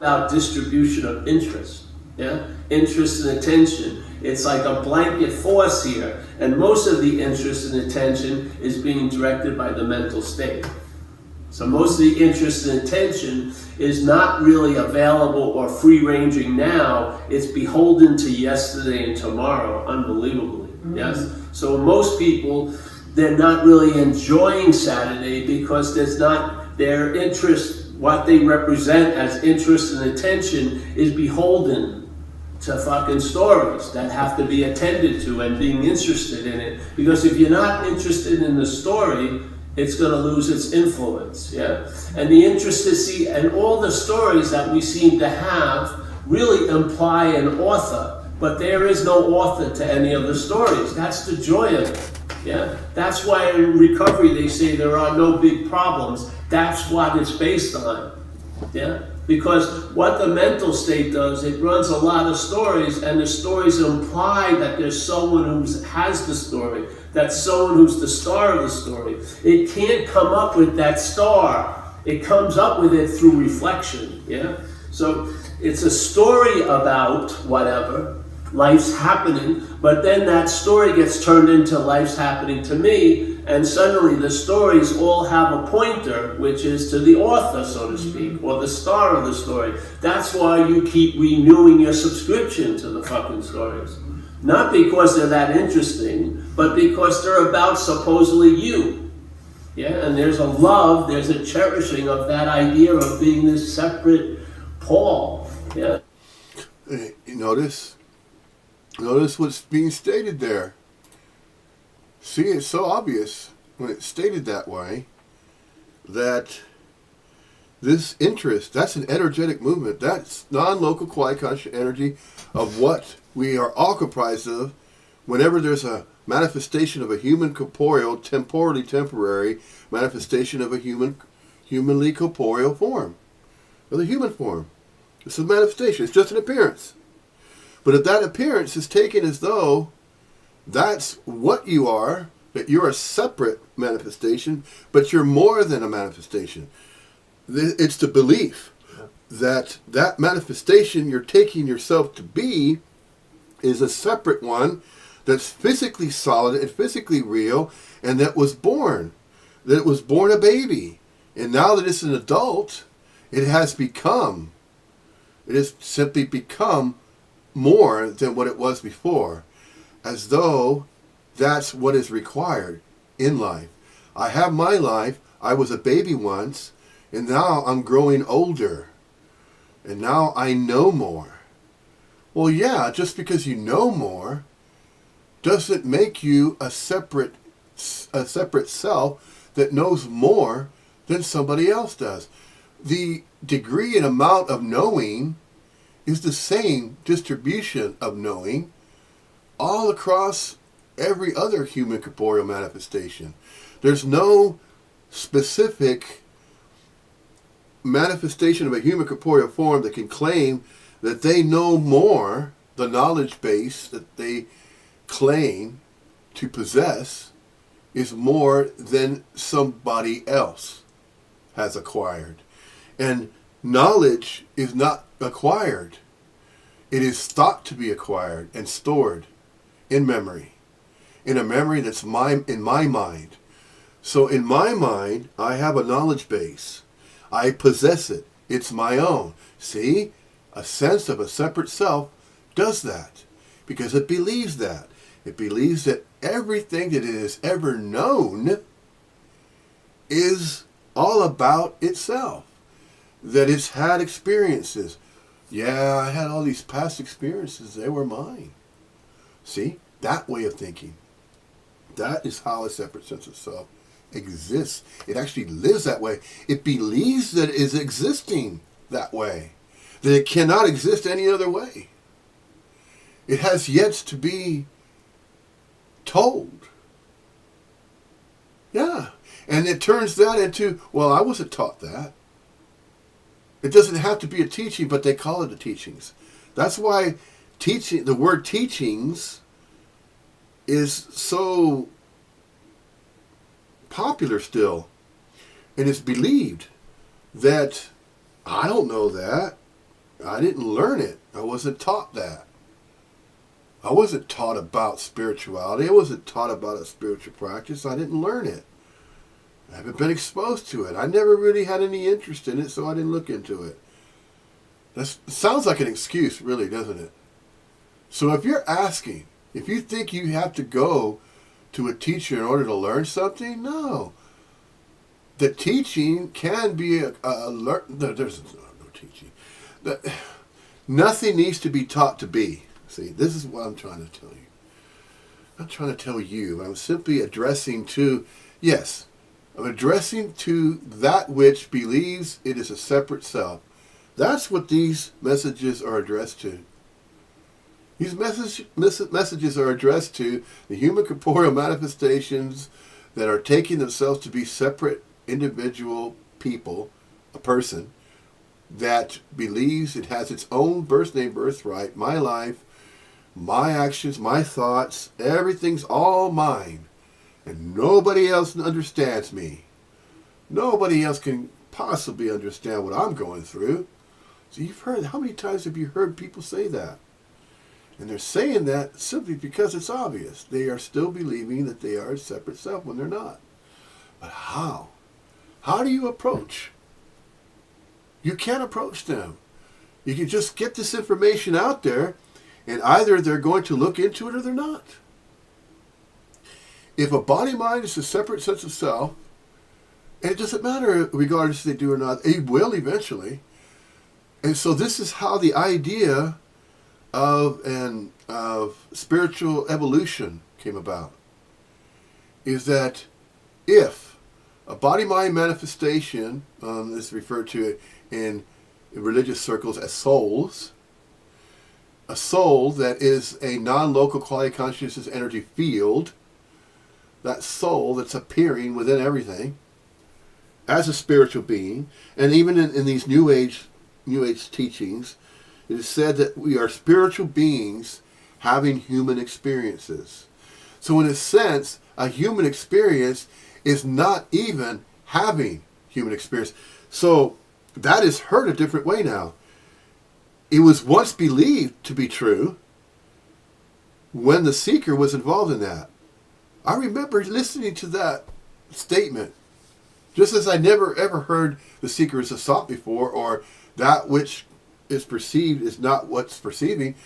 About distribution of interest, yeah? Interest and attention. It's like a blanket force here, and most of the interest and attention is being directed by the mental state. So most of the interest and attention is not really available or free-ranging now. It's beholden to yesterday and tomorrow, unbelievably, yes? So most people, they're not really enjoying Saturday because there's not their interest, what they represent as interest and attention is beholden to fucking stories that have to be attended to and being interested in it. Because if you're not interested in the story, it's going to lose its influence, yeah? And the interest to see, and all the stories that we seem to have really imply an author. but there is no author to any of the stories. That's the joy of it. Yeah, that's why in recovery they say there are no big problems. That's what it's based on. Yeah, because what the mental state does, it runs a lot of stories, and the stories imply that there's someone who has the story, that's someone who's the star of the story. It can't come up with that star. It comes up with it through reflection. Yeah, so it's a story about whatever. Life's happening, but then that story gets turned into life's happening to me, and suddenly the stories all have a pointer, which is to the author, so to speak, or the star of the story. That's why you keep renewing your subscription to the fucking stories. Not because they're that interesting, but because they're about supposedly you. Yeah, and there's a love, there's a cherishing of that idea of being this separate Paul. Yeah. You notice what's being stated there. See, it's so obvious when it's stated that way that this interest, that's an energetic movement. That's non-local, quiet, conscious energy of what we are all comprised of whenever there's a manifestation of a human corporeal, temporally temporary manifestation of a humanly corporeal form, or the human form. It's a manifestation. It's just an appearance. But if that appearance is taken as though that's what you are, that you're a separate manifestation, but you're more than a manifestation. It's the belief that that manifestation you're taking yourself to be is a separate one that's physically solid and physically real, and that was born a baby. And now that it's an adult, it has simply become more than what it was before, as though that's what is required in life. I have my life. I was a baby once, and now I'm growing older, and now I know more. Well, yeah, just because you know more doesn't make you a separate self that knows more than somebody else does. The degree and amount of knowing is the same distribution of knowing all across every other human corporeal manifestation. There's no specific manifestation of a human corporeal form that can claim that they know more, the knowledge base that they claim to possess is more than somebody else has acquired. And knowledge is not acquired. It is thought to be acquired and stored in memory, in a memory that's in my mind. So in my mind, I have a knowledge base. I possess it. It's my own. See, a sense of a separate self does that because it believes that. It believes that everything that it has ever known is all about itself, that it's had experiences. Yeah, I had all these past experiences. They were mine. See, that way of thinking. That is how a separate sense of self exists. It actually lives that way. It believes that it is existing that way, that it cannot exist any other way. It has yet to be told. Yeah. And it turns that into, well, I wasn't taught that. It doesn't have to be a teaching, but they call it the teachings. That's why teaching, the word teachings is so popular still. And it's believed that I don't know that. I didn't learn it. I wasn't taught that. I wasn't taught about spirituality. I wasn't taught about a spiritual practice. I didn't learn it. I haven't been exposed to it. I never really had any interest in it, so I didn't look into it. That sounds like an excuse, really, doesn't it? So if you're asking, if you think you have to go to a teacher in order to learn something, no. The teaching can be there's no teaching. Nothing needs to be taught to be. See, this is what I'm trying to tell you. I'm not trying to tell you. I'm simply addressing to, yes, I'm addressing to that which believes it is a separate self. That's what these messages are addressed to. These messages are addressed to the human corporeal manifestations that are taking themselves to be separate individual people, a person, that believes it has its own birth name, birthright, my life, my actions, my thoughts, everything's all mine. And nobody else understands me. Nobody else can possibly understand what I'm going through. So you've heard, how many times have you heard people say that? And they're saying that simply because it's obvious. They are still believing that they are a separate self when they're not. But how? How do you approach? You can't approach them. You can just get this information out there, and either they're going to look into it or they're not. If a body-mind is a separate sense of self, and it doesn't matter regardless if they do or not, they will eventually. And so this is how the idea of spiritual evolution came about. Is that if a body-mind manifestation, is referred to in religious circles as souls, a soul that is a non-local quality consciousness energy field, that soul that's appearing within everything as a spiritual being, and even in these New Age teachings, it is said that we are spiritual beings having human experiences. So in a sense, a human experience is not even having human experience. So that is heard a different way now. It was once believed to be true when the seeker was involved in that. I remember listening to that statement, just as I never ever heard the seeker is a sop before, or that which is perceived is not what's perceiving.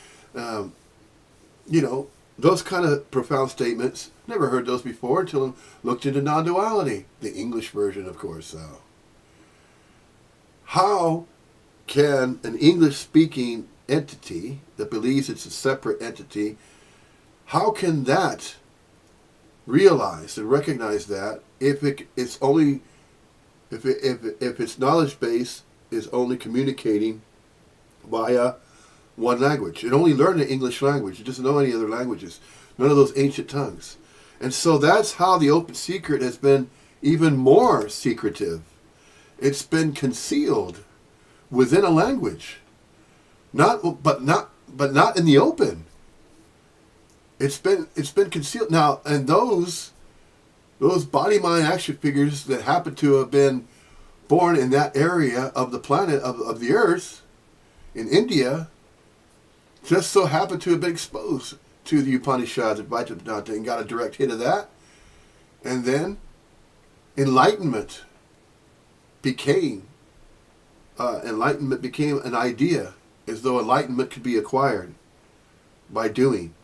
Those kind of profound statements, never heard those before until I looked into non-duality, the English version, of course. How can an English-speaking entity that believes it's a separate entity, how can that realize and recognize that if its knowledge base is only communicating via one language? It only learned the English language. It doesn't know any other languages, none of those ancient tongues. And so that's how the open secret has been even more secretive. It's been concealed within a language, but not in the open. It's been concealed now, and those body mind action figures that happen to have been born in that area of the planet of the Earth in India just so happened to have been exposed to the Upanishads, Advaitans, and got a direct hit of that. And then enlightenment became an idea, as though enlightenment could be acquired by doing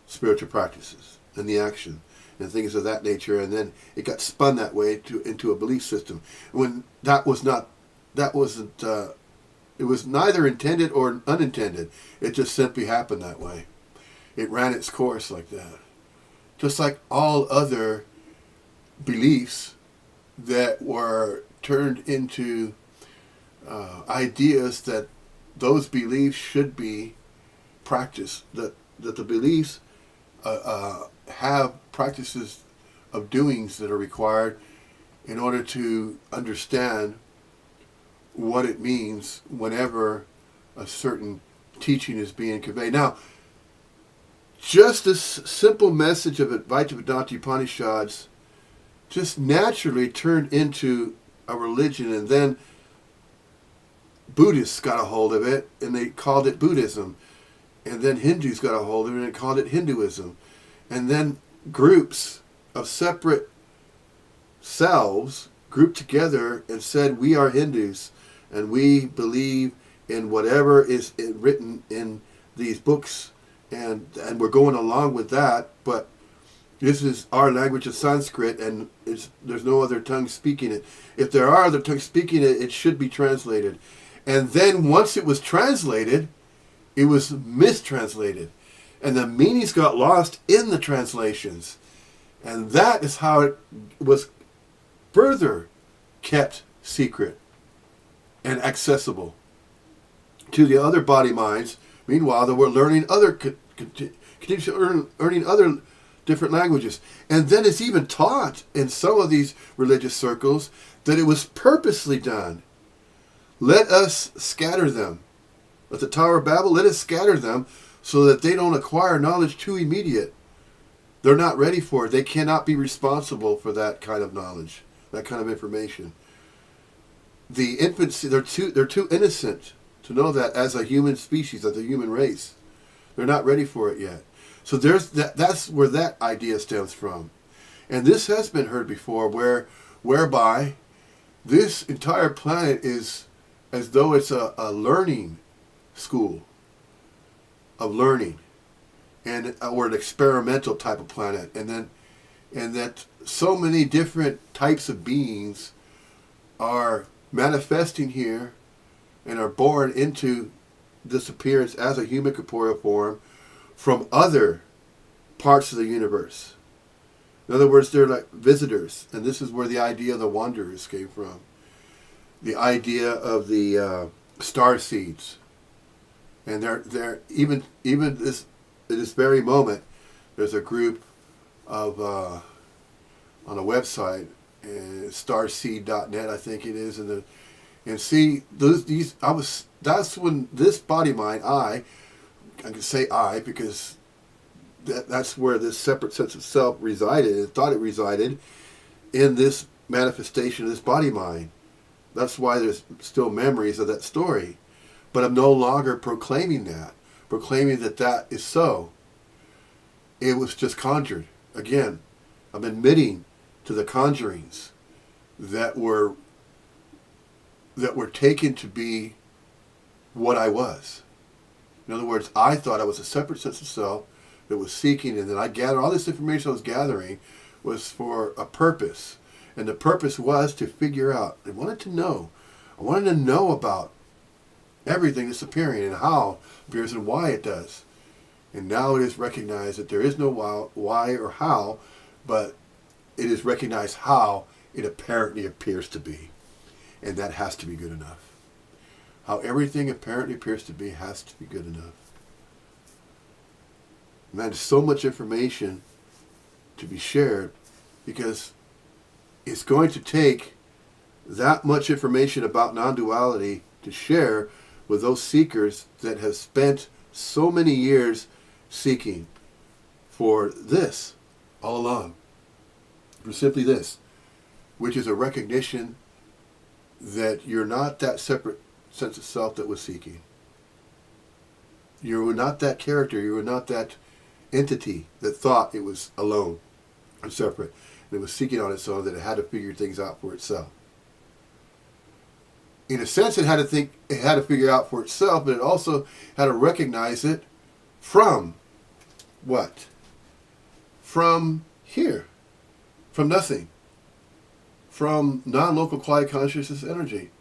spiritual practices and the action and things of that nature. And then it got spun that way into a belief system when it was neither intended or unintended. It just simply happened that way. It ran its course like that. Just like all other beliefs that were turned into ideas that those beliefs should be practiced, that the beliefs have practices of doings that are required in order to understand what it means whenever a certain teaching is being conveyed. Now, just this simple message of Advaita Upanishads just naturally turned into a religion, and then Buddhists got a hold of it and they called it Buddhism, and then Hindus got a hold of it and called it Hinduism, and then groups of separate selves grouped together and said, we are Hindus and we believe in whatever is written in these books, and we're going along with that, but this is our language of Sanskrit, and there's no other tongue speaking it. If there are other tongues speaking it, it should be translated. And then once it was translated, it was mistranslated, and the meanings got lost in the translations. And that is how it was further kept secret and accessible to the other body minds. Meanwhile, they were learning other continuously learning other different languages. And then it's even taught in some of these religious circles that it was purposely done. Let us scatter them. At the Tower of Babel, let us scatter them so that they don't acquire knowledge too immediate. They're not ready for it. They cannot be responsible for that kind of knowledge, that kind of information. The infancy, they're too innocent to know that as a human species, as a human race. They're not ready for it yet. So that's where that idea stems from. And this has been heard before, whereby this entire planet is as though it's a learning school of learning, and or an experimental type of planet, and that so many different types of beings are manifesting here and are born into this appearance as a human corporeal form from other parts of the universe. In other words, they're like visitors, and this is where the idea of the wanderers came from. The idea of the star seeds, and they're even this at this very moment. There's a group of on a website, starseed.net, I think it is, and see that's when this body mind, I can say I because that's where this separate sense of self resided. It thought it resided in this manifestation of this body mind. That's why there's still memories of that story. But I'm no longer proclaiming that is so. It was just conjured. Again, I'm admitting to the conjurings that were taken to be what I was. In other words, I thought I was a separate sense of self that was seeking, and then I gathered all this information I was gathering was for a purpose. And the purpose was to figure out, I wanted to know about everything that's appearing and how it appears and why it does. And now it is recognized that there is no why or how, but it is recognized how it apparently appears to be. And that has to be good enough. How everything apparently appears to be has to be good enough. And that is so much information to be shared, because it's going to take that much information about non-duality to share with those seekers that have spent so many years seeking for this all along. For simply this, which is a recognition that you're not that separate sense of self that was seeking. You were not that character, you were not that entity that thought it was alone and separate. And it was seeking on its own, that it had to figure things out for itself. In a sense, it had to figure out for itself, but it also had to recognize it from what? From here. From nothing. From non-local quiet consciousness energy.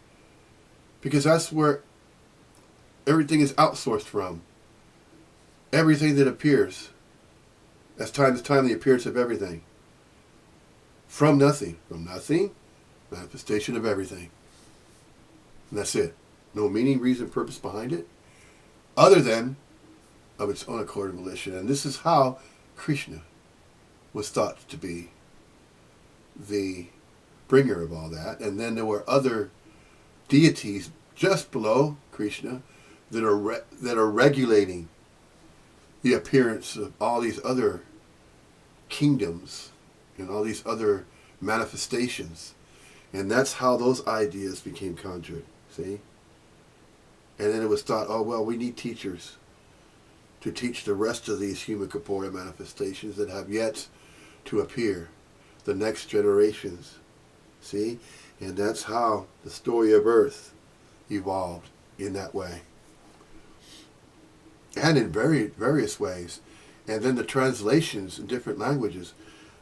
Because that's where everything is outsourced from. Everything that appears. As time is time, the appearance of everything. From nothing. From nothing, manifestation of everything. And that's it. No meaning, reason, purpose behind it, other than of its own accord and volition. And this is how Krishna was thought to be the bringer of all that. And then there were other deities just below Krishna that are regulating the appearance of all these other kingdoms and all these other manifestations. And that's how those ideas became conjured, see? And then it was thought, oh, well, we need teachers to teach the rest of these human corporeal manifestations that have yet to appear, the next generations, see? And that's how the story of Earth evolved in that way. And in various ways. And then the translations in different languages.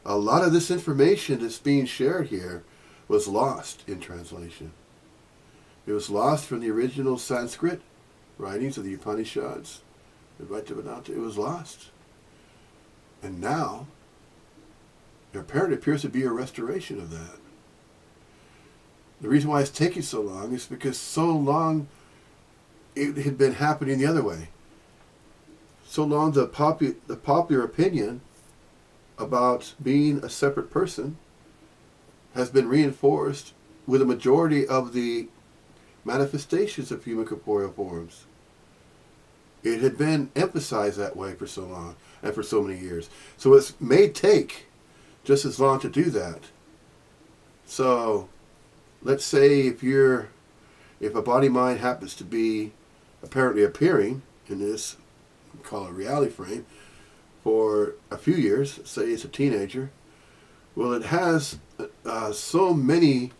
A lot of this information that's being shared here was lost in translation. It was lost from the original Sanskrit writings of the Upanishads. It was lost. And now, there apparently appears to be a restoration of that. The reason why it's taking so long is because so long it had been happening the other way. so long the popular opinion about being a separate person has been reinforced with a majority of the manifestations of human corporeal forms. It had been emphasized that way for so long and for so many years. So it may take just as long to do that. So let's say if a body-mind happens to be apparently appearing in this, we call it reality frame, for a few years, say it's a teenager, well, it has so many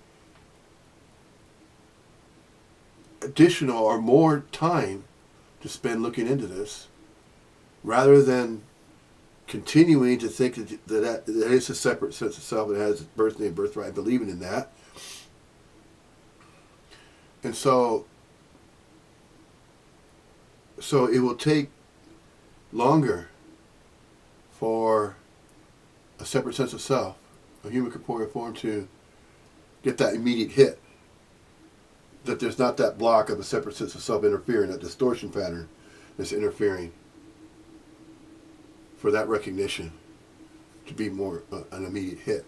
additional or more time to spend looking into this, rather than continuing to think that it's a separate sense of self. It has its birth name, birthright, believing in that. And so it will take longer for a separate sense of self, a human corporeal form, to get that immediate hit. That there's not that block of a separate sense of self interfering, that distortion pattern that's interfering for that recognition to be more an immediate hit.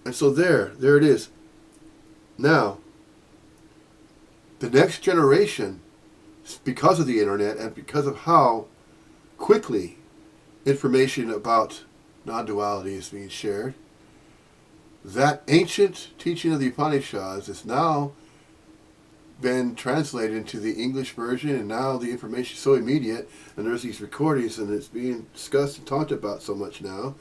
And so there it is. Now, the next generation, because of the internet and because of how quickly information about non-duality is being shared, that ancient teaching of the Upanishads is now been translated into the English version, and now the information is so immediate, and there's these recordings, and it's being discussed and talked about so much now.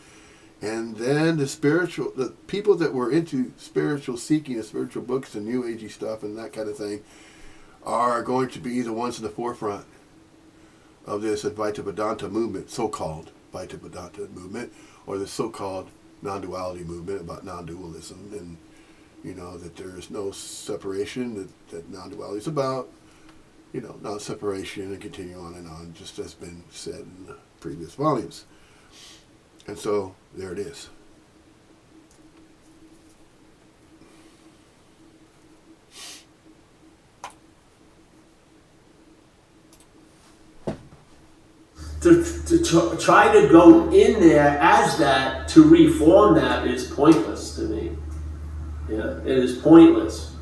And then the people that were into spiritual seeking and spiritual books and new agey stuff and that kind of thing are going to be the ones in the forefront of this Advaita Vedanta movement, so-called Advaita Vedanta movement, or the so-called non-duality movement about non-dualism, and that there is no separation, that non-duality is about, non-separation, and continue on, just as been said in the previous volumes. And so, there it is. To try to go in there as that, to reform that, is pointless to me. Yeah, it is pointless.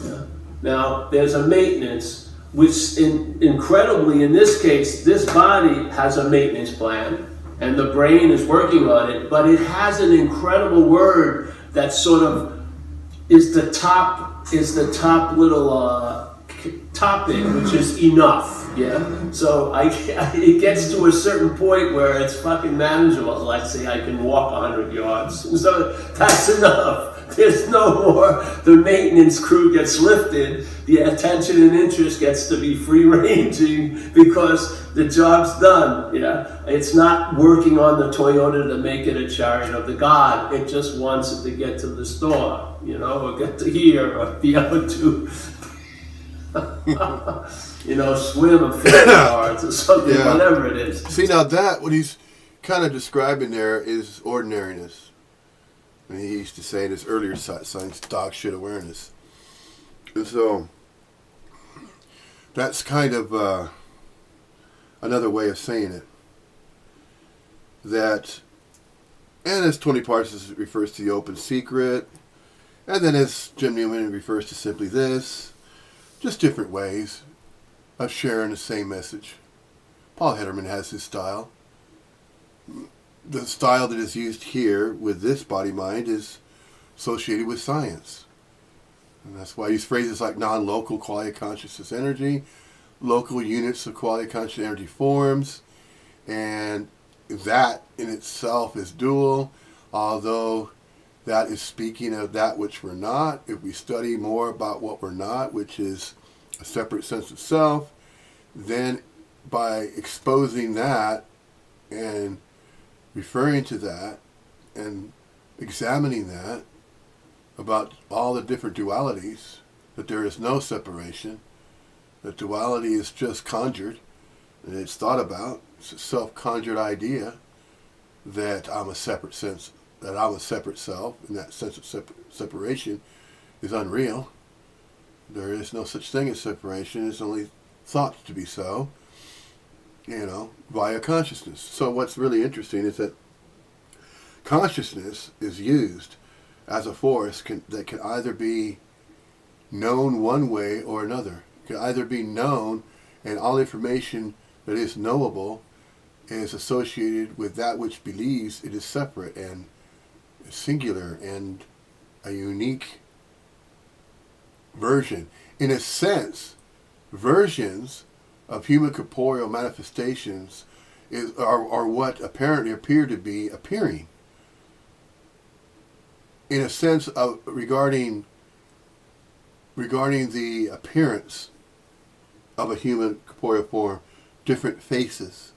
Yeah. Now, there's a maintenance, which incredibly, in this case, this body has a maintenance plan, and the brain is working on it, but it has an incredible word that sort of is the top little topic, which is enough. Yeah, so it gets to a certain point where it's fucking manageable. Let's say I can walk 100 yards, so that's enough. There's no more. The maintenance crew gets lifted. The attention and interest gets to be free ranging because the job's done. Yeah, it's not working on the Toyota to make it a chariot of the God. It just wants it to get to the store, or get to here, or be able to. Swim or fish cards or something, whatever it is. See, now what he's kind of describing there is ordinariness. And he used to say in his earlier science, dog shit awareness. And so, that's kind of another way of saying it. That, and as Tony Parsons refers to the open secret, and then as Jim Newman refers to simply this, just different ways of sharing the same message. Paul Hederman has his style. The style that is used here with this body-mind is associated with science. And that's why I use phrases like non-local quality of consciousness energy, local units of quality of consciousness energy forms, and that in itself is dual, although that is speaking of that which we're not. If we study more about what we're not, which is a separate sense of self, then by exposing that and referring to that and examining that about all the different dualities, that there is no separation, that duality is just conjured, and it's thought about, it's a self-conjured idea that I'm a separate sense, that I'm a separate self, and that sense of separation is unreal. There is no such thing as separation. It's only thought to be so. via consciousness. So what's really interesting is that consciousness is used as a force that can either be known one way or another. It can either be known, and all information that is knowable is associated with that which believes it is separate and singular and a unique version. In a sense, versions of human corporeal manifestations are what apparently appear to be appearing. In a sense of regarding the appearance of a human corporeal form, different faces,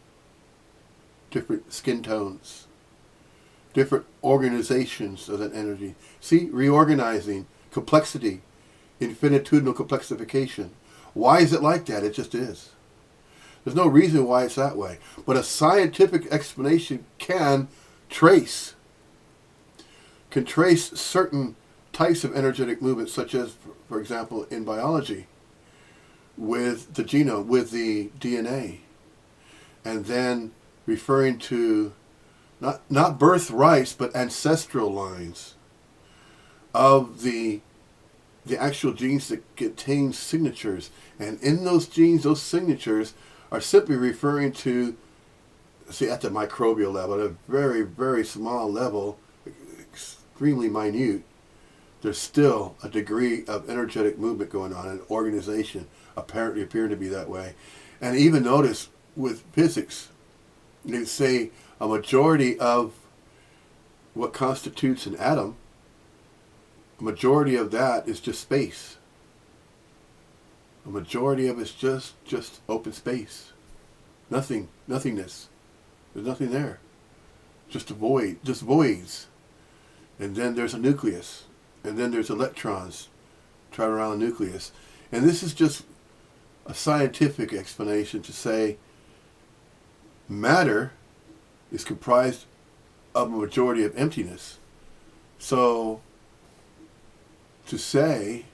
different skin tones, different organizations of that energy. See, reorganizing, complexity, infinitudinal complexification. Why is it like that? It just is. There's no reason why it's that way. But a scientific explanation can trace certain types of energetic movements, such as, for example, in biology, with the genome, with the DNA, and then referring to not birthrights, but ancestral lines of the actual genes that contain signatures. And in those genes, those signatures are simply referring to, see, at the microbial level, at a very, very small level, extremely minute, there's still a degree of energetic movement going on, an organization apparently appearing to be that way. And even notice with physics, they say a majority of what constitutes an atom, a majority of that is just space. A majority of it's just open space. Nothingness. There's nothing there. Just a void, just voids. And then there's a nucleus. And then there's electrons traveling around the nucleus. And this is just a scientific explanation to say matter is comprised of a majority of emptiness. So to say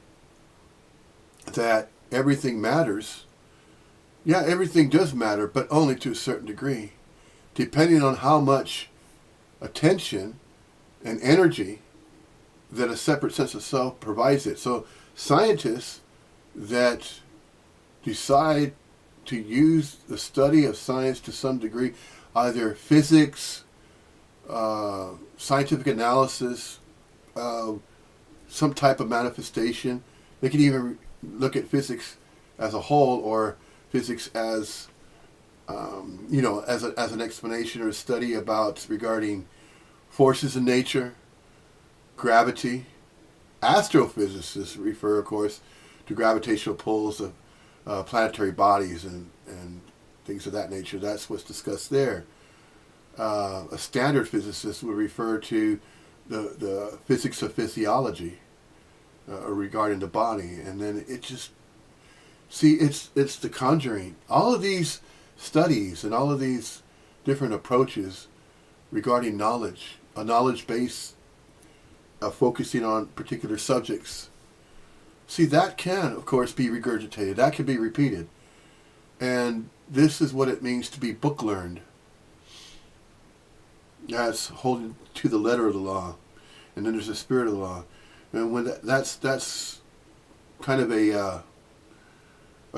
that everything matters, yeah, everything does matter, but only to a certain degree, depending on how much attention and energy that a separate sense of self provides it. So scientists that decide to use the study of science to some degree, either physics, scientific analysis, some type of manifestation. They can even look at physics as a whole, or physics as as an explanation or a study regarding forces in nature, gravity. Astrophysicists refer, of course, to gravitational pulls of planetary bodies and things of that nature. That's what's discussed there. A standard physicist would refer to the physics of physiology regarding the body, and then it just it's the conjuring. All of these studies and all of these different approaches regarding knowledge, a knowledge base focusing on particular subjects. See, that can, of course, be regurgitated. That can be repeated. And this is what it means to be book learned. That's holding to the letter of the law. And then there's the spirit of the law. And when that's kind of a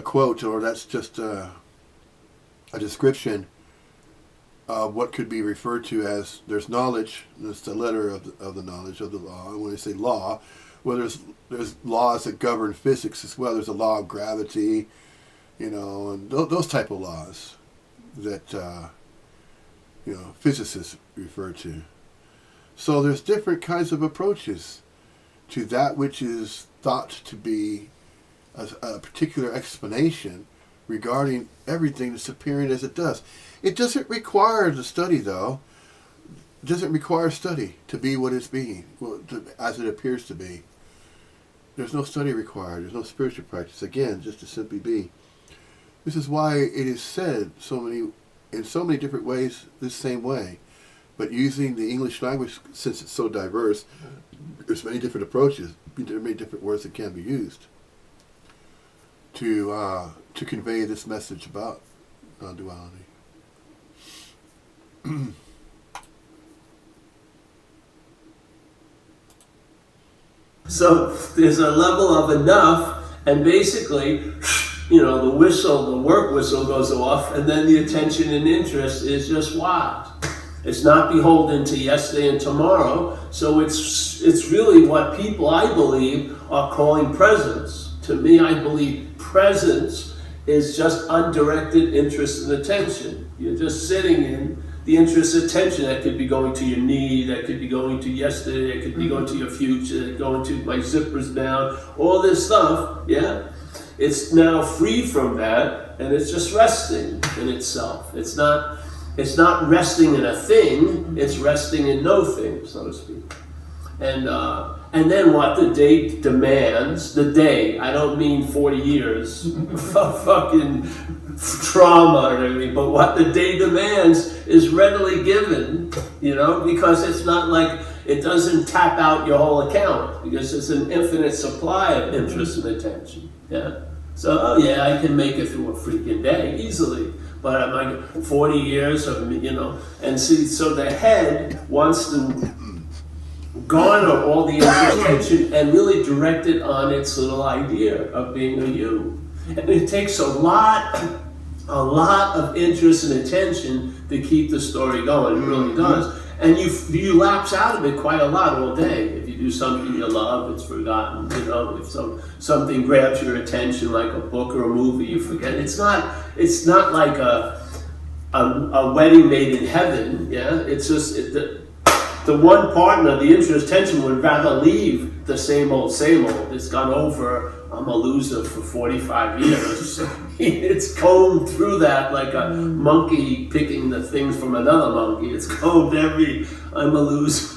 quote, or that's just a description of what could be referred to as there's knowledge. That's the letter of the knowledge of the law. And when they say law, well, there's laws that govern physics as well. There's a law of gravity, and those type of laws that physicists refer to. So there's different kinds of approaches to that which is thought to be a particular explanation regarding everything that's appearing as it does. It doesn't require the study, though. It doesn't require study to be what it's being, as it appears to be. There's no study required. There's no spiritual practice. Again, just to simply be. This is why it is said in so many different ways this same way. But using the English language, since it's so diverse, there's many different approaches. There are many different words that can be used to convey this message about non-duality. So there's a level of enough, and basically, the whistle, the work whistle goes off, and then the attention and interest is just what? It's not beholden to yesterday and tomorrow, so it's really what people, I believe, are calling presence. To me, I believe presence is just undirected interest and attention. You're just sitting in the interest attention that could be going to your knee, that could be going to yesterday, that could be going to your future, going to my zippers down, all this stuff, yeah? It's now free from that, and it's just resting in itself. It's not resting in a thing, it's resting in no thing, so to speak. And then what the day demands, I don't mean 40 years of fucking trauma or anything, but what the day demands is readily given, because it's not like it doesn't tap out your whole account, because it's an infinite supply of interest and attention, yeah? So, I can make it through a freaking day easily, but I'm like 40 years of, and see, so the head wants to garner all the attention and really direct it on its little idea of being a you. And it takes a lot of interest and attention to keep the story going. It really does. And you lapse out of it quite a lot all day. If you do something you love, it's forgotten. If something grabs your attention, like a book or a movie, you forget. It's not like a wedding made in heaven. Yeah, it's just the one partner, the interest tension, would rather leave the same old. It's gone over. I'm a loser for 45 years. It's combed through that like a monkey picking the things from another monkey. It's combed I'm a loser.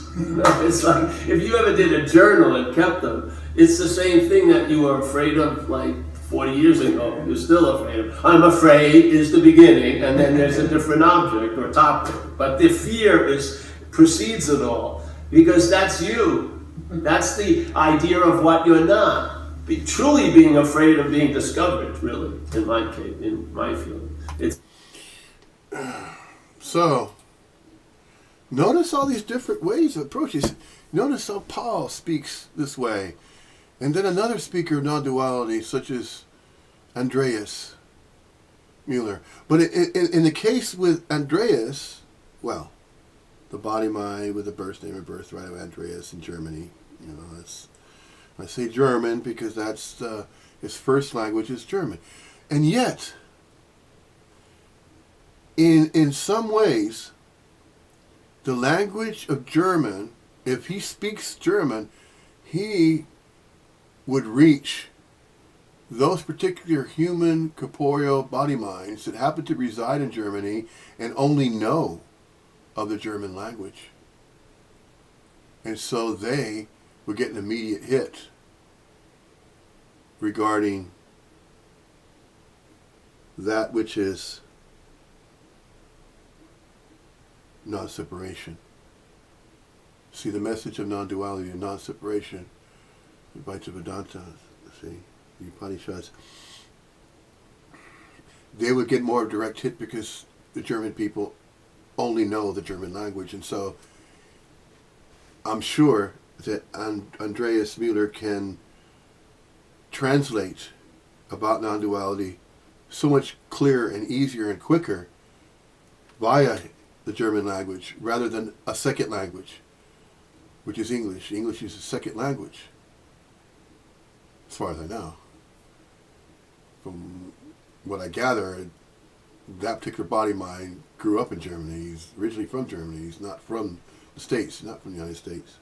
It's like, if you ever did a journal and kept them, it's the same thing that you were afraid of like 40 years ago. You're still afraid of. I'm afraid is the beginning, and then there's a different object or topic. But the fear precedes it all, because that's you. That's the idea of what you're not. Truly being afraid of being discovered, really, in my case, in my feeling. So, notice all these different ways of approaches. Notice how Paul speaks this way. And then another speaker of non-duality, such as Andreas Mueller. But in the case with Andreas, well, the body-mind with the birth name and birthright of Andreas in Germany, I say German because that's his first language is German. And yet, in some ways, the language of German, if he speaks German, he would reach those particular human corporeal body minds that happen to reside in Germany and only know of the German language. And so they would get an immediate hit regarding that which is non-separation. See, the message of non-duality and non-separation, the Advaitans, see, the Upanishads, they would get more direct hit because the German people only know the German language. And so I'm sure that Andreas Mueller can translate about non-duality so much clearer and easier and quicker via the German language rather than a second language, which is English. English is a second language, as far as I know. From what I gather, that particular body mind grew up in Germany. He's originally from Germany. He's not from the States, not from the United States.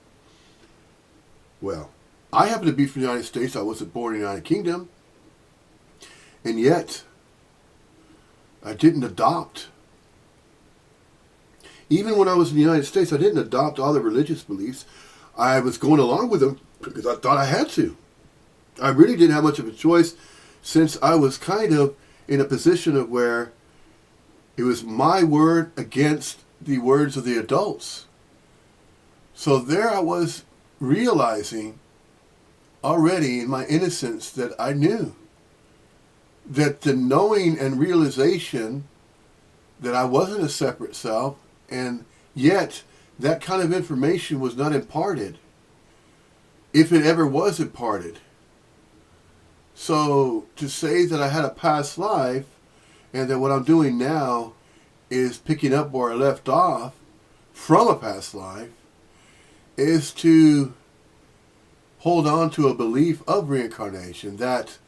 Well, I happen to be from the United States. I wasn't born in the United Kingdom. And yet, I didn't adopt. Even when I was in the United States, I didn't adopt all the religious beliefs. I was going along with them because I thought I had to. I really didn't have much of a choice, since I was kind of in a position of where it was my word against the words of the adults. So there I was realizing already in my innocence that I knew that the knowing and realization that I wasn't a separate self And yet, that kind of information was not imparted, if it ever was imparted. So to say that I had a past life and that what I'm doing now is picking up where I left off from a past life is to hold on to a belief of reincarnation, that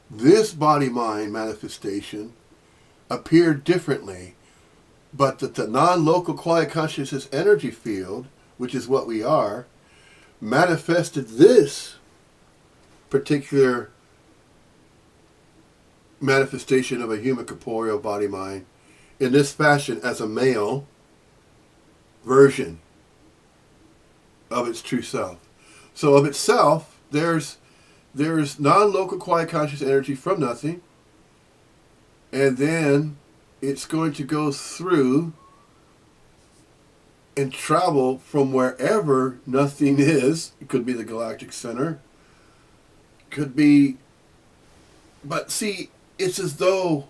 this body-mind manifestation appeared differently, but that the non-local quiet consciousness energy field, which is what we are, manifested this particular manifestation of a human corporeal body-mind in this fashion as a male version of its true self. So of itself, there's non-local quiet conscious energy from nothing, and then it's going to go through and travel from wherever nothing is. It could be the galactic center, could be, but see, it's as though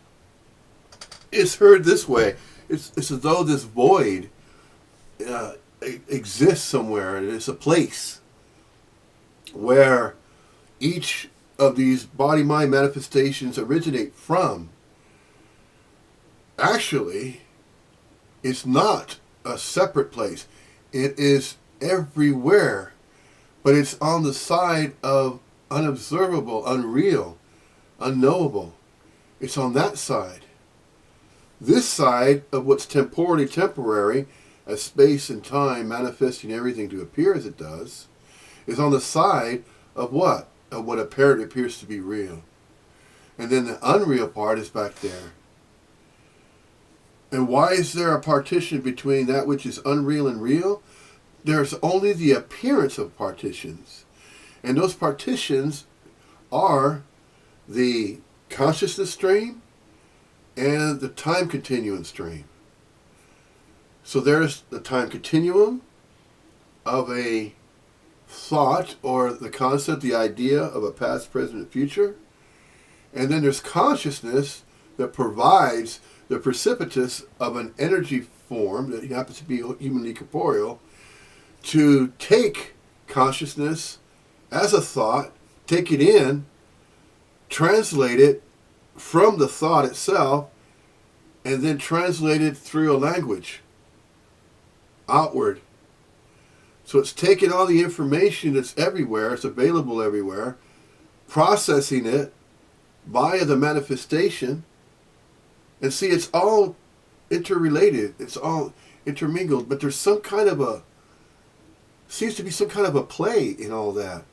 it's heard this way. It's as though this void exists somewhere, and it's a place where each of these body-mind manifestations originate from. Actually, it's not a separate place. It is everywhere, but it's on the side of unobservable, unreal, unknowable. It's on that side. This side of what's temporally temporary, as space and time manifesting everything to appear as it does, is on the side of what? Of what apparently appears to be real. And then the unreal part is back there. And why is there a partition between that which is unreal and real? There's only the appearance of partitions. And those partitions are the consciousness stream and the time continuum stream. So there's the time continuum of a thought or the concept, the idea of a past, present, and future. And then there's consciousness that provides the precipitous of an energy form that happens to be humanly corporeal to take consciousness as a thought, take it in, translate it from the thought itself, and then translate it through a language outward. So it's taking all the information that's everywhere, it's available everywhere, processing it via the manifestation. And see, it's all interrelated, it's all intermingled, but there's some kind of seems to be some kind of a play in all that.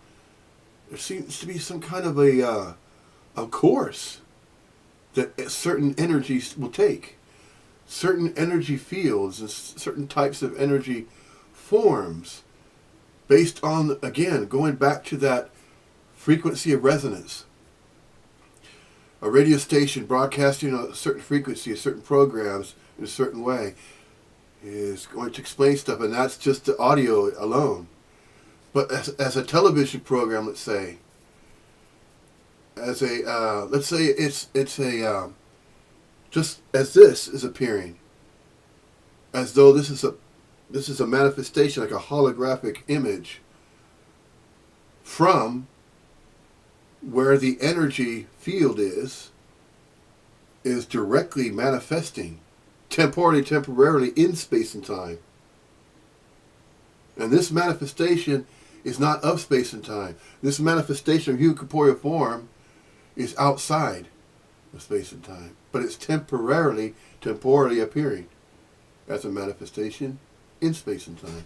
There seems to be some kind of a course that certain energies will take. Certain energy fields and certain types of energy forms based on, again, going back to that frequency of resonance. A radio station broadcasting a certain frequency, certain programs in a certain way is going to explain stuff, and that's just the audio alone. But as a television program, let's say, as a let's say it's a just as this is appearing, as though this is a manifestation, like a holographic image from where the energy field is directly manifesting temporarily in space and time. And this manifestation is not of space and time. This manifestation of human corporeal form is outside of space and time, but it's temporarily appearing as a manifestation in space and time.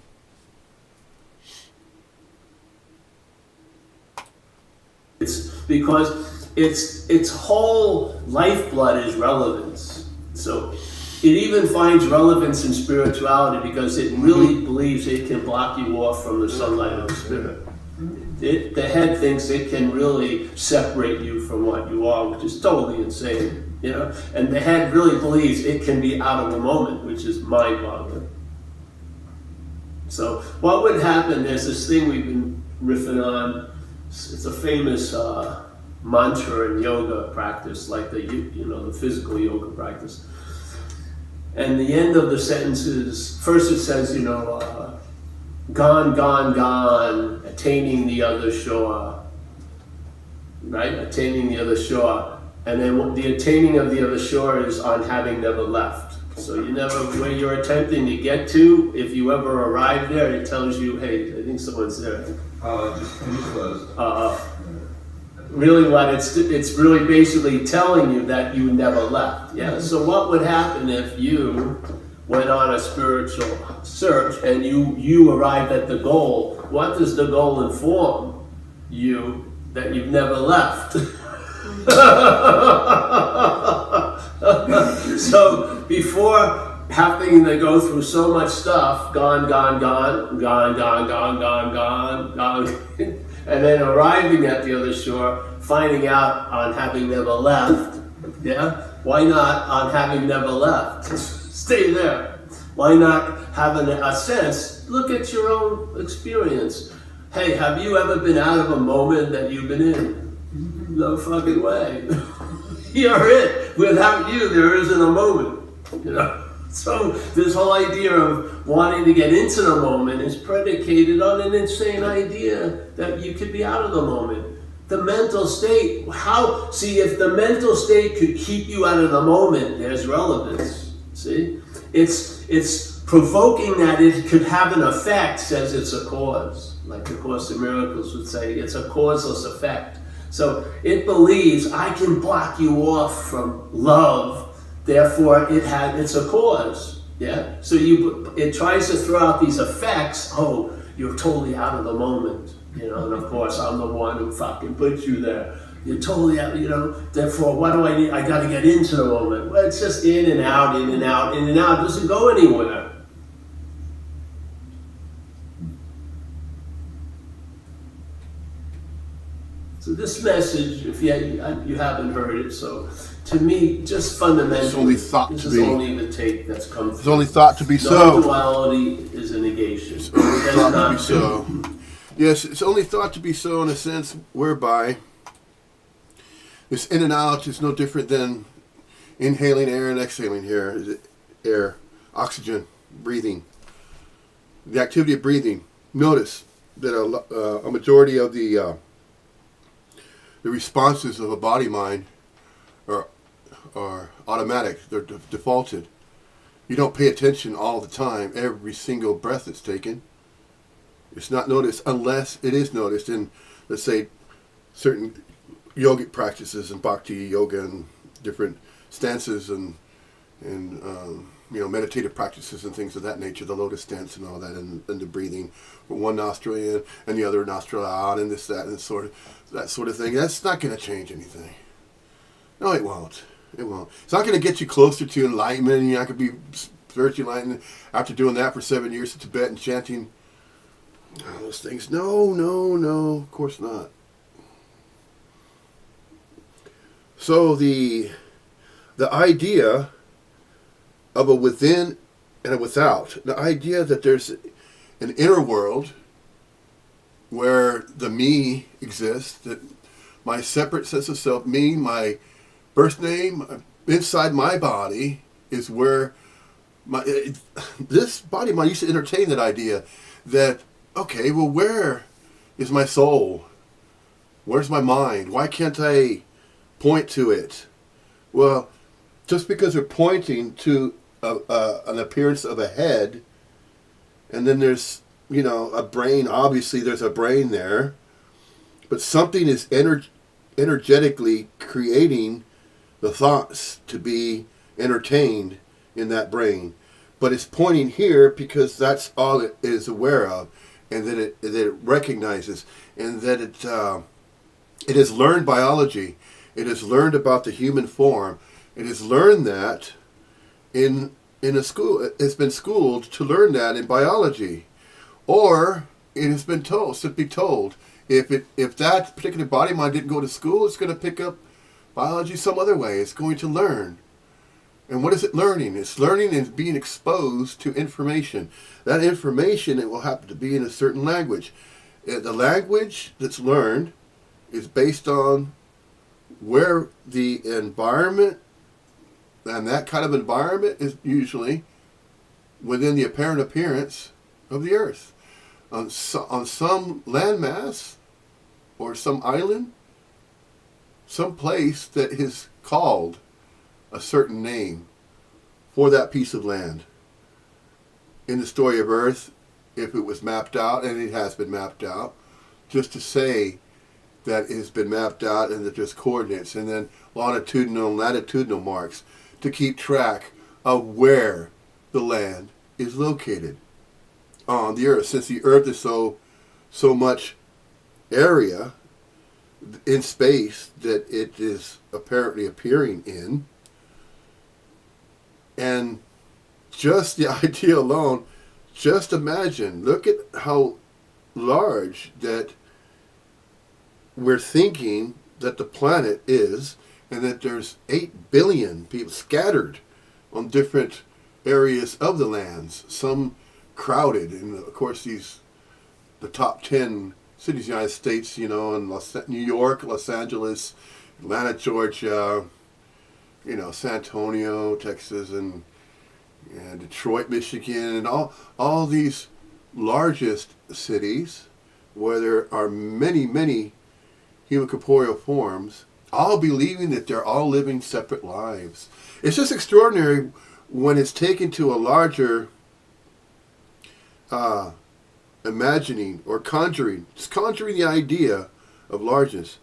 It's because its whole lifeblood is relevance. So it even finds relevance in spirituality because it really believes it can block you off from the sunlight of the spirit. The head thinks it can really separate you from what you are, which is totally insane, you know. And the head really believes it can be out of the moment, which is mind-boggling. So what would happen? There's this thing we've been riffing on. It's a famous mantra in yoga practice, like the physical yoga practice. And the end of the sentence is, first it says, gone, gone, gone, attaining the other shore. Right? Attaining the other shore. And then the attaining of the other shore is on having never left. So you never, where you're attempting to get to, if you ever arrive there, it tells you, hey, I think someone's there. Just closed. Really what it's really basically telling you that you never left. Yeah. So what would happen if you went on a spiritual search and you arrived at the goal? What does the goal inform you that you've never left? So before having to go through so much stuff, gone, gone, gone, gone, gone, gone, gone, gone, gone, and then arriving at the other shore, finding out on having never left, yeah? Why not on having never left? Stay there. Why not having a sense, look at your own experience. Hey, have you ever been out of a moment that you've been in? No fucking way. You're it. Without you, there isn't a moment. So this whole idea of wanting to get into the moment is predicated on an insane idea that you could be out of the moment. The mental state, if the mental state could keep you out of the moment, there's relevance. See? It's provoking that it could have an effect says it's a cause. Like the Course in Miracles would say, it's a causeless effect. So it believes I can block you off from love, therefore it's a cause. Yeah? So it tries to throw out these effects. Oh, you're totally out of the moment. And of course I'm the one who fucking put you there. You're totally out, therefore what do I need? I gotta get into the moment. Well, it's just in and out, in and out, in and out. It doesn't go anywhere. So this message, if you haven't heard it, so to me, just fundamentally, It's only thought this to is be. only the take that's come It's through. only thought to be so. Non-duality is a negation. It's only It does thought to not- be so. Yes, it's only thought to be so in a sense whereby this in and out is no different than inhaling air and exhaling air, oxygen, breathing. The activity of breathing. Notice that a majority of the responses of a body-mind are automatic. They're defaulted. You don't pay attention all the time, every single breath that's taken. It's not noticed unless it is noticed in, let's say, certain yogic practices and bhakti yoga and different stances and meditative practices and things of that nature, the lotus stance and all that, and the breathing from one nostril in and the other nostril out, and this, that, and that sort of thing. That's not going to change anything. No, it won't. It won't. It's not going to get you closer to enlightenment. You're not going to be spiritually enlightened after doing that for 7 years in Tibet and chanting all those things. No, of course not. So the idea of a within and a without, the idea that there's an inner world where the me exists, that my separate sense of self, me, my birth name, inside my body is where this body mind used to entertain that idea that, okay, well, where is my soul? Where's my mind? Why can't I point to it? Well, just because they're pointing to an appearance of a head, and then there's, a brain, obviously there's a brain there, but something is energetically creating the thoughts to be entertained in that brain. But it's pointing here because that's all it is aware of, and that it recognizes, and that it has learned biology. It has learned about the human form. It has learned that in a school. It's been schooled to learn that in biology, or it has been simply told. If that particular body mind didn't go to school, it's going to pick up biology some other way. It's going to learn. And what is it learning? It's learning and being exposed to information. That information, it will happen to be in a certain language. The language that's learned is based on where the environment And that kind of environment is usually within the apparent appearance of the Earth. On some landmass or some island, some place that is called a certain name for that piece of land. In the story of Earth, if it was mapped out, and it has been mapped out, just to say that it has been mapped out and that there's coordinates, and then longitudinal and latitudinal marks to keep track of where the land is located on the Earth. Since the Earth is so much area in space that it is apparently appearing in, and just the idea alone, just imagine, look at how large that we're thinking that the planet is, and that there's 8 billion people scattered on different areas of the lands, some crowded, and of course the top 10 cities of the United States, you know, in New York, Los Angeles, Atlanta, Georgia, you know, San Antonio, Texas, and Detroit, Michigan, and all these largest cities where there are many human corporeal forms, all believing that they're all living separate lives. It's just extraordinary when it's taken to a larger imagining or conjuring the idea of largeness.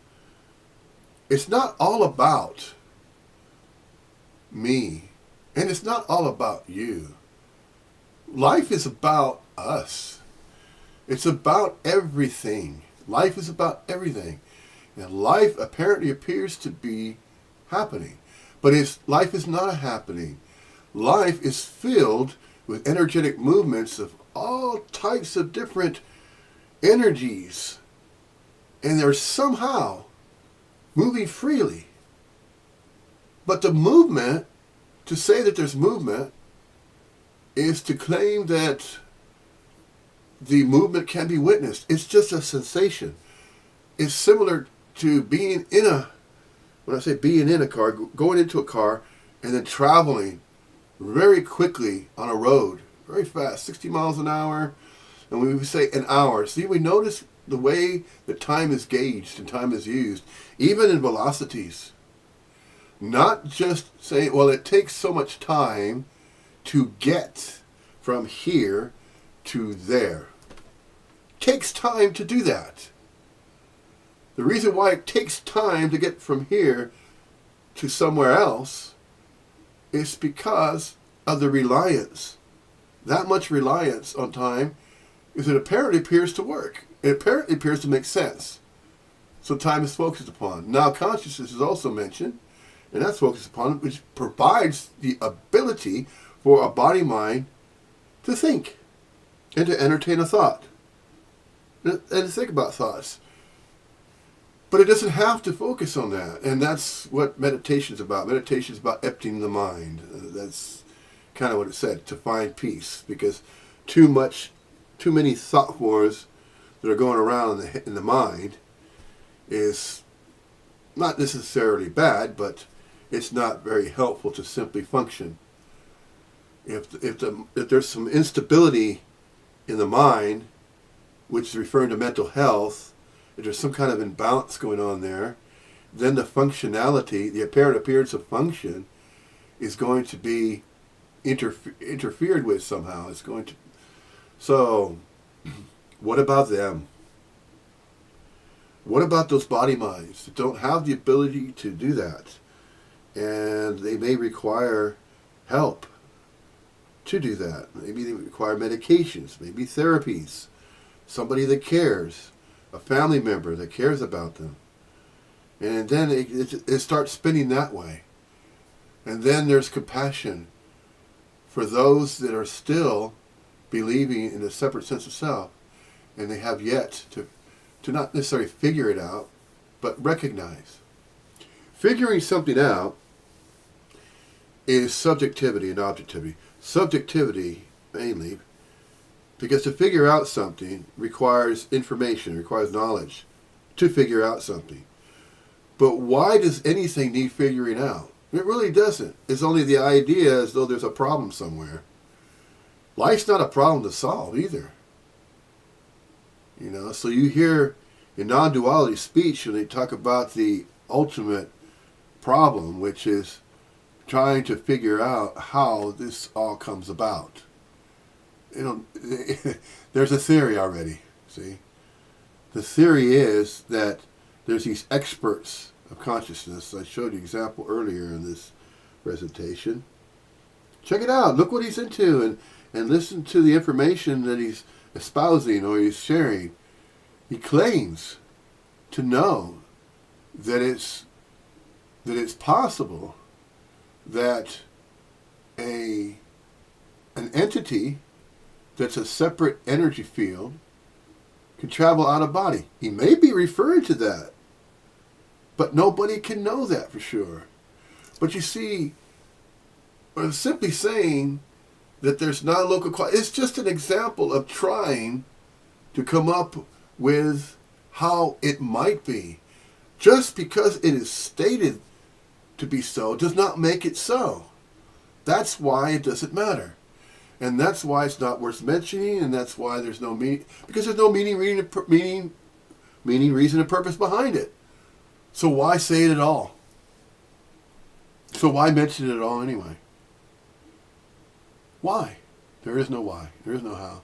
It's not all about me, and it's not all about you. Life is about us. It's about everything. Life is about everything. And life apparently appears to be happening. But life is not happening. Life is filled with energetic movements of all types of different energies. And they're somehow moving freely. But the movement, to say that there's movement, is to claim that the movement can be witnessed. It's just a sensation. It's similar to being in when I say being in a car, going into a car and then traveling very quickly on a road, very fast, 60 miles an hour. And when we say an hour, see, we notice the way that time is gauged and time is used, even in velocities. Not just saying, well, it takes so much time to get from here to there. It takes time to do that. The reason why it takes time to get from here to somewhere else is because of the reliance. That much reliance on time is it apparently appears to work. It apparently appears to make sense. So time is focused upon. Now consciousness is also mentioned, and that's focused upon, which provides the ability for a body-mind to think and to entertain a thought and to think about thoughts. But it doesn't have to focus on that, and that's what meditation is about. Meditation is about emptying the mind. That's kind of what it said, to find peace, because too many thought wars that are going around in the mind is not necessarily bad, but it's not very helpful to simply function. If there's some instability in the mind, which is referring to mental health, if there's some kind of imbalance going on there, then the functionality, the apparent appearance of function, is going to be interfered with somehow. It's going to. So, what about them? What about those body minds that don't have the ability to do that? And they may require help to do that. Maybe they require medications, maybe therapies, somebody that cares, a family member that cares about them. And then it starts spinning that way. And then there's compassion for those that are still believing in a separate sense of self, and they have yet to not necessarily figure it out, but recognize. Figuring something out is subjectivity and objectivity. Subjectivity, mainly, because to figure out something requires information, requires knowledge to figure out something. But why does anything need figuring out? It really doesn't. It's only the idea as though there's a problem somewhere. Life's not a problem to solve either. So you hear in non-duality speech when they talk about the ultimate problem, which is trying to figure out how this all comes about. There's a theory already, see? The theory is that there's these experts of consciousness. I showed you an example earlier in this presentation. Check it out. Look what he's into and listen to the information that he's espousing or he's sharing. He claims to know that it's possible that an entity that's a separate energy field can travel out of body. He may be referring to that, but nobody can know that for sure. But you see, I'm simply saying that there's non-local quality. It's just an example of trying to come up with how it might be. Just because it is stated to be so does not make it so. That's why it doesn't matter. And that's why it's not worth mentioning, and that's why there's no meaning, because there's no meaning, reason, and purpose behind it. So why say it at all? So why mention it at all anyway? Why? There is no why. There is no how.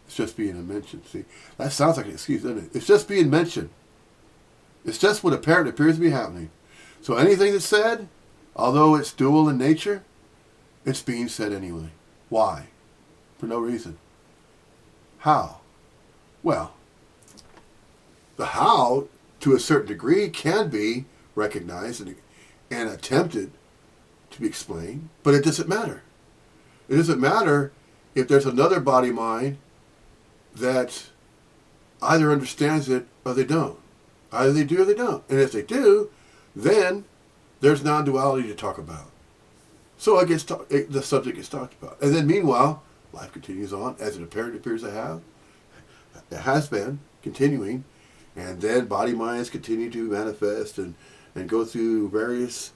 It's just being mentioned. See, that sounds like an excuse, doesn't it? It's just being mentioned. It's just what apparently appears to be happening. So anything that's said, although it's dual in nature, it's being said anyway. Why? For no reason. How? Well, the how, to a certain degree, can be recognized and attempted to be explained, but it doesn't matter. It doesn't matter if there's another body-mind that either understands it or they don't. Either they do or they don't. And if they do, then there's non-duality to talk about. So the subject gets talked about. And then meanwhile, life continues on as it appears to have. It has been continuing. And then body-minds continue to manifest and go through various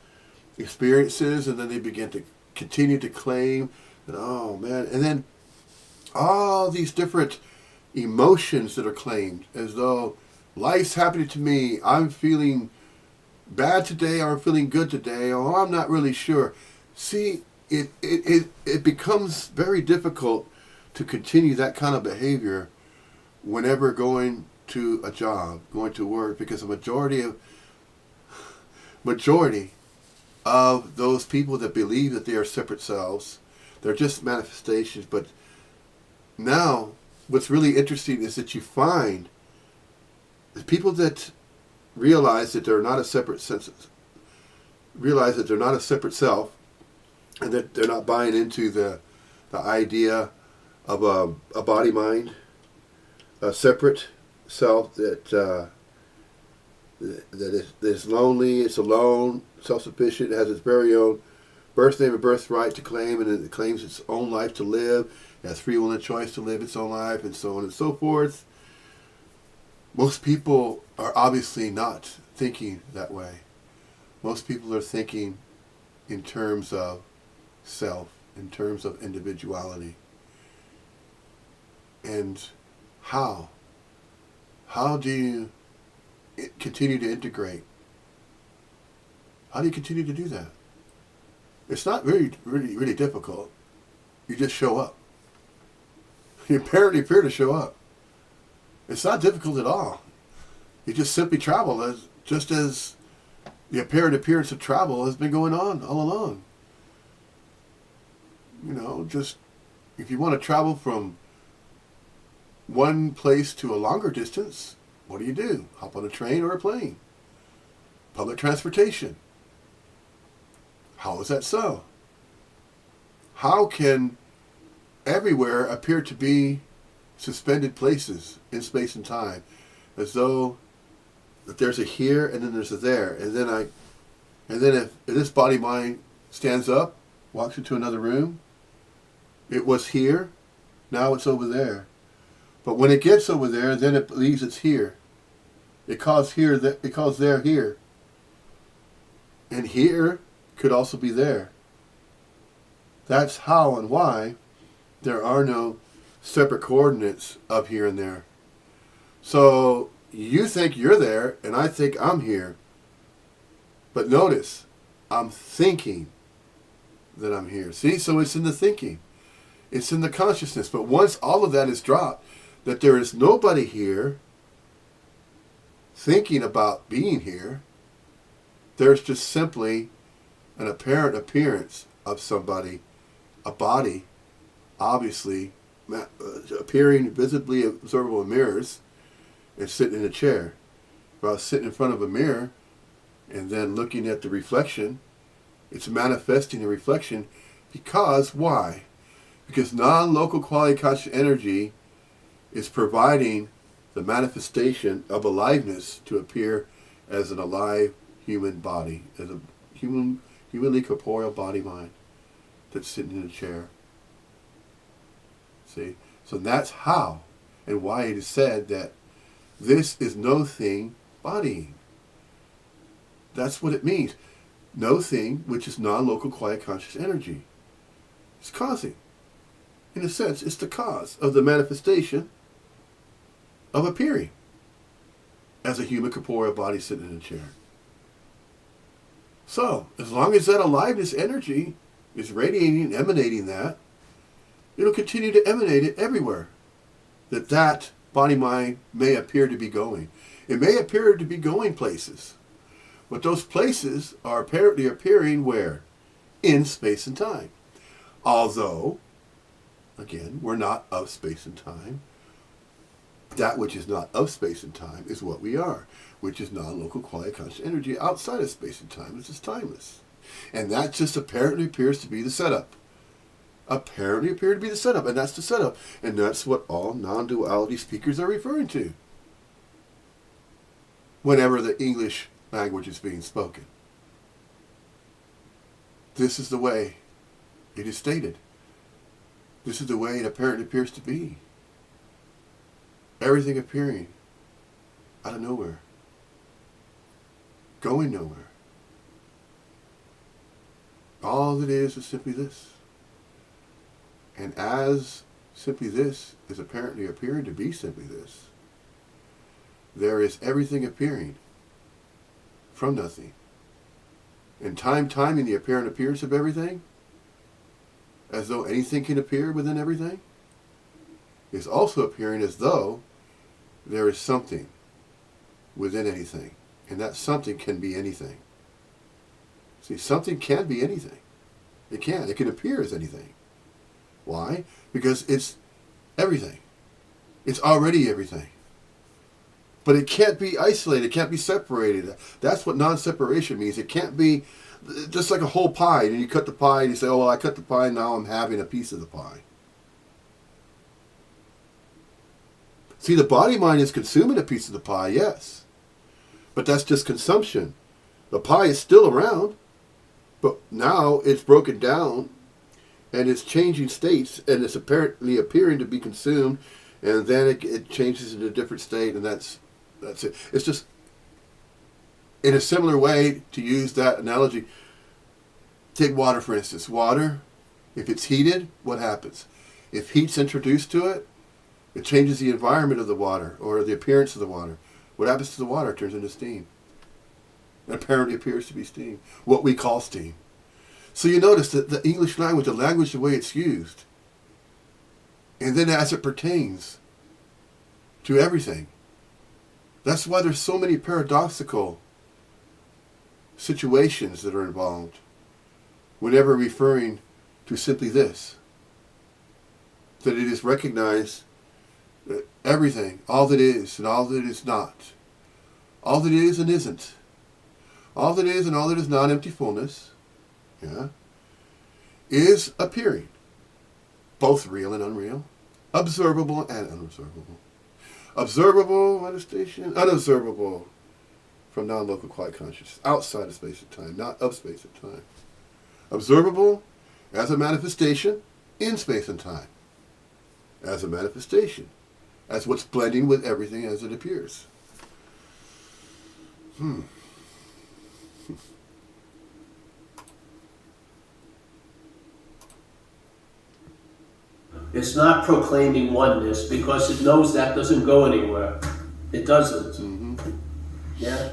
experiences. And then they begin to continue to claim that, oh man. And then all these different emotions that are claimed as though life's happening to me. I'm feeling bad today, or I'm feeling good today, or I'm not really sure. See, it becomes very difficult to continue that kind of behavior whenever going to a job, going to work, because a majority of those people that believe that they are separate selves, they're just manifestations. But now, what's really interesting is that you find the people that realize that they're not a separate realize that they're not a separate self, and that they're not buying into the idea of a body-mind, a separate self that is lonely, it's alone, self-sufficient, has its very own birth name and birthright to claim, and it claims its own life to live, it has free will and choice to live its own life, and so on and so forth. Most people are obviously not thinking that way. Most people are thinking in terms of self, in terms of individuality. And how? How do you continue to integrate? How do you continue to do that? It's not really difficult. You just show up. You apparently appear to show up. It's not difficult at all. You just simply travel just as the apparent appearance of travel has been going on all along. Just if you want to travel from one place to a longer distance, what do? Hop on a train or a plane. Public transportation. How is that so? How can everywhere appear to be suspended places in space and time, as though that there's a here and then there's a there, and then if this body mind stands up, walks into another room, it was here, now it's over there. But when it gets over there, then it believes it's here. It calls there here, and here could also be there. That's how and why there are no separate coordinates up here and there. So you think you're there, and I think I'm here. But notice, I'm thinking that I'm here. See, so it's in the thinking. It's in the consciousness. But once all of that is dropped, that there is nobody here thinking about being here, there's just simply an apparent appearance of somebody, a body, obviously appearing visibly observable in mirrors, and sitting in a chair. If I was sitting in front of a mirror and then looking at the reflection, it's manifesting a reflection because, why? Because non-local quality conscious energy is providing the manifestation of aliveness to appear as an alive human body, as a humanly corporeal body mind that's sitting in a chair. See? So that's how and why it is said that this is no thing bodying. That's what it means. No thing which is non-local quiet conscious energy. It's causing. In a sense, it's the cause of the manifestation of appearing as a human corporeal body sitting in a chair. So, as long as that aliveness energy is radiating, emanating that, it'll continue to emanate it everywhere that body-mind may appear to be going. It may appear to be going places, but those places are apparently appearing where? In space and time. Although, again, we're not of space and time. That which is not of space and time is what we are, which is non-local quality conscious energy outside of space and time, which is timeless. And that just apparently appears to be the setup. Apparently appear to be the setup, and that's the setup. And that's what all non-duality speakers are referring to whenever the English language is being spoken. This is the way it is stated. This is the way it apparently appears to be. Everything appearing out of nowhere, going nowhere. All that is simply this. And as simply this is apparently appearing to be simply this, there is everything appearing from nothing. And timing the apparent appearance of everything, as though anything can appear within everything, is also appearing as though there is something within anything. And that something can be anything. See, something can be anything. It can. It can appear as anything. Why? Because it's everything. It's already everything. But it can't be isolated. It can't be separated. That's what non-separation means. It can't be just like a whole pie. And you cut the pie and you say, oh, well, I cut the pie, now I'm having a piece of the pie. See, the body mind is consuming a piece of the pie, yes. But that's just consumption. The pie is still around, but now it's broken down and it's changing states, and it's apparently appearing to be consumed, and then it changes into a different state, and that's it. It's just, in a similar way, to use that analogy, take water for instance. Water, if it's heated, what happens? If heat's introduced to it, it changes the environment of the water, or the appearance of the water. What happens to the water? It turns into steam. It apparently appears to be steam, what we call steam. So you notice that the English language, the way it's used, and then as it pertains to everything. That's why there's so many paradoxical situations that are involved whenever referring to simply this. That it is recognized that everything, all that is and all that is not, all that is and isn't, all that is and all that is not empty fullness, is appearing, both real and unreal, observable and unobservable. Observable manifestation, unobservable from non-local quiet consciousness, outside of space and time, not of space and time. Observable as a manifestation in space and time, as a manifestation, as what's blending with everything as it appears. It's not proclaiming oneness because it knows that doesn't go anywhere. It doesn't. Yeah?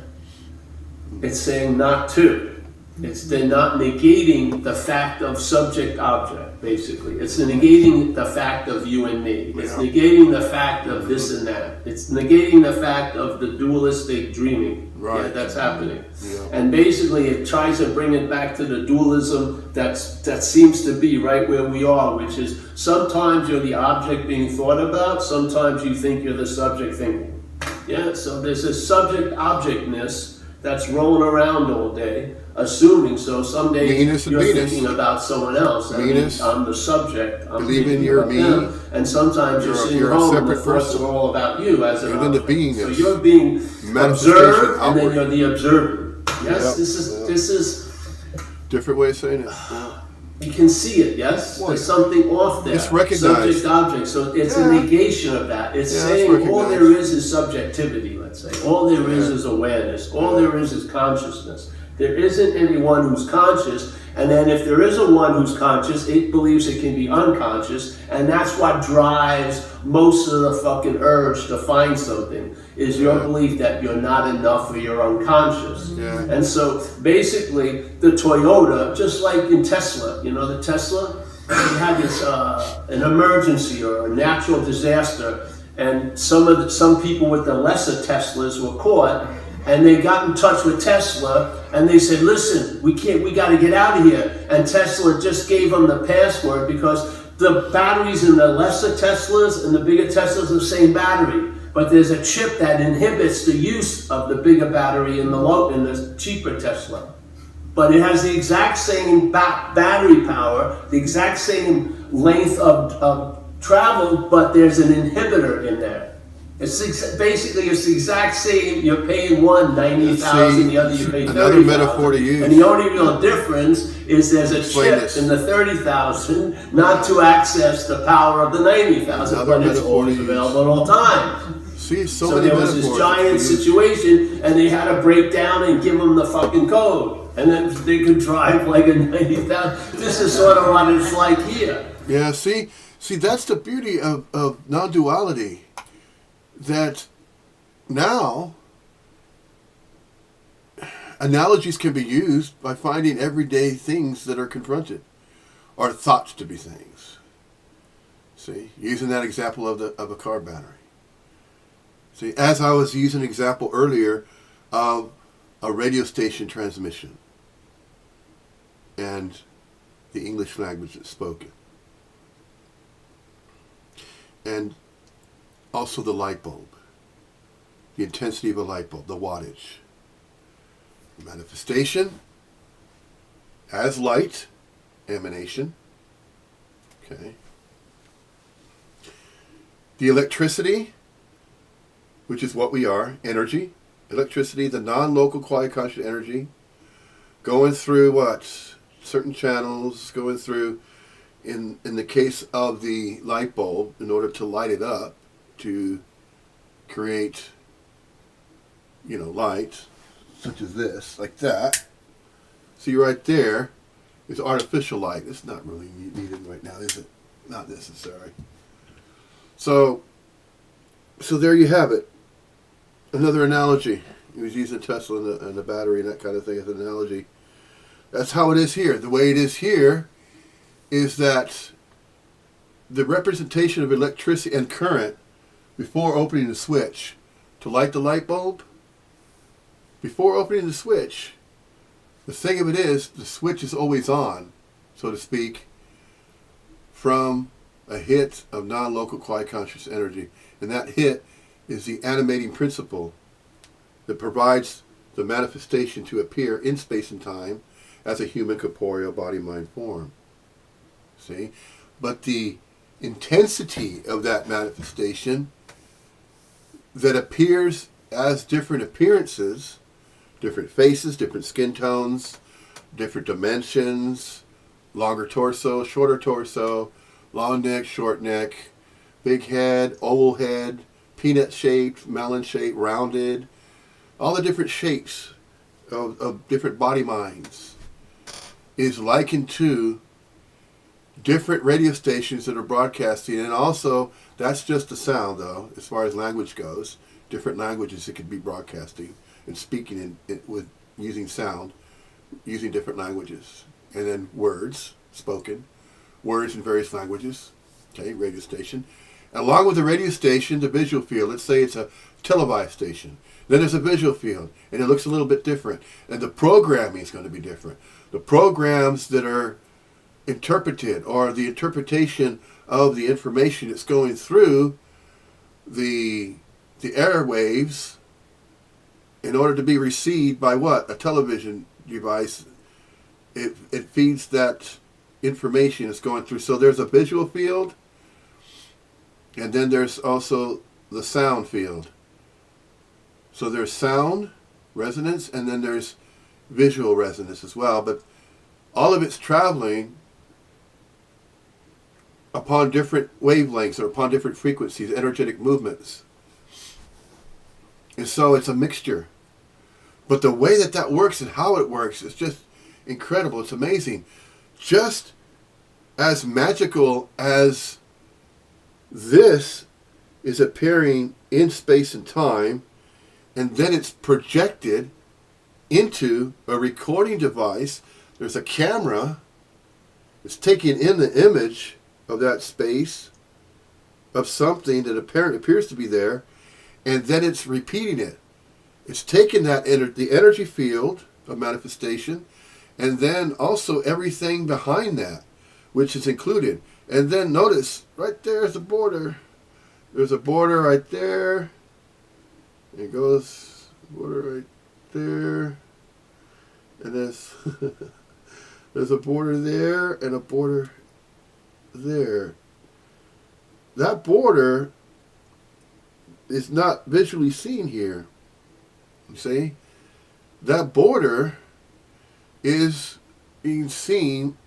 It's saying not to. They're not negating the fact of subject-object, basically. It's negating the fact of you and me. It's negating the fact of this and that. It's negating the fact of the dualistic dreaming. Right. Yeah, that's happening. Yeah. And basically it tries to bring it back to the dualism that seems to be right where we are, which is sometimes you're the object being thought about, sometimes you think you're the subject thinking. Yeah, so there's a subject-objectness that's rolling around all day, assuming so. Some days Meanness and you're Venus. thinking about someone else. Meanness. I'm the subject. I'm Believe in thinking your about me. them. And sometimes you're sitting you're a home and the separate thoughts person. are all about you as an You're in the object. beingness. So you're being Manifestation observed, and then outward. you're the observer. Yes, Yep. this is. Different way of saying it. Yeah. You can see it, yes? Well, There's something off there. it's recognized. Subject object. So it's Yeah. a negation of that. It's Yeah, it's saying all recognized. there is subjectivity, let's say. All there is awareness. All there is consciousness. There isn't anyone who's conscious, and then if there is a one who's conscious, it believes it can be unconscious, and that's what drives most of the fucking urge to find something, is your belief that you're not enough or you're unconscious. Yeah. And so basically the Toyota, just like in Tesla, you know the Tesla? You had this an emergency or a natural disaster, and some people with the lesser Teslas were caught, and they got in touch with Tesla, and they said, listen, we got to get out of here. And Tesla just gave them the password because the batteries in the lesser Teslas and the bigger Teslas are the same battery. But there's a chip that inhibits the use of the bigger battery in the cheaper Tesla. But it has the exact same battery power, the exact same length of travel, but there's an inhibitor in there. It's basically the exact same. You're paying one 90,000, the other you pay 30,000. Another metaphor to use. And the only real difference is there's a Explain chip this. in the 30,000, not to access the power of the 90,000, Another but it's metaphor always to use. available at all times. See, so So many there was metaphors. this giant situation, and they had to break down and give them the fucking code, and then they could drive like a 90,000. This is sort of what it's like here. Yeah, see, that's the beauty of non-duality. That now analogies can be used by finding everyday things that are confronted or thought to be things. See, using that example of a car battery. See, as I was using an example earlier of a radio station transmission and the English language that's spoken. And also the light bulb, the intensity of a light bulb, the wattage. Manifestation as light, emanation. Okay. The electricity, which is what we are, energy. Electricity, the non-local quiet conscious energy, going through what? Certain channels, going through, in the case of the light bulb, in order to light it up, to create, light, such as this, like that. See right there is artificial light. It's not really needed right now, is it? Not necessary. So there you have it. Another analogy. He was using Tesla and the battery and that kind of thing as an analogy. That's how it is here. The way it is here is that the representation of electricity and current before opening the switch to light the light bulb, before opening the switch, the thing of it is, the switch is always on, so to speak, from a hit of non-local quiet conscious energy. And that hit is the animating principle that provides the manifestation to appear in space and time as a human corporeal body, mind, form. See? But the intensity of that manifestation that appears as different appearances, different faces, different skin tones, different dimensions, longer torso, shorter torso, long neck, short neck, big head, oval head, peanut shaped, melon shaped, rounded, all the different shapes of different body minds is likened to different radio stations that are broadcasting, and also that's just the sound, though, as far as language goes. Different languages it could be broadcasting and speaking with using sound, using different languages, and then words spoken, words in various languages. Okay, radio station. Along with the radio station, the visual field. Let's say it's a televised station. Then there's a visual field, and it looks a little bit different. And the programming is going to be different. The programs that are interpreted, or the interpretation of the information that's going through the airwaves in order to be received by what? A television device. It feeds that information that's going through. So there's a visual field, and then there's also the sound field. So there's sound resonance, and then there's visual resonance as well. But all of it's traveling upon different wavelengths or upon different frequencies, energetic movements. And so it's a mixture. But the way that works and how it works is just incredible. It's amazing. Just as magical as this is appearing in space and time, and then it's projected into a recording device. There's a camera. It's taking in the image of that space, of something that appears to be there, and then it's repeating it. It's taking that the energy field of manifestation, and then also everything behind that, which is included. And then notice, right there is a border. There's a border right there. It goes, border right there. And there's a border there and a border there. That border is not visually seen here. You see? That border is being seen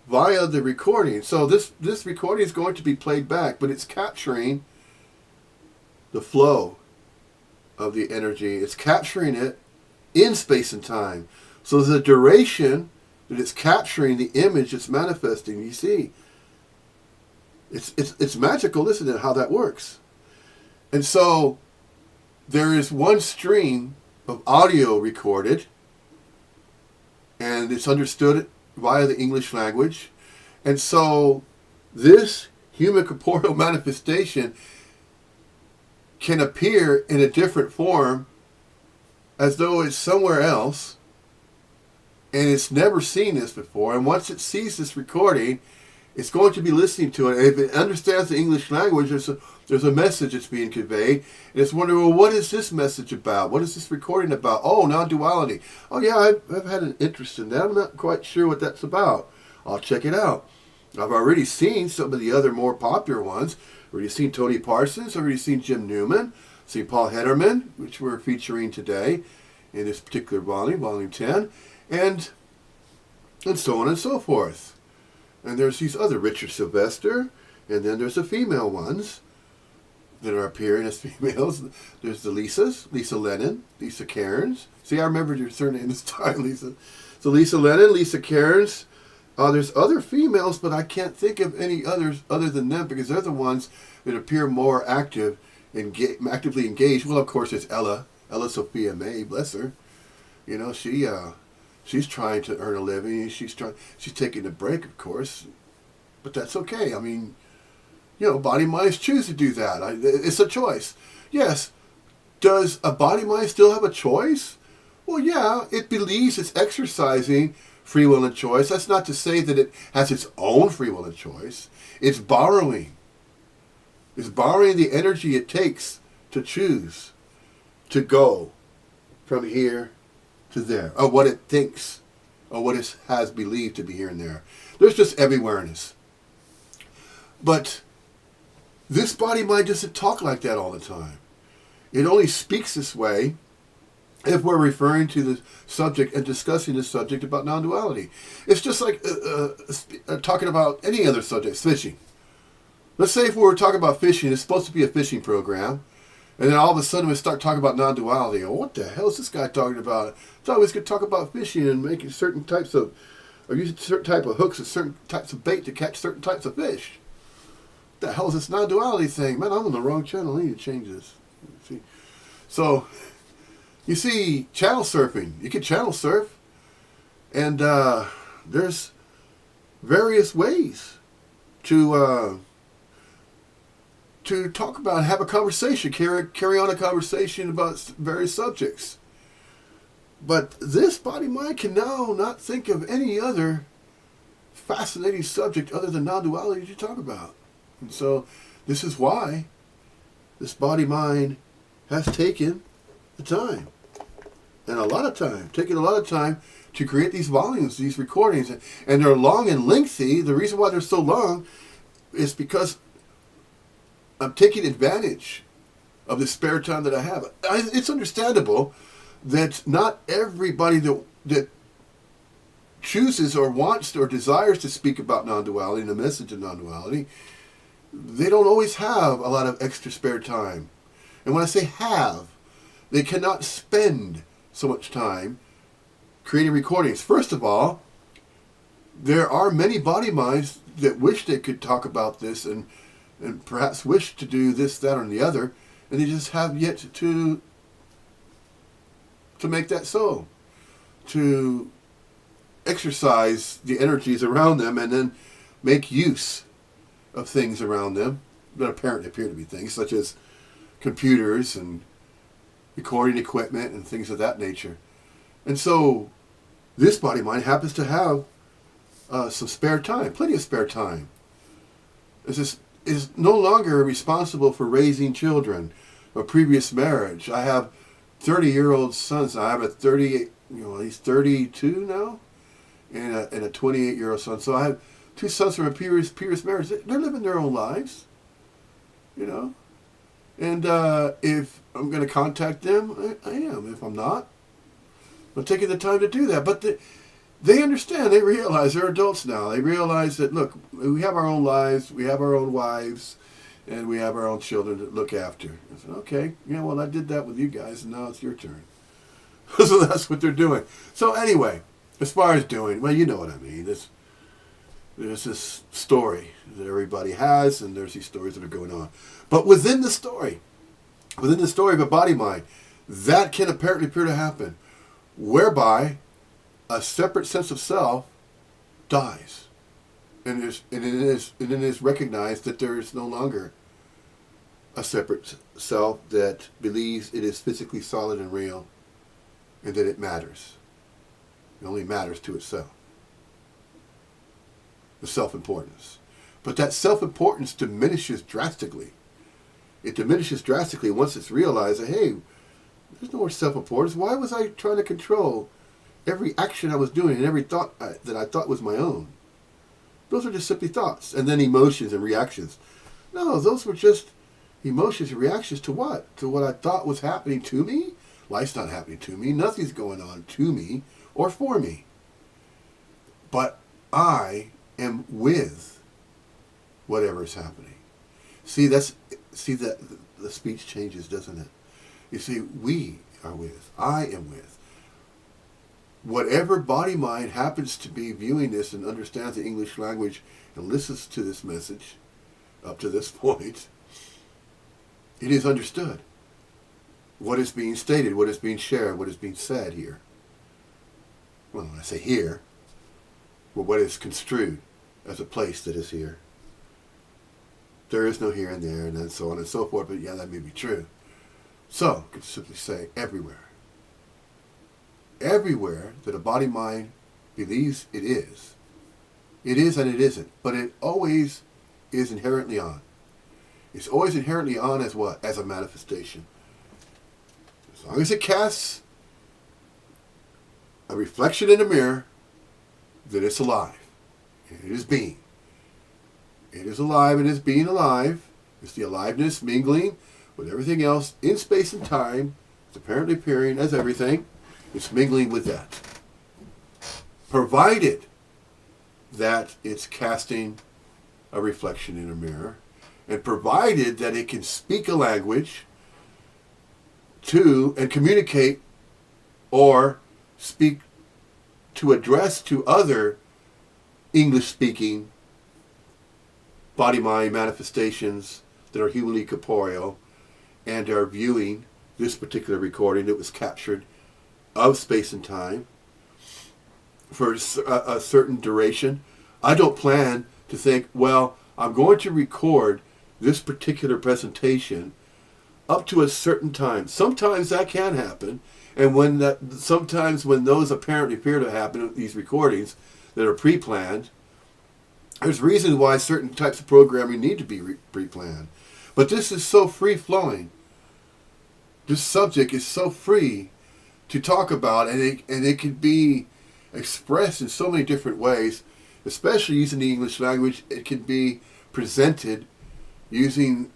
via the recording. So this recording is going to be played back, but it's capturing the flow of the energy. It's capturing it in space and time. So the duration that it's capturing the image it's manifesting, you see. It's magical, isn't it, how that works? And so there is one stream of audio recorded, and it's understood via the English language. And so this human corporeal manifestation can appear in a different form as though it's somewhere else, and it's never seen this before. And once it sees this recording, it's going to be listening to it. And if it understands the English language, there's a message that's being conveyed. And it's wondering, well, what is this message about? What is this recording about? Oh, non-duality. Oh, yeah, I've had an interest in that. I'm not quite sure what that's about. I'll check it out. I've already seen some of the other more popular ones. I've already seen Tony Parsons. I've already seen Jim Newman. Seen Paul Hederman, which we're featuring today in this particular volume, volume 10. And so on and so forth. And there's these other, Richard Sylvester, and then there's the female ones that are appearing as females. There's the Lisas, Lisa Lennon, Lisa Cairns. See, I remembered your surname this time, Lisa. So Lisa Lennon, Lisa Cairns. There's other females, but I can't think of any others other than them, because they're the ones that appear more active and actively engaged. Well, of course, there's Ella Sophia May, bless her. You know, she's trying to earn a living. She's taking a break, of course, but that's okay. I mean, you know, body minds choose to do that. It's a choice. Yes. Does a body mind still have a choice? Well, yeah, it believes it's exercising free will and choice. That's not to say that it has its own free will and choice. It's borrowing. It's borrowing the energy it takes to choose to go from here to there, or what it thinks, or what it has believed to be here and there. There's just every-where-ness. But this body mind doesn't talk like that all the time. It only speaks this way if we're referring to the subject and discussing the subject about non-duality. It's just like talking about any other subject, fishing. Let's say if we were talking about fishing, it's supposed to be a fishing program, and then all of a sudden we start talking about non-duality. Oh, what the hell is this guy talking about? I thought we was going to talk about fishing and making certain types of or using certain type of hooks and certain types of bait to catch certain types of fish. What the hell is this non-duality thing? Man, I'm on the wrong channel. I need to change this. See? So, you see, channel surfing. You can channel surf, and there's various ways to talk about, have a conversation, carry on a conversation about various subjects. But this body-mind can now not think of any other fascinating subject other than non-duality to talk about. And so this is why this body-mind has taken the time. And taken a lot of time to create these volumes, these recordings. And they're long and lengthy. The reason why they're so long is because I'm taking advantage of the spare time that I have. It's understandable that not everybody that chooses or wants or desires to speak about non-duality and the message of non-duality, they don't always have a lot of extra spare time. And when I say have, they cannot spend so much time creating recordings. First of all, there are many body minds that wish they could talk about this and perhaps wish to do this, that, or the other, and they just have yet to make that so. To exercise the energies around them and then make use of things around them that apparently appear to be things, such as computers and recording equipment and things of that nature. And so this body mind happens to have some spare time, plenty of spare time. Is no longer responsible for raising children, a previous marriage. I have 30-year-old sons. I have a 38, he's 32 now, and a 28-year-old son. So I have two sons from a previous marriage. They're living their own lives, And if I'm going to contact them, I am. If I'm not, I'm taking the time to do that. But they understand. They realize they're adults now. They realize that, look, we have our own lives, we have our own wives, and we have our own children to look after. I said, okay, well, I did that with you guys, and now it's your turn. So that's what they're doing. So anyway, as far as doing, well, you know what I mean. There's this story that everybody has, and there's these stories that are going on. But within the story of a body mind, that can apparently appear to happen, whereby a separate sense of self dies, and it is recognized that there is no longer a separate self that believes it is physically solid and real, and that it matters. It only matters to itself. The self-importance. But that self-importance diminishes drastically. It diminishes drastically once it's realized that, hey, there's no more self-importance. Why was I trying to control every action I was doing and every thought that I thought was my own? Those are just simply thoughts. And then emotions and reactions. No, those were just emotions and reactions to what? To what I thought was happening to me? Life's not happening to me. Nothing's going on to me or for me. But I am with whatever is happening. See that the speech changes, doesn't it? You see, we are with, I am with. Whatever body mind happens to be viewing this and understands the English language and listens to this message up to this point, it is understood. What is being stated, what is being shared, what is being said here. Well, when I say here, well, what is construed as a place that is here. There is no here and there, and then so on and so forth, but yeah, that may be true. So, I could simply say everywhere. Everywhere that a body-mind believes it is and it isn't, but it always is inherently on. It's always inherently on as what? As a manifestation. As long as it casts a reflection in a mirror, then it's alive. It is being. It is alive, it is being alive. It's the aliveness mingling with everything else in space and time. It's apparently appearing as everything. It's mingling with that. Provided that it's casting a reflection in a mirror, and provided that it can speak a language to and communicate or speak to address to other English-speaking body-mind manifestations that are humanly corporeal and are viewing this particular recording that was captured of space and time for a certain duration. I don't plan to think, well, I'm going to record this particular presentation up to a certain time. Sometimes that can happen, and sometimes when those apparently appear to happen, these recordings that are pre-planned, there's reasons why certain types of programming need to be pre-planned. But this is so free-flowing. This subject is so free to talk about, and it can be expressed in so many different ways, especially using the English language. It can be presented using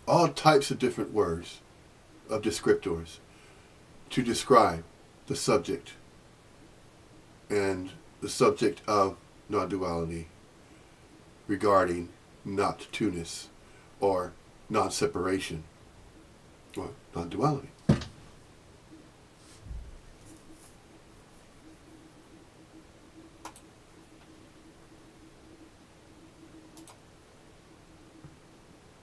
all types of different words, of descriptors, to describe the subject and the subject of non-duality regarding not two-ness or non-separation or non-duality.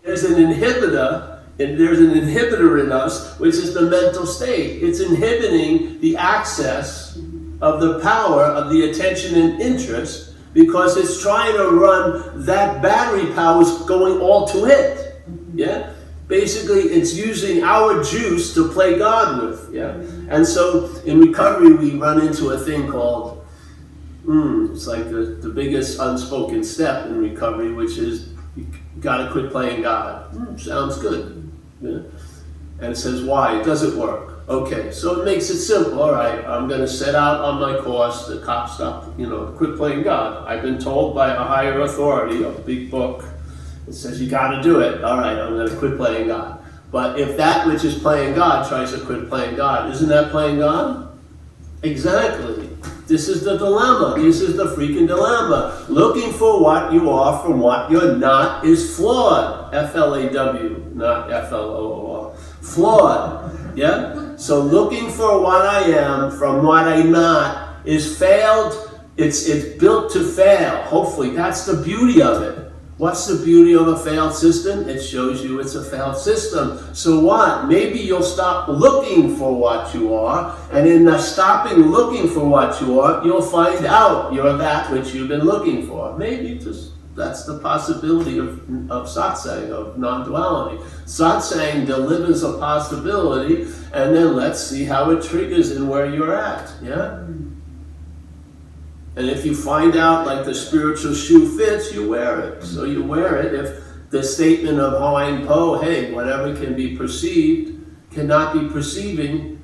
There's an inhibitor, and there's an inhibitor in us, which is the mental state. It's inhibiting the access of the power of the attention and interest because it's trying to run that battery power is going all to it. Yeah? Basically, it's using our juice to play God with. Yeah? And so in recovery, we run into a thing called, it's like the biggest unspoken step in recovery, which is you got to quit playing God. Sounds good. Yeah? And it says, why? It doesn't work. Okay, so it makes it simple. All right, I'm going to set out on my course to quit playing God. I've been told by a higher authority, a big book, it says you got to do it. All right, I'm going to quit playing God. But if that which is playing God tries to quit playing God, isn't that playing God? Exactly. This is the dilemma. This is the freaking dilemma. Looking for what you are from what you're not is flawed. F-L-A-W, not F-L-O-O-R. Flawed. Yeah? So looking for what I am from what I'm not is failed. It's built to fail. Hopefully, that's the beauty of it. What's the beauty of a failed system? It shows you it's a failed system. So what? Maybe you'll stop looking for what you are, and in the stopping looking for what you are, you'll find out you're that which you've been looking for. Maybe just that's the possibility of satsang, of non-duality. Satsang delivers a possibility, and then let's see how it triggers in where you're at. Yeah? And if you find out like the spiritual shoe fits, you wear it. So you wear it. If the statement of Hawaiian Po, hey, whatever can be perceived cannot be perceiving,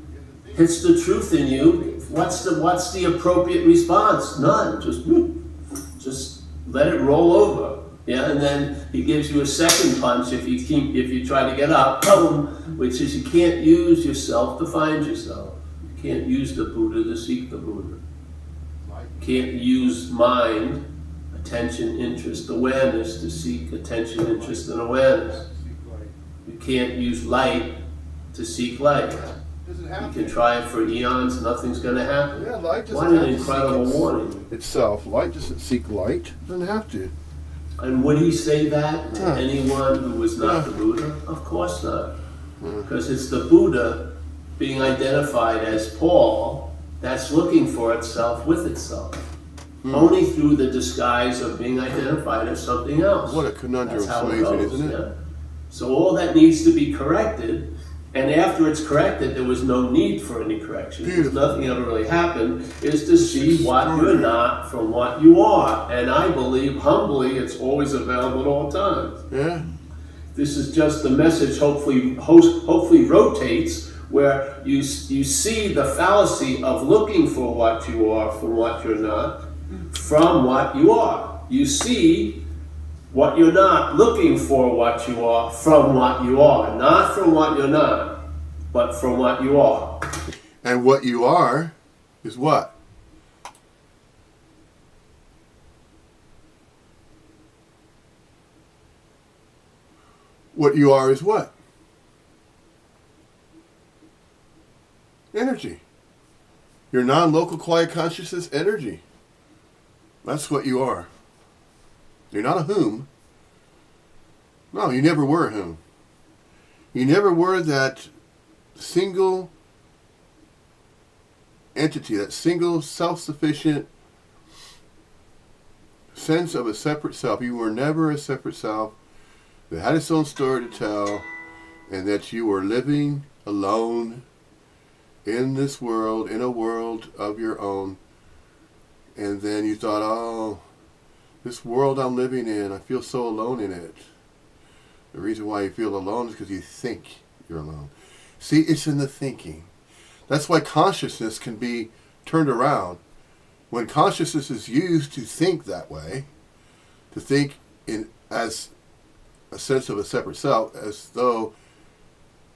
hits the truth in you, what's the appropriate response? None. Just let it roll over. Yeah, and then he gives you a second punch if you try to get up, boom, which is you can't use yourself to find yourself. You can't use the Buddha to seek the Buddha. Can't use mind, attention, interest, awareness to seek attention, interest, and awareness. You can't use light to seek light. You can try it for eons, nothing's going to happen. Yeah, light doesn't What an have to incredible seek warning. itself. Light doesn't seek light. Doesn't have to. And would he say that to anyone who was not the Buddha? Of course not. Because it's the Buddha being identified as Paul that's looking for itself with itself. Only through the disguise of being identified as something else. What a conundrum. That's how It's it amazing, goes, isn't it? yeah. So all that needs to be corrected, and after it's corrected, there was no need for any correction. Because nothing ever really happened, is to see what you're not from what you are. And I believe, humbly, it's always available at all times. Yeah. This is just the message hopefully rotates, where you see the fallacy of looking for what you are from what you're not, from what you are. You see what you're not, looking for what you are from what you are. Not from what you're not, but from what you are. And what you are is what? What you are is what? Energy. Your non-local quiet consciousness energy. That's what you are. You're not a whom. No, you never were a whom. You never were that single entity, that single self-sufficient sense of a separate self. You were never a separate self that had its own story to tell, and that you were living alone in this world, in a world of your own. And then you thought, oh, this world I'm living in, I feel so alone in it. The reason why you feel alone is because you think you're alone. See, it's in the thinking. That's why consciousness can be turned around. When consciousness is used to think that way, to think in as a sense of a separate self, as though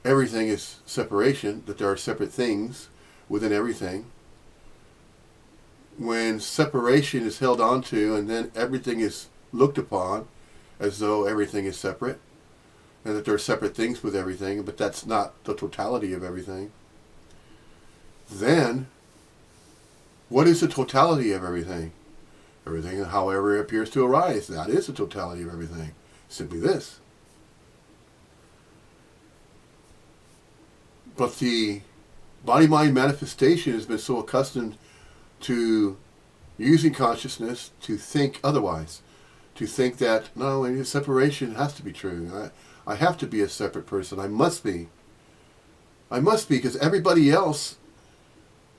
everything is separation, that there are separate things within everything. When separation is held onto and then everything is looked upon as though everything is separate, and that there are separate things with everything, but that's not the totality of everything, then what is the totality of everything? Everything, however it appears to arise, that is the totality of everything. Simply this. But the body-mind manifestation has been so accustomed to using consciousness to think otherwise. To think that, no, separation has to be true. I have to be a separate person. I must be. I must be, because everybody else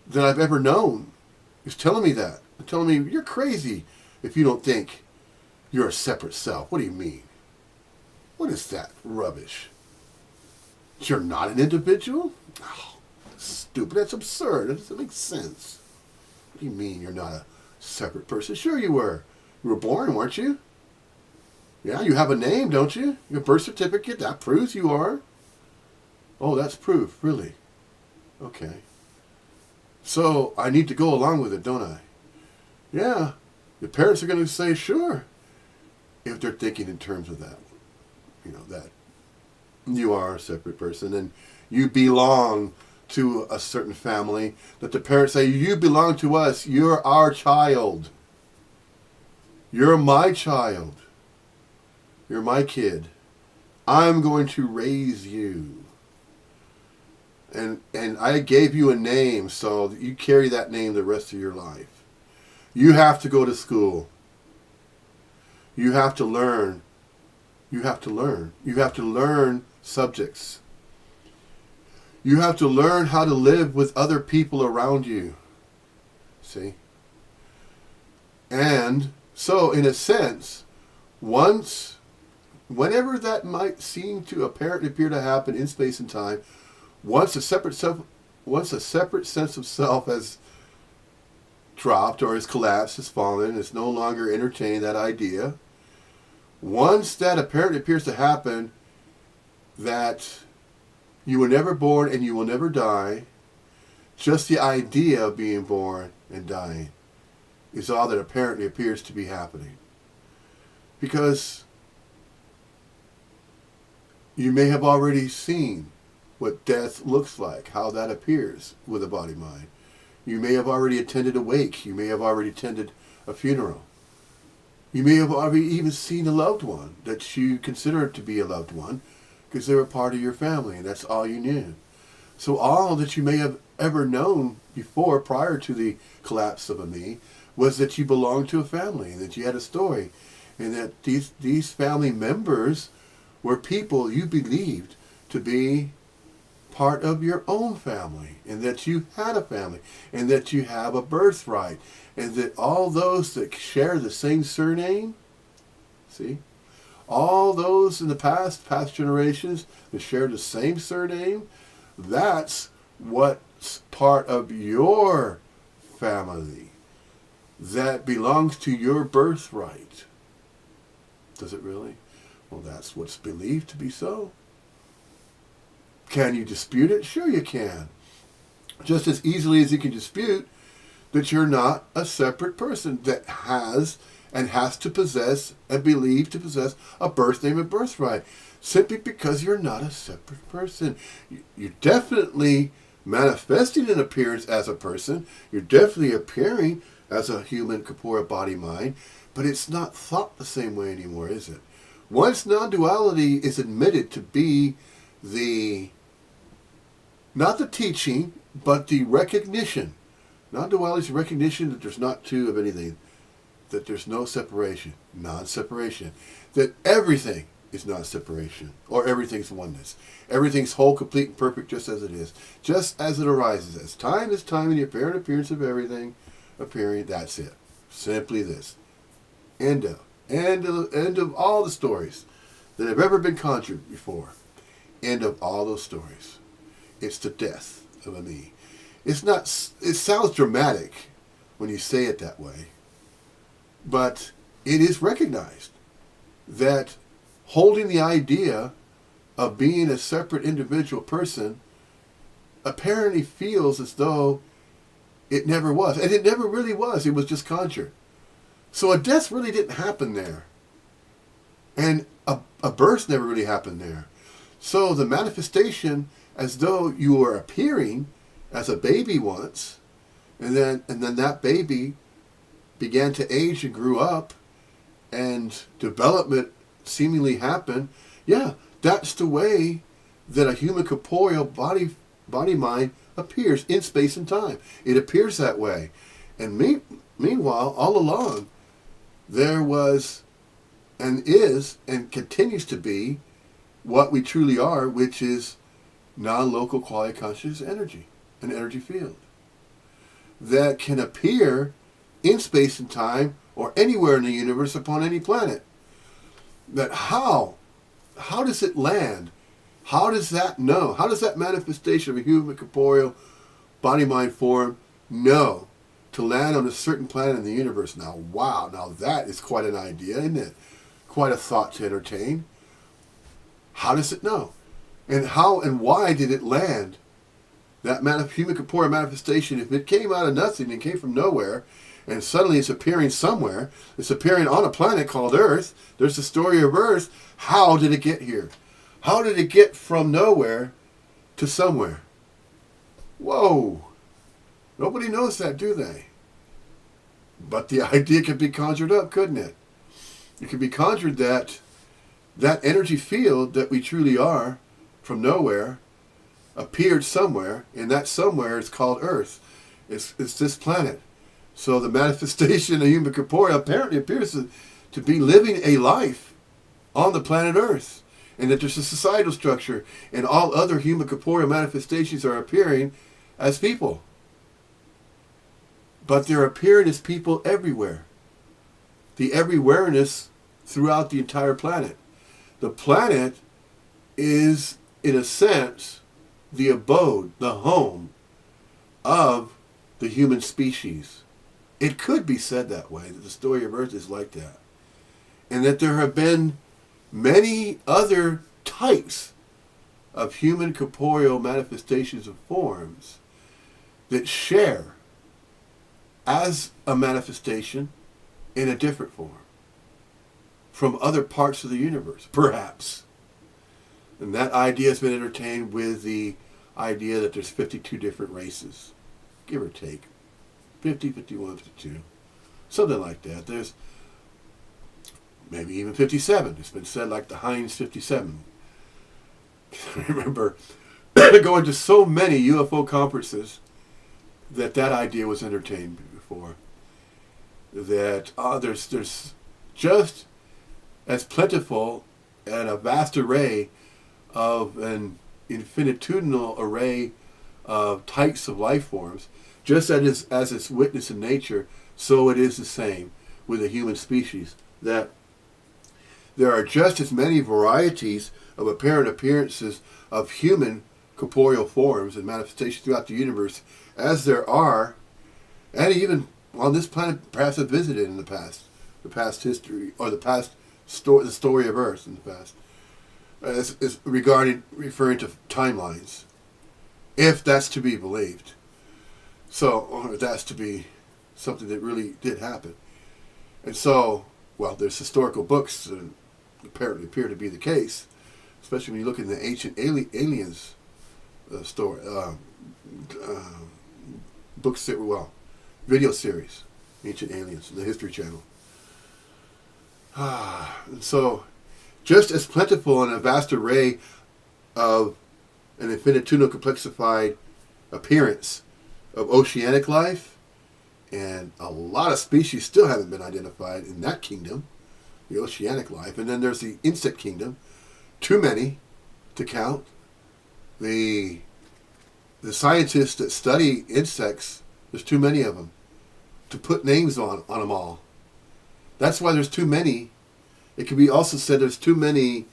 that I've ever known is telling me that. They're telling me, you're crazy if you don't think you're a separate self. What do you mean? What is that rubbish? You're not an individual? Oh, that's stupid. That's absurd. That doesn't make sense. What do you mean you're not a separate person? Sure you were. You were born, weren't you? Yeah, you have a name, don't you? Your birth certificate, that proves you are. Oh, that's proof, really? Okay. So I need to go along with it, don't I? Yeah. The parents are going to say, sure, if they're thinking in terms of that. You know, that you are a separate person and you belong to a certain family, that the parents say, you belong to us, you're our child. You're my child. You're my kid. I'm going to raise you. And I gave you a name, so that you carry that name the rest of your life. You have to go to school. You have to learn. You have to learn. You have to learn subjects. You have to learn how to live with other people around you. See? And so, in a sense, whenever that might seem to appear to happen in space and time, once a separate sense of self has dropped or has collapsed, has fallen, is no longer entertaining that idea, once that apparently appears to happen, that you were never born and you will never die, just the idea of being born and dying is all that apparently appears to be happening. Because you may have already seen what death looks like, how that appears with a body-mind. You may have already attended a wake. You may have already attended a funeral. You may have already even seen a loved one that you consider to be a loved one because they were part of your family and that's all you knew. So all that you may have ever known before, prior to the collapse of a me, was that you belonged to a family and that you had a story and that these family members were people you believed to be part of your own family, and that you had a family, and that you have a birthright, and that all those that share the same surname, see, all those in the past generations that share the same surname, that's what's part of your family, that belongs to your birthright. Does it really? Well, that's what's believed to be so. Can you dispute it? Sure you can. Just as easily as you can dispute that you're not a separate person that has and has to possess and believe to possess a birth name and birthright. Simply because you're not a separate person. You're definitely manifesting an appearance as a person. You're definitely appearing as a human corporeal body mind, but it's not thought the same way anymore, is it? Once non-duality is admitted to be not the teaching, but the recognition. Non-duality is recognition that there's not two of anything, that there's no separation, non-separation, that everything is non-separation, or everything's oneness. Everything's whole, complete, and perfect just as it is, just as it arises. As time is time in the apparent appearance of everything appearing, that's it. Simply this. End of all the stories that have ever been conjured before. End of all those stories. It's the death of a me. It sounds dramatic when you say it that way, but it is recognized that holding the idea of being a separate individual person apparently feels as though it never was. And it never really was. It was just conjured. So a death really didn't happen there. And a birth never really happened there. So the manifestation, as though you were appearing as a baby once, and then that baby began to age and grew up, and development seemingly happened. Yeah, that's the way that a human corporeal body mind appears in space and time. It appears that way. And meanwhile, all along, there was and is and continues to be what we truly are, which is non-local quality conscious energy, an energy field that can appear in space and time or anywhere in the universe upon any planet. That how does it land? How does that know? How does that manifestation of a human corporeal body mind form know to land on a certain planet in the universe? Now, wow, now that is quite an idea, isn't it? Quite a thought to entertain. How does it know? And how and why did it land? That human corporeal manifestation, if it came out of nothing and came from nowhere, and suddenly it's appearing somewhere, it's appearing on a planet called Earth, there's the story of Earth, how did it get here? How did it get from nowhere to somewhere? Whoa! Nobody knows that, do they? But the idea could be conjured up, couldn't it? It could be conjured that that energy field that we truly are from nowhere appeared somewhere, and that somewhere is called Earth. It's this planet. So the manifestation of human corporeal apparently appears to be living a life on the planet Earth, and that there's a societal structure, and all other human corporeal manifestations are appearing as people. But they're appearing as people everywhere. The every-where-ness throughout the entire planet. The planet is, in a sense, the abode, the home of the human species. It could be said that way, that the story of Earth is like that. And that there have been many other types of human corporeal manifestations of forms that share as a manifestation in a different form from other parts of the universe, perhaps. And that idea has been entertained with the idea that there's 52 different races, give or take. 50, 51, 52. Something like that. There's maybe even 57. It's been said like the Heinz 57. I remember going to so many UFO conferences that idea was entertained before. That there's just as plentiful and a vast array of an infinitudinal array of types of life forms, just as it's witnessed in nature, so it is the same with the human species. That there are just as many varieties of apparent appearances of human corporeal forms and manifestations throughout the universe as there are, and even on this planet perhaps have visited in the past history, or the story of Earth in the past, is referring to timelines, if that's to be believed. So, or that's to be something that really did happen. And so, well, there's historical books that apparently appear to be the case, especially when you look in the ancient aliens story, books that were, video series Ancient Aliens, the History Channel. And so, just as plentiful and a vast array of an infinitesimal complexified appearance of oceanic life, and a lot of species still haven't been identified in that kingdom, the oceanic life. And then there's the insect kingdom, too many to count. The scientists that study insects, there's too many of them to put names on them all. That's why there's too many. It can be also said there's too many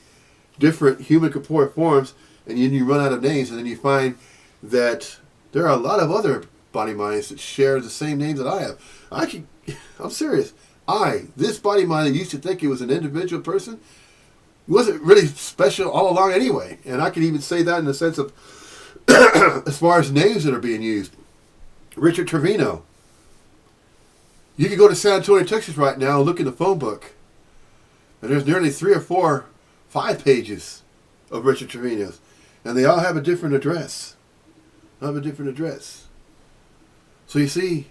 different human corporeal forms, and then you run out of names, and then you find that there are a lot of other body minds that share the same names that I have. I'm serious. This body mind that used to think it was an individual person, wasn't really special all along anyway. And I can even say that in the sense of, as far as names that are being used. Richard Trevino. You can go to San Antonio, Texas right now and look in the phone book. And there's nearly 3 or 4, 5 pages of Richard Trevino's. And they all have a different address. So you see,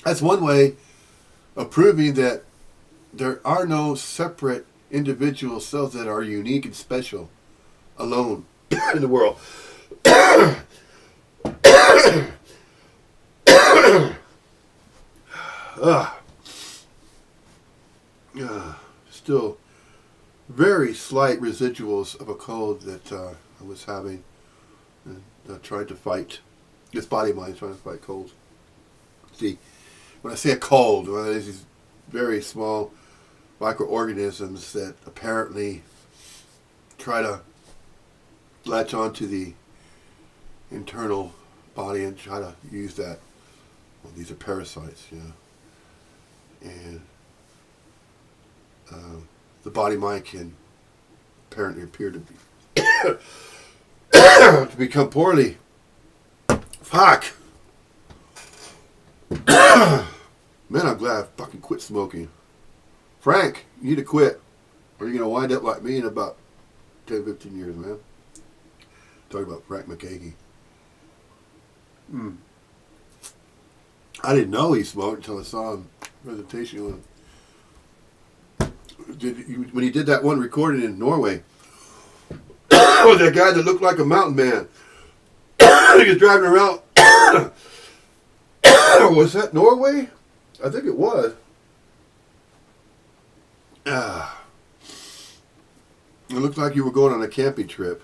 that's one way of proving that there are no separate individual cells that are unique and special alone in the world. Still very slight residuals of a cold that I was having, and tried to fight. This body mind trying to fight colds. See, when I say a cold, well, there's these very small microorganisms that apparently try to latch onto the internal body and try to use that. Well, these are parasites, and the body mind can apparently appear to be to become poorly. Fuck. Man, I'm glad I fucking quit smoking. Frank, you need to quit, or you're gonna wind up like me in about 10, 15 years, man. Talking about Frank McKagey. I didn't know he smoked until I saw him presentation on when he did that one recording in Norway. With that guy that looked like a mountain man. He was driving around. Was that Norway? I think it was. It looked like you were going on a camping trip.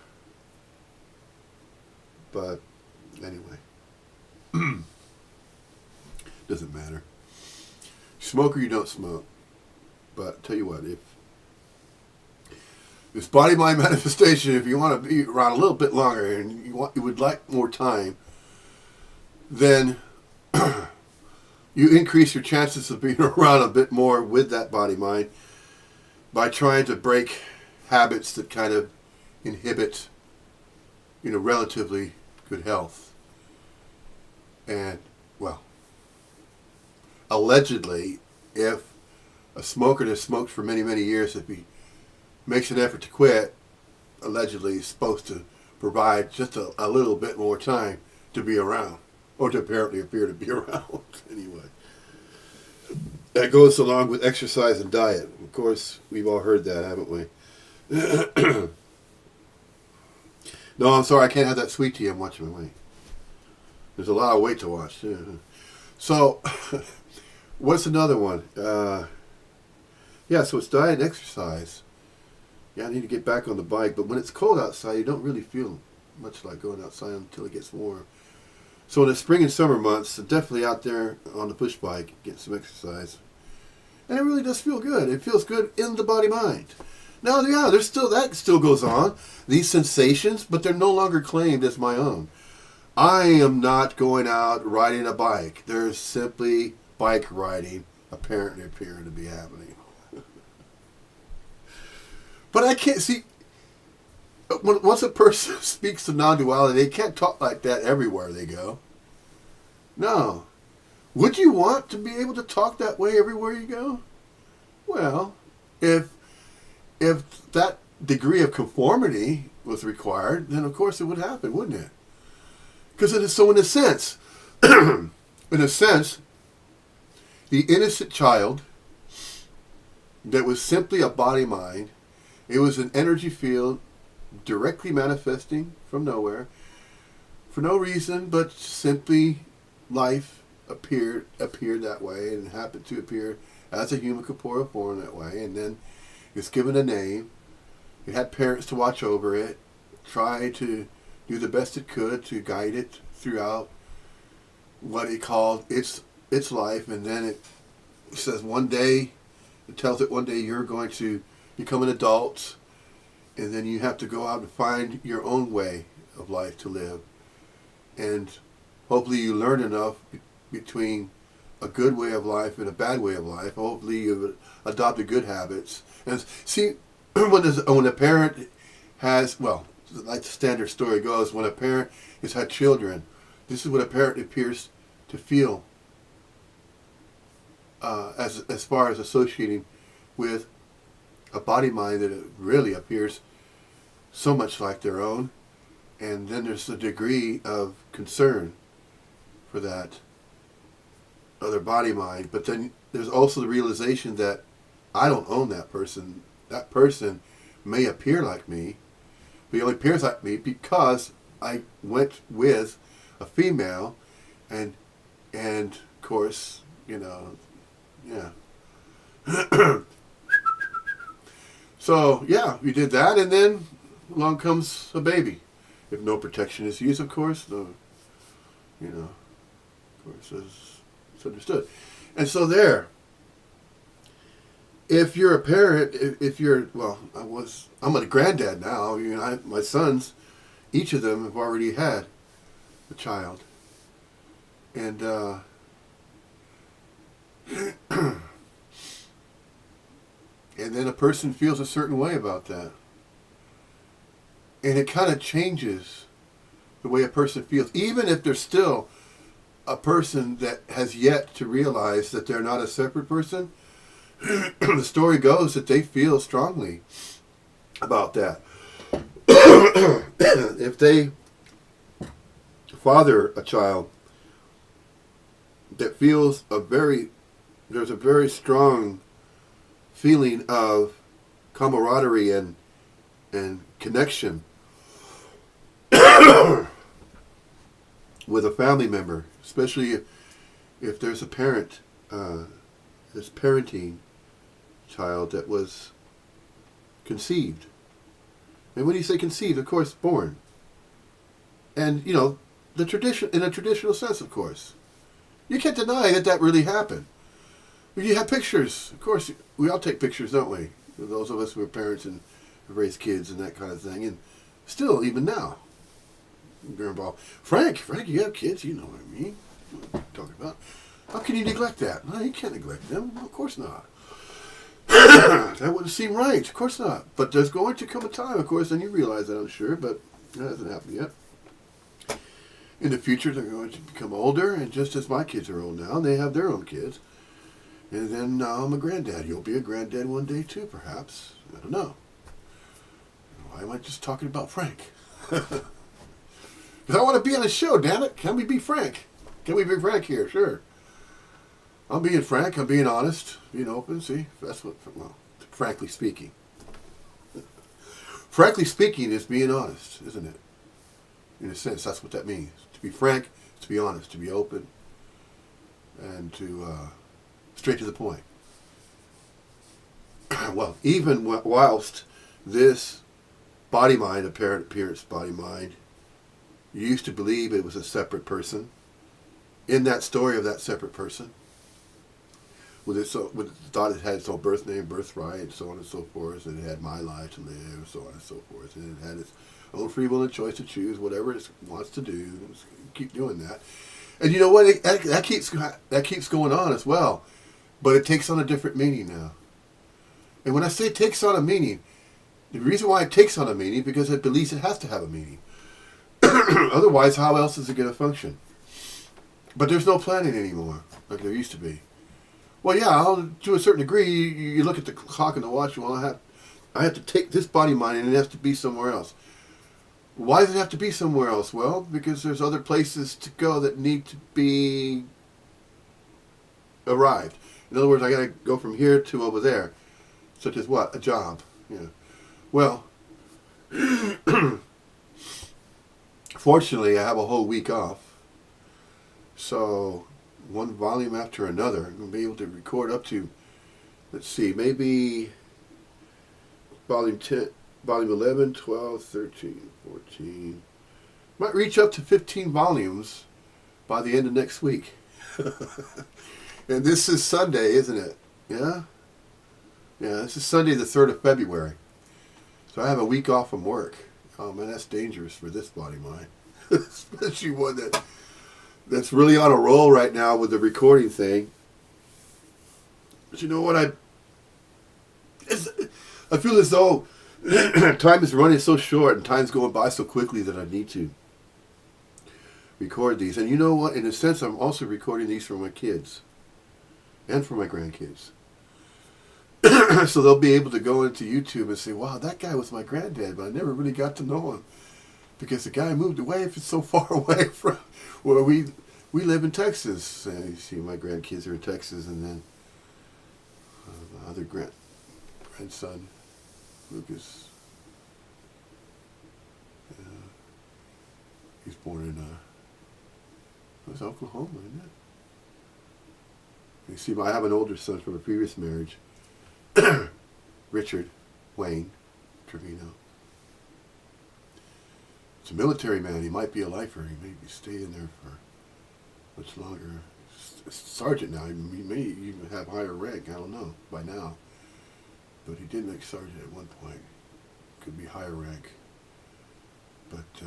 But anyway. Doesn't matter. Smoke or you don't smoke. But tell you what, if this body mind manifestation, if you want to be around a little bit longer and you would like more time, then you increase your chances of being around a bit more with that body mind by trying to break habits that kind of inhibit, relatively good health. And, well, allegedly, if a smoker that smoked for many, many years, if he makes an effort to quit, allegedly is supposed to provide just a little bit more time to be around, or to apparently appear to be around. Anyway, that goes along with exercise and diet. Of course, we've all heard that, haven't we? No, I'm sorry, I can't have that sweet tea. I'm watching my weight. There's a lot of weight to watch. So, what's another one? So it's diet and exercise. Yeah, I need to get back on the bike, but when it's cold outside, you don't really feel much like going outside until it gets warm. So in the spring and summer months, definitely out there on the push bike, get some exercise. And it really does feel good. It feels good in the body-mind. Now, yeah, that still goes on. These sensations, but they're no longer claimed as my own. I am not going out riding a bike. There's simply bike riding apparently appearing to be happening. But I can't see, once a person speaks to non-duality, they can't talk like that everywhere they go. No. Would you want to be able to talk that way everywhere you go? Well, if that degree of conformity was required, then of course it would happen, wouldn't it? Because it is so, in a sense, In a sense, the innocent child that was simply a body-mind, it was an energy field directly manifesting from nowhere, for no reason, but simply life appeared that way and happened to appear as a human corporeal form that way, and then it's given a name. It had parents to watch over it, try to do the best it could to guide it throughout what it called its life, and then it says one day, it tells it one day you're going to become an adult, and then you have to go out and find your own way of life to live. And hopefully you learn enough between a good way of life and a bad way of life. Hopefully you've adopted good habits. And see, when a parent has, well, like the standard story goes, when a parent has had children, this is what a parent appears to feel as far as associating with a body mind that it really appears so much like their own. And then there's a degree of concern for that other body mind. But then there's also the realization that I don't own that person. That person may appear like me, but he only appears like me because I went with a female, and of course, yeah. So yeah, we did that, and then along comes a baby. If no protection is used, of course, of course, it's understood. And so there, if you're a parent, if you're, well, I'm a granddad now. My sons, each of them have already had a child. And and then a person feels a certain way about that. And it kind of changes the way a person feels, even if there's still a person that has yet to realize that they're not a separate person. The story goes that they feel strongly about that. If they father a child that feels there's a very strong feeling of camaraderie and connection with a family member, especially if there's a parent that's parenting child that was conceived. And when you say conceived, of course, born. And, the tradition, in a traditional sense, of course. You can't deny that really happened. You have pictures. Of course, we all take pictures, don't we? Those of us who are parents and have raised kids and that kind of thing. And still, even now, you're involved. Frank, you have kids. You know what I mean. What I'm talking about. How can you neglect that? No, you can't neglect them. Of course not. That wouldn't seem right. Of course not. But there's going to come a time, of course, and you realize that, I'm sure, but that hasn't happened yet. In the future, they're going to become older, and just as my kids are old now, they have their own kids. And then now I'm a granddad. You'll be a granddad one day too, perhaps. I don't know. Why am I just talking about Frank? Because I want to be on a show, damn it. Can we be frank? Can we be frank here? Sure. I'm being frank. I'm being honest. Being open. See? That's what, well, frankly speaking. Frankly speaking is being honest, isn't it? In a sense, that's what that means. To be frank is to be honest, to be open, and to straight to the point. Well, even whilst this body-mind, apparent appearance body-mind, used to believe it was a separate person, in that story of that separate person, with the thought it had its own birth name, birthright, and so on and so forth, and it had my life to live, so on and so forth, and it had its own free will and choice to choose whatever it wants to do, keep doing that. And you know what? That keeps going on as well, but it takes on a different meaning now. And when I say it takes on a meaning, the reason why it takes on a meaning is because it believes it has to have a meaning. Otherwise, how else is it going to function? But there's no planning anymore, like there used to be. Well, yeah, to a certain degree, you look at the clock and the watch, well, I have to take this body mind and it has to be somewhere else. Why does it have to be somewhere else? Well, because there's other places to go that need to be arrived. In other words, I got to go from here to over there, such as what? A job. Yeah. Well, fortunately, I have a whole week off, so one volume after another, I'm going to be able to record up to, let's see, maybe volume 10, volume 11, 12, 13, 14. Might reach up to 15 volumes by the end of next week. And this is Sunday, isn't it? Yeah? Yeah, this is Sunday the 3rd of February. So I have a week off from work. Oh man, that's dangerous for this body mind. Especially one that's really on a roll right now with the recording thing. But you know what? I feel as though time is running so short and time's going by so quickly that I need to record these. And you know what? In a sense, I'm also recording these for my kids and for my grandkids. So they'll be able to go into YouTube and say, wow, that guy was my granddad, but I never really got to know him because the guy moved away so far away from where we live in Texas. And you see my grandkids are in Texas, and then the other grandson, Lucas, he's born in it was Oklahoma, isn't it? You see, I have an older son from a previous marriage, Richard Wayne Trevino. He's a military man. He might be a lifer. He may be staying there for much longer. He's a sergeant now. He may even have higher rank. I don't know by now. But he did make sergeant at one point. Could be higher rank. But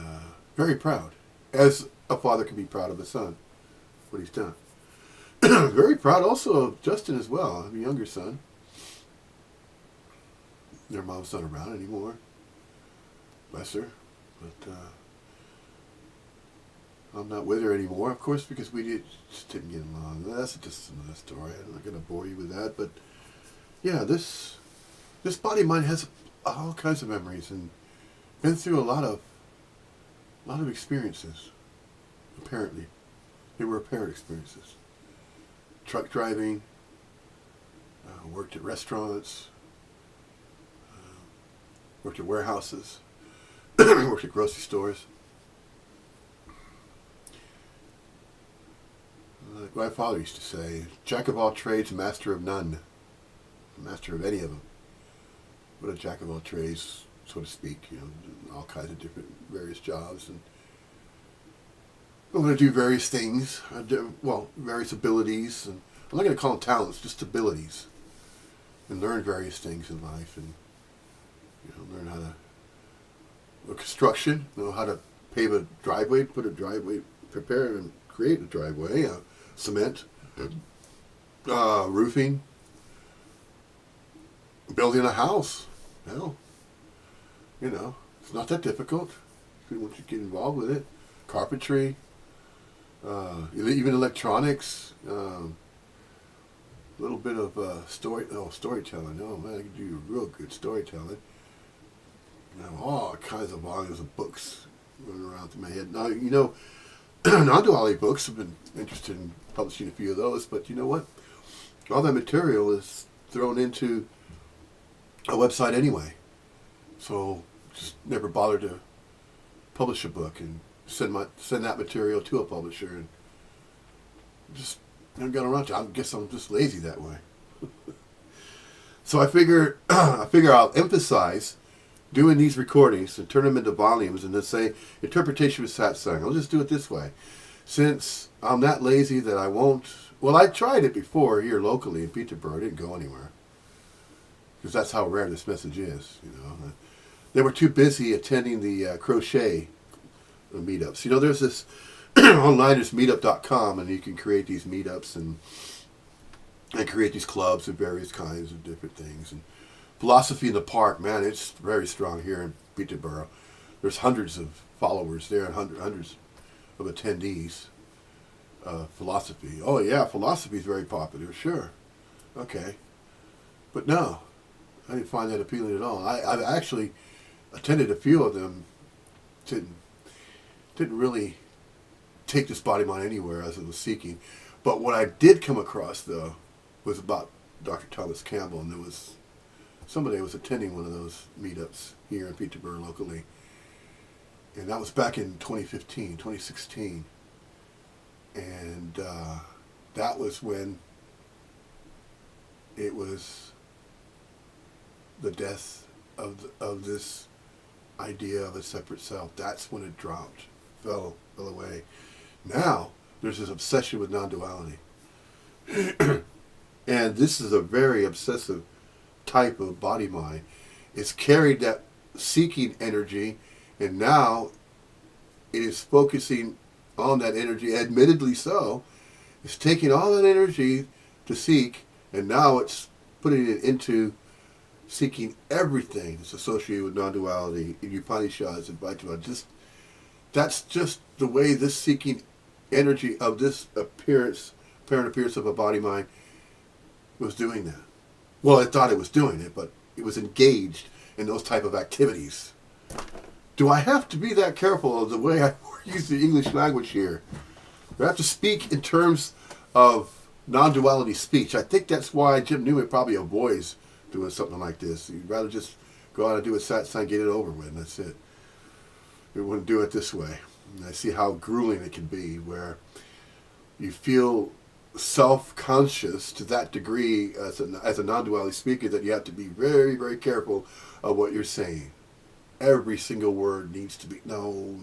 very proud. As a father can be proud of a son, what he's done. Very proud also of Justin as well. I have a younger son. Their mom's not around anymore. Bless her. But I'm not with her anymore, of course, because we just didn't get along. That's just another story. I'm not going to bore you with that. But yeah, this body mind has all kinds of memories and been through a lot of experiences. Apparently, they were apparent experiences. Truck driving, worked at restaurants, worked at warehouses, worked at grocery stores. Like my father used to say, jack of all trades, master of none. Master of any of them. But a jack of all trades, so to speak, all kinds of different, various jobs. And I'm going to do various things, various abilities. And I'm not going to call them talents, just abilities. And learn various things in life. And learn how to construction, know how to pave a driveway, put a driveway, prepare and create a driveway, cement, roofing, building a house. Hell, it's not that difficult once you get involved with it. Carpentry, even electronics, a little bit of storytelling. Oh man, I can do real good storytelling. All kinds of volumes of books running around through my head. Now, non-duality books, I've been interested in publishing a few of those, but you know what? All that material is thrown into a website anyway. So just never bothered to publish a book and send that material to a publisher, and just never got around to it. I guess I'm just lazy that way. So I figure I'll emphasize doing these recordings and turn them into volumes and then say interpretation of satsang. I'll just do it this way. Since I'm that lazy that I won't... Well, I tried it before here locally in Peterborough. I didn't go anywhere. Because that's how rare this message is. They were too busy attending the crochet meetups. There's this online, there's meetup.com, and you can create these meetups and create these clubs and various kinds of different things. And Philosophy in the Park, man, it's very strong here in Peterborough. There's hundreds of followers there and hundreds of attendees. Philosophy. Oh yeah, philosophy is very popular, sure. Okay. But no, I didn't find that appealing at all. I actually attended a few of them. Didn't really take this body mind anywhere as it was seeking. But what I did come across, though, was about Dr. Thomas Campbell, and there was somebody was attending one of those meetups here in Peterborough locally, and that was back in 2015, 2016, and that was when it was the death of this idea of a separate self. That's when it dropped, fell away. Now there's this obsession with non-duality. And this is a very obsessive type of body mind. It's carried that seeking energy, and now it is focusing on that energy, admittedly so. It's taking all that energy to seek, and now it's putting it into seeking everything that's associated with non-duality in Upanishads and Advaitans. That's just the way this seeking energy of this apparent appearance of a body mind was doing that. Well, it thought it was doing it, but it was engaged in those type of activities. Do I have to be that careful of the way I use the English language here? Do I have to speak in terms of non-duality speech? I think that's why Jim Newman probably avoids doing something like this. He'd rather just go out and do a satsang, get it over with, and that's it. We wouldn't do it this way. And I see how grueling it can be, where you feel self-conscious to that degree as a non-duality speaker that you have to be very, very careful of what you're saying. Every single word needs to be, no,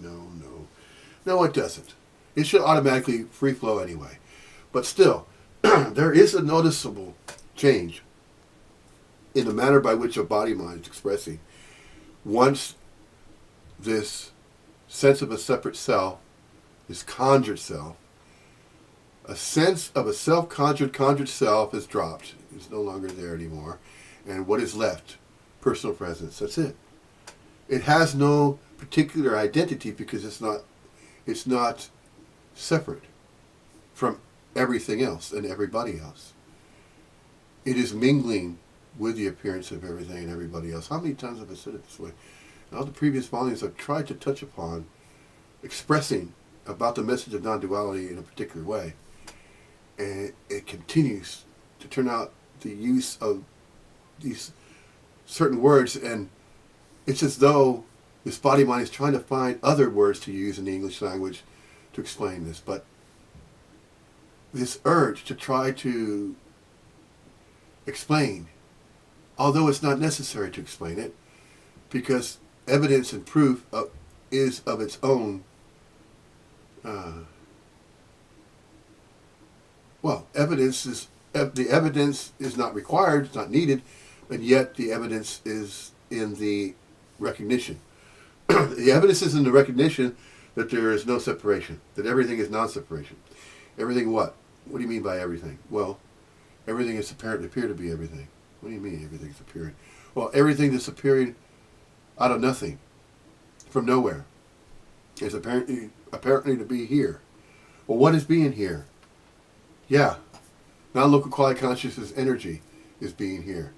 it doesn't. It should automatically free flow anyway. But still, there is a noticeable change in the manner by which a body mind is expressing. Once this sense of a separate self, this conjured self, a sense of a conjured self is dropped. It's no longer there anymore. And what is left? Personal presence. That's it. It has no particular identity because it's not separate from everything else and everybody else. It is mingling with the appearance of everything and everybody else. How many times have I said it this way? In all the previous volumes I've tried to touch upon expressing about the message of non-duality in a particular way. And it continues to turn out the use of these certain words, and it's as though this body mind is trying to find other words to use in the English language to explain this. But this urge to try to explain, although it's not necessary to explain it, because evidence and proof is of its own the evidence is not required, it's not needed, and yet the evidence is in the recognition. The evidence is in the recognition that there is no separation, that everything is non-separation. Everything what? What do you mean by everything? Well, everything is appear to be everything. What do you mean everything is appearing? Well, everything that's appearing out of nothing, from nowhere, is apparently to be here. Well, what is being here? Yeah, non-local quality consciousness energy is being here.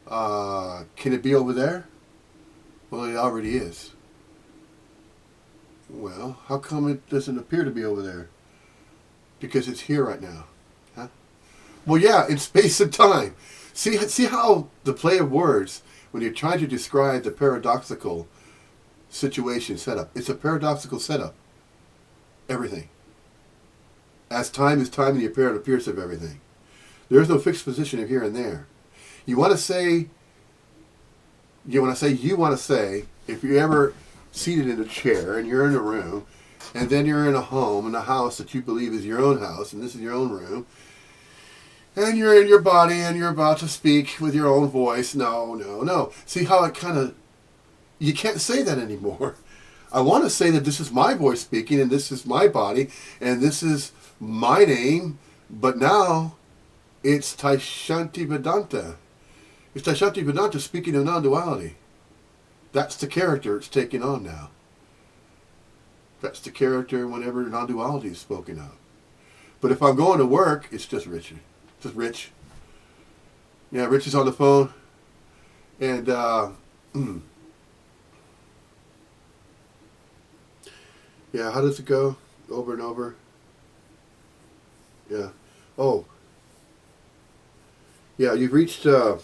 Can it be over there? Well, it already is. Well, how come it doesn't appear to be over there? Because it's here right now. Huh? Well, yeah, in space and time. See how the play of words, when you're trying to describe the paradoxical situation setup, it's a paradoxical setup. Everything. As time is time and the apparent appearance of everything. There is no fixed position of here and there. You want to say, if you're ever seated in a chair and you're in a room, and then you're in a home, in a house that you believe is your own house, and this is your own room, and you're in your body and you're about to speak with your own voice. No. See how it kind of, you can't say that anymore. I want to say that this is my voice speaking, and this is my body, and this is my name, but now it's Taishanti Vedanta. It's Taishanti Vedanta speaking of non-duality. That's the character it's taking on now. That's the character whenever non-duality is spoken of. But if I'm going to work, it's just Richard. Just Rich. Yeah, Rich is on the phone. And, yeah, how does it go? Over and over. Yeah. Oh. Yeah, you've reached you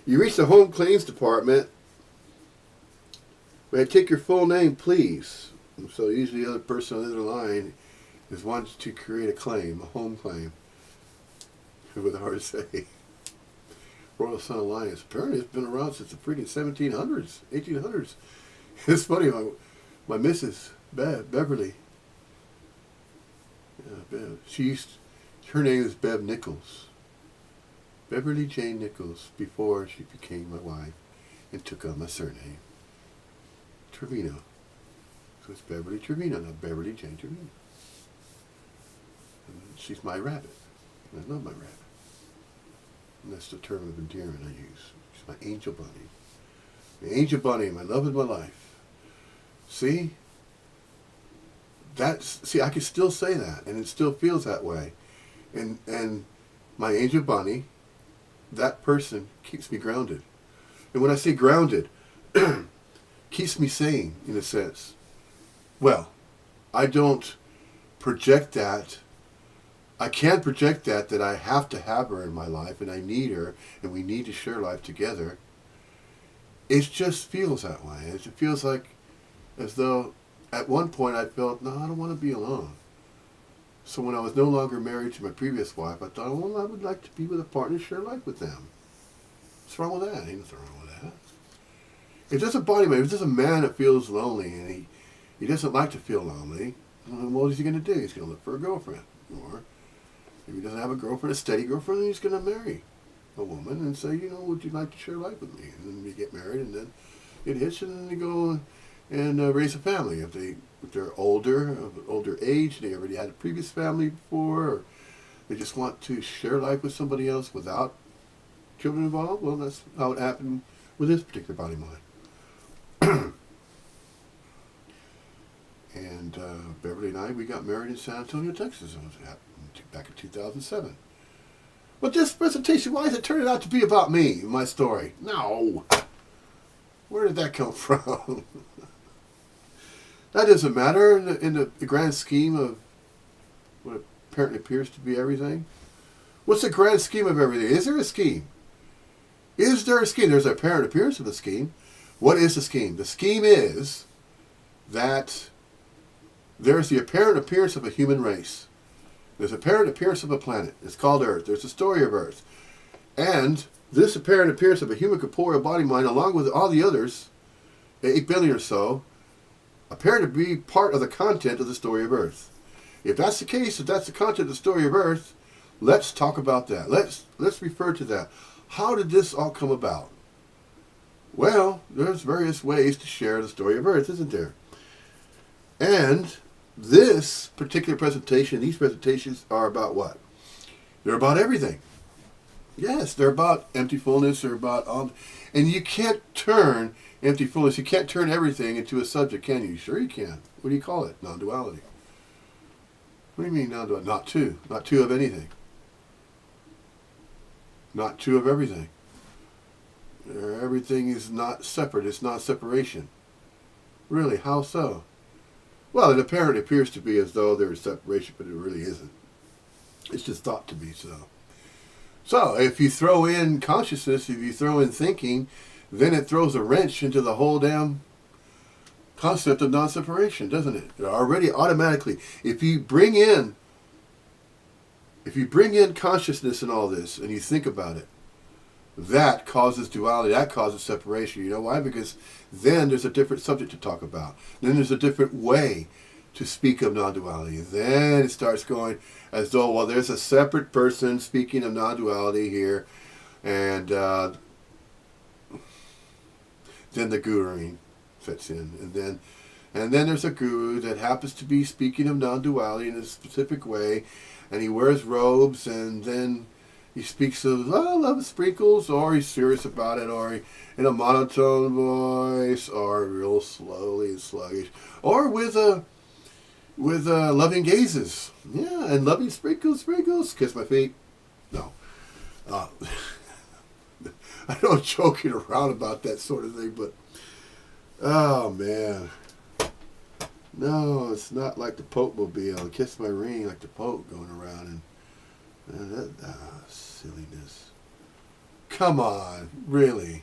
reached the home claims department. May I take your full name, please? And so usually the other person on the other line is wants to create a claim, a home claim. With hard to say. Royal Sun Alliance. Apparently it's been around since the freaking 1700s, 1800s. It's funny, my Mrs. Beverly, Bev, her name is Bev Nichols. Beverly Jane Nichols, before she became my wife and took on my surname, Trevino. So it's Beverly Trevino, not Beverly Jane Trevino. And she's my rabbit. I love my rabbit. And that's the term of endearment I use. She's my angel bunny. My angel bunny, my love of my life. See? I can still say that, and it still feels that way. And my angel bunny, that person keeps me grounded. And when I say grounded, keeps me sane, in a sense. Well, I don't project that. I can't project that I have to have her in my life, and I need her, and we need to share life together. It just feels that way. It feels like as though at one point I felt, no, I don't want to be alone. So when I was no longer married to my previous wife, I thought, well, I would like to be with a partner, share life with them. What's wrong with that? Ain't nothing wrong with that. If there's a body man, if there's a man that feels lonely and he doesn't like to feel lonely, well, what is he going to do? He's going to look for a girlfriend. Or if he doesn't have a girlfriend, a steady girlfriend, then he's going to marry a woman and say, would you like to share life with me? And then we get married, and then it hits, and then they go and raise a family. If they're older age, they already had a previous family before, or they just want to share life with somebody else without children involved, well, that's how it happened with this particular body mind. And Beverly and I, we got married in San Antonio, Texas. It was back in 2007. But this presentation, why is it turning out to be about me, my story? No. Where did that come from? That doesn't matter in the grand scheme of what apparently appears to be everything. What's the grand scheme of everything? Is there a scheme? Is there a scheme? There's an apparent appearance of a scheme. What is the scheme? The scheme is that there's the apparent appearance of a human race. There's apparent appearance of a planet. It's called Earth. There's the story of Earth. And this apparent appearance of a human corporeal body mind, along with all the others, 8 billion or so, appear to be part of the content of the story of Earth. If that's the case, if that's the content of the story of Earth, let's talk about that. Let's refer to that. How did this all come about? Well, there's various ways to share the story of Earth, isn't there? And this particular presentation, these presentations are about what? They're about everything. Yes, they're about empty fullness, they're about all, and you can't turn empty fullness, you can't turn everything into a subject, can you? Sure you can. What do you call it? Non-duality. What do you mean non-duality? Not two. Not two of anything. Not two of everything. Everything is not separate, it's not separation. Really, how so? Well, it apparently appears to be as though there is separation, but it really isn't. It's just thought to be so. So, if you throw in consciousness, if you throw in thinking, then it throws a wrench into the whole damn concept of non-separation, doesn't it? It already automatically, if you bring in consciousness in all this, and you think about it, that causes duality, that causes separation. You know why? Because then there's a different subject to talk about. Then there's a different way to speak of non-duality. Then it starts going as though, well, there's a separate person speaking of non-duality here, and then the guruing fits in. And then there's a guru that happens to be speaking of non-duality in a specific way, and he wears robes, and then he speaks of love sprinkles, or he's serious about it, or he, in a monotone voice, or real slowly and sluggish, or with loving gazes. Yeah, and loving sprinkles, kiss my feet. No. I know I'm joking around about that sort of thing, but oh man. No, it's not like the Pope mobile. Kiss my ring like the Pope going around and silliness. Come on, really?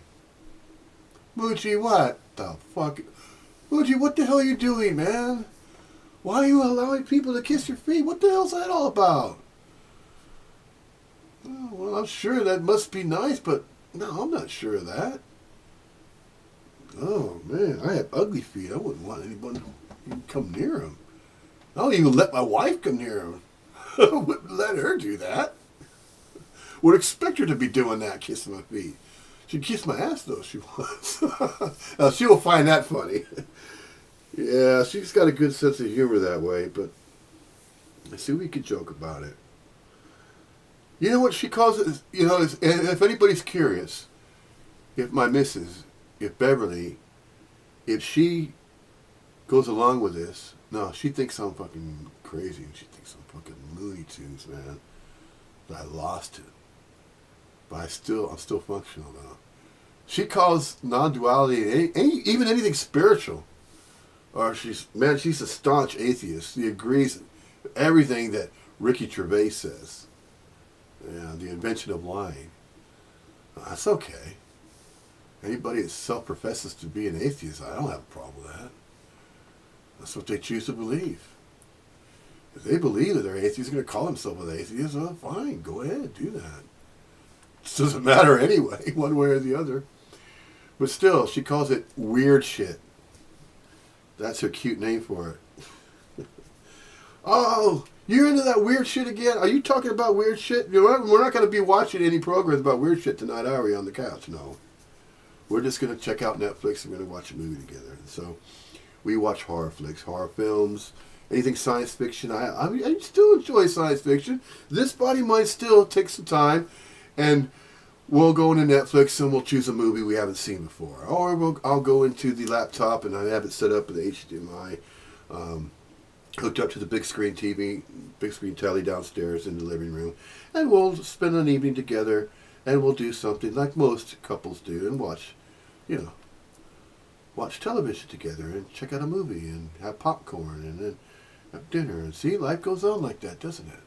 Moochie, what the fuck? Moochie, what the hell are you doing, man? Why are you allowing people to kiss your feet? What the hell's that all about? Oh, well, I'm sure that must be nice, but no, I'm not sure of that. Oh, man, I have ugly feet. I wouldn't want anyone to come near them. I don't even let my wife come near them. I wouldn't let her do that. Would expect her to be doing that, kissing my feet. She'd kiss my ass, though, she was. Now, she will find that funny. Yeah, she's got a good sense of humor that way, but I see we could joke about it. You know what she calls it? You know, if anybody's curious, if my missus, if Beverly, if she goes along with this, no, she thinks I'm fucking crazy. She thinks I'm fucking Looney Tunes, man. But I lost it. But I'm still functional though. She calls non-duality even anything spiritual. Or she's a staunch atheist. She agrees with everything that Ricky Gervais says. Yeah, the invention of lying. That's okay. Anybody that self-professes to be an atheist, I don't have a problem with that. That's what they choose to believe. If they believe that they're atheists, they're going to call themselves an atheist, well, fine, go ahead, do that. It doesn't matter anyway, one way or the other. But still, she calls it weird shit. That's her cute name for it. Oh, you're into that weird shit again? Are you talking about weird shit? We're not going to be watching any programs about weird shit tonight, are we, on the couch? No. We're just going to check out Netflix and we're going to watch a movie together. And so we watch horror flicks, horror films, anything science fiction. I still enjoy science fiction. This body might still take some time, and we'll go into Netflix and we'll choose a movie we haven't seen before. Or I'll go into the laptop and I have it set up with HDMI, hooked up to the big screen TV, big screen telly downstairs in the living room, and we'll spend an evening together and we'll do something like most couples do and watch television together and check out a movie and have popcorn and then have dinner. And see, life goes on like that, doesn't it?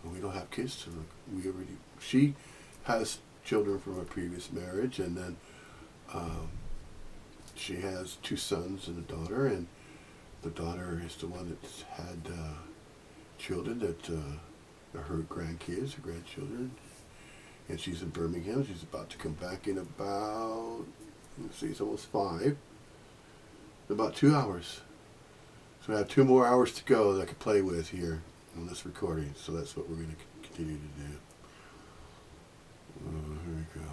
And we don't have kids, so she has children from a previous marriage, and then she has 2 sons and a daughter, and the daughter is the one that's had children that are her grandkids, her grandchildren, and she's in Birmingham. She's about to come back in about, it's almost 5, in about 2 hours. So I have 2 more hours to go that I can play with here on this recording. So that's what we're going to continue to do. Here we go.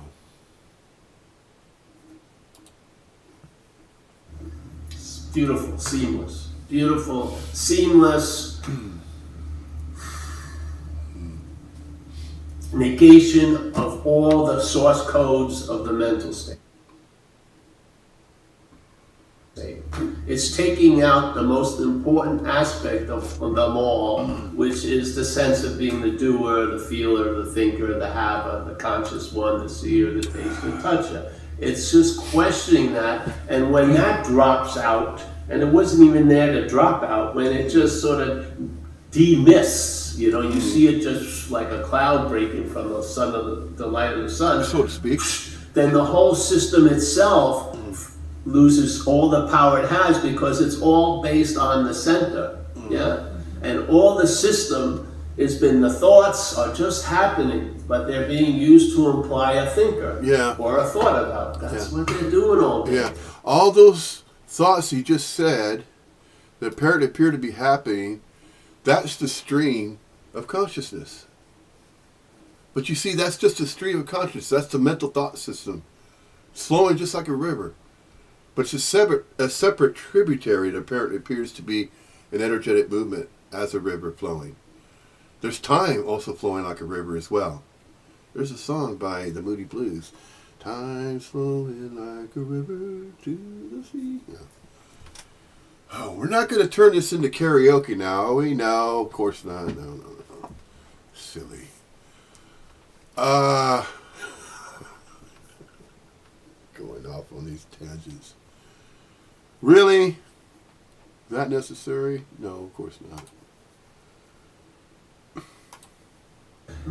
It's beautiful, seamless. Beautiful, seamless negation of all the source codes of the mental state. It's taking out the most important aspect of them all, which is the sense of being the doer, the feeler, the thinker, the haver, the conscious one, the seer, the taster, the toucher. It's just questioning that, and when that drops out, and it wasn't even there to drop out, when it just sort of demists, you see it just like a cloud breaking from the sun of the light of the sun, So to speak. then the whole system itself loses all the power it has, because it's all based on the center, and all the system has been, the thoughts are just happening, but they're being used to imply a thinker or a thought about. That's what they're doing all day. Yeah, all those thoughts you just said that appear to be happening, that's the stream of consciousness. But you see, that's just a stream of consciousness. That's the mental thought system, it's flowing just like a river. But it's a separate tributary that apparently appears to be an energetic movement as a river flowing. There's time also flowing like a river as well. There's a song by the Moody Blues. Time's flowing like a river to the sea. Yeah. Oh, we're not going to turn this into karaoke now, are we? No, of course not. No. Silly. Going off on these tangents. Really? that necessary? No, of course not.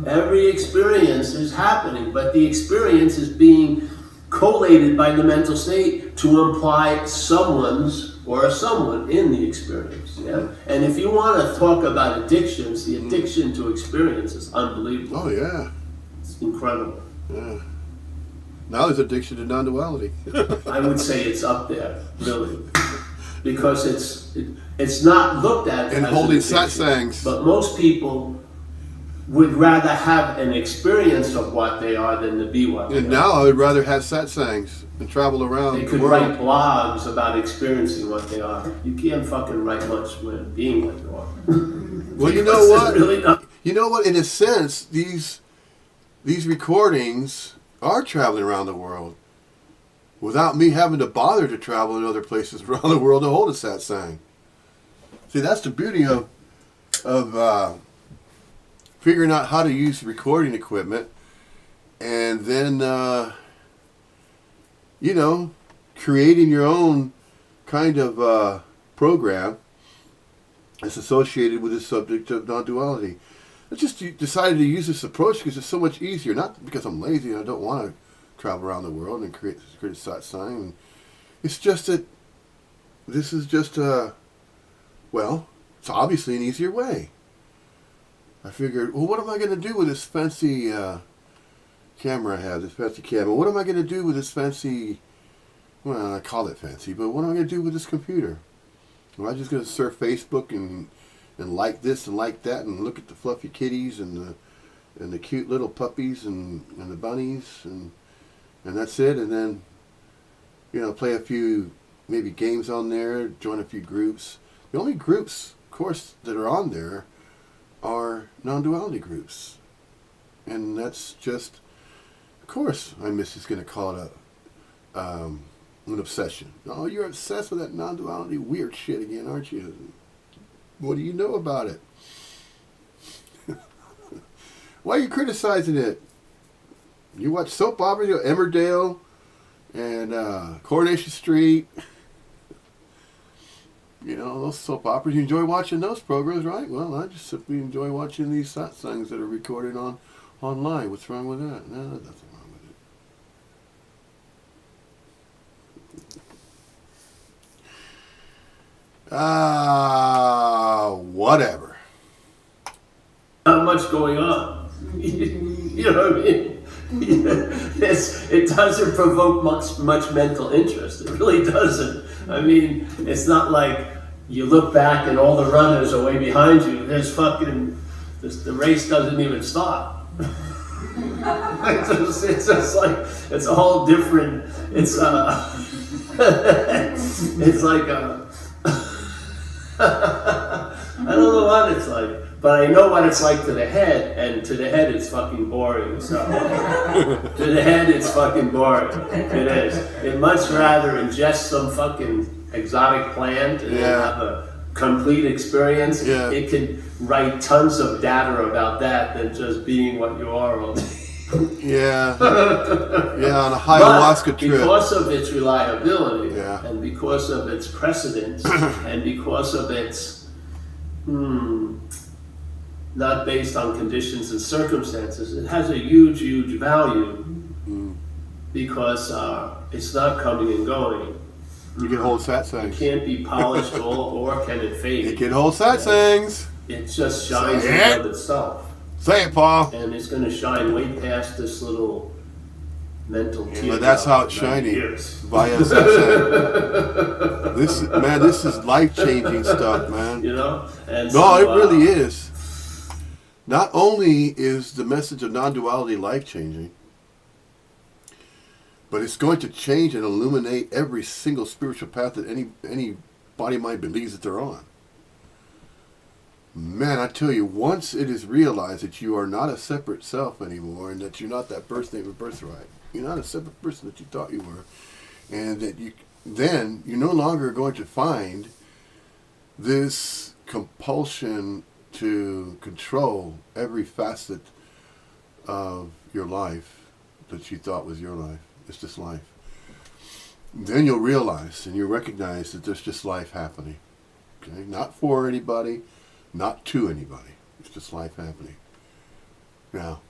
Every experience is happening, but the experience is being collated by the mental state to imply someone's or a someone in the experience. Yeah? And if you want to talk about addictions, the addiction to experience is unbelievable. Oh, yeah. It's incredible. Yeah. Now there's addiction to non-duality. I would say it's up there, really. Because it's not looked at And as holding an addiction. satsangs. But most people would rather have an experience of what they are than to be what they And are. now I would rather have satsangs and travel around They the could world. write blogs about experiencing what they are. You can't fucking write much when being what you are. Well, you know Because what? it's really not. You know what? In a sense, these recordings are traveling around the world without me having to bother to travel in other places around the world to hold a satsang. See, that's the beauty of figuring out how to use recording equipment, and then creating your own kind of program that's associated with the subject of non-duality. I just decided to use this approach because it's so much easier. Not because I'm lazy and I don't want to travel around the world and create a satsang. It's just that this is just it's obviously an easier way. I figured, well, what am I going to do with this fancy camera I have, this fancy camera? What am I going to do with this fancy, well, I call it fancy, but what am I going to do with this computer? Am I just going to surf Facebook and like this and like that and look at the fluffy kitties and the cute little puppies and the bunnies and that's it? And then, play a few maybe games on there, join a few groups. The only groups, of course, that are on there are non-duality groups. And that's just, of course, my missus is going to call it an obsession. Oh, you're obsessed with that non-duality weird shit again, aren't you? What do you know about it? Why are you criticizing it? You watch soap operas, Emmerdale and Coronation Street. Those soap operas, you enjoy watching those programs, right? Well, I just simply enjoy watching these satsangs that are recorded online. What's wrong with that? No, there's nothing wrong with it. Whatever. Not much going on. You know what I mean? It doesn't provoke much mental interest. It really doesn't. I mean, it's not like you look back and all the runners are way behind you. There's the race doesn't even stop. It's just like, it's a whole different, it's like I don't know what it's like, but I know what it's like to the head, and to the head it's fucking boring. So to the head it's fucking boring. It is. It'd much rather ingest some fucking exotic plant and have a complete experience. Yeah. It can write tons of data about that than just being what you are all day. Yeah, on a ayahuasca trip. Because of its reliability, Yeah. and because of its precedence, and because of its not based on conditions and circumstances, it has a huge, huge value because it's not coming and going. You can hold It satsangs. can't be polished or can it fade. You can hold satsangs. It just shines Say it. above itself. Say it, Paul. And it's going to shine way past this little mental teardrop. But that's how it's of 90 shining. years. Via satsang. This is life-changing stuff, man. You know? And No, so, it really is. Not only is the message of non-duality life-changing, but it's going to change and illuminate every single spiritual path that any body mind believes that they're on. Man, I tell you, once it is realized that you are not a separate self anymore, and that you're not that birth name or birthright, you're not a separate person that you thought you were, and that then you're no longer going to find this compulsion to control every facet of your life that you thought was your life. It's just life. Then you'll realize and you'll recognize that there's just life happening. Okay? Not for anybody, not to anybody. It's just life happening. Now,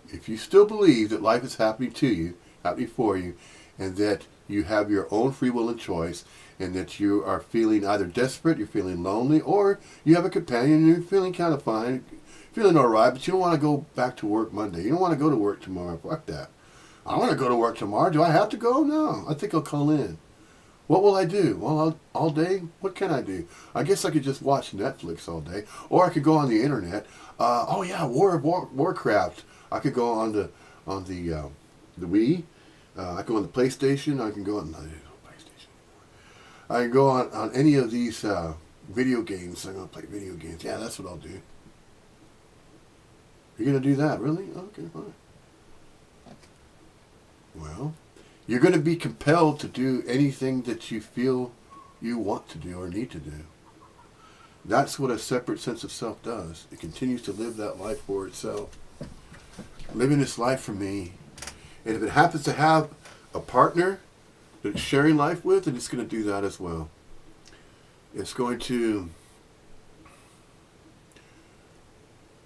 if you still believe that life is happening to you, happening for you, and that you have your own free will and choice, and that you are feeling either desperate, you're feeling lonely, or you have a companion and you're feeling kind of fine, feeling all right, but you don't want to go back to work Monday. You don't want to go to work tomorrow. Fuck that. I want to go to work tomorrow. Do I have to go? No. I think I'll call in. What will I do? Well, all day? What can I do? I guess I could just watch Netflix all day, or I could go on the internet. Warcraft. I could go on the Wii. I can go on the PlayStation. I can go on PlayStation. I can go on any of these video games. I'm gonna play video games. Yeah, that's what I'll do. You're gonna do that, really? Okay, fine. Well, you're going to be compelled to do anything that you feel you want to do or need to do. That's what a separate sense of self does. It continues to live that life for itself. Living this life for me. And if it happens to have a partner that it's sharing life with, then it's going to do that as well. If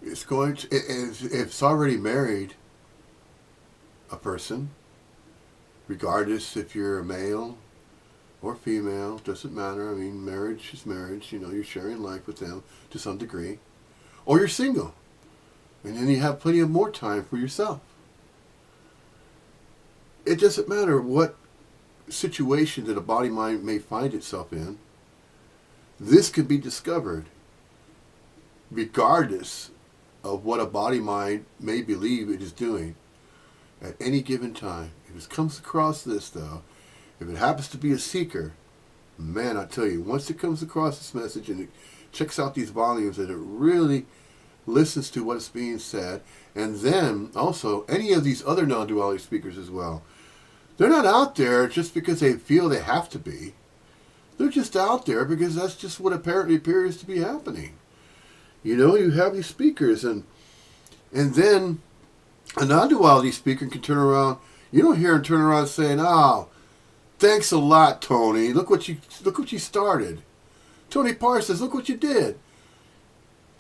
it's already married, a person, regardless if you're a male or female, doesn't matter. I mean, marriage is marriage. You know, you're sharing life with them to some degree. Or you're single. And then you have plenty of more time for yourself. It doesn't matter what situation that a body-mind may find itself in. This can be discovered regardless of what a body-mind may believe it is doing at any given time. If it comes across this, though, if it happens to be a seeker, man, I tell you, once it comes across this message and it checks out these volumes and it really listens to what's being said, and then also any of these other non-duality speakers as well, they're not out there just because they feel they have to be. They're just out there because that's just what apparently appears to be happening. You know, you have these speakers, and then a non-duality speaker can turn around. You don't hear him turn around saying, "Oh, thanks a lot, Tony. Look what you started. Tony Parsons, look what you did.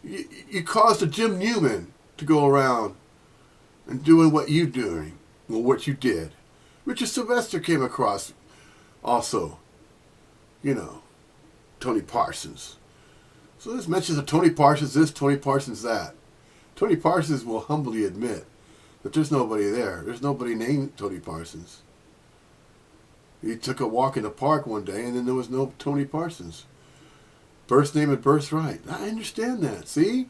You caused a Jim Newman to go around and doing what you doing, well, what you did." Richard Sylvester came across also, you know, Tony Parsons. So there's mentions of Tony Parsons this, Tony Parsons that. Tony Parsons will humbly admit that there's nobody there. There's nobody named Tony Parsons. He took a walk in the park one day and then there was no Tony Parsons. Birth name and birthright. I understand that. See?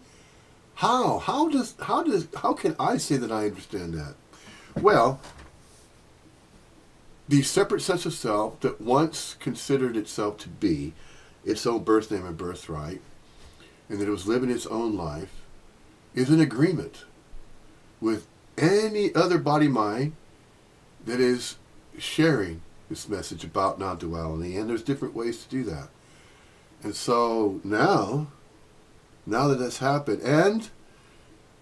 How can I say that I understand that? Well, the separate sense of self that once considered itself to be its own birth name and birthright, and that it was living its own life, is in agreement with any other body-mind that is sharing this message about non-duality, and there's different ways to do that. And so now that that's happened, and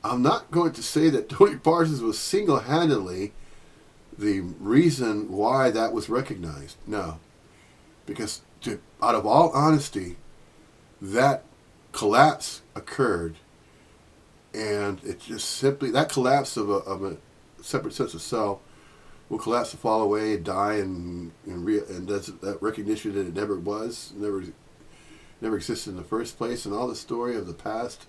I'm not going to say that Tony Parsons was single-handedly the reason why that was recognized. No. Because out of all honesty, that collapse occurred, and it just simply, that collapse of a separate sense of self will collapse and fall away and die, and that's that recognition that it never was, never existed in the first place, and all the story of the past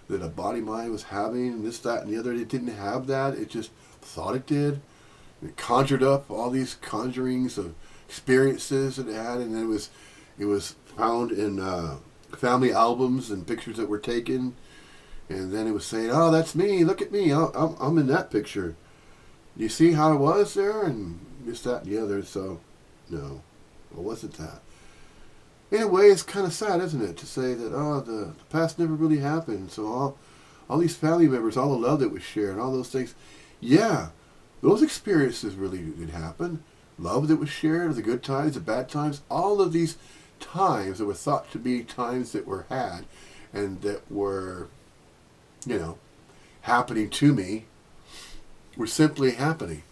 that a body mind was having, and this, that, and the other, it didn't have that. It just thought it did. It conjured up all these conjurings of experiences that it had, and then it was found in family albums and pictures that were taken, and then it was saying, "Oh, that's me. Look at me. I'm in that picture. You see how I was there?" And this, that, and the other. So, no, it wasn't that. In a way, it's kind of sad, isn't it, to say that, oh, the past never really happened. So all these family members, all the love that was shared, all those things, yeah, those experiences really did happen. Love that was shared, the good times, the bad times, all of these times that were thought to be times that were had and that were, you know, happening to me, were simply happening.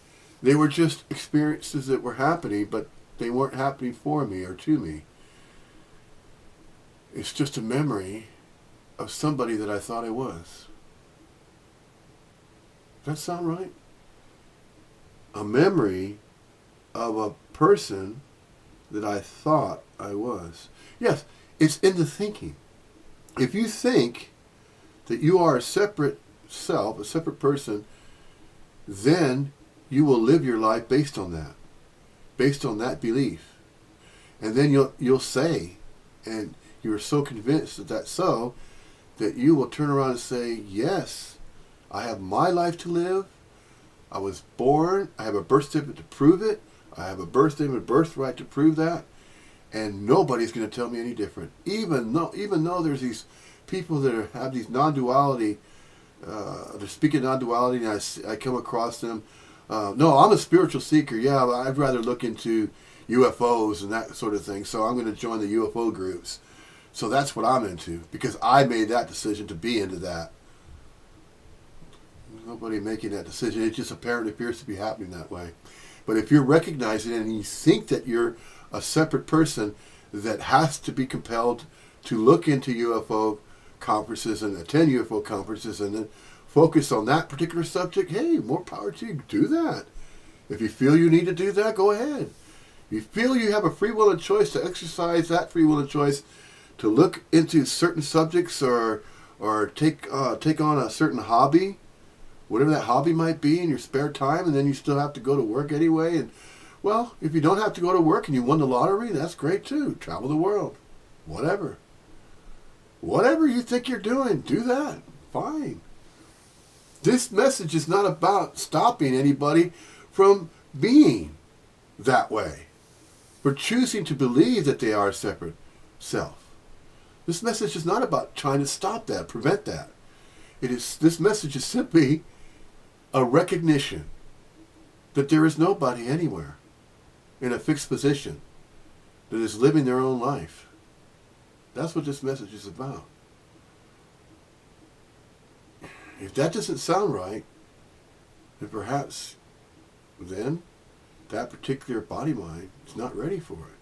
They were just experiences that were happening, but they weren't happening for me or to me. It's just a memory of somebody that I thought I was. Does that sound right? A memory of a person that I thought I was. Yes, it's in the thinking. If you think that you are a separate self, a separate person, then you will live your life based on that belief. And then you'll say, and you're so convinced that that's so, that you will turn around and say, yes, I have my life to live. I was born. I have a birth certificate to prove it. I have a birthday and a birthright to prove that. And nobody's going to tell me any different. Even though there's these people that have these non-duality, they're speaking non-duality, and I come across them. No, I'm a spiritual seeker. Yeah, but I'd rather look into UFOs and that sort of thing. So I'm going to join the UFO groups. So that's what I'm into, because I made that decision to be into that. There's nobody making that decision. It just apparently appears to be happening that way. But if you're recognizing it and you think that you're a separate person that has to be compelled to look into UFO conferences and attend UFO conferences and then focus on that particular subject, hey, more power to you. Do that. If you feel you need to do that, go ahead. If you feel you have a free will and choice to exercise that free will and choice to look into certain subjects or take on a certain hobby, whatever that hobby might be in your spare time, and then you still have to go to work anyway. And well, if you don't have to go to work and you won the lottery, that's great too. Travel the world. Whatever. Whatever you think you're doing, do that. Fine. This message is not about stopping anybody from being that way, for choosing to believe that they are a separate self. This message is not about trying to stop that, prevent that. This message is simply a recognition that there is nobody anywhere in a fixed position that is living their own life. That's what this message is about. If that doesn't sound right, then perhaps then that particular body mind is not ready for it.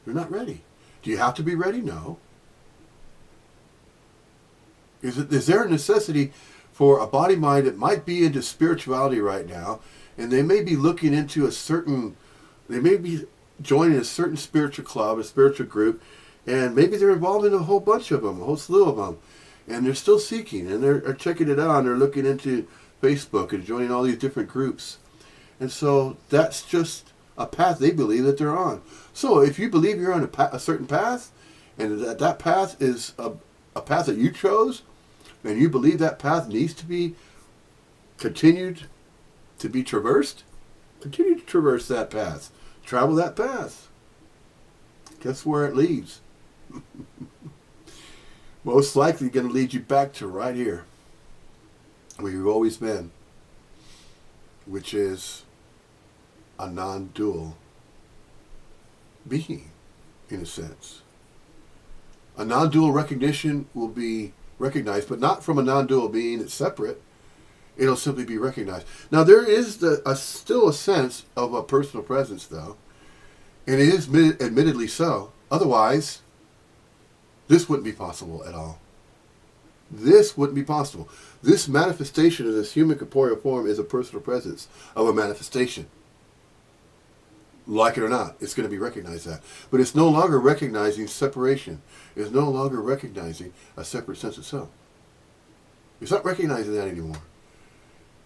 You're not ready. Do you have to be ready? No. Is there a necessity for a body mind that might be into spirituality right now, and they may be looking into they may be joining a certain spiritual club, a spiritual group, and maybe they're involved in a whole bunch of them, a whole slew of them, and they're still seeking, and they're checking it out, and they're looking into Facebook and joining all these different groups. And so that's just a path they believe that they're on. So if you believe you're on a certain path, and that path is a path that you chose, and you believe that path needs to be continued to be traversed, continue to traverse that path. Travel that path. Guess where it leads? Most likely going to lead you back to right here, where you've always been, which is a non-dual being, in a sense. A non-dual recognition will be recognized, but not from a non-dual being that's separate. It'll simply be recognized. Now, there is still a sense of a personal presence, though, and it is admittedly so. Otherwise, this wouldn't be possible at all. This wouldn't be possible. This manifestation of this human corporeal form is a personal presence of a manifestation. Like it or not, it's going to be recognized that. But it's no longer recognizing separation. It's no longer recognizing a separate sense of self. It's not recognizing that anymore.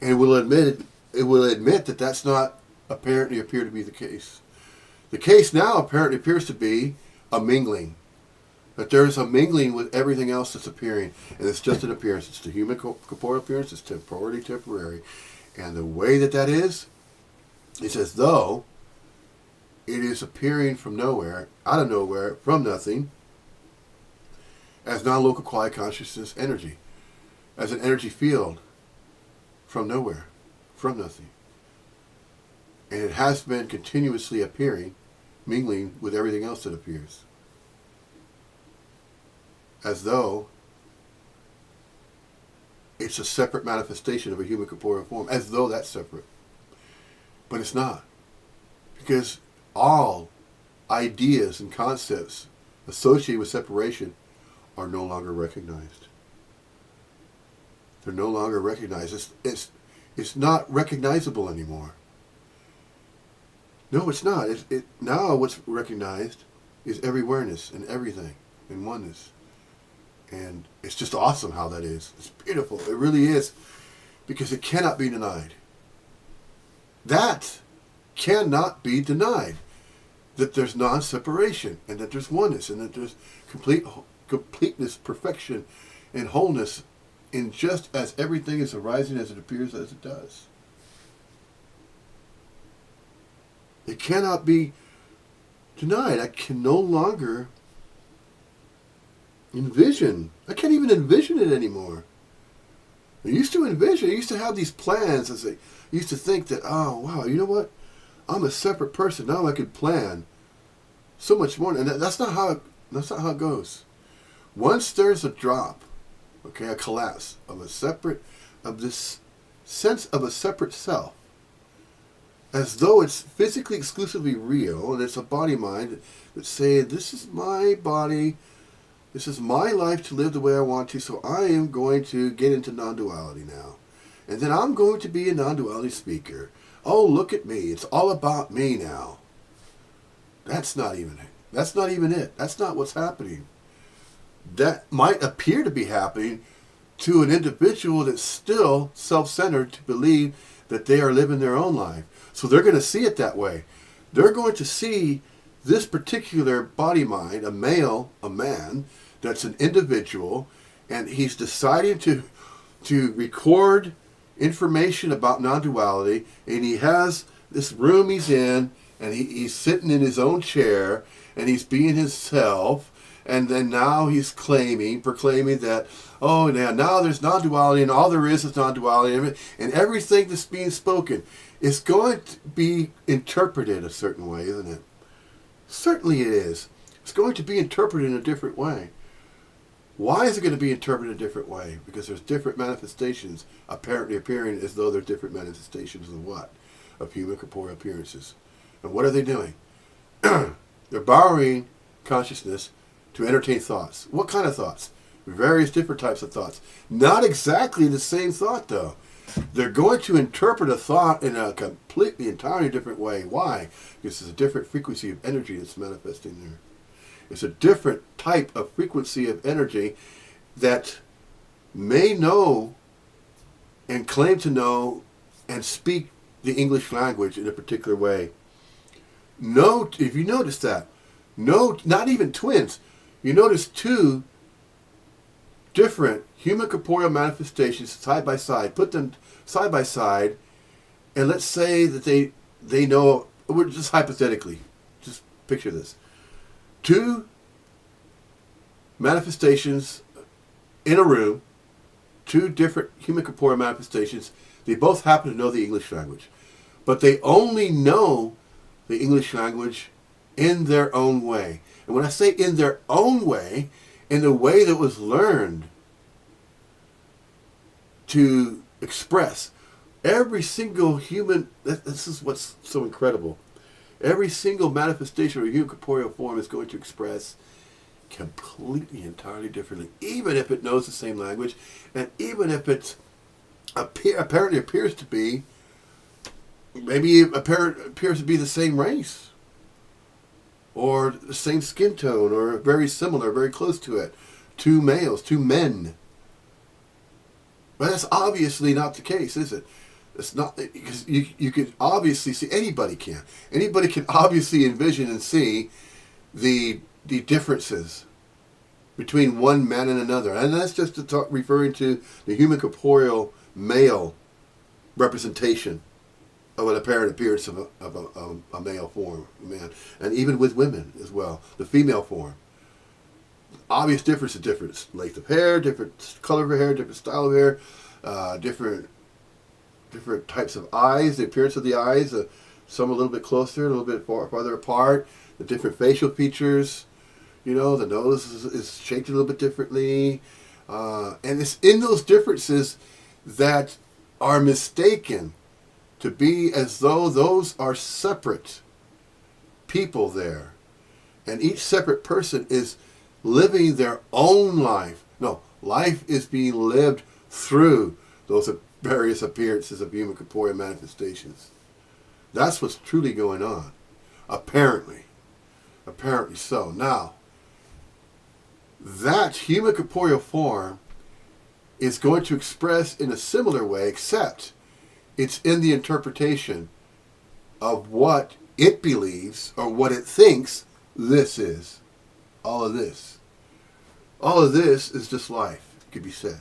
And it will admit that that's not apparently appear to be the case. The case now apparently appears to be a mingling. That there's a mingling with everything else that's appearing. And it's just an appearance. It's the human corporeal appearance. It's temporary. And the way that is, it's as though it is appearing from nowhere, out of nowhere, from nothing, as non-local quiet consciousness energy. As an energy field from nowhere, from nothing. And it has been continuously appearing, mingling with everything else that appears. As though it's a separate manifestation of a human corporeal form, as though that's separate. But it's not. Because all ideas and concepts associated with separation are no longer recognized. They're no longer recognized. It's not recognizable anymore. No, it's not. Now what's recognized is every-where-ness and everything and oneness. And it's just awesome how that is. It's beautiful. It really is. Because it cannot be denied. That cannot be denied. That there's non-separation and that there's oneness and that there's completeness, perfection, and wholeness in just as everything is arising as it appears as it does. It cannot be denied. I can no longer envision. I can't even envision it anymore. I used to envision. I used to have these plans. I used to think that, oh, wow, you know what? I'm a separate person. Now I could plan so much more. And that's not how it goes. Once there's a drop, okay, a collapse of this sense of a separate self, as though it's physically exclusively real, and it's a body mind that's saying, this is my body, this is my life to live the way I want to, so I am going to get into non-duality now. And then I'm going to be a non-duality speaker. Oh, look at me. It's all about me now. That's not even it. That's not even it. That's not what's happening. That might appear to be happening to an individual that's still self-centered to believe that they are living their own life. So they're going to see it that way. They're going to see this particular body mind, a man, that's an individual, and he's deciding to record information about non-duality, and he has this room he's in, and he's sitting in his own chair, and he's being himself, and then now he's proclaiming that, oh, now there's non-duality, and all there is non-duality, and everything that's being spoken is going to be interpreted a certain way, isn't it? Certainly it is. It's going to be interpreted in a different way. Why is it going to be interpreted a different way? Because there's different manifestations apparently appearing as though they're different manifestations of what? Of human corporeal appearances. And what are they doing? They're borrowing consciousness to entertain thoughts. What kind of thoughts? Various different types of thoughts. Not exactly the same thought, though. They're going to interpret a thought in a completely, entirely different way. Why? Because it's a different frequency of energy that's manifesting there. It's a different type of frequency of energy that may know and claim to know and speak the English language in a particular way. No, if you notice that, no, not even twins. You notice two different human corporeal manifestations side by side. Put them side by side, and let's say that they know. We're just hypothetically, just picture this: two manifestations in a room, two different human corporeal manifestations. They both happen to know the English language, but they only know the English language in their own way. And when I say in their own way, in the way that was learned to express, every single human, this is what's so incredible, every single manifestation of a human corporeal form is going to express completely, entirely differently, even if it knows the same language, and even if it apparently appears to be, maybe appears to be the same race, or the same skin tone, or very similar, very close to it. Two males, two men. But that's obviously not the case, is it? It's not, because you can obviously see, anybody can obviously envision and see the differences between one man and another. And that's just referring to the human corporeal male representation of an apparent appearance of a male form, a man. And even with women as well, the female form. Obvious difference is different length of hair, different color of hair, different style of hair, different types of eyes, the appearance of the eyes, some a little bit closer, a little bit farther apart, the different facial features, the nose is shaped a little bit differently. And it's in those differences that are mistaken to be as though those are separate people there. And each separate person is living their own life. No, life is being lived through those various appearances of human corporeal manifestations. That's what's truly going on. Apparently. Apparently so. Now, that human corporeal form is going to express in a similar way, except it's in the interpretation of what it believes or what it thinks this is. All of this. All of this is just life, it could be said.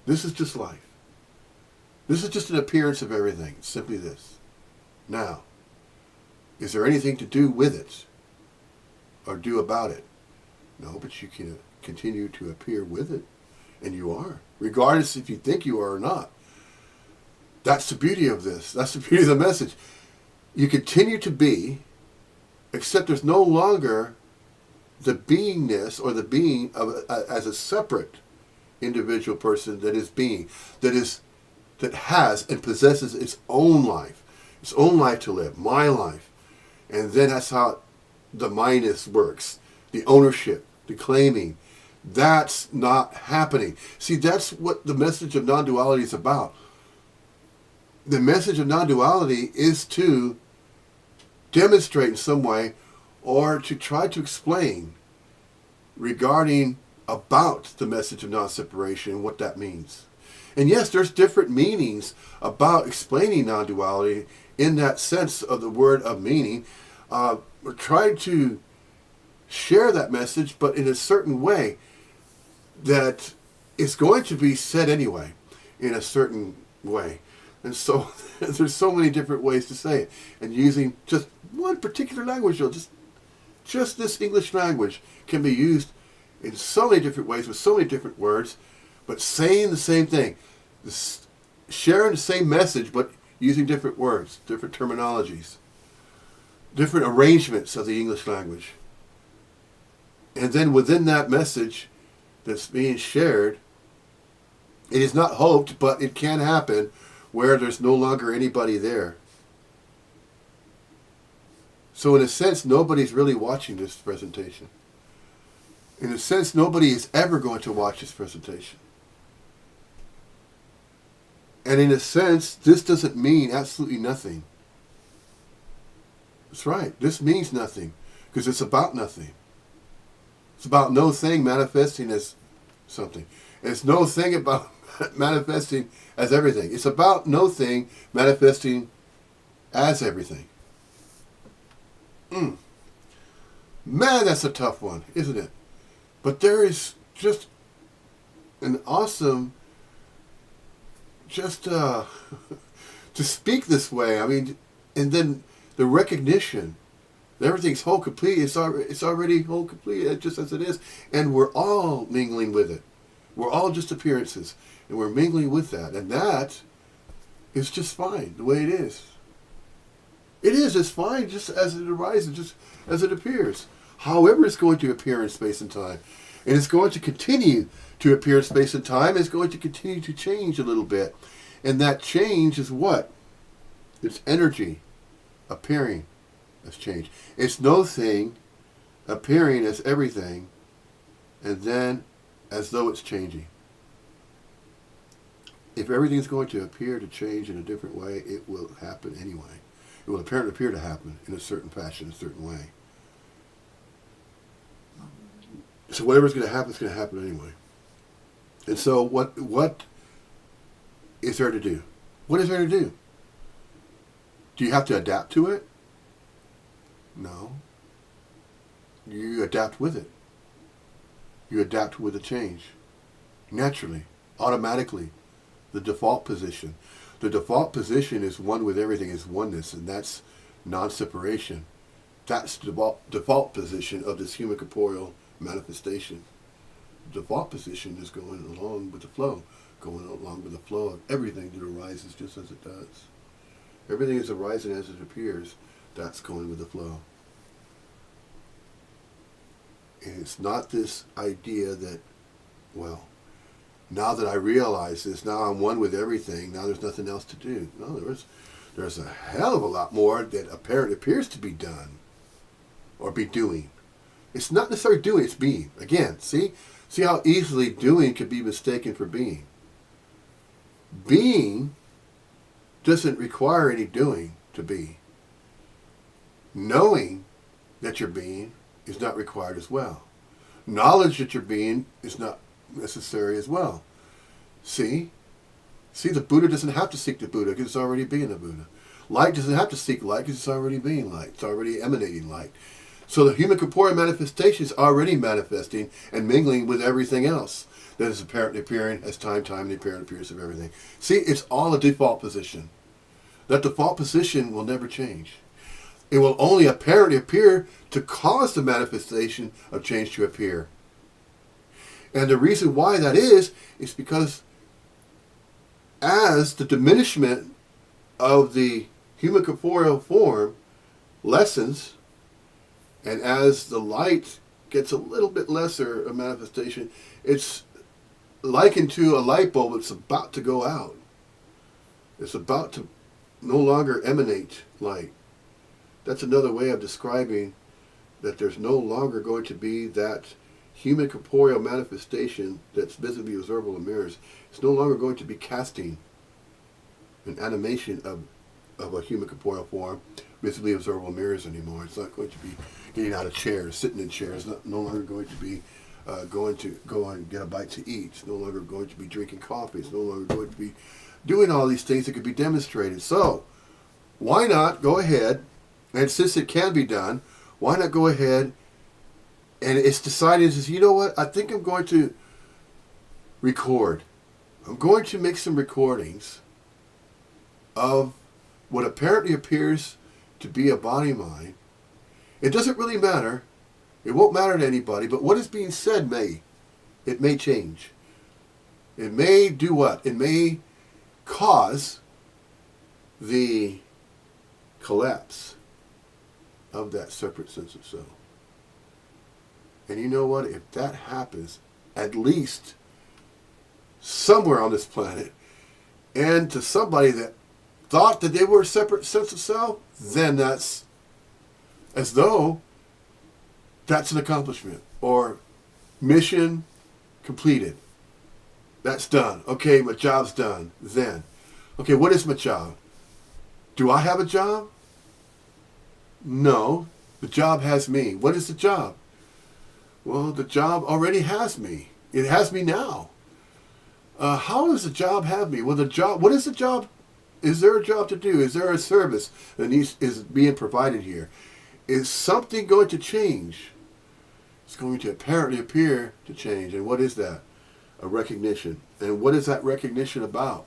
This is just life. This is just an appearance of everything. It's simply this. Now, is there anything to do with it or do about it? No, but you can continue to appear with it, and you are, regardless if you think you are or not. That's the beauty of this. That's the beauty of the message. You continue to be, except there's no longer the beingness or the being of as a separate individual person that is being, that has and possesses its own life to live, my life. And then that's how the mindness works, the ownership, the claiming. That's not happening. See, that's what the message of non-duality is about. The message of non-duality is to demonstrate in some way or to try to explain regarding about the message of non-separation and what that means. And yes, there's different meanings about explaining non-duality in that sense of the word of meaning. We're trying to share that message, but in a certain way that is going to be said anyway, in a certain way. And so there's so many different ways to say it. And using just one particular language, just this English language can be used in so many different ways with so many different words, but saying the same thing, sharing the same message, but using different words, different terminologies, different arrangements of the English language. And then within that message that's being shared, it is not hoped, but it can happen where there's no longer anybody there. So in a sense, nobody's really watching this presentation. In a sense, nobody is ever going to watch this presentation. And in a sense, this doesn't mean absolutely nothing. That's right. This means nothing because it's about nothing. It's about no thing manifesting as something. It's no thing about manifesting as everything. It's about no thing manifesting as everything. Man, that's a tough one, isn't it? But there is just an awesome, to speak this way. I mean, and then the recognition that everything's whole complete. It's already whole complete, just as it is, and we're all mingling with it. We're all just appearances, and we're mingling with that, and that is just fine the way it is. It is. It's fine, just as it arises, just as it appears. However, it's going to appear in space and time, and it's going to continue to appear in space and time. It's going to continue to change a little bit, and that change is what? It's energy appearing as change. It's no thing appearing as everything, and then as though it's changing. If everything's going to appear to change in a different way, it will happen anyway. It will appear to happen in a certain fashion, a certain way. So whatever's going to happen is going to happen anyway. And so what is there to do? What is there to do? Do you have to adapt to it? No. You adapt with it. You adapt with the change. Naturally, automatically, the default position. The default position is one with everything, is oneness, and that's non-separation. That's the default position of this human corporeal manifestation. The default position is going along with the flow, going along with the flow of everything that arises just as it does. Everything is arising as it appears. That's going with the flow. And it's not this idea that, well, now that I realize this, now I'm one with everything, now there's nothing else to do. No, there's a hell of a lot more that apparently appears to be done or be doing. It's not necessarily doing, it's being. Again, see how easily doing could be mistaken for being. Being doesn't require any doing to be. Knowing that you're being is not required as well. Knowledge that you're being is not necessary as well. See, the Buddha doesn't have to seek the Buddha because it's already being the Buddha. Light doesn't have to seek light because it's already being light. It's already emanating light. So the human corporeal manifestation is already manifesting and mingling with everything else that is apparently appearing as time, the apparent appearance of everything. See, it's all a default position. That default position will never change. It will only apparently appear to cause the manifestation of change to appear. And the reason why that is because as the diminishment of the human corporeal form lessens, and as the light gets a little bit lesser a manifestation, it's likened to a light bulb that's about to go out. It's about to no longer emanate light. That's another way of describing that there's no longer going to be that human corporeal manifestation that's visibly observable in mirrors. It's no longer going to be casting an animation of a human corporeal form visibly observable in mirrors anymore. It's not going to be getting out of chairs, sitting in chairs. It's no longer going to be going to go and get a bite to eat. It's no longer going to be drinking coffee. It's no longer going to be doing all these things that could be demonstrated. So why not go ahead, and since it can be done, why not go ahead and it's decided, you know what, I think I'm going to record. I'm going to make some recordings of what apparently appears to be a body-mind. It doesn't really matter. It won't matter to anybody, but what is being said may change. It may do what? It may cause the collapse of that separate sense of self. And you know what? If that happens, at least somewhere on this planet, and to somebody that thought that they were a separate sense of self, then that's as though that's an accomplishment or mission completed. That's done. Okay, my job's done. Then, okay, what is my job? Do I have a job? No, the job has me. What is the job? Well, the job already has me. It has me now. How does the job have me? Well, the job. What is the job? Is there a job to do? Is there a service that is being provided here? Is something going to change? It's going to apparently appear to change. And what is that? A recognition. And what is that recognition about?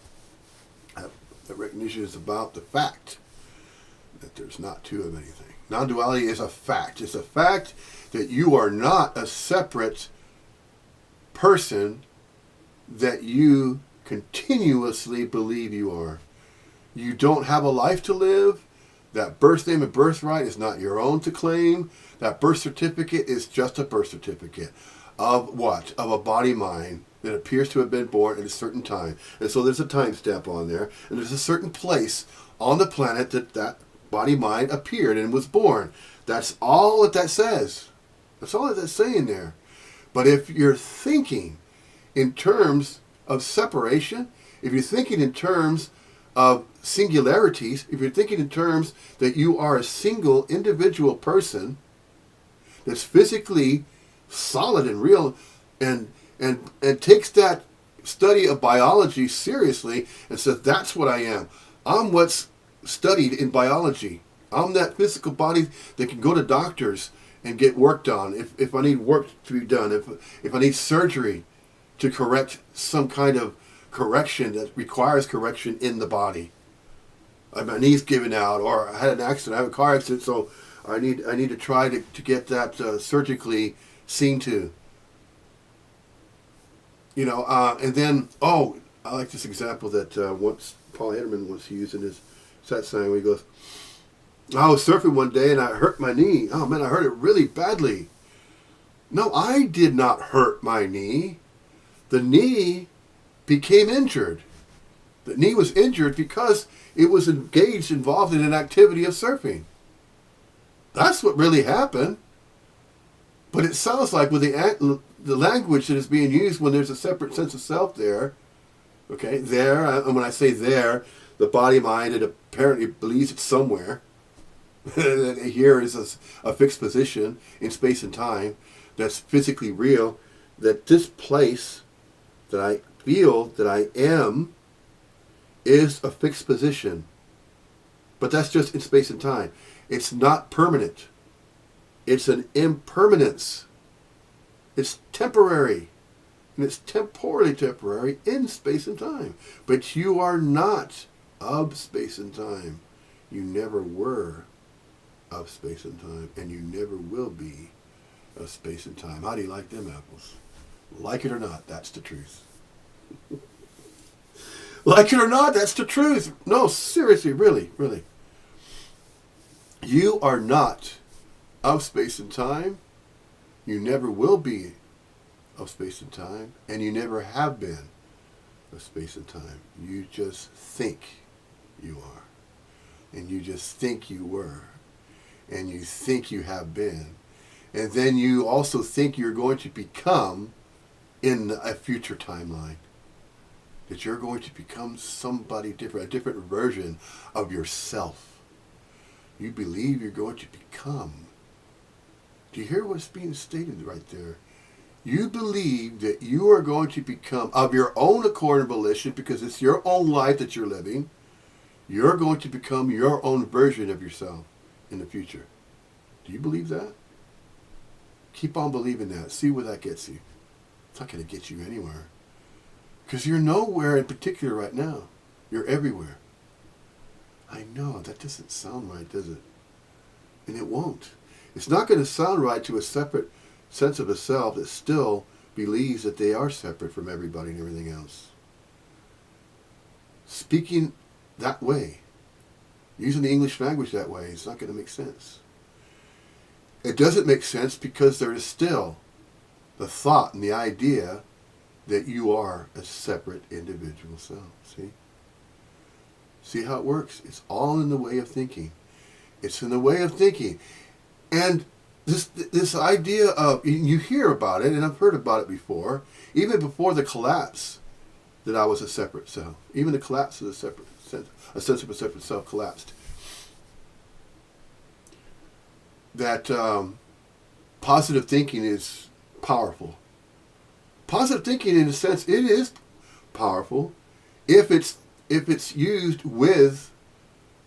That recognition is about the fact that there's not two of anything. Non-duality is a fact. It's a fact that you are not a separate person that you continuously believe you are. You don't have a life to live. That birth name and birthright is not your own to claim. That birth certificate is just a birth certificate of what? Of a body-mind that appears to have been born at a certain time. And so there's a time stamp on there, and there's a certain place on the planet that body-mind appeared and was born. That's all that says. That's all that's saying there. But if you're thinking in terms of separation, if you're thinking in terms of singularities, if you're thinking in terms that you are a single individual person that's physically solid and real and takes that study of biology seriously and says, that's what I am. I'm what's studied in biology. I'm that physical body that can go to doctors and get work done if I need work to be done, if I need surgery to correct some kind of correction that requires correction in the body. My knee's giving out, or I had an accident, I have a car accident, so I need to try to get that surgically seen to. You know, and then, I like this example that once Paul Hederman once used in his satsang, where he goes, I was surfing one day and I hurt my knee. Oh man, I hurt it really badly. No, I did not hurt my knee. The knee became injured. The knee was injured because it was involved in an activity of surfing. That's what really happened. But it sounds like with the language that is being used when there's a separate sense of self there, okay, there, and when I say there, the body mind, it apparently believes it's somewhere. Here is a fixed position in space and time that's physically real, that this place that I feel that I am is a fixed position. But that's just in space and time. It's not permanent. It's an impermanence. It's temporary. And it's temporally temporary in space and time. But you are not of space and time. You never were of space and time. And you never will be of space and time. How do you like them apples? Like it or not, that's the truth. Like it or not, that's the truth. No, seriously, really, really. You are not of space and time. You never will be of space and time. And you never have been of space and time. You just think you are. And you just think you were. And you think you have been. And then you also think you're going to become in a future timeline. That you're going to become somebody different, a different version of yourself. You believe you're going to become. Do you hear what's being stated right there? You believe that you are going to become, of your own accord and volition, because it's your own life that you're living, you're going to become your own version of yourself in the future. Do you believe that? Keep on believing that. See where that gets you. It's not going to get you anywhere. Because you're nowhere in particular right now. You're everywhere. I know, that doesn't sound right, does it? And it won't. It's not going to sound right to a separate sense of a self that still believes that they are separate from everybody and everything else. Speaking that way, using the English language that way, it's not going to make sense. It doesn't make sense because there is still the thought and the idea that you are a separate individual self. See? See how it works? It's all in the way of thinking. It's in the way of thinking. And this idea of, you hear about it, and I've heard about it before, even before the collapse, that I was a separate self. Even the collapse of a sense of a separate self collapsed. That positive thinking is powerful. Positive thinking, in a sense, it is powerful if it's used with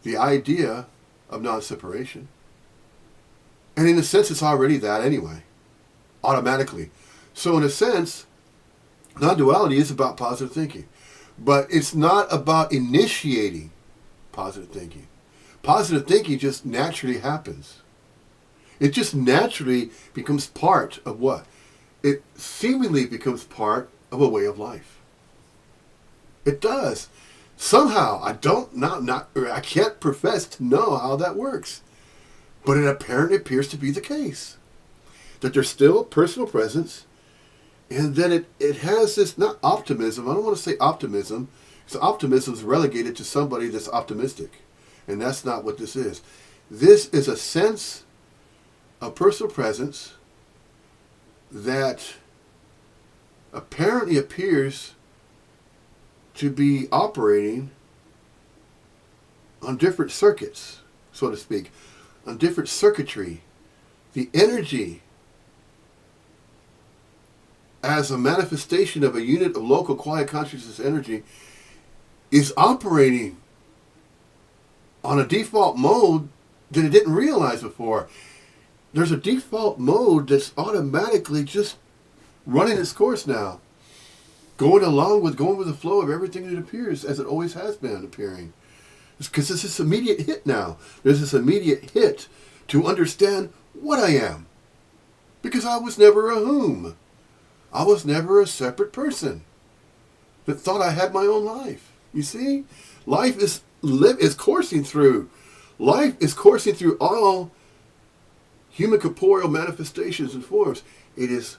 the idea of non-separation. And in a sense, it's already that anyway, automatically. So in a sense, non-duality is about positive thinking. But it's not about initiating positive thinking. Positive thinking just naturally happens. It just naturally becomes part of what? It seemingly becomes part of a way of life. It does. Somehow, I can't profess to know how that works. But it apparently appears to be the case. That there's still personal presence, and then it has this, not optimism, I don't want to say optimism, because optimism is relegated to somebody that's optimistic. And that's not what this is. This is a sense of personal presence that apparently appears to be operating on different circuits, so to speak, on different circuitry. The energy as a manifestation of a unit of local quiet consciousness energy is operating on a default mode that it didn't realize before. There's a default mode that's automatically just running its course now. Going with the flow of everything that appears as it always has been appearing. Because there's this immediate hit now. There's this immediate hit to understand what I am. Because I was never a whom. I was never a separate person that thought I had my own life. You see? Life is coursing through. Life is coursing through all human corporeal manifestations and forms. It is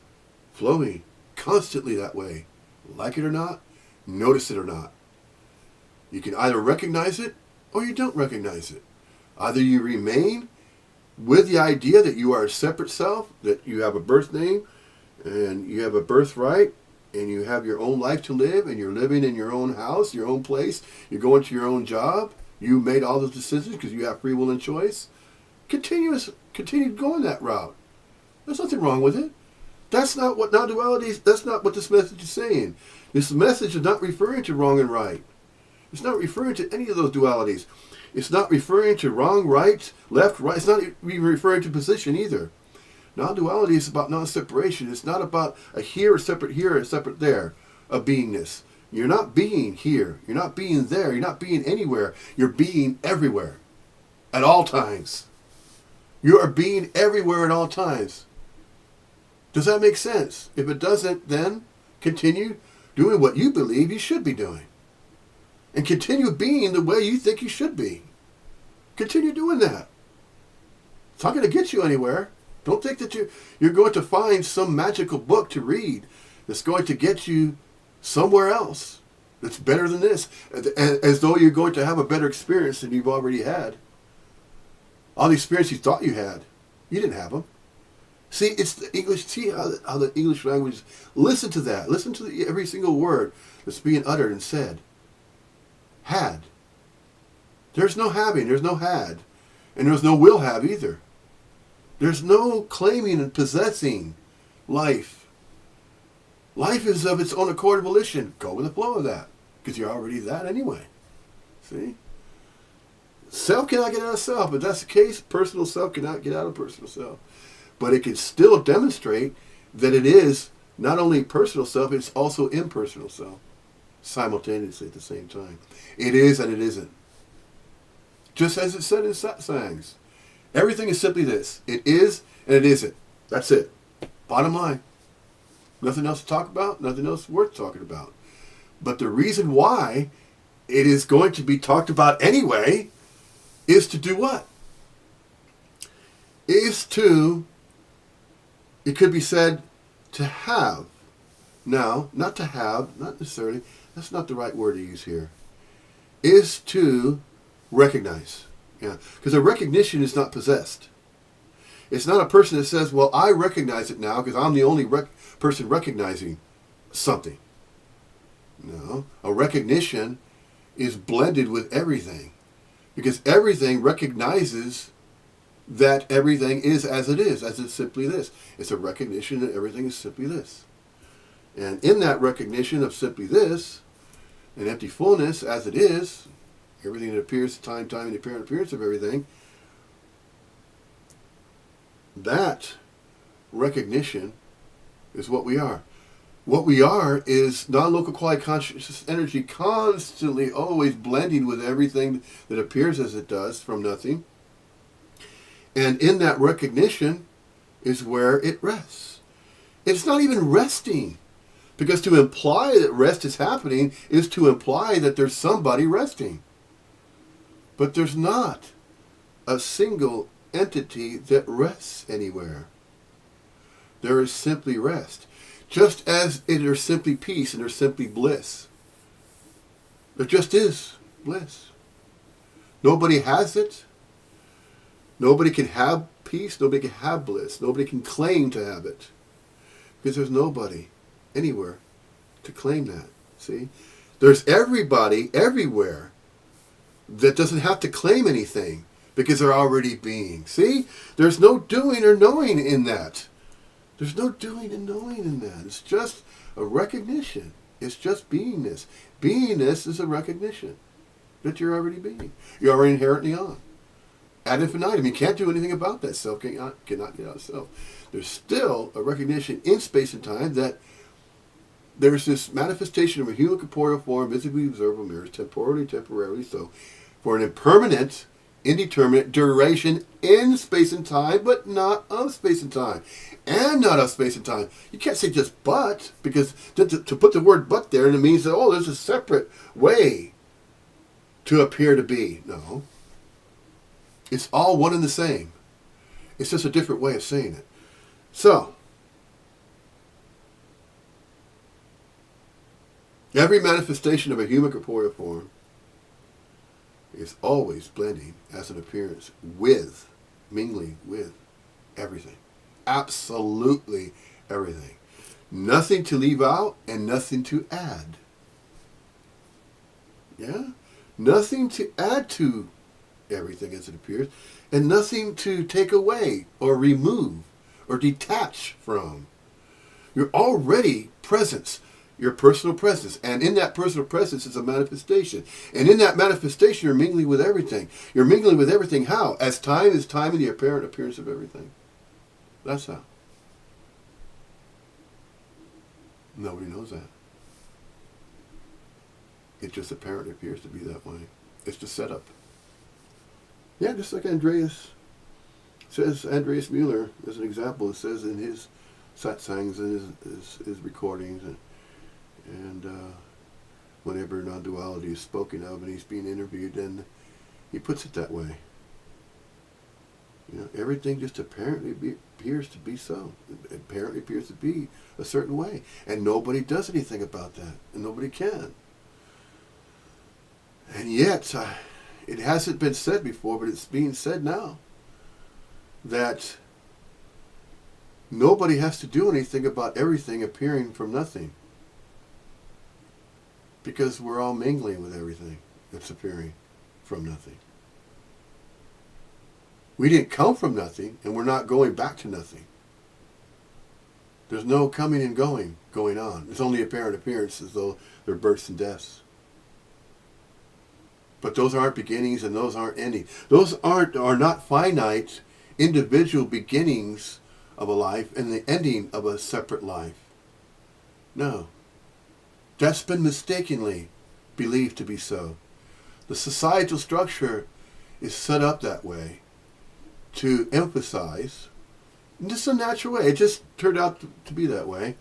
flowing constantly that way. Like it or not, notice it or not. You can either recognize it or you don't recognize it. Either you remain with the idea that you are a separate self, that you have a birth name, and you have a birthright, and you have your own life to live, and you're living in your own house, your own place, you're going to your own job, you made all those decisions because you have free will and choice, continue going that route. There's nothing wrong with it. That's not what non-duality is. That's not what this message is saying. This message is not referring to wrong and right. It's not referring to any of those dualities. It's not referring to wrong, right, left, right. It's not even referring to position either. Non-duality is about non-separation. It's not about a here, a separate there, a beingness. You're not being here. You're not being there. You're not being anywhere. You're being everywhere at all times. You are being everywhere at all times. Does that make sense? If it doesn't, then continue doing what you believe you should be doing. And continue being the way you think you should be. Continue doing that. It's not going to get you anywhere. Don't think that you're going to find some magical book to read that's going to get you somewhere else that's better than this. As though you're going to have a better experience than you've already had. All the experience you thought you had, you didn't have them. See, it's the English. See how the English language. Listen to that. Listen to every single word that's being uttered and said. Had. There's no having. There's no had, and there's no will have either. There's no claiming and possessing life. Life is of its own accord and volition. Go with the flow of that, because you're already that anyway. See. Self cannot get out of self. If that's the case, personal self cannot get out of personal self. But it can still demonstrate that it is not only personal self, it's also impersonal self. Simultaneously at the same time. It is and it isn't. Just as it said in satsangs. Everything is simply this. It is and it isn't. That's it. Bottom line. Nothing else to talk about. Nothing else worth talking about. But the reason why it is going to be talked about anyway is to do what? Is to, it could be said, to have. Now, not to have, not necessarily, that's not the right word to use here. Is to recognize. Yeah, because a recognition is not possessed. It's not a person that says, well, I recognize it now because I'm the only person recognizing something. No, a recognition is blended with everything. Because everything recognizes that everything is as it is, as it's simply this. It's a recognition that everything is simply this. And in that recognition of simply this, an empty fullness as it is, everything that appears, time, and the apparent appearance of everything, that recognition is what we are. What we are is non-local quality consciousness energy constantly always blending with everything that appears as it does from nothing. And in that recognition is where it rests. It's not even resting. Because to imply that rest is happening is to imply that there's somebody resting. But there's not a single entity that rests anywhere. There is simply rest. Just as there's simply peace and there's simply bliss. There just is bliss. Nobody has it. Nobody can have peace. Nobody can have bliss. Nobody can claim to have it. Because there's nobody anywhere to claim that. See? There's everybody everywhere that doesn't have to claim anything because they're already being. See? There's no doing or knowing in that. There's no doing and knowing in that. It's just a recognition. It's just beingness. Beingness is a recognition that you're already being. You're already inherently on. Ad infinitum. You can't do anything about that. Self cannot get out of self. There's still a recognition in space and time that there's this manifestation of a human corporeal form, visibly observable mirrors, temporarily so, for an impermanent, indeterminate duration in space and time, but not of space and time. And not of space and time. You can't say just but, because to put the word but there, it means that, oh, there's a separate way to appear to be. No. It's all one and the same. It's just a different way of saying it. So, every manifestation of a human corporeal form is always blending as an appearance with mingling with everything. Absolutely everything. Nothing to leave out and nothing to add. Yeah? Nothing to add to everything as it appears, and nothing to take away or remove or detach from. You're already presence, your personal presence, and in that personal presence is a manifestation. And in that manifestation, you're mingling with everything. You're mingling with everything how? As time is time in the apparent appearance of everything. That's how. Nobody knows that. It just apparently appears to be that way. It's the setup. Yeah, just like Andreas Mueller, as an example, it says in his satsangs and his recordings, and whenever non-duality is spoken of and he's being interviewed, then he puts it that way. You know, everything just apparently appears to be so. It apparently appears to be a certain way, and nobody does anything about that, and nobody can. And yet, it hasn't been said before, but it's being said now, that nobody has to do anything about everything appearing from nothing. Because we're all mingling with everything that's appearing from nothing. We didn't come from nothing, and we're not going back to nothing. There's no coming and going on. It's only apparent appearances, though they're births and deaths. But those aren't beginnings and those aren't endings. Those are not finite individual beginnings of a life and the ending of a separate life. No. That's been mistakenly believed to be so. The societal structure is set up that way to emphasize, in just a natural way, it just turned out to be that way,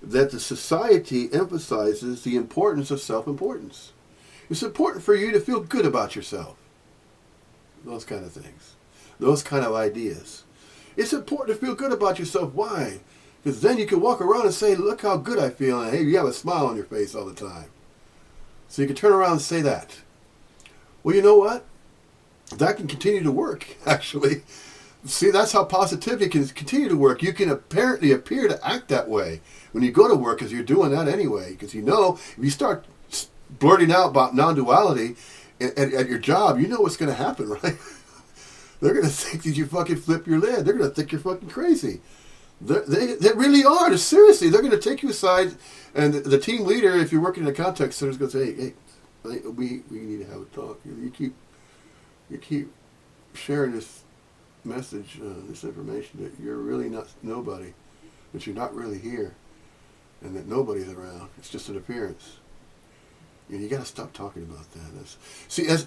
that the society emphasizes the importance of self-importance. It's important for you to feel good about yourself. Those kind of things. Those kind of ideas. It's important to feel good about yourself. Why? Because then you can walk around and say, look how good I feel. And hey, you have a smile on your face all the time. So you can turn around and say that. Well, you know what? That can continue to work, actually. See, that's how positivity can continue to work. You can apparently appear to act that way when you go to work, because you're doing that anyway. Because you know, if you start blurting out about non-duality at your job, you know what's going to happen, right? They're going to think that you fucking flip your lid. They're going to think you're fucking crazy. They really are. Seriously, they're going to take you aside, and the team leader, if you're working in a contact center, is going to say, hey, we need to have a talk. You keep sharing this message, this information, that you're really not nobody, that you're not really here, and that nobody's around. It's just an appearance. And you got to stop talking about that.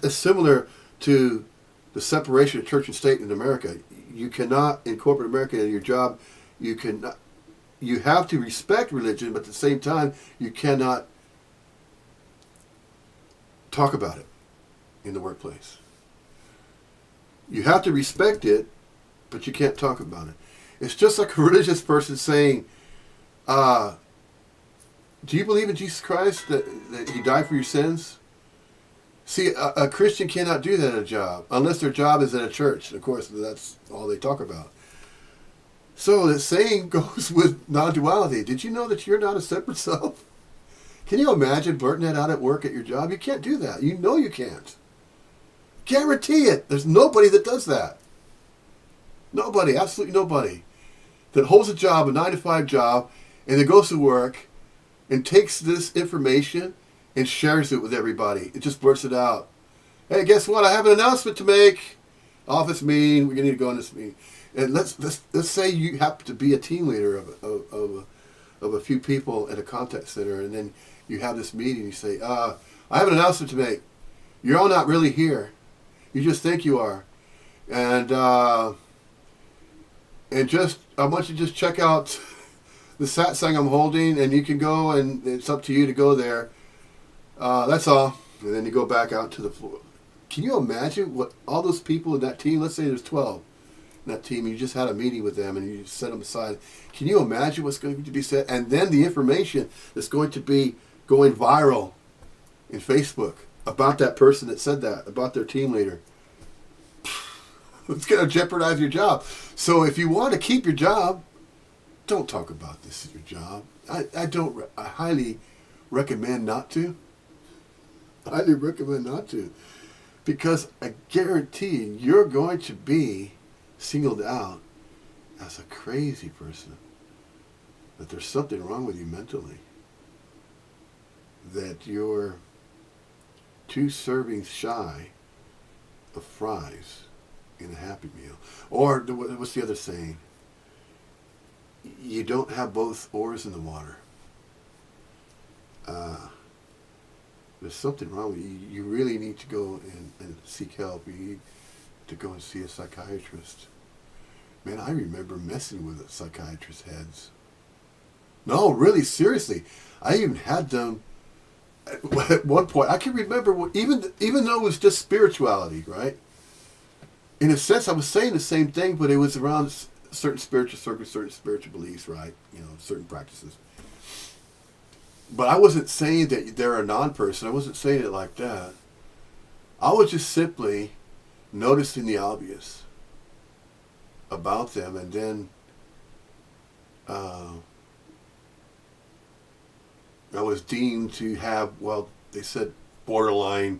As similar to the separation of church and state in America. You cannot, in corporate America, in your job, you have to respect religion, but at the same time, you cannot talk about it in the workplace. You have to respect it, but you can't talk about it. It's just like a religious person saying, do you believe in Jesus Christ, that he died for your sins? See, a Christian cannot do that at a job, unless their job is at a church. Of course, that's all they talk about. So the saying goes with non-duality. Did you know that you're not a separate self? Can you imagine blurting that out at work at your job? You can't do that. You know you can't. Guarantee it. There's nobody that does that. Nobody, absolutely nobody, that holds a job, a 9-to-5 job, and then goes to work and takes this information and shares it with everybody. It just blurts it out. Hey, guess what? I have an announcement to make. Office meeting. We're going to need to go on this meeting. And let's say you happen to be a team leader of a few people at a contact center, and then you have this meeting. You say, I have an announcement to make. You're all not really here. You just think you are. And just I want you to just check out the satsang I'm holding, and you can go, and it's up to you to go there. That's all. And then you go back out to the floor. Can you imagine what all those people in that team, let's say there's 12 in that team, you just had a meeting with them and you set them aside. Can you imagine what's going to be said? And then the information that's going to be going viral in Facebook about that person that said that, about their team leader. It's going to jeopardize your job. So if you want to keep your job, don't talk about this at your job. I highly recommend not to. Highly recommend not to. Because I guarantee you're going to be singled out as a crazy person. That there's something wrong with you mentally. That you're 2 servings shy of fries in a Happy Meal. Or what's the other saying? You don't have both oars in the water. There's something wrong with you. You really need to go and seek help. You need to go and see a psychiatrist. Man, I remember messing with psychiatrist heads. No, really, seriously. I even had them at one point. I can remember, even though it was just spirituality, right? In a sense, I was saying the same thing, but it was around certain spiritual circles, certain spiritual beliefs, right? Certain practices. But I wasn't saying that they're a non-person. I wasn't saying it like that. I was just simply noticing the obvious about them, and then I was deemed to have, well, they said borderline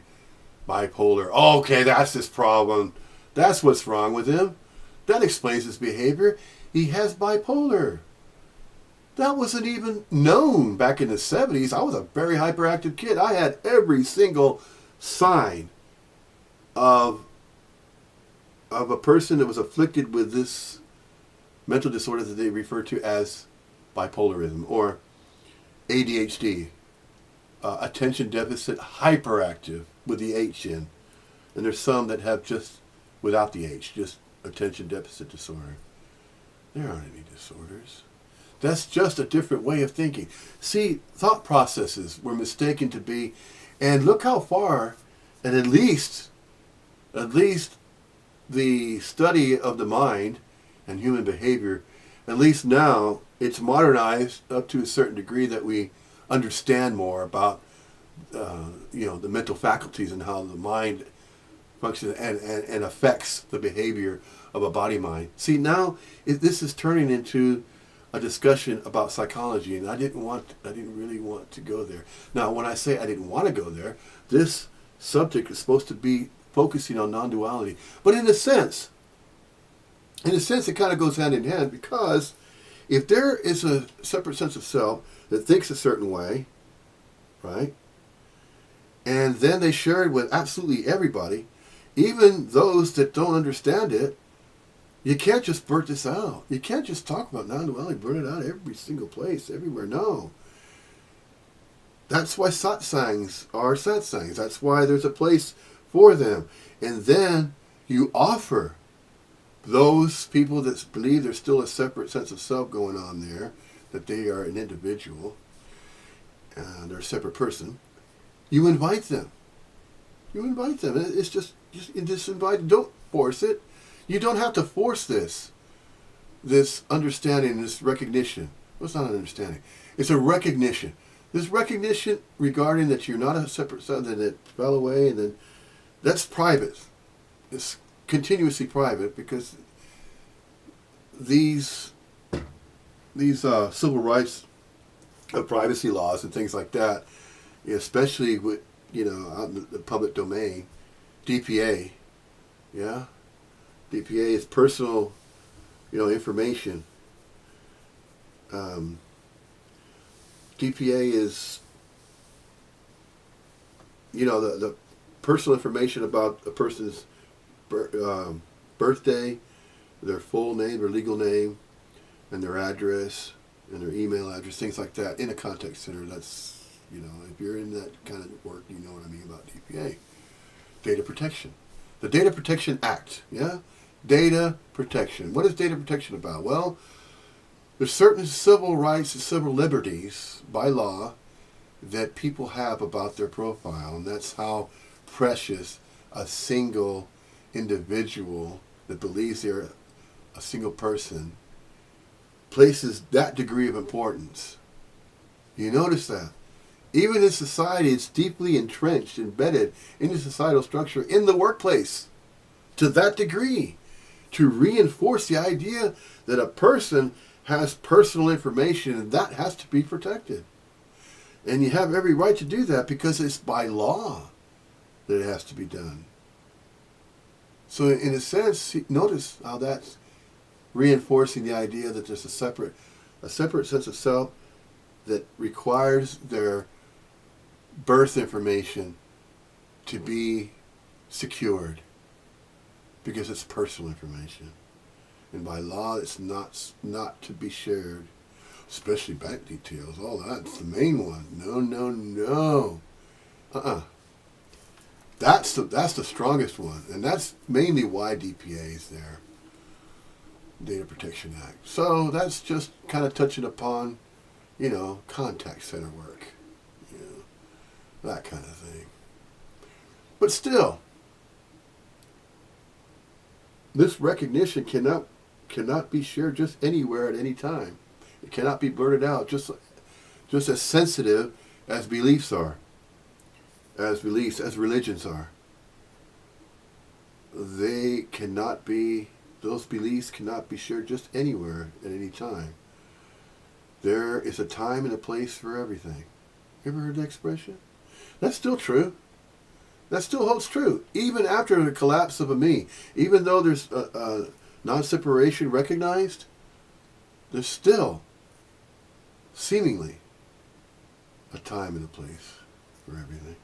bipolar. Oh, okay, that's his problem. That's what's wrong with him. That explains his behavior. He has bipolar. That wasn't even known back in the 70s. I was a very hyperactive kid. I had every single sign of a person that was afflicted with this mental disorder that they refer to as bipolarism or ADHD, attention deficit hyperactive with the H in. And there's some that have just without the H, just attention deficit disorder. There aren't any disorders. That's just a different way of thinking. See, thought processes were mistaken to be, and look how far, and at least the study of the mind and human behavior, at least now, it's modernized up to a certain degree that we understand more about, the mental faculties and how the mind functions and affects the behavior of a body-mind. See, now this is turning into a discussion about psychology, and I didn't really want to go there. Now, when I say I didn't want to go there, this subject is supposed to be focusing on non-duality. But in a sense, it kind of goes hand in hand, because if there is a separate sense of self that thinks a certain way, right, and then they share it with absolutely everybody, even those that don't understand it, you can't just blurt this out. You can't just talk about non-duality, blurt it out every single place, everywhere. No. That's why satsangs are satsangs. That's why there's a place for them. And then you offer those people that believe there's still a separate sense of self going on there, that they are an individual, they're a separate person, you invite them. You invite them. It's just invite. Don't force it. You don't have to force this understanding, this recognition. Well, it's not an understanding. It's a recognition. This recognition regarding that you're not a separate self, that it fell away, and then that's private. It's continuously private, because these civil rights privacy laws and things like that, especially with, out in the public domain, DPA, yeah? DPA is personal, information. DPA is, the personal information about a person's birthday, their full name, their legal name, and their address, and their email address, things like that, in a contact center. That's, if you're in that kind of work, you know what I mean about DPA. Data protection. The Data Protection Act, yeah? Data protection. What is data protection about? Well, there's certain civil rights and civil liberties by law that people have about their profile, and that's how precious a single individual that believes they're a single person places that degree of importance. You notice that? Even in society, it's deeply entrenched, embedded in the societal structure, in the workplace, to that degree. to reinforce the idea that a person has personal information and that has to be protected. And you have every right to do that because it's by law that it has to be done. So in a sense, notice how that's reinforcing the idea that there's a separate sense of self that requires their birth information to be secured because it's personal information. And by law, it's not to be shared, especially bank details. All that's the main one. No. That's the strongest one, and that's mainly why DPA is there, Data Protection Act. So that's just kind of touching upon, contact center work, that kind of thing. But still, this recognition cannot be shared just anywhere at any time. It cannot be blurted out, just as sensitive as beliefs are, as religions are. Those beliefs cannot be shared just anywhere at any time. There is a time and a place for everything. You ever heard that expression? That's still true. That still holds true, even after the collapse of a me. Even though there's non-separation recognized, there's still, seemingly, a time and a place for everything.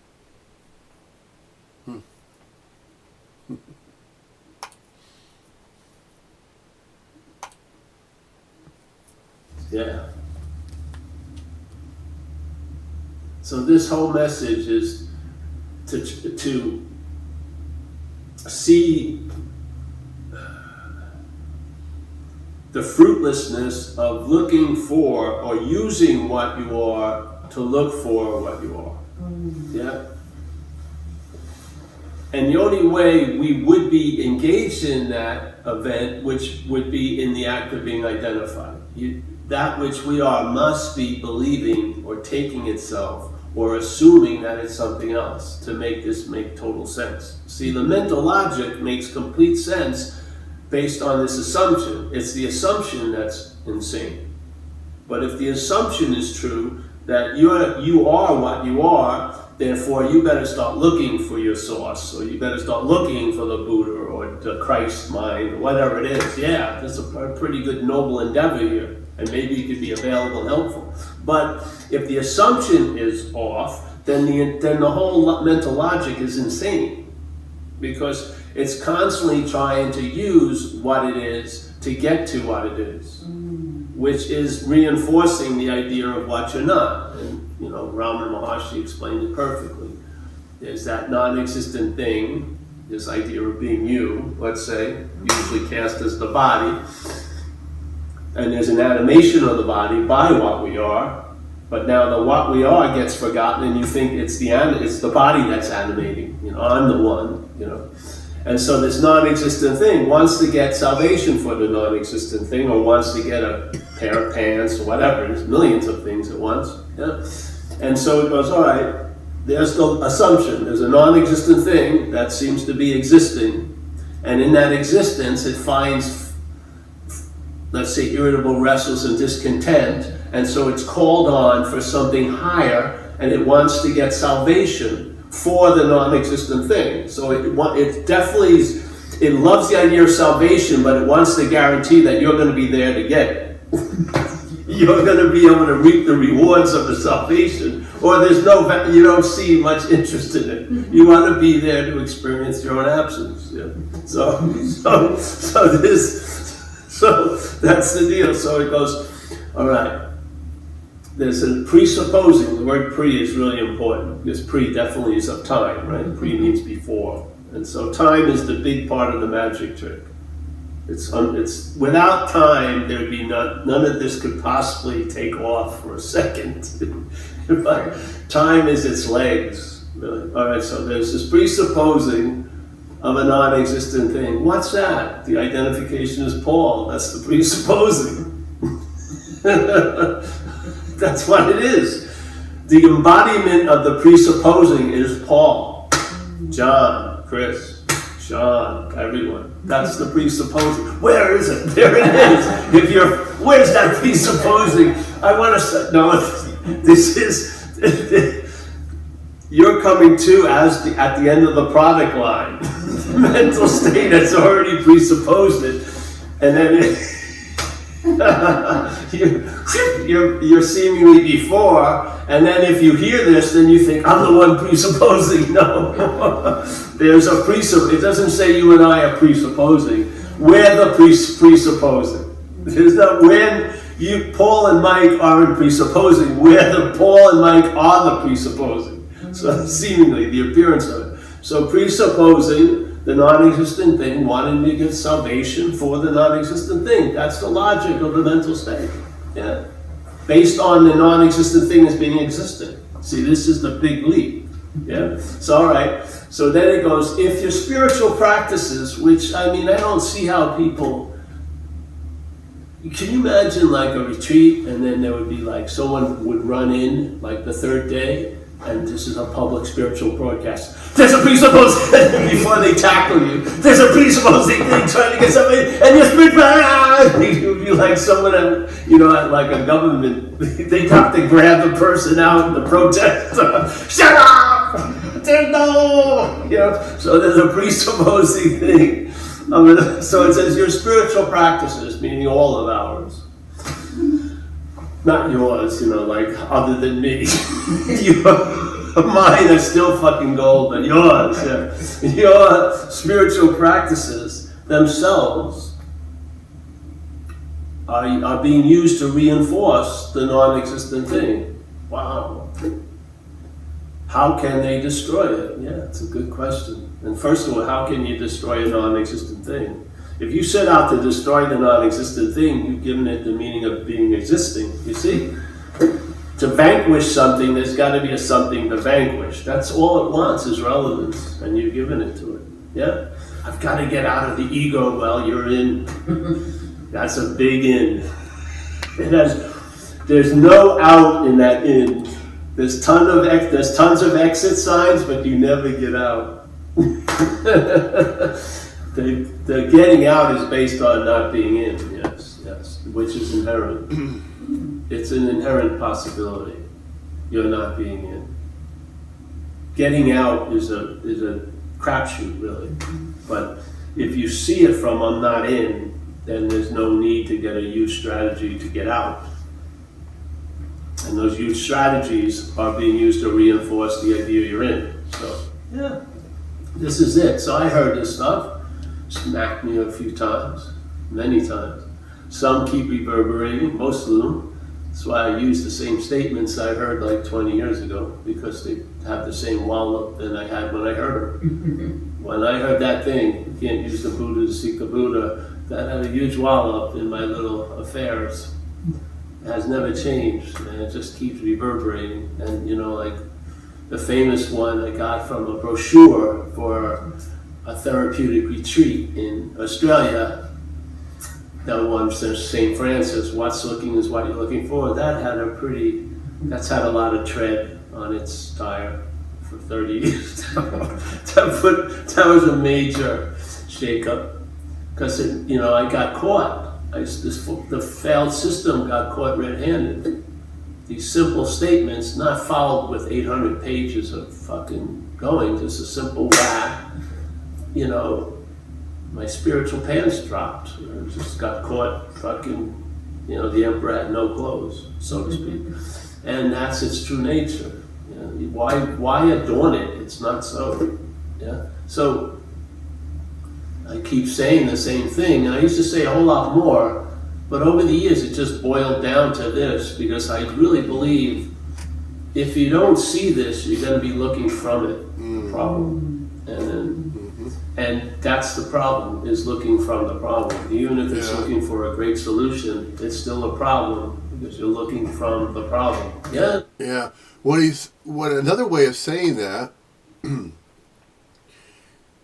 Yeah. So this whole message is to see the fruitlessness of looking for or using what you are to look for what you are. Yeah? And the only way we would be engaged in that event, which would be in the act of being identified. That which we are must be believing or taking itself or assuming that it's something else to make this make total sense. See, the mental logic makes complete sense based on this assumption. It's the assumption that's insane. But if the assumption is true, that you are what you are, therefore you better start looking for your source, or you better start looking for the Buddha or the Christ mind, or whatever it is. Yeah, that's a pretty good noble endeavor here, and maybe it could be available and helpful. But if the assumption is off, then the whole mental logic is insane, because it's constantly trying to use what it is to get to what it is, which is reinforcing the idea of what you're not. And Ramana Maharshi explained it perfectly. There's that non-existent thing, this idea of being you, let's say, usually cast as the body, and there's an animation of the body by what we are, but now the what we are gets forgotten, and you think it's the body that's animating. I'm the one. And so this non-existent thing wants to get salvation for the non-existent thing, or wants to get a pair of pants, or whatever. There's millions of things at once. Yeah? And so it goes, all right, there's the assumption. There's a non-existent thing that seems to be existing. And in that existence, it finds, let's say, irritable, restless, and discontent. And so it's called on for something higher, and it wants to get salvation for the non-existent thing. So it definitely it loves the idea of salvation, but it wants to guarantee that you're going to be there to get it. You're going to be able to reap the rewards of the salvation, or you don't see much interest in it. You want to be there to experience your own absence. Yeah. So that's the deal. So it goes, all right. There's a presupposing. The word pre is really important, because pre definitely is of time, right? Pre means before. And so time is the big part of the magic trick. It's without time, there'd be none of this could possibly take off for a second. But time is its legs, really. All right, so there's this presupposing of a non-existent thing. What's that? The identification is Paul. That's the presupposing. That's what it is. The embodiment of the presupposing is Paul, John, Chris, Sean, everyone. That's the presupposing. Where is it? There it is. Where's that presupposing? I want to say, no, this is, you're coming to at the end of the product line. The mental state has already presupposed it. And then you're seemingly before, and then if you hear this, then you think, I'm the one presupposing. No. There's a it doesn't say you and I are presupposing. We're the presupposing. There's not when Paul and Mike aren't presupposing. Paul and Mike are the presupposing. So seemingly the appearance of it. So presupposing the non-existent thing, wanting to get salvation for the non-existent thing. That's the logic of the mental state. Yeah. Based on the non-existent thing as being existent. See, this is the big leap. Yeah. So all right. So then it goes, if your spiritual practices, which I don't see how people. Can you imagine like a retreat, and then there would be like someone would run in like the third day, and this is a public spiritual broadcast. There's a presupposing before they tackle you. There's a presupposing thing trying to get somebody, and your spirit, it would be like someone at like a government. They have to grab the person out in the protest. Shut up! There's no, So there's a presupposing thing. So it says your spiritual practices, meaning all of ours, not yours, like other than me. Mine are still fucking gold, but yours, yeah. Your spiritual practices themselves are being used to reinforce the non-existent thing. Wow. How can they destroy it? Yeah, it's a good question. And first of all, how can you destroy a non-existent thing? If you set out to destroy the non-existent thing, you've given it the meaning of being existing. You see? To vanquish something, there's got to be a something to vanquish. That's all it wants is relevance, and you've given it to it. Yeah? I've got to get out of the ego. Well, you're in. That's a big in. There's no out in that in. There's tons of exit signs, but you never get out. The getting out is based on not being in, yes, which is inherent. It's an inherent possibility. You're not being in. Getting out is a crapshoot, really. But if you see it from I'm not in, then there's no need to get a huge strategy to get out. And those huge strategies are being used to reinforce the idea you're in. So, yeah, this is it. So I heard this stuff, smacked me a few times, many times. Some keep reverberating, most of them. That's why I use the same statements I heard like 20 years ago, because they have the same wallop that I had when I heard them. When I heard that thing, you can't use the Buddha to seek the Buddha, that had a huge wallop in my little affairs. It has never changed, and it just keeps reverberating. And like the famous one I got from a brochure for a therapeutic retreat in Australia. That one says St. Francis, what's looking is what you're looking for. That's had a lot of tread on its tire for 30 years. That was a major shakeup, because I got caught. The failed system got caught red-handed. These simple statements, not followed with 800 pages of fucking going, just a simple whack, my spiritual pants dropped. I just got caught fucking, the emperor had no clothes, so to speak. And that's its true nature. Why adorn it? It's not so. Yeah. So I keep saying the same thing, and I used to say a whole lot more, but over the years it just boiled down to this, because I really believe if you don't see this, you're going to be looking from it. Problem. And that's the problem, is looking from the problem. Even if it's looking for a great solution, it's still a problem, because you're looking from the problem. Yeah? Yeah. What another way of saying that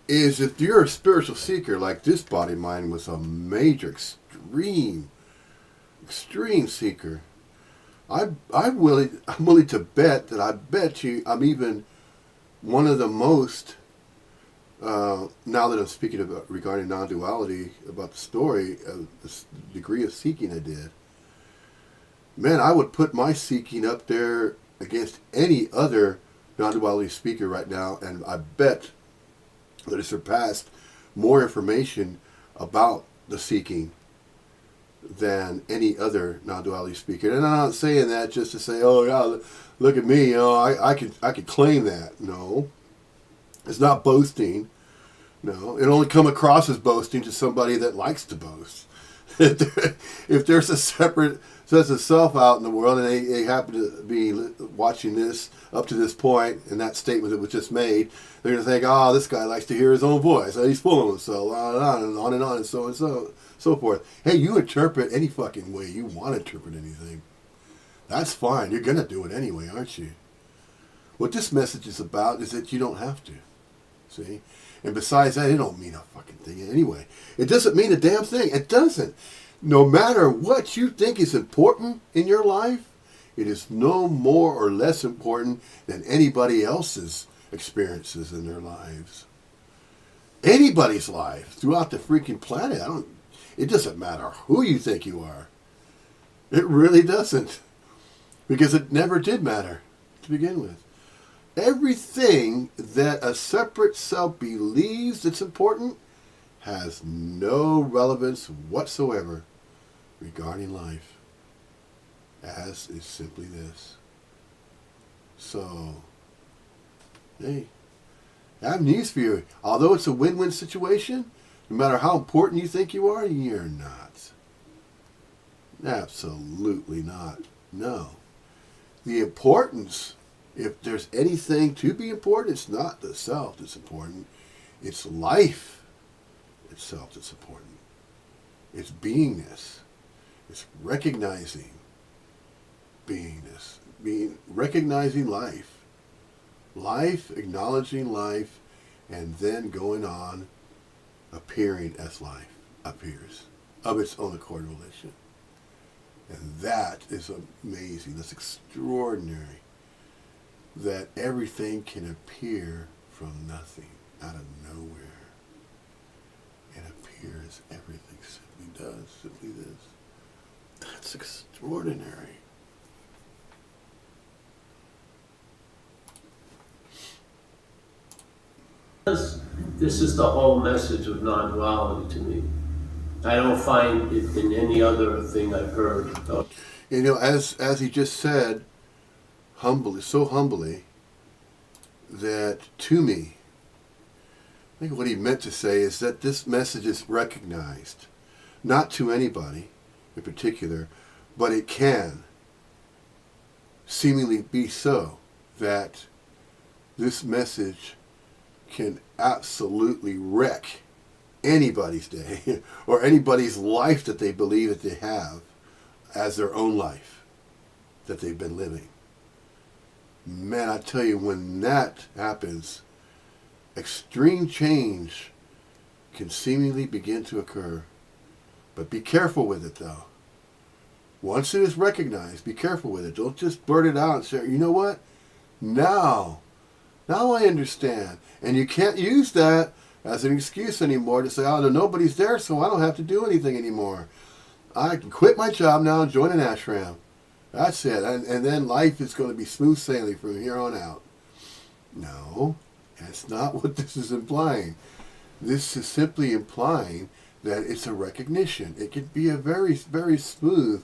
is, if you're a spiritual seeker, like this body mind was a major, extreme seeker, I'm willing to bet that I'm even one of the most now that I'm speaking about regarding non-duality, about the story, the degree of seeking I did, man, I would put my seeking up there against any other non-duality speaker right now, and I bet that it surpassed more information about the seeking than any other non-duality speaker. And I'm not saying that just to say, oh yeah, look at me, I could claim that. No, it's not boasting. No, it only come across as boasting to somebody that likes to boast. If there's a separate sense of self out in the world, and they happen to be watching this up to this point, and that statement that was just made, they're going to think, oh, this guy likes to hear his own voice. He's full of himself, on and so forth. Hey, you interpret any fucking way you want to interpret anything. That's fine. You're going to do it anyway, aren't you? What this message is about is that you don't have to. See? And besides that, it don't mean a fucking thing anyway. It doesn't mean a damn thing. It doesn't. No matter what you think is important in your life, it is no more or less important than anybody else's experiences in their lives. Anybody's life throughout the freaking planet. It doesn't matter who you think you are. It really doesn't. Because it never did matter to begin with. Everything that a separate self believes that's important has no relevance whatsoever regarding life, as is simply this. So, hey, I have news for you. Although it's a win-win situation, no matter how important you think you are, you're not. Absolutely not. No. The importance, if there's anything to be important, it's not the self that's important. It's life itself that's important. It's beingness. It's recognizing beingness. Recognizing life. Life, acknowledging life, and then going on appearing as life appears of its own accord relation. And that is amazing. That's extraordinary. That everything can appear from nothing, out of nowhere. And appears, everything simply does, simply this. That's extraordinary. This is the whole message of non-duality to me. I don't find it in any other thing I've heard. You know, as he just said, humbly, so humbly, that to me, I think what he meant to say is that this message is recognized, not to anybody in particular, but it can seemingly be so that this message can absolutely wreck anybody's day or anybody's life that they believe that they have as their own life that they've been living. Man, I tell you, when that happens, extreme change can seemingly begin to occur. But be careful with it, though. Once it is recognized, be careful with it. Don't just blurt it out and say, you know what? Now I understand. And you can't use that as an excuse anymore to say, oh, nobody's there, so I don't have to do anything anymore. I can quit my job now and join an ashram. That's it. And then life is going to be smooth sailing from here on out. No, that's not what this is implying. This is simply implying that it's a recognition. It could be a very, very smooth,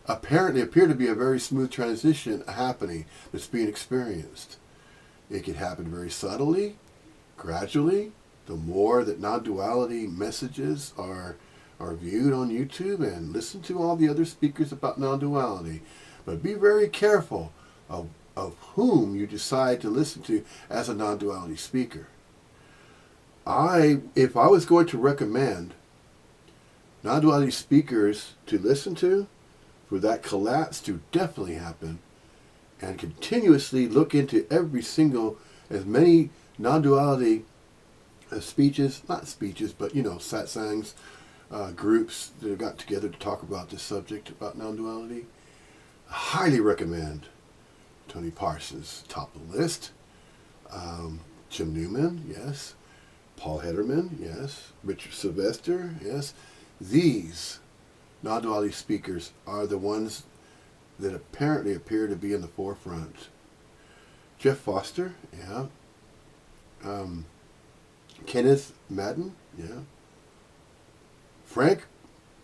apparently appear to be a very smooth transition happening that's being experienced. It could happen very subtly, gradually. The more that non-duality messages are viewed on YouTube, and listen to all the other speakers about non-duality. But be very careful of whom you decide to listen to as a non-duality speaker. If I was going to recommend non-duality speakers to listen to, for that collapse to definitely happen, and continuously look into as many non-duality speeches, not speeches, but satsangs, groups that have got together to talk about this subject, about non-duality. I highly recommend Tony Parsons, top of the list. Jim Newman, yes. Paul Hederman, yes. Richard Sylvester, yes. These non-duality speakers are the ones that apparently appear to be in the forefront. Jeff Foster, yeah. Kenneth Madden, yeah. Frank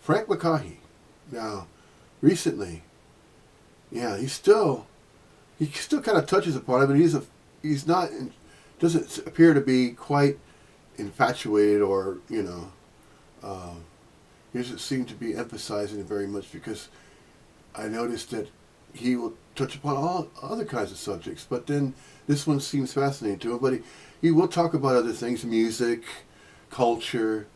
McCaughey. Now, recently, yeah, he still kind of touches upon it, but he's not, doesn't appear to be quite infatuated, or he doesn't seem to be emphasizing it very much, because I noticed that he will touch upon all other kinds of subjects, but then this one seems fascinating to him. But he will talk about other things, music, culture,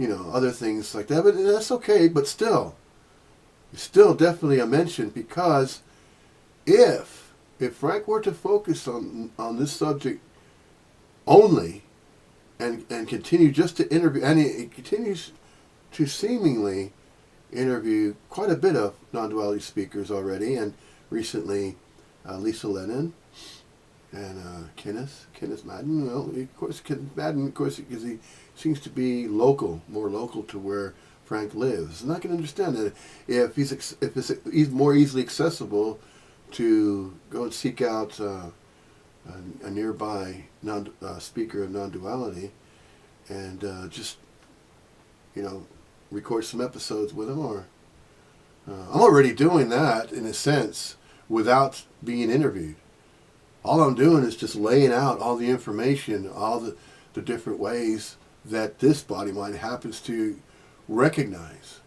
other things like that. But that's okay. But still definitely a mention, because if Frank were to focus on this subject only, and continue just to interview, and he continues to seemingly interview quite a bit of non-duality speakers already, and recently Lisa Lennon and Kenneth Madden. Well, of course, Kenneth Madden, because he seems to be more local to where Frank lives. I'm not going to understand that if he's more easily accessible to go and seek out a nearby speaker of non-duality, and just record some episodes with him, or I'm already doing that in a sense without being interviewed. All I'm doing is just laying out all the information, all the different ways that this body mind happens to recognize,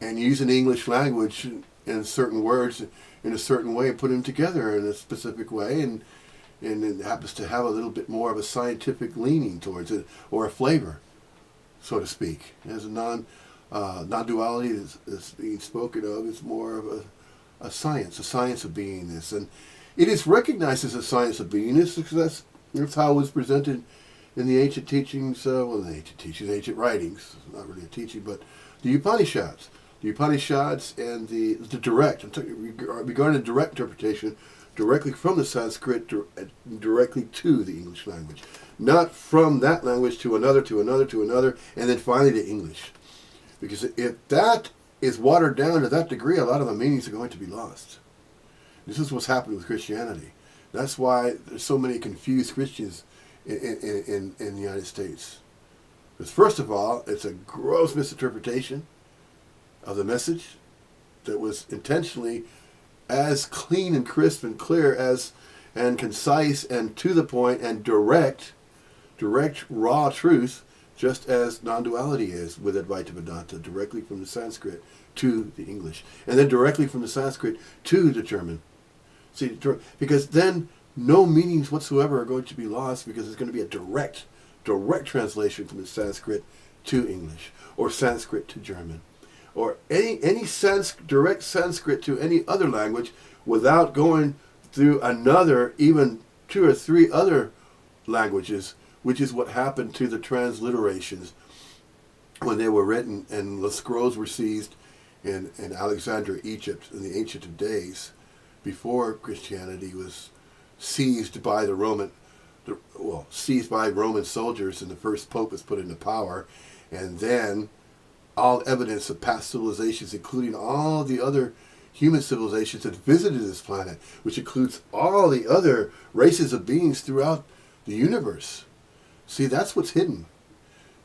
and using the English language in certain words in a certain way, and put them together in a specific way, and it happens to have a little bit more of a scientific leaning towards it, or a flavor, so to speak. As a non-duality is being spoken of, is more of a science of beingness, and it is recognized as a science of beingness, because that's how it was presented in the ancient teachings, ancient writings, not really a teaching, but the Upanishads. The Upanishads and the direct, regarding the direct interpretation, directly from the Sanskrit, directly to the English language. Not from that language to another, and then finally to English. Because if that is watered down to that degree, a lot of the meanings are going to be lost. This is what's happening with Christianity. That's why there's so many confused Christians in the United States. Because first of all, it's a gross misinterpretation of the message that was intentionally as clean and crisp and clear and concise and to the point and direct raw truth, just as non-duality is with Advaita Vedanta, directly from the Sanskrit to the English, and then directly from the Sanskrit to the German. See, because then no meanings whatsoever are going to be lost, because it's going to be a direct translation from the Sanskrit to English, or Sanskrit to German, or any direct Sanskrit to any other language, without going through another, even 2 or 3 other languages, which is what happened to the transliterations when they were written and the scrolls were seized in Alexandria, Egypt, in the ancient of days, before Christianity was seized by Roman soldiers, and the first pope was put into power, and then all evidence of past civilizations, including all the other human civilizations that visited this planet, which includes all the other races of beings throughout the universe. See, that's what's hidden.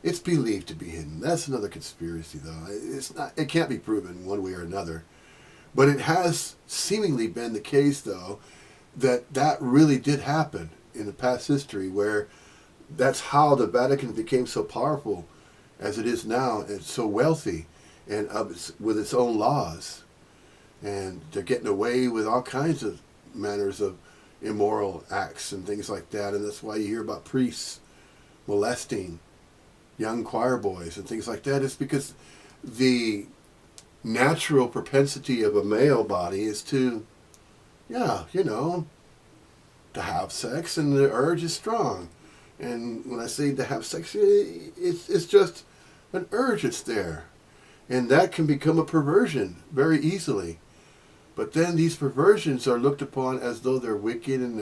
It's believed to be hidden. That's another conspiracy, though. It can't be proven one way or another. But it has seemingly been the case, though, that really did happen in the past history, where that's how the Vatican became so powerful as it is now, and so wealthy, and with its own laws. And they're getting away with all kinds of manners of immoral acts and things like that. And that's why you hear about priests molesting young choir boys and things like that. It's because the natural propensity of a male body is to have sex, and the urge is strong. And when I say to have sex, it's just an urge that's there. And that can become a perversion very easily. But then these perversions are looked upon as though they're wicked and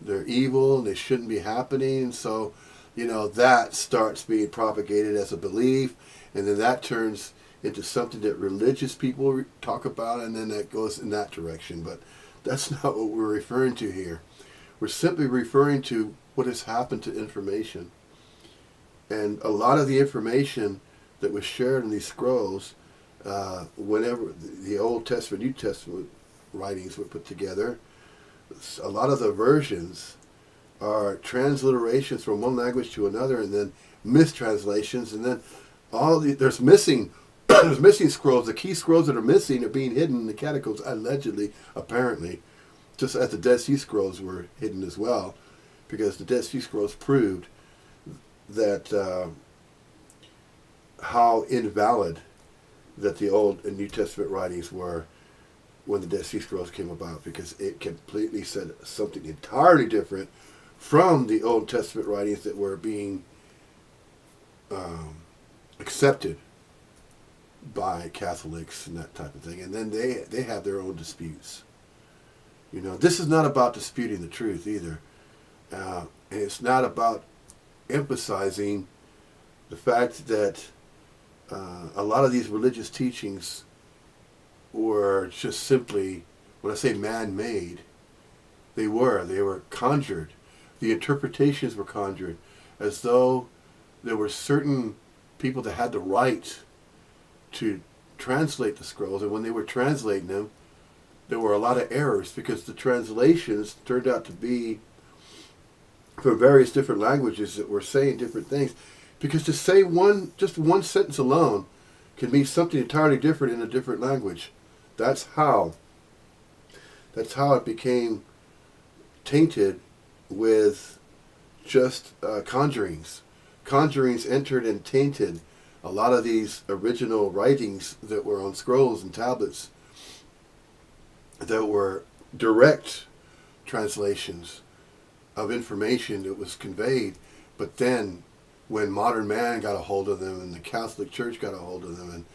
they're evil and they shouldn't be happening. And so that starts being propagated as a belief, and then that turns into something that religious people talk about, and then that goes in that direction. But that's not what we're referring to here. We're simply referring to what has happened to information. And a lot of the information that was shared in these scrolls, whenever the Old Testament, New Testament writings were put together, a lot of the versions are transliterations from one language to another, and then mistranslations, and then there's missing there's missing scrolls. The key scrolls that are missing are being hidden in the catacombs, allegedly, apparently, just as the Dead Sea Scrolls were hidden as well, because the Dead Sea Scrolls proved that how invalid that the Old and New Testament writings were when the Dead Sea Scrolls came about, because it completely said something entirely different from the Old Testament writings that were being accepted by Catholics and that type of thing. And then they have their own disputes. This is not about disputing the truth either. And it's not about emphasizing the fact that a lot of these religious teachings were just simply, when I say man-made, they were conjured. The interpretations were conjured, as though there were certain people that had the right to translate the scrolls, and when they were translating them, there were a lot of errors, because the translations turned out to be from various different languages that were saying different things. Because to say just one sentence alone can mean something entirely different in a different language. That's how it became tainted with just conjurings. Conjurings entered and tainted a lot of these original writings that were on scrolls and tablets that were direct translations of information that was conveyed. But then when modern man got a hold of them, and the Catholic Church got a hold of them,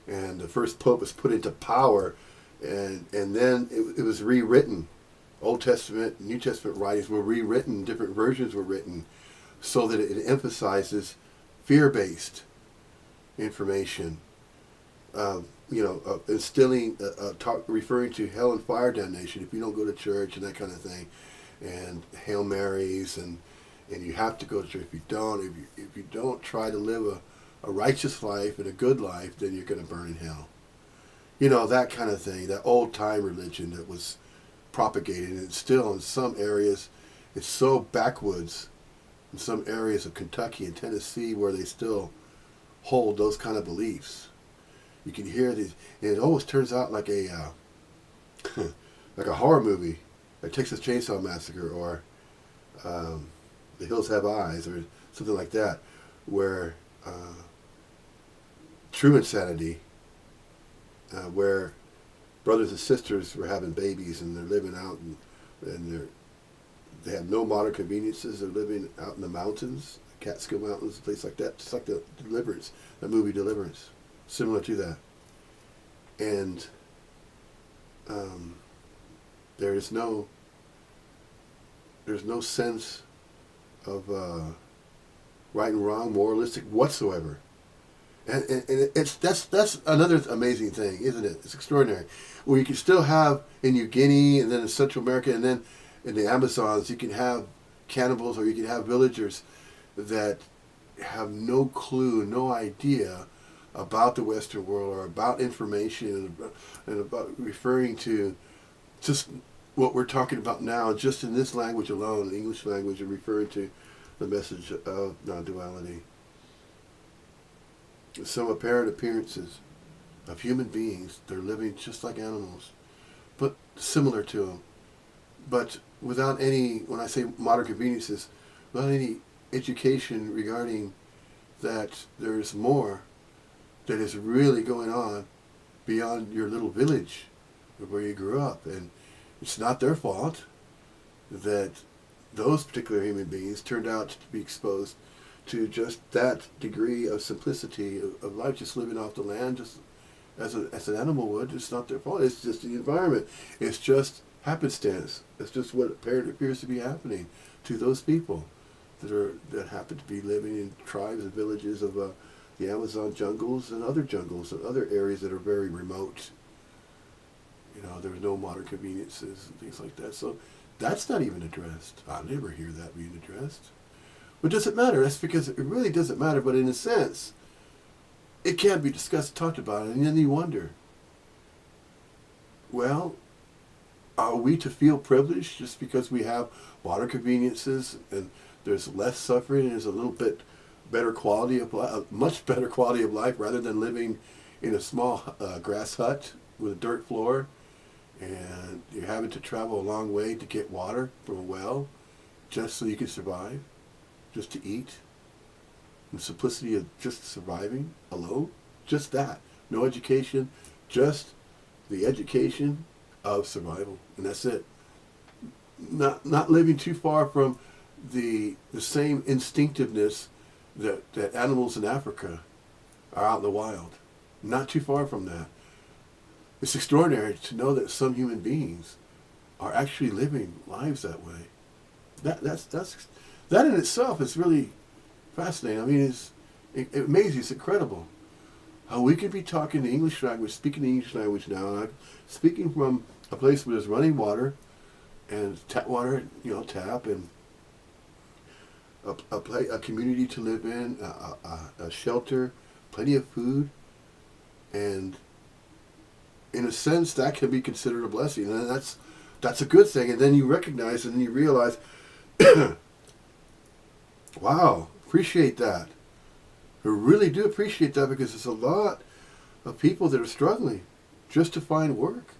and the first pope was put into power, and then it was rewritten. Old Testament, New Testament writings were rewritten, different versions were written, so that it emphasizes fear-based information, instilling, referring to hell and fire damnation if you don't go to church and that kind of thing, and Hail Marys, and you have to go to church. If you don't try to live a righteous life and a good life, then you're going to burn in hell. That kind of thing, that old-time religion that was propagated, and still in some areas, it's so backwoods in some areas of Kentucky and Tennessee where they still hold those kind of beliefs. You can hear these, and it always turns out like a like a horror movie, like Texas Chainsaw Massacre, or The Hills Have Eyes, or something like that, where true insanity, where brothers and sisters were having babies and they're living out, and they have no modern conveniences. They're living out in the mountains, Catskill Mountains, a place like that, just like the Deliverance, that movie Deliverance, similar to that. And there's no sense of right and wrong, moralistic whatsoever. And that's another amazing thing, isn't it? It's extraordinary. Where you can still have in New Guinea, and then in Central America, and then in the Amazons, you can have cannibals, or you can have villagers that have no clue, no idea about the Western world, or about information, and about referring to just what we're talking about now, just in this language alone, the English language, and referring to the message of non-duality. Some apparent appearances of human beings, they're living just like animals, but similar to them, but without any, when I say modern conveniences, without any education regarding that there's more that is really going on beyond your little village where you grew up. And it's not their fault that those particular human beings turned out to be exposed to just that degree of simplicity of life, just living off the land, just as an animal would. It's not their fault. It's just the environment. It's just happenstance. It's just what appears to be happening to those people. that happen to be living in tribes and villages of the Amazon jungles and other areas that are very remote. There's no modern conveniences and things like that. So that's not even addressed. I never hear that being addressed. But does it matter? That's because it really doesn't matter. But in a sense, it can be discussed, talked about, and then you wonder, well, are we to feel privileged just because we have modern conveniences and there's less suffering and there's a little bit better quality of life, a much better quality of life rather than living in a small grass hut with a dirt floor, and you're having to travel a long way to get water from a well just so you can survive, just to eat, and the simplicity of just surviving alone, just that, no education, just the education of survival, and that's it. Not living too far from the same instinctiveness that animals in Africa are out in the wild. Not too far from that. It's extraordinary to know that some human beings are actually living lives that way. That in itself is really fascinating. I mean, it's amazing. It's incredible how we could be talking the English language, speaking the English language now. And I'm speaking from a place where there's running water and tap water, tap, and a community to live in, a shelter, plenty of food, and in a sense that can be considered a blessing, and that's a good thing. And then you recognize and then you realize, wow, appreciate that. I really do appreciate that, because there's a lot of people that are struggling just to find work.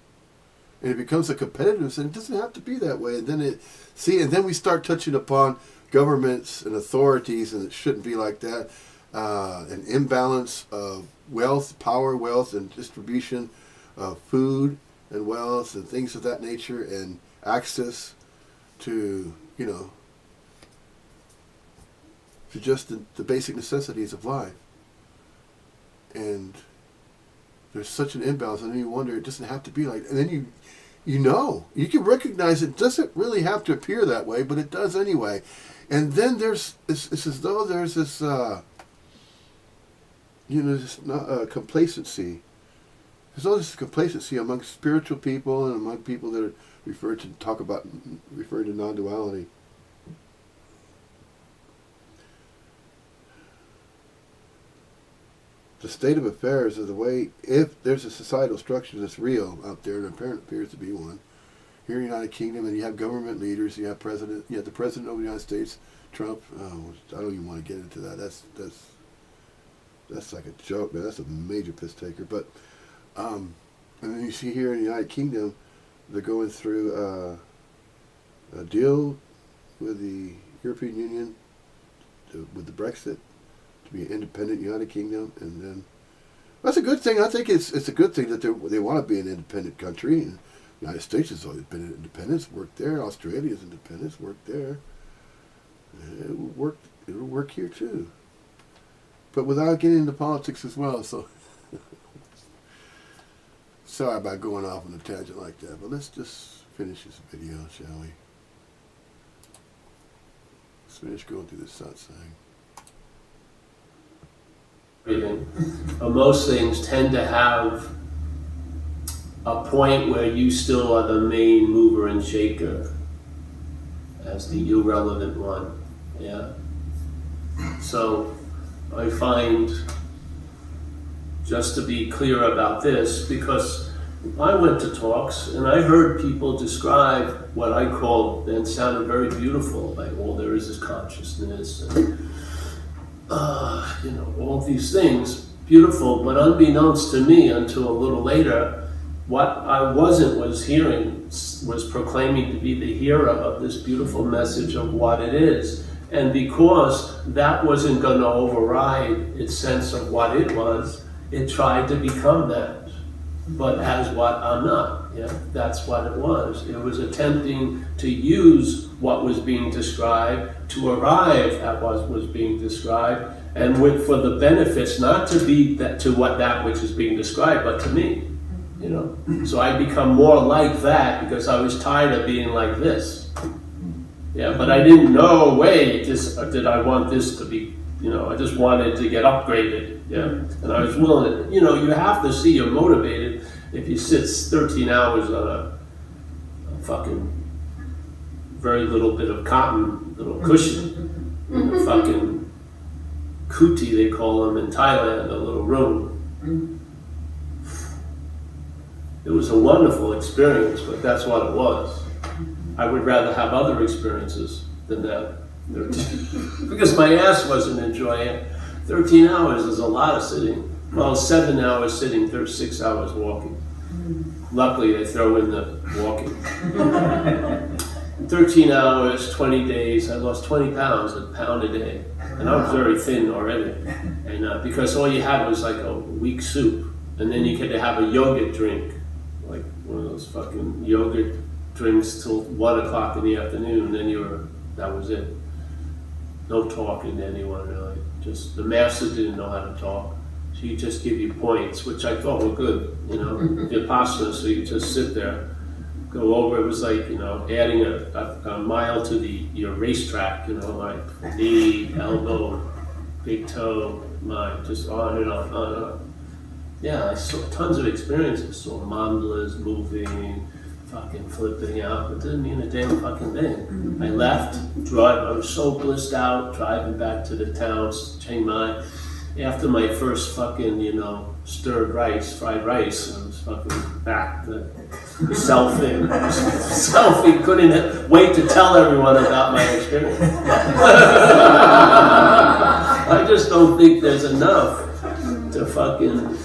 And it becomes a competitiveness, and it doesn't have to be that way. And then we start touching upon governments and authorities, and it shouldn't be like that. An imbalance of wealth, power, wealth, and distribution of food and wealth and things of that nature, and access to, to just the basic necessities of life. And there's such an imbalance, and then you wonder, it doesn't have to be like, and then you can recognize it doesn't really have to appear that way, but it does anyway. And then it's as though there's this, complacency. There's all this complacency among spiritual people and among people that are referred to non-duality. The state of affairs is the way, if there's a societal structure that's real out there, and apparently appears to be one, here in the United Kingdom, and you have government leaders, you have the President of the United States, Trump. I don't even want to get into that. That's like a joke, man. That's a major piss taker. But and then you see here in the United Kingdom, they're going through a deal with the European Union with the Brexit to be an independent United Kingdom, and then that's a good thing. I think it's a good thing that they want to be an independent country. And the United States has always been an independence, worked there. Australia's independence, worked there. It'll work here too. But without getting into politics as well, so sorry about going off on a tangent like that, but let's just finish this video, shall we? Let's finish going through this satsang. Most things tend to have a point where you still are the main mover and shaker as the irrelevant one. Yeah. So I find, just to be clear about this, because I went to talks and I heard people describe what I called, and sounded very beautiful, like, well, there is consciousness and all these things, beautiful, but unbeknownst to me until a little later, what I was hearing was proclaiming to be the hearer of this beautiful message of what it is. And because that wasn't going to override its sense of what it was, it tried to become that. But as what I'm not. Yeah, that's what it was. It was attempting to use what was being described to arrive at what was being described, and for the benefits not to be that which is being described, but to me. So I become more like that because I was tired of being like this. Yeah, but I didn't know, wait, did I want this to be, I just wanted to get upgraded, yeah. And I was willing to, you have to see you're motivated if you sit 13 hours on a fucking very little bit of cotton, little cushion, in a fucking kuti, they call them in Thailand, a little room. It was a wonderful experience, but that's what it was. I would rather have other experiences than that. Because my ass wasn't enjoying it. 13 hours is a lot of sitting. Well, 7 hours sitting, 36 hours walking. Luckily, they throw in the walking. 13 hours, 20 days, I lost 20 pounds, a pound a day. And I was very thin already. And because all you had was like a weak soup. And then you could have a yogurt drink, like one of those fucking yogurt drinks till 1 o'clock in the afternoon, and then that was it. No talking to anyone really. Just the master didn't know how to talk. So he just give you points, which I thought were good, Vipassana, so you just sit there, go over. It was like, adding a mile to your racetrack, like knee, elbow, big toe, just on and on, on and on. Yeah, I saw tons of experiences. Saw mandalas moving, fucking flipping out, but it didn't mean a damn fucking thing. I left, I was so blissed out, driving back to the town, Chiang Mai. After my first fucking, stirred rice, fried rice, I was fucking back to selfing. Selfie, couldn't wait to tell everyone about my experience. I just don't think there's enough to fucking,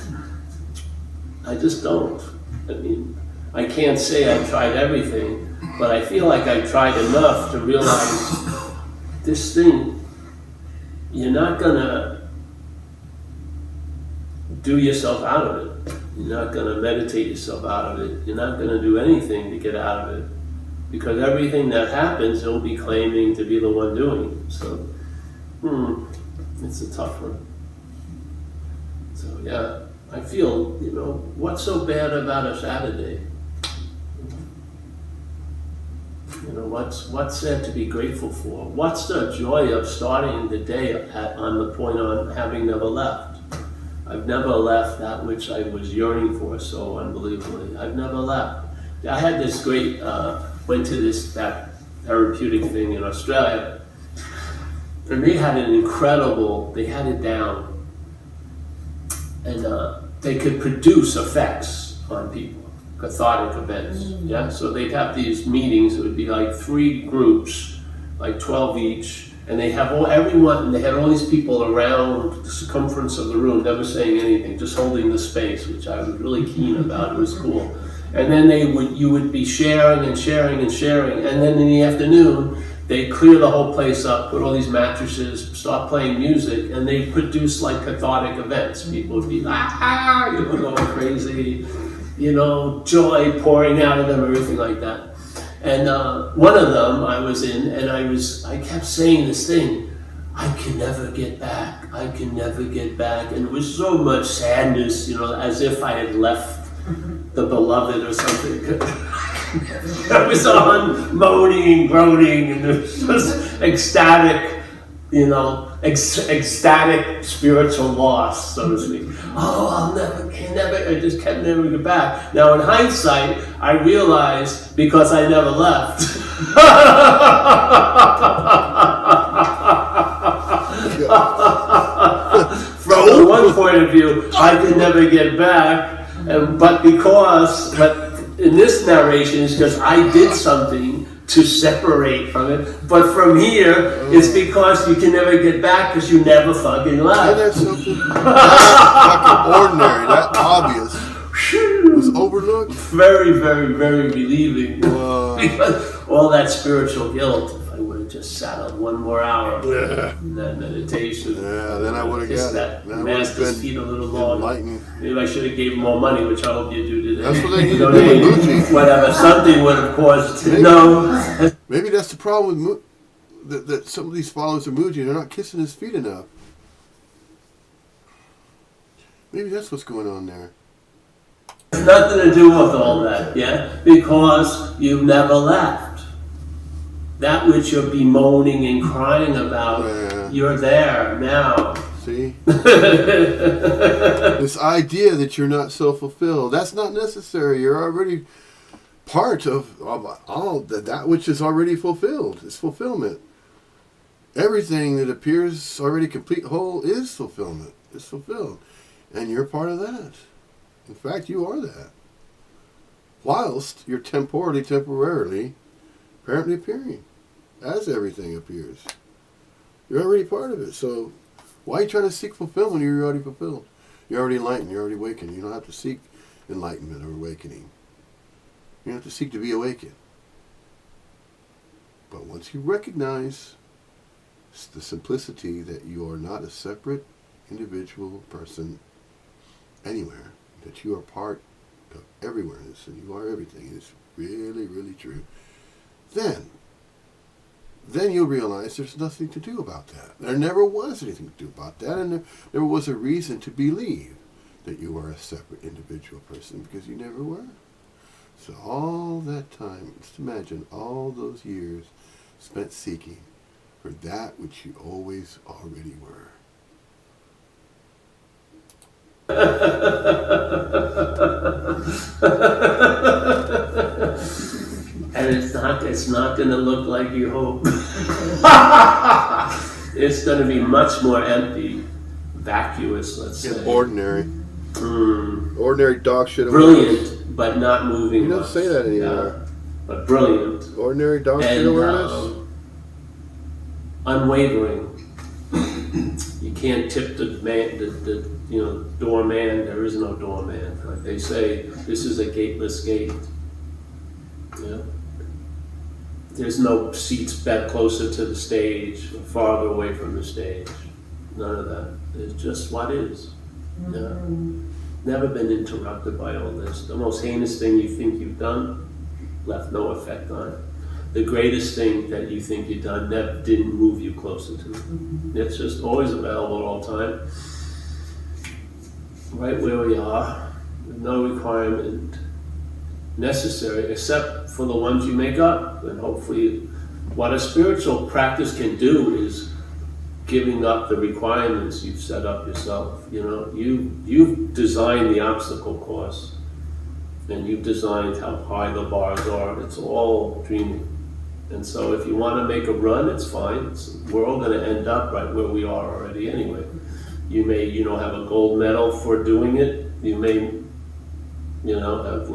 I just don't. I mean, I can't say I tried everything, but I feel like I tried enough to realize this thing, you're not gonna do yourself out of it. You're not gonna meditate yourself out of it. You're not gonna do anything to get out of it. Because everything that happens, you'll be claiming to be the one doing it. So, it's a tough one. So yeah, I feel, what's so bad about a Saturday? What's there to be grateful for? What's the joy of starting the day on the point on having never left? I've never left that which I was yearning for so unbelievably. I've never left. I had this great, went to that therapeutic thing in Australia, and they had they had it down, and they could produce effects on people, cathartic events, yeah? So they'd have these meetings, it would be like 3 groups, like 12 each, and they have everyone, and they had all these people around the circumference of the room, never saying anything, just holding the space, which I was really keen about, it was cool. And then you would be sharing and sharing and sharing, and then in the afternoon, they'd clear the whole place up, put all these mattresses, start playing music, and they produce like cathartic events. People would be going crazy, joy pouring out of them, everything like that. And one of them I was in, and I kept saying this thing, I can never get back, I can never get back. And it was so much sadness, as if I had left the beloved or something. I was on moaning and groaning, and it was just ecstatic, ecstatic spiritual loss, so to speak. Oh, I just kept never get back. Now in hindsight, I realized because I never left. From one point of view, I could never get back, but in this narration, it's because I did something to separate from it. But from here, it's because you can never get back because you never fucking left. That's something that fucking ordinary, that obvious, was overlooked. Very, very, very relieving. Wow. Because all that spiritual guilt, if I would have just sat on 1 more hour in that meditation. Yeah, then I would have got that it. master's feet a little longer. Maybe I should have gave more money, which I hope you do today. That's what they need to do with Muji. Whatever, something would have caused to know. Maybe that's the problem with that some of these followers of Muji, they're not kissing his feet enough. Maybe that's what's going on there. It's nothing to do with all that, yeah? Because you've never left. that which you're bemoaning and crying about, Yeah. you're there now. See? This idea that you're not self-fulfilled, that's not necessary. You're already part of all that which is already fulfilled. It's fulfillment. Everything that appears already complete whole is fulfillment. It's fulfilled. And you're part of that. In fact, you are that. Whilst you're temporarily, apparently appearing as everything appears. You're already part of it. So why are you trying to seek fulfillment when you're already fulfilled? You're already enlightened. You're already awakened. You don't have to seek enlightenment or awakening. You don't have to seek to be awakened. But once you recognize the simplicity that you are not a separate individual person anywhere, that you are part of every-where-ness and you are everything, and it's really, really true, then you'll realize there's nothing to do about that. There never was anything to do about that, and there never was a reason to believe that you were a separate individual person, because you never were. So all that time, just imagine all those years spent seeking for that which you always already were. And it's not going to look like you hope. It's going to be much more empty, vacuous, let's say. Ordinary. Ordinary dog shit. Brilliant, but not moving. You don't much. say that anymore. Yeah, but brilliant. Ordinary dog shit awareness. Unwavering. You can't tip the man, the doorman. There is no doorman. Like they say, this is a gateless gate. Yeah. There's no seats bet closer to the stage or farther away from the stage. None of that. It's just what is. Yeah. Never been interrupted by all this. The most heinous thing you think you've done left no effect on it. The greatest thing that you think you've done didn't move you closer to it. It's just always available at all time. Right where we are, with no requirement necessary except for the ones you make up. And hopefully what a spiritual practice can do is giving up the requirements you've set up yourself. You've designed the obstacle course, and you've designed how high the bars are. It's all dreaming. And so if you want to make a run, it's fine. We're all going to end up right where we are already anyway. You may, have a gold medal for doing it. You may, have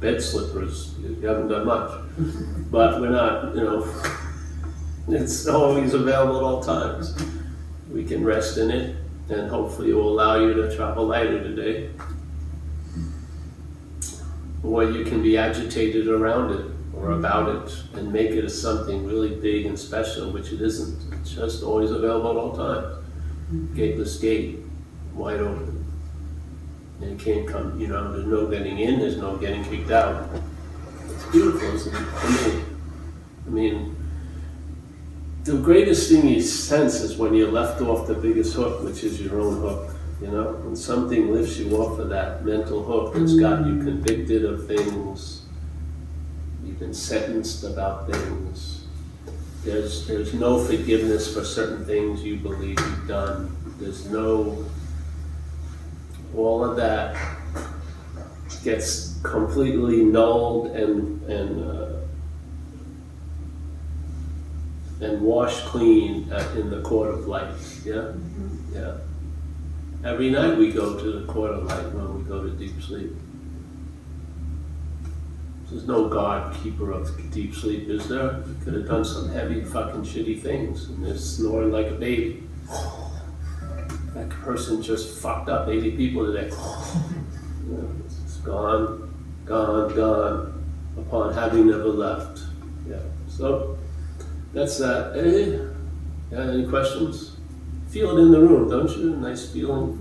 bed slippers. You haven't done much. But we're not, it's always available at all times. We can rest in it, and hopefully it will allow you to travel lighter today. Or you can be agitated around it or about it and make it as something really big and special, which it isn't. It's just always available at all times. Gateless gate, wide open. And it can't come, there's no getting in, there's no getting kicked out. It's beautiful, isn't it? I mean, the greatest thing you sense is when you're left off the biggest hook, which is your own hook. When something lifts you off of that mental hook that's got you convicted of things, you've been sentenced about things. There's no forgiveness for certain things you believe you've done. There's no, all of that gets completely nulled and washed clean in the court of light. Yeah, yeah. Every night we go to the court of light when we go to deep sleep. There's no God keeper of deep sleep, is there? You could have done some heavy fucking shitty things and they're snoring like a baby. That person just fucked up 80 people today. It's gone, gone, gone, upon having never left. Yeah, so that's that. Any questions? Feel it in the room, don't you? Nice feeling.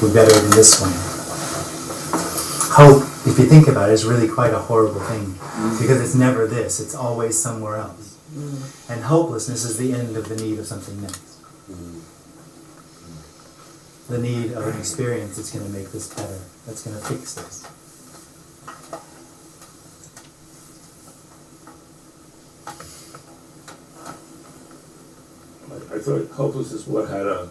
We're better than this one. Hope, if you think about it, is really quite a horrible thing because it's never this, it's always somewhere else. And hopelessness is the end of the need of something next. The need of an experience that's going to make this better, that's going to fix this. I thought hopelessness what had a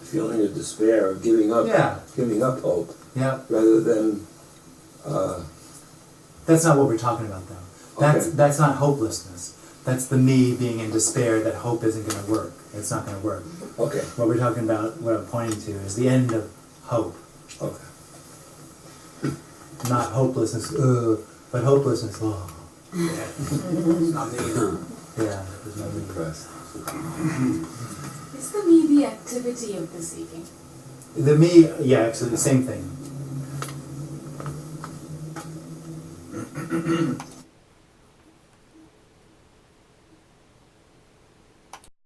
feeling of despair, of giving up, Yeah. giving up hope, Yeah, rather than. that's not what we're talking about though. Okay. That's not hopelessness. That's the me being in despair that hope isn't going to work. It's not going to work. Okay. What we're talking about, what I'm pointing to, is the end of hope. Okay. Not hopelessness, but hopelessness, oh. It's not me. Yeah, there's no need. Impressed. Is the me the activity of the seeking? The me, yeah, actually, the same thing.